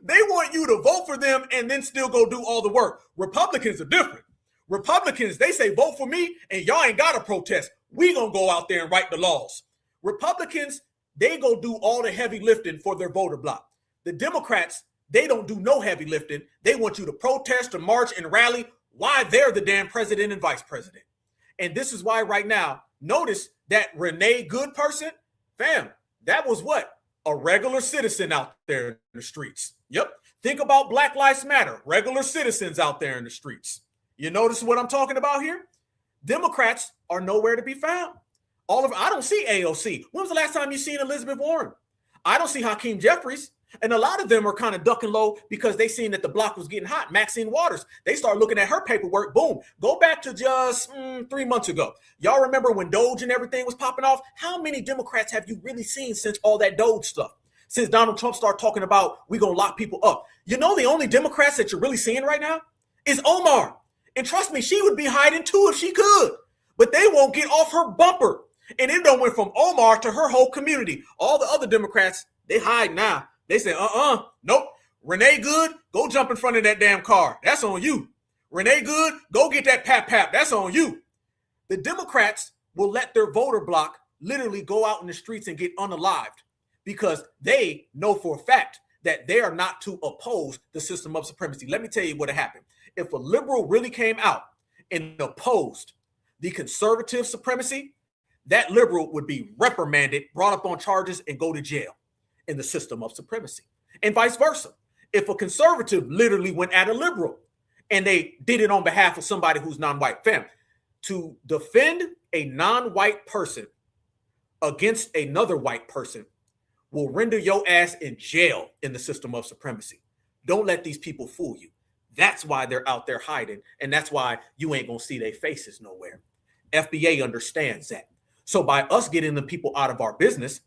They want you to vote for them and then still go do all the work. Republicans are different. Republicans, they say, vote for me, and y'all ain't got to protest. We gonna go out there and write the laws. Republicans, they go do all the heavy lifting for their voter bloc. The Democrats, they don't do no heavy lifting. They want you to protest, to march, and rally why they're the damn president and vice president. And this is why right now, notice that Renee Good person, fam, that was what? A regular citizen out there in the streets. Yep. Think about Black Lives Matter, regular citizens out there in the streets. You notice what I'm talking about here? Democrats are nowhere to be found. I don't see AOC. When was the last time you seen Elizabeth Warren? I don't see Hakeem Jeffries. And a lot of them are kind of ducking low because they seen that the block was getting hot. Maxine Waters, they start looking at her paperwork. Boom. Go back to just 3 months ago. Y'all remember when Doge and everything was popping off? How many Democrats have you really seen since all that Doge stuff? Since Donald Trump started talking about we going to lock people up. You know, the only Democrats that you're really seeing right now is Omar. And trust me, she would be hiding too if she could. But they won't get off her bumper. And it done went from Omar to her whole community. All the other Democrats, they hide now. They say, nope. Renee Good, go jump in front of that damn car. That's on you. Renee Good, go get that pap. That's on you. The Democrats will let their voter bloc literally go out in the streets and get unalived because they know for a fact that they are not to oppose the system of supremacy. Let me tell you what happened. If a liberal really came out and opposed the conservative supremacy, that liberal would be reprimanded, brought up on charges, and go to jail in the system of supremacy. And vice versa. If a conservative literally went at a liberal and they did it on behalf of somebody who's non-white, fam, to defend a non-white person against another white person will render your ass in jail in the system of supremacy. Don't let these people fool you. That's why they're out there hiding. And that's why you ain't going to see their faces nowhere. FBA understands that. So by us getting the people out of our business,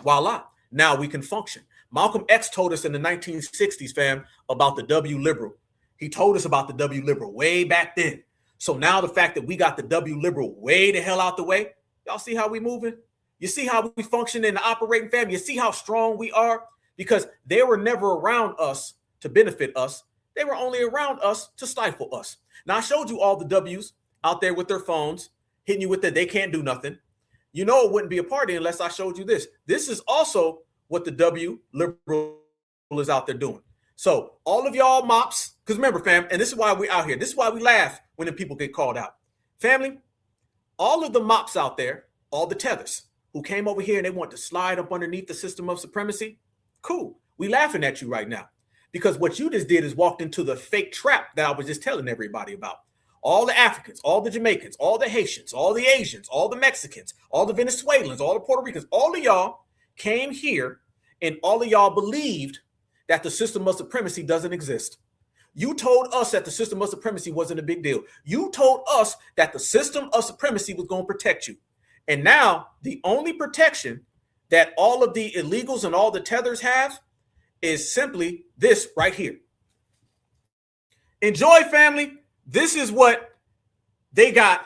voila, now we can function. Malcolm X told us in the 1960s, fam, about the W liberal. He told us about the W liberal way back then. So now the fact that we got the W liberal way the hell out the way, y'all see how we moving? You see how we function in the operating, fam? You see how strong we are? Because they were never around us to benefit us. They were only around us to stifle us. Now, I showed you all the W's out there with their phones, hitting you with that they can't do nothing. You know it wouldn't be a party unless I showed you this. This is also what the W liberal is out there doing. So all of y'all mops, because remember, fam, and this is why we're out here. This is why we laugh when the people get called out. Family, all of the mops out there, all the tethers who came over here and they want to slide up underneath the system of supremacy, cool. We laughing at you right now because what you just did is walked into the fake trap that I was just telling everybody about. All the Africans, all the Jamaicans, all the Haitians, all the Asians, all the Mexicans, all the Venezuelans, all the Puerto Ricans, all of y'all came here and all of y'all believed that the system of supremacy doesn't exist. You told us that the system of supremacy wasn't a big deal. You told us that the system of supremacy was going to protect you. And now the only protection that all of the illegals and all the tethers have is simply this right here. Enjoy, family. This is what they got,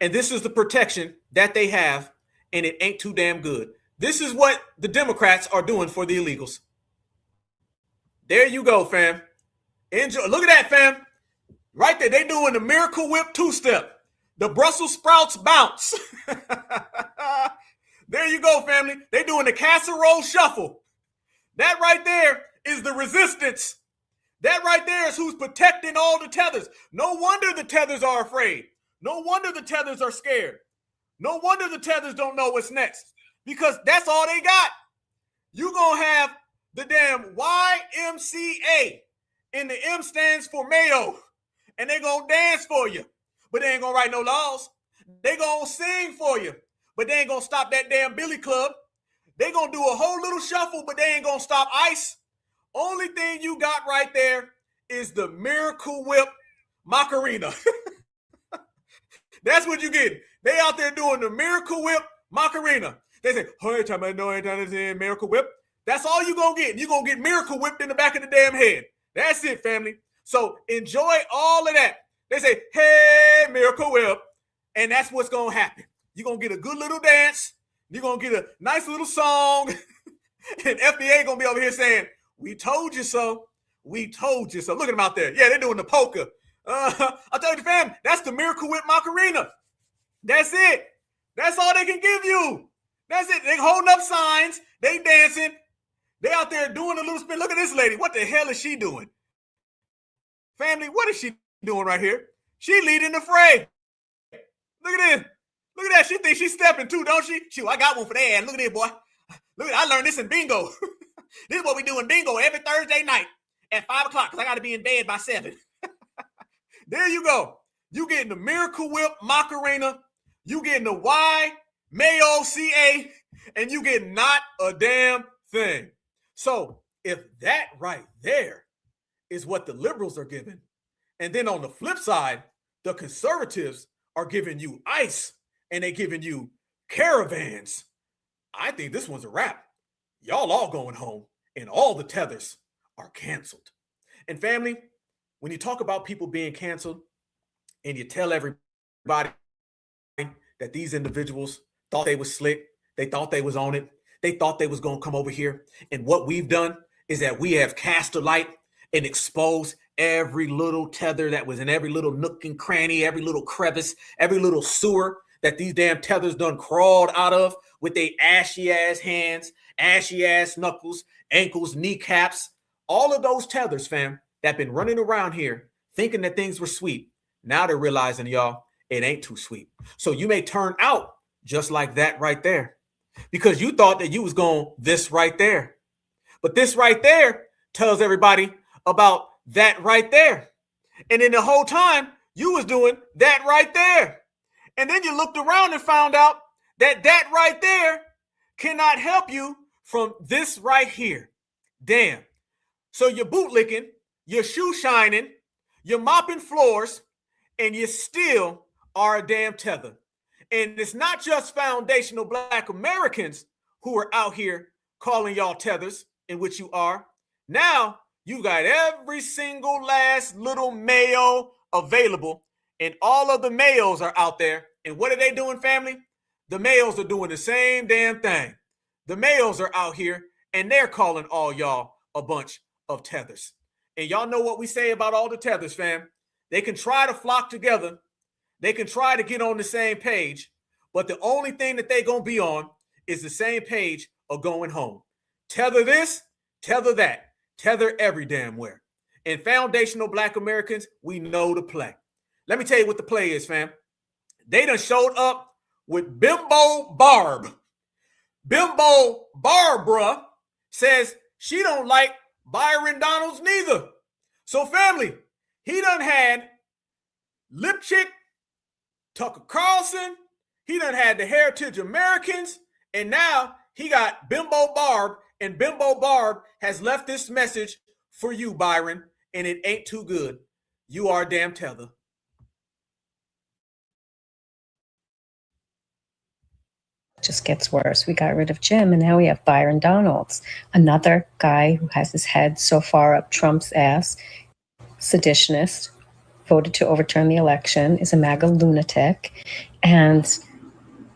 and this is the protection that they have, and it ain't too damn good. This is what the Democrats are doing for the illegals. There you go, fam. Enjoy. Look at that, fam. Right there, they doing the Miracle Whip two-step, the Brussels sprouts bounce. There you go, family. They doing the casserole shuffle. That right there is the resistance. That right there is who's protecting all the tethers. No wonder the tethers are afraid. No wonder the tethers are scared. No wonder the tethers don't know what's next, because that's all they got. You gonna have the damn YMCA, and the M stands for Mayo, and they gonna dance for you, but they ain't gonna write no laws. They gonna sing for you, but they ain't gonna stop that damn Billy Club. They gonna do a whole little shuffle, but they ain't gonna stop ICE. Only thing you got right there is the Miracle Whip Macarena. That's what you get. They out there doing the Miracle Whip Macarena. They say, "Hey, time I know Miracle Whip." That's all you gonna get. You gonna get Miracle Whipped in the back of the damn head. That's it, family. So enjoy all of that. They say, "Hey, Miracle Whip," and that's what's gonna happen. You're gonna get a good little dance. You're gonna get a nice little song, and FBA gonna be over here saying, "We told you so. We told you so." Look at them out there. Yeah, they're doing the polka. I told you, fam, that's the Miracle Whip Macarena. That's it. That's all they can give you. That's it. They holding up signs. They dancing. They out there doing a little spin. Look at this lady. What the hell is she doing? Family, what is she doing right here? She leading the fray. Look at this. Look at that. She thinks she's stepping too, don't she? Shoot, I got one for that. Look at this, boy. Look at I learned this in bingo. This is what we do in bingo every Thursday night at 5 o'clock, because I got to be in bed by 7. There you go. You getting the Miracle Whip Macarena. You getting the YMCA, and you getting not a damn thing. So if that right there is what the liberals are giving, and then on the flip side, the conservatives are giving you ICE, and they giving you caravans, I think this one's a wrap. Y'all all going home, and all the tethers are canceled. And family, when you talk about people being canceled, and you tell everybody that these individuals thought they was slick, they thought they was on it, they thought they was going to come over here, and what we've done is that we have cast a light and exposed every little tether that was in every little nook and cranny, every little crevice, every little sewer that these damn tethers done crawled out of with their ashy ass hands, ashy ass knuckles, ankles, kneecaps. All of those tethers, fam, that been running around here thinking that things were sweet. Now they're realizing, y'all, it ain't too sweet. So you may turn out just like that right there, because you thought that you was going this right there. But this right there tells everybody about that right there. And then the whole time you was doing that right there. And then you looked around and found out that that right there cannot help you from this right here. Damn. So you're bootlicking, you're shoe shining, you're mopping floors, and you still are a damn tether. And it's not just foundational Black Americans who are out here calling y'all tethers, in which you are. Now you got every single last little Mayo available, and all of the Mayos are out there. And what are they doing, family? The Mayos are doing the same damn thing. The Mayos are out here, and they're calling all y'all a bunch of tethers. And y'all know what we say about all the tethers, fam. They can try to flock together. They can try to get on the same page, but the only thing that they're going to be on is the same page of going home. Tether this, tether that, tether every damn where. And foundational Black Americans, we know the play. Let me tell you what the play is, fam. They done showed up with Bimbo Barb. Bimbo Barbara says she don't like Byron Donalds neither. So family, he done had Lip Chick, Tucker Carlson, he done had the Heritage Americans, and now he got Bimbo Barb And Bimbo Barb has left this message for you, Byron, and it ain't too good. You are a damn tether. Just gets worse. We got rid of Jim, and now we have Byron Donalds, another guy who has his head so far up Trump's ass, seditionist, voted to overturn the election, is a MAGA lunatic, and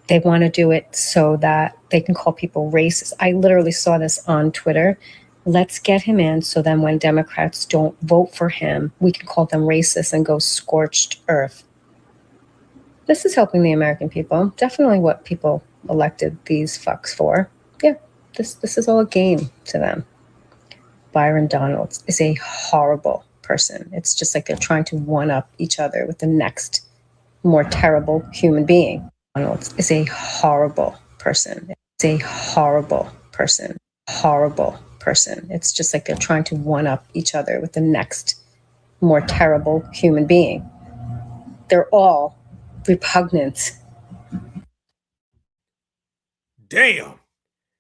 they want to do it so that they can call people racist. I literally saw this on Twitter. Let's get him in so then when Democrats don't vote for him, we can call them racist and go scorched earth. This is helping the American people. Definitely what people elected these fucks for. Yeah, this is all a game to them. Byron Donalds is a horrible person. It's just like they're trying to one-up each other with the next more terrible human being. Donalds is a horrible person. It's a horrible person. Horrible person. It's just like they're trying to one-up each other with the next more terrible human being. They're all repugnant. Damn.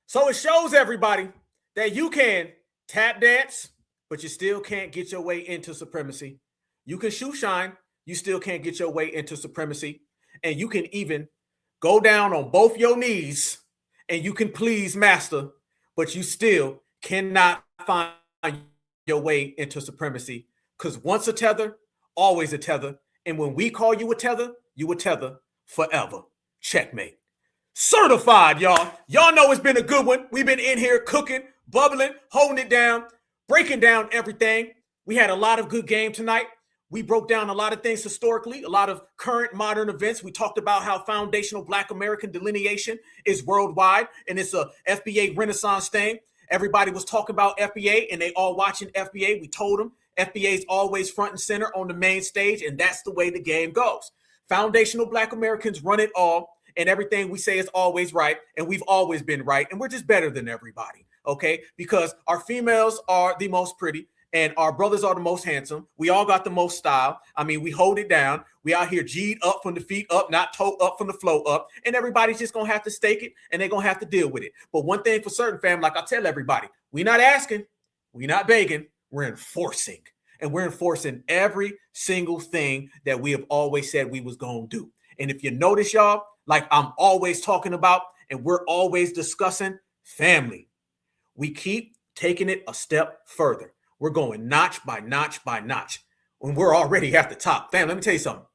So it shows everybody that you can tap dance, but you still can't get your way into supremacy. You can shoe shine, you still can't get your way into supremacy. And you can even go down on both your knees and you can please master, but you still cannot find your way into supremacy. Because once a tether, always a tether. And when we call you a tether forever. Checkmate. Certified, y'all. Y'all know it's been a good one. We've been in here cooking, bubbling, holding it down, breaking down everything. We had a lot of good game tonight. We broke down a lot of things historically, a lot of current modern events. We talked about how foundational Black American delineation is worldwide, and it's a FBA Renaissance thing. Everybody was talking about FBA, and they all watching FBA. We told them FBA is always front and center on the main stage, and that's the way the game goes. Foundational Black Americans run it all, and everything we say is always right, and we've always been right, and we're just better than everybody, okay? Because our females are the most pretty, and our brothers are the most handsome. We all got the most style. I mean, we hold it down. We out here G'd up from the feet up, not toe up from the flow up, and everybody's just going to have to stake it, and they're going to have to deal with it. But one thing for certain, fam, like I tell everybody, we're not asking, we're not begging, we're enforcing. And we're enforcing every single thing that we have always said we was going to do. And if you notice, y'all, like I'm always talking about and we're always discussing, family, we keep taking it a step further. We're going notch by notch by notch. When we're already at the top. Fam, let me tell you something.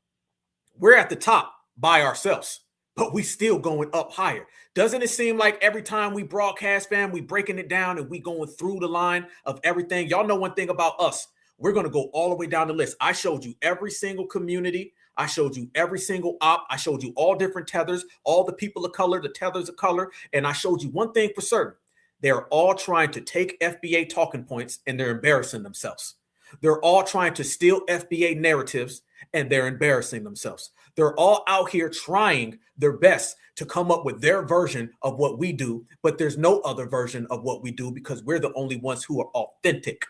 We're at the top by ourselves, but we still going up higher. Doesn't it seem like every time we broadcast, fam, we breaking it down and we going through the line of everything? Y'all know one thing about us. We're going to go all the way down the list. I showed you every single community. I showed you every single op. I showed you all different tethers, all the people of color, the tethers of color. And I showed you one thing for certain. They're all trying to take FBA talking points and they're embarrassing themselves. They're all trying to steal FBA narratives and they're embarrassing themselves. They're all out here trying their best to come up with their version of what we do, but there's no other version of what we do because we're the only ones who are authentic.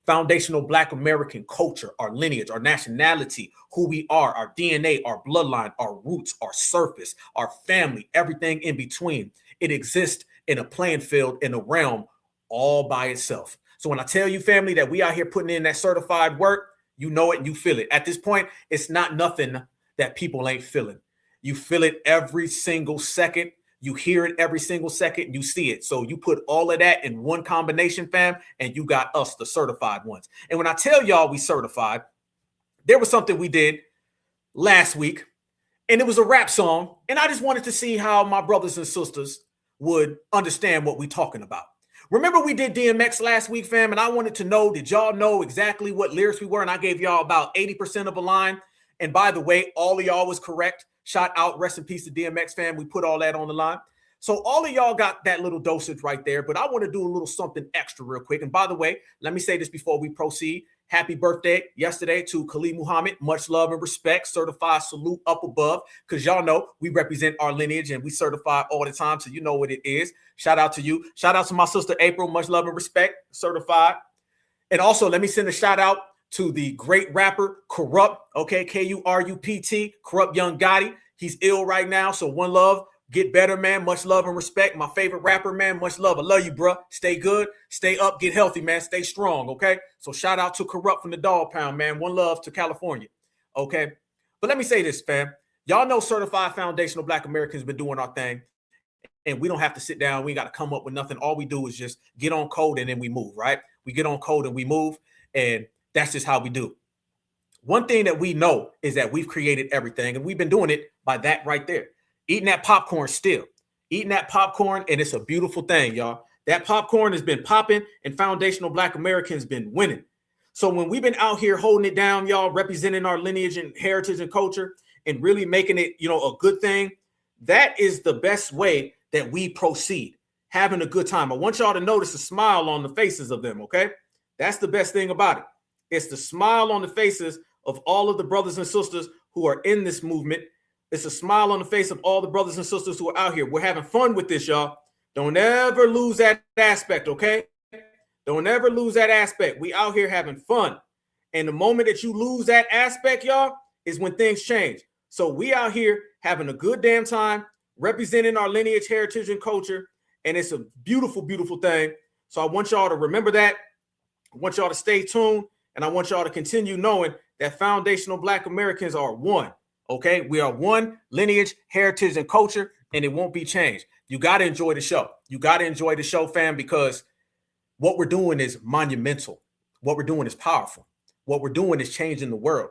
Foundational Black American culture, our lineage, our nationality, who we are, our DNA, our bloodline, our roots, our surface, our family, everything in between. It exists in a playing field, in a realm all by itself. So when I tell you, family, that we out here putting in that certified work, you know it and you feel it. At this point, it's not nothing that people ain't feeling. You feel it every single second. You hear it every single second. You see it. So you put all of that in one combination, fam, and you got us, the certified ones. And when I tell y'all we certified, there was something we did last week, and it was a rap song. And I just wanted to see how my brothers and sisters would understand what we're talking about. Remember we did DMX last week, fam, and I wanted to know, did y'all know exactly what lyrics we were? And I gave y'all about 80% of a line. And by the way, all of y'all was correct. Shout out, rest in peace to DMX, fam. We put all that on the line. So all of y'all got that little dosage right there, but I want to do a little something extra real quick. And by the way, let me say this before we proceed. Happy birthday yesterday to Khalid Muhammad. Much love and respect. Certified salute up above, because y'all know we represent our lineage and we certify all the time, so you know what it is. Shout out to you. Shout out to my sister April. Much love and respect. Certified. And also, let me send a shout out to the great rapper Kurupt, okay, Kurupt, Kurupt Young Gotti. He's ill right now, so one love. Get better, man. Much love and respect. My favorite rapper, man. Much love. I love you, bro. Stay good. Stay up. Get healthy, man. Stay strong, okay? So shout out to Corrupt from the Dog Pound, man. One love to California, okay? But let me say this, fam. Y'all know Certified Foundational Black Americans been doing our thing, and we don't have to sit down. We got to come up with nothing. All we do is just get on code and then we move, right? We get on code and we move, and that's just how we do. One thing that we know is that we've created everything, and we've been doing it by that right there. Eating that popcorn still. Eating that popcorn, and it's a beautiful thing, y'all. That popcorn has been popping, and Foundational Black Americans been winning. So when we've been out here holding it down, y'all, representing our lineage and heritage and culture and really making it, a good thing, that is the best way that we proceed, having a good time. I want y'all to notice a smile on the faces of them, okay? That's the best thing about it. It's the smile on the faces of all of the brothers and sisters who are in this movement. It's a smile on the face of all the brothers and sisters who are out here. We're having fun with this, y'all. Don't ever lose that aspect, okay? Don't ever lose that aspect. We out here having fun. And the moment that you lose that aspect, y'all, is when things change. So we out here having a good damn time, representing our lineage, heritage, and culture. And it's a beautiful, beautiful thing. So I want y'all to remember that. I want y'all to stay tuned. And I want y'all to continue knowing that Foundational Black Americans are one. Okay, we are one lineage, heritage, and culture, and it won't be changed. You got to enjoy the show. You got to enjoy the show, fam, because what we're doing is monumental. What we're doing is powerful. What we're doing is changing the world.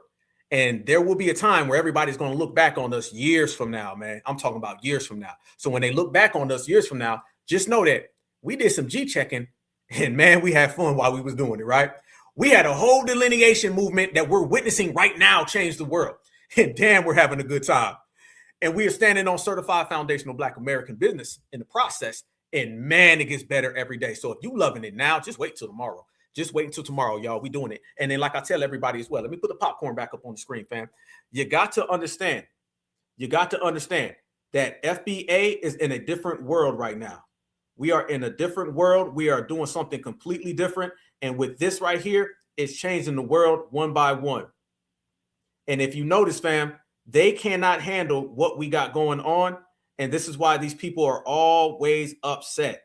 And there will be a time where everybody's going to look back on us years from now, man. I'm talking about years from now. So when they look back on us years from now, just know that we did some G-checking, and man, we had fun while we was doing it, right? We had a whole delineation movement that we're witnessing right now change the world. And damn, we're having a good time. And we are standing on Certified Foundational Black American business in the process. And man, it gets better every day. So if you loving it now, just wait till tomorrow. Just wait until tomorrow, y'all. We doing it. And then like I tell everybody as well, let me put the popcorn back up on the screen, fam. You got to understand that FBA is in a different world right now. We are in a different world. We are doing something completely different. And with this right here, it's changing the world one by one. And if you notice, fam, they cannot handle what we got going on. And this is why these people are always upset.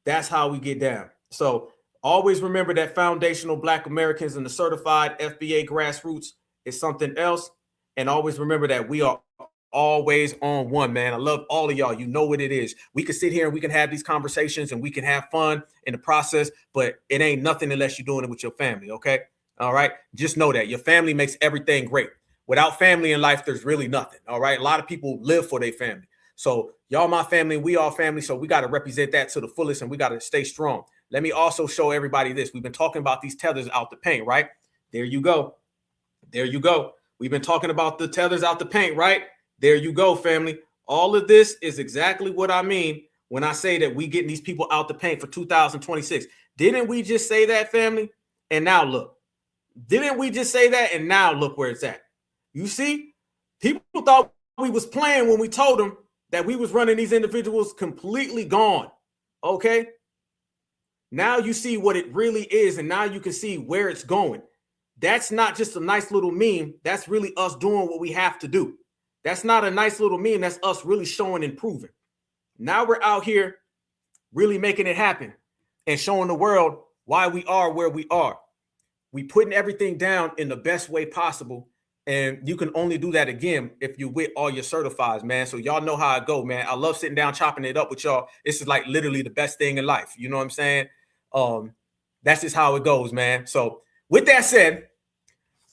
That's how we get down. So always remember that Foundational Black Americans and the certified FBA grassroots is something else. And always remember that we are always on one, man. I love all of y'all. You know what it is. We can sit here and we can have these conversations and we can have fun in the process, but it ain't nothing unless you're doing it with your family, okay? All right. Just know that your family makes everything great. Without family in life, there's really nothing. All right. A lot of people live for their family. So y'all, my family, we all family. So we got to represent that to the fullest and we got to stay strong. Let me also show everybody this. We've been talking about these tethers out the paint, right? There you go. There you go. We've been talking about the tethers out the paint, right? There you go, family. All of this is exactly what I mean when I say that we getting these people out the paint for 2026. Didn't we just say that, family? And now look. Didn't we just say that? And now look where it's at. You see, people thought we was playing when we told them that we was running these individuals completely gone. Okay. Now you see what it really is. And now you can see where it's going. That's not just a nice little meme. That's really us doing what we have to do. That's not a nice little meme. That's us really showing and proving. Now we're out here really making it happen and showing the world why we are where we are. We putting everything down in the best way possible. And you can only do that again if you with all your certifieds, man. So y'all know how I go, man. I love sitting down, chopping it up with y'all. This is like literally the best thing in life. You know what I'm saying? That's just how it goes, man. So with that said,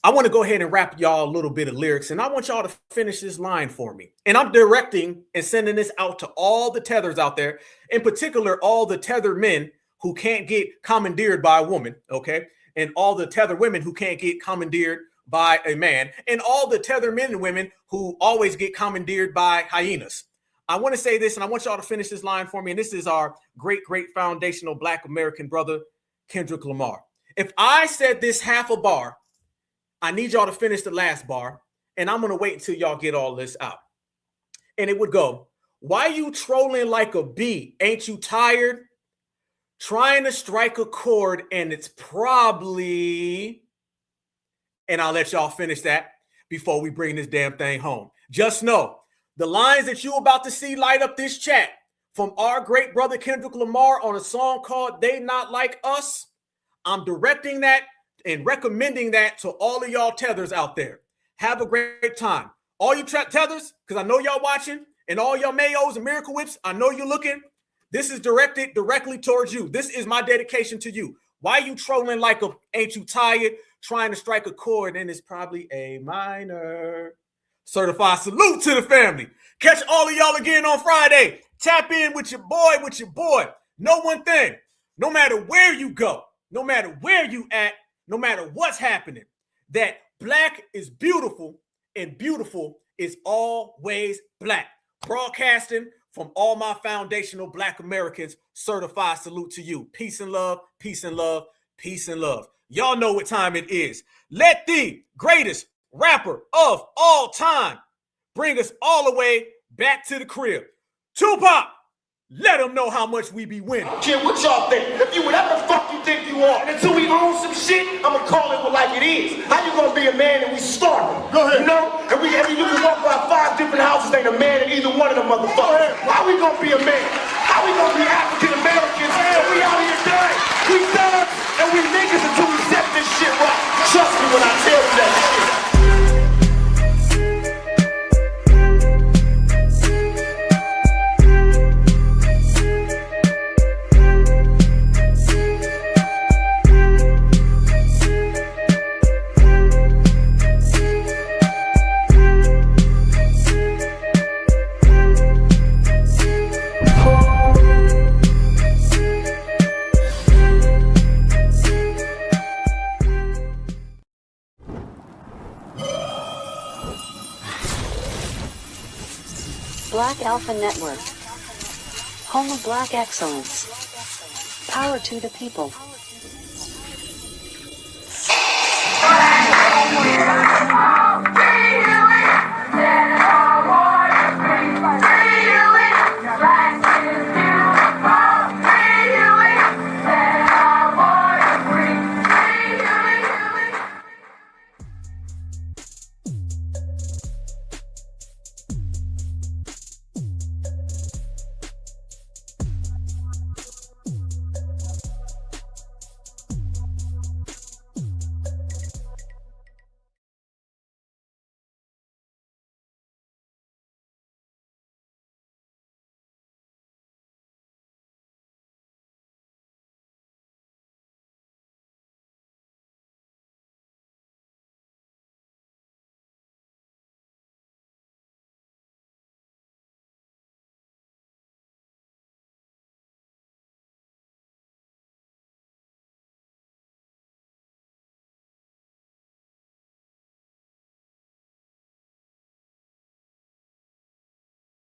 I want to go ahead and rap y'all a little bit of lyrics. And I want y'all to finish this line for me. And I'm directing and sending this out to all the tethers out there, in particular, all the tether men who can't get commandeered by a woman, okay? And all the tether women who can't get commandeered by a man, and all the tether men and women who always get commandeered by hyenas. I want to say this, and I want y'all to finish this line for me. And this is our great, great foundational Black American brother, Kendrick Lamar. If I said this half a bar, I need y'all to finish the last bar, and I'm going to wait until y'all get all this out. And it would go, why you trolling like a bee? Ain't you tired? Trying to strike a chord, and it's probably, and I'll let y'all finish that before we bring this damn thing home. Just know, The lines that you're about to see light up this chat from our great brother Kendrick Lamar on a song called They Not Like Us, I'm directing that and recommending that to all of y'all tethers out there. Have a great time. All you tethers, because I know y'all watching, and all y'all Mayos and Miracle Whips, I know you're looking. This is directed directly towards you. This is my dedication to you. Why you trolling like a ain't you tired, trying to strike a chord, and it's probably A minor. Certified salute to the family. Catch all of y'all again on Friday. Tap in with your boy. Know one thing. No matter where you go, no matter where you at, no matter what's happening, that black is beautiful and beautiful is always black. Broadcasting from all my foundational Black Americans, certified salute to you. Peace and love, peace and love, peace and love. Y'all know what time it is. Let the greatest rapper of all time bring us all the way back to the crib. Tupac, let them know how much we be winning. Kid, what y'all think? If you whatever the fuck you think you are, and until we own some shit, I'ma call it like it is. How you gonna be a man and we starving? Go ahead. You know? And you can walk by 5 different houses, ain't a man in either one of them motherfuckers. How we gonna be a man? How we gonna be African Americans? And we out here dying. We thugs and we niggas until we set this shit right. Trust me when I tell you that shit. Black Alpha Network. Home of Black excellence. Power to the people.